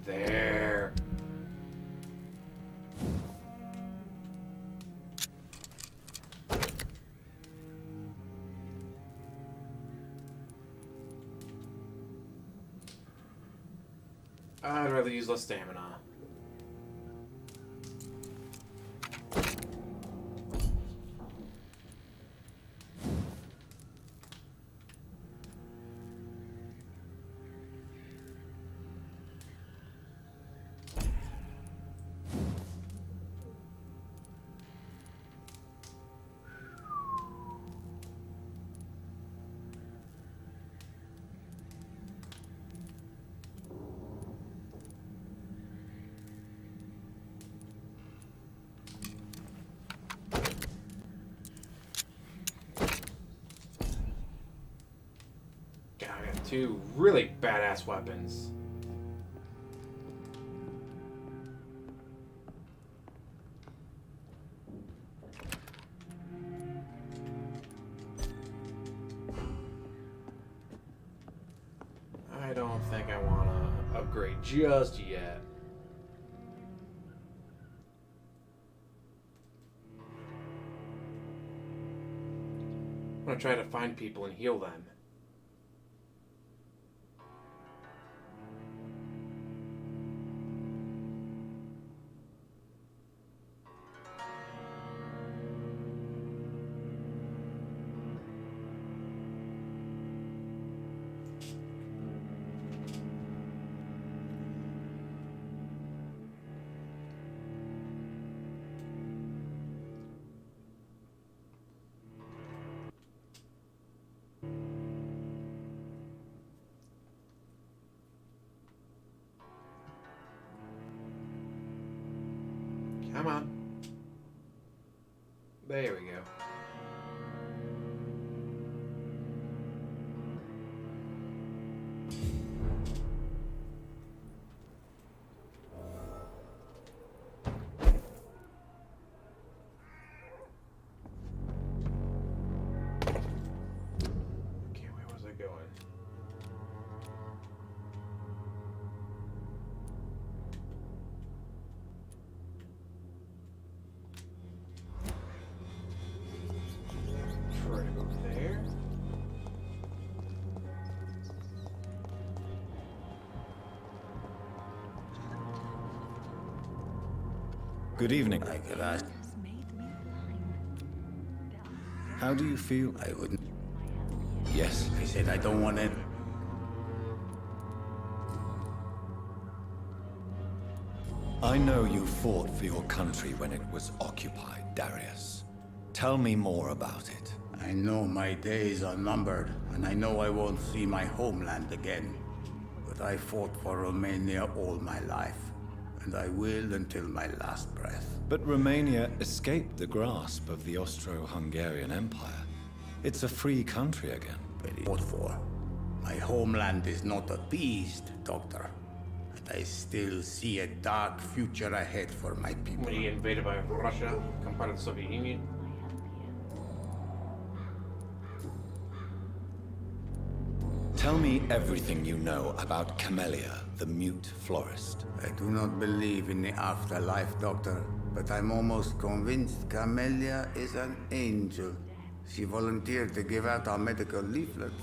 [SPEAKER 1] There. I'd rather use less stamina. God, I got 2 really badass weapons. I don't think I want to upgrade just yet. I'm going to try to find people and heal them. Come on. There we go. Okay, where was I going? Right over there.
[SPEAKER 2] Good evening.
[SPEAKER 12] I could ask.
[SPEAKER 2] How do you feel?
[SPEAKER 12] I wouldn't.
[SPEAKER 2] Yes.
[SPEAKER 12] I said I don't want it.
[SPEAKER 2] I know you fought for your country when it was occupied, Darius. Tell me more about it.
[SPEAKER 12] I know my days are numbered, and I know I won't see my homeland again. But I fought for Romania all my life, and I will until my last breath.
[SPEAKER 2] But Romania escaped the grasp of the Austro-Hungarian Empire. It's a free country again.
[SPEAKER 12] What for? My homeland is not appeased, Doctor. And I still see a dark future ahead for my people.
[SPEAKER 1] When you get invaded by Russia, become part of the Soviet Union.
[SPEAKER 2] Tell me everything you know about Camellia, the mute florist.
[SPEAKER 12] I do not believe in the afterlife, Doctor, but I'm almost convinced Camellia is an angel. She volunteered to give out our medical leaflets.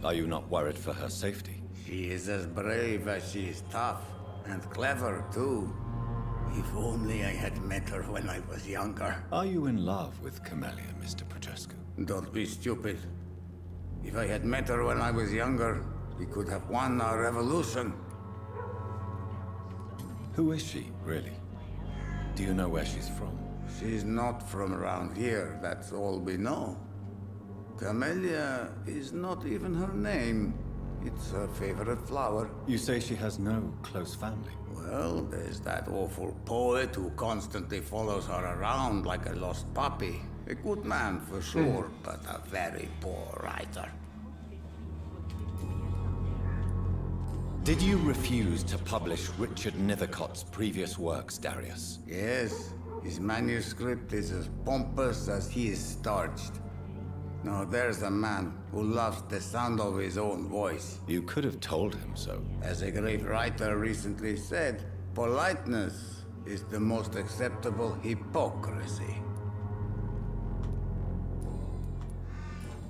[SPEAKER 2] Are you not worried for her safety?
[SPEAKER 12] She is as brave as she is tough, and clever, too. If only I had met her when I was younger.
[SPEAKER 2] Are you in love with Camellia, Mr. Progescu?
[SPEAKER 12] Don't be stupid. If I had met her when I was younger, we could have won our revolution.
[SPEAKER 2] Who is she, really? Do you know where she's from?
[SPEAKER 12] She's not from around here, that's all we know. Camellia is not even her name. It's her favorite flower.
[SPEAKER 2] You say she has no close family?
[SPEAKER 12] Well, there's that awful poet who constantly follows her around like a lost puppy. A good man for sure, but a very poor writer.
[SPEAKER 2] Did you refuse to publish Richard Nethercott's previous works, Darius?
[SPEAKER 12] Yes, his manuscript is as pompous as he is starched. Now there's a man who loves the sound of his own voice.
[SPEAKER 2] You could have told him so.
[SPEAKER 12] As a great writer recently said, politeness is the most acceptable hypocrisy.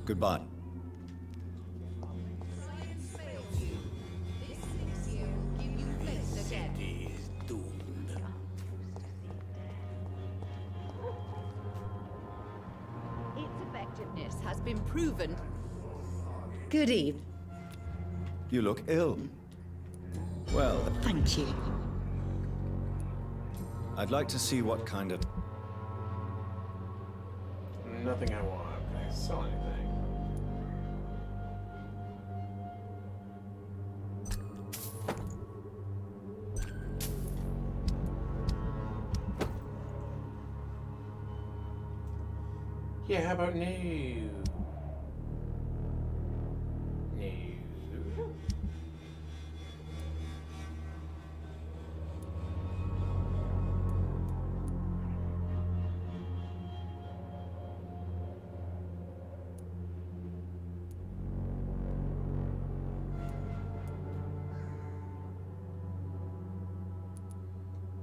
[SPEAKER 2] Goodbye.
[SPEAKER 3] Has been proven. Good evening.
[SPEAKER 2] You look ill. Well,
[SPEAKER 3] thank you.
[SPEAKER 2] I'd like to see what kind of...
[SPEAKER 1] Nothing I want. Can I sell anything? Yeah, how about new?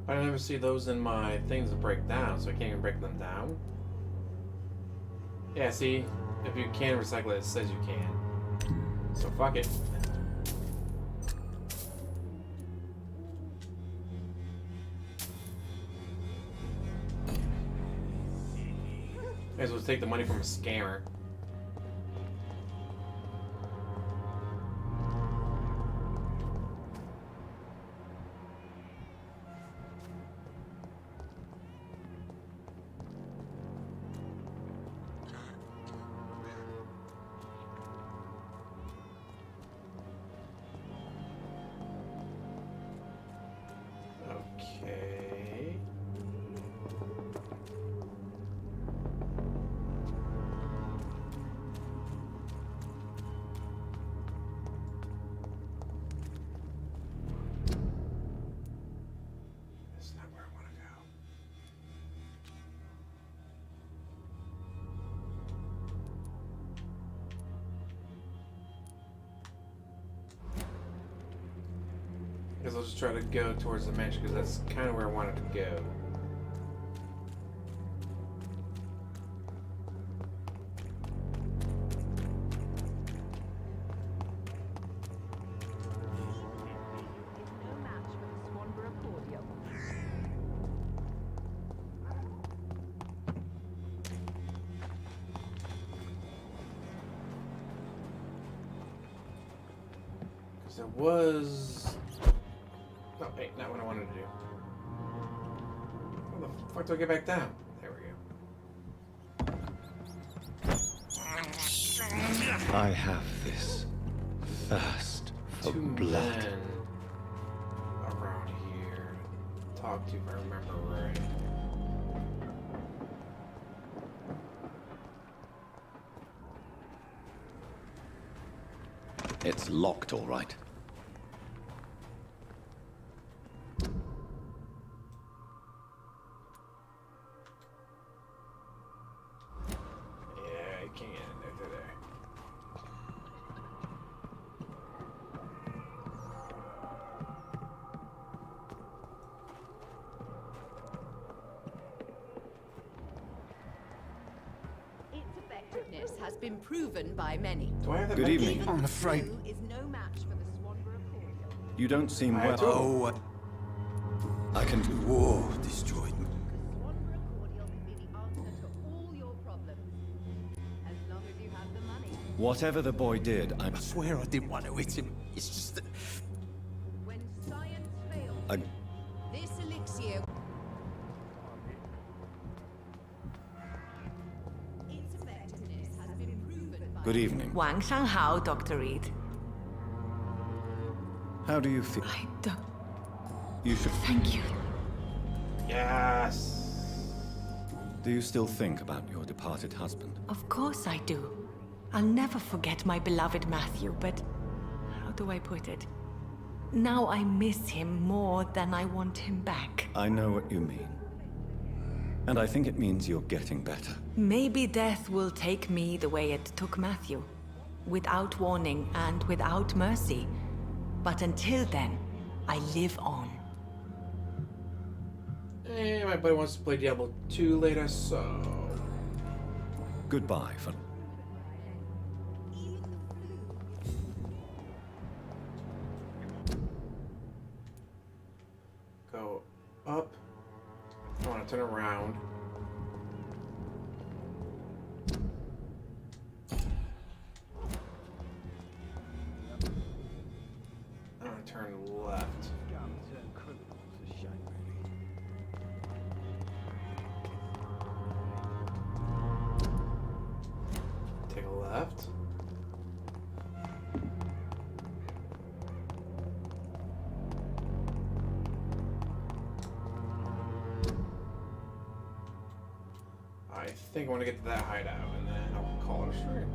[SPEAKER 1] I never see those in my things to break down, so I can't even break them down. Yeah, see? If you can recycle it, it says you can. So fuck it. May as well take the money from a scammer. Okay. That's not where I want to go. I guess I'll just try to go towards the mansion because that's kind of where I wanted to go. Because it was... Oh, hey, not what I wanted to do. How the fuck do I get back down? There we go.
[SPEAKER 2] I have this thirst for blood.
[SPEAKER 1] talk to, if I remember right.
[SPEAKER 2] It's locked, all right.
[SPEAKER 1] Yeah, I can't get in there through there.
[SPEAKER 3] Its effectiveness has been proven by many.
[SPEAKER 1] Do I have that
[SPEAKER 2] Good
[SPEAKER 1] many?
[SPEAKER 2] evening.
[SPEAKER 8] I'm afraid.
[SPEAKER 3] Blue is no match for the Swanborough cordial.
[SPEAKER 2] You don't seem well.
[SPEAKER 8] Oh,
[SPEAKER 2] I can do.
[SPEAKER 12] War destroyed me.
[SPEAKER 3] Swanborough cordial can be the answer to all your problems. As long as you have the money.
[SPEAKER 2] Whatever the boy did,
[SPEAKER 8] I swear I didn't want to hit him. It's just that.
[SPEAKER 3] When science fails,
[SPEAKER 2] I...
[SPEAKER 3] this elixir. Its effectiveness has been proven by
[SPEAKER 2] Good evening.
[SPEAKER 16] Wang Shanghao, Dr. Reed.
[SPEAKER 2] How do you feel?
[SPEAKER 16] I don't.
[SPEAKER 2] You should.
[SPEAKER 16] Thank you.
[SPEAKER 1] Yes.
[SPEAKER 2] Do you still think about your departed husband?
[SPEAKER 16] Of course I do. I'll never forget my beloved Matthew, but how do I put it? Now I miss him more than I want him back.
[SPEAKER 2] I know what you mean. And I think it means you're getting better.
[SPEAKER 16] Maybe death will take me the way it took Matthew. Without warning and without mercy. But until then, I live on.
[SPEAKER 1] My buddy wants to play Diablo 2 later, so...
[SPEAKER 2] Goodbye for...
[SPEAKER 1] Go up. I want to turn around. I want to turn left. Take a left. I think I want to get to that hideout and then I'll call it a straight.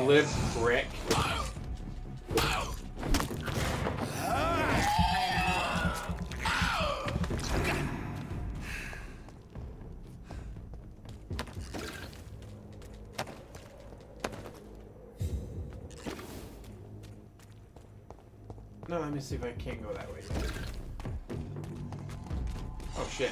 [SPEAKER 1] Live brick. No, let me see if I can't go that way. Oh shit.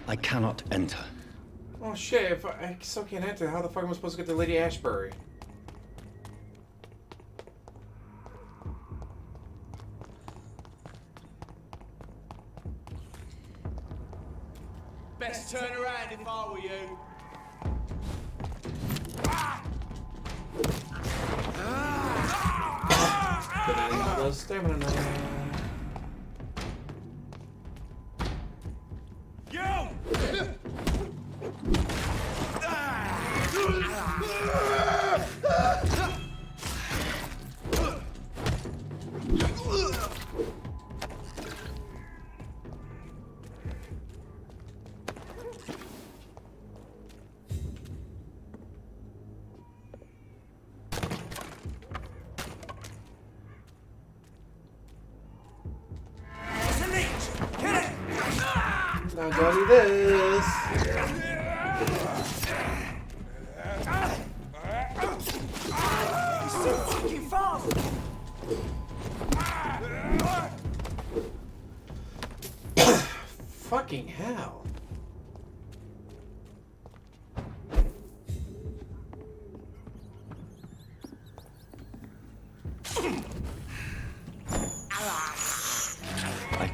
[SPEAKER 2] I cannot enter.
[SPEAKER 1] Oh shit, if I still can't enter, how the fuck am I supposed to get to Lady Ashbury?
[SPEAKER 9] Best turn around if I were you.
[SPEAKER 1] Banana stamina.
[SPEAKER 9] Yo!
[SPEAKER 1] Now go do this.
[SPEAKER 18] He's so fucking fast!
[SPEAKER 1] Fucking hell.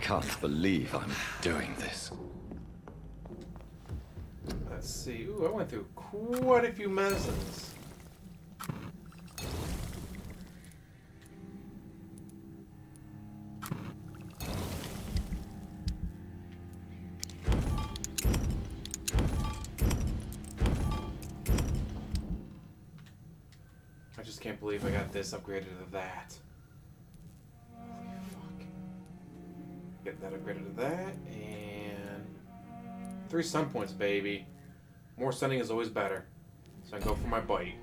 [SPEAKER 2] can't believe I'm doing this.
[SPEAKER 1] Let's see. Ooh, I went through quite a few medicines. I just can't believe I got this upgraded to that. Holy fuck. Get that upgraded to that, and 3 stun points, baby. More stunning is always better. So I go for my bite.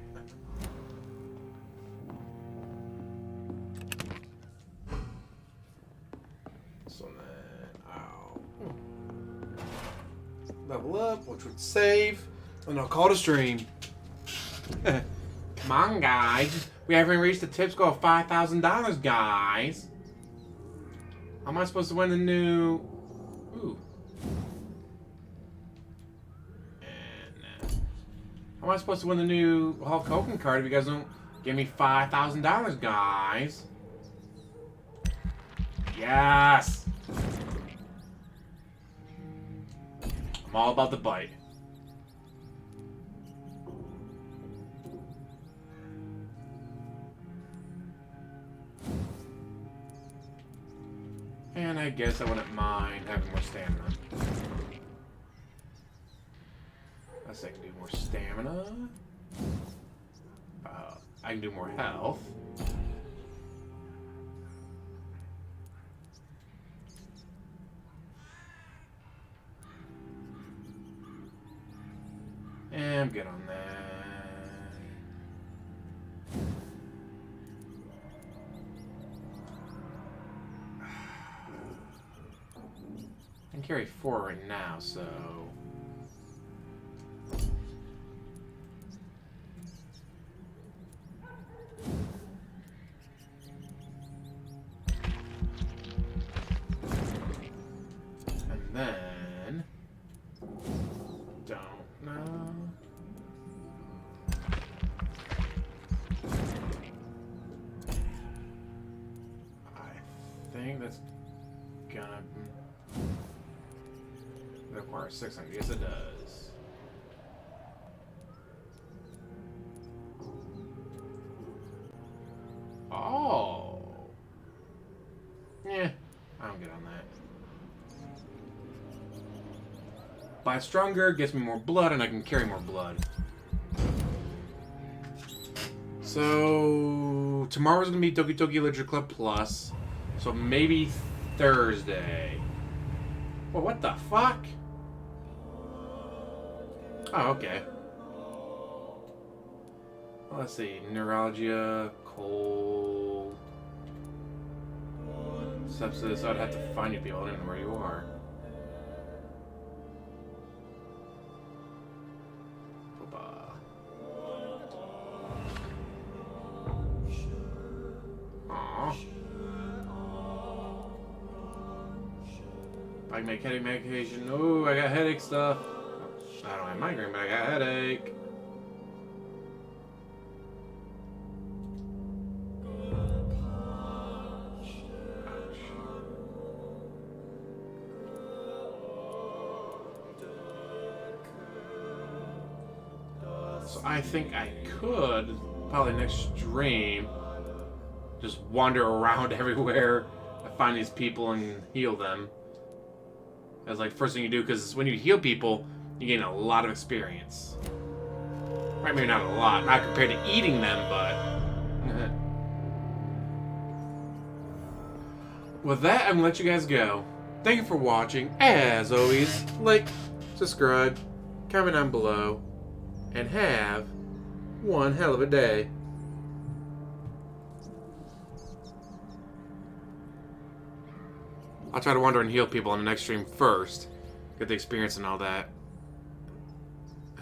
[SPEAKER 1] So then I'll level up, which would save, and I'll call it a stream. Come on, guys. We haven't reached the tips goal of $5,000, guys. How am I supposed to win the new... Ooh. How am I supposed to win the new Hulk Hogan card if you guys don't give me $5,000, guys? Yes! I'm all about the bite. And I guess I wouldn't mind having more stamina. I can do more stamina. I can do more health. And I'm good on that. I can carry 4 right now, so... Then, don't know. I think that's gonna require 600. Yes, it does. Oh. Yeah, I don't get on that. Buy stronger, gets me more blood, and I can carry more blood. So tomorrow's gonna be Doki Doki Literature Club Plus. So maybe Thursday. Well, what the fuck? Oh, okay. Well, let's see. Neuralgia, cold, sepsis. I'd have to find you people. I don't know where you are. I can make headache medication. Oh, I got headache stuff. I don't have migraine, but I got headache. So I think I could, probably next stream, just wander around everywhere and find these people and heal them. That's like first thing you do, because when you heal people, you gain a lot of experience. Right, maybe not a lot, not compared to eating them, but... With that, I'm gonna let you guys go. Thank you for watching. As always, like, subscribe, comment down below, and have one hell of a day. I'll try to wander and heal people on the next stream first. Get the experience and all that.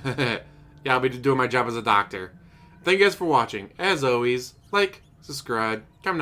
[SPEAKER 1] Yeah, I'll be doing my job as a doctor. Thank you guys for watching. As always, like, subscribe, comment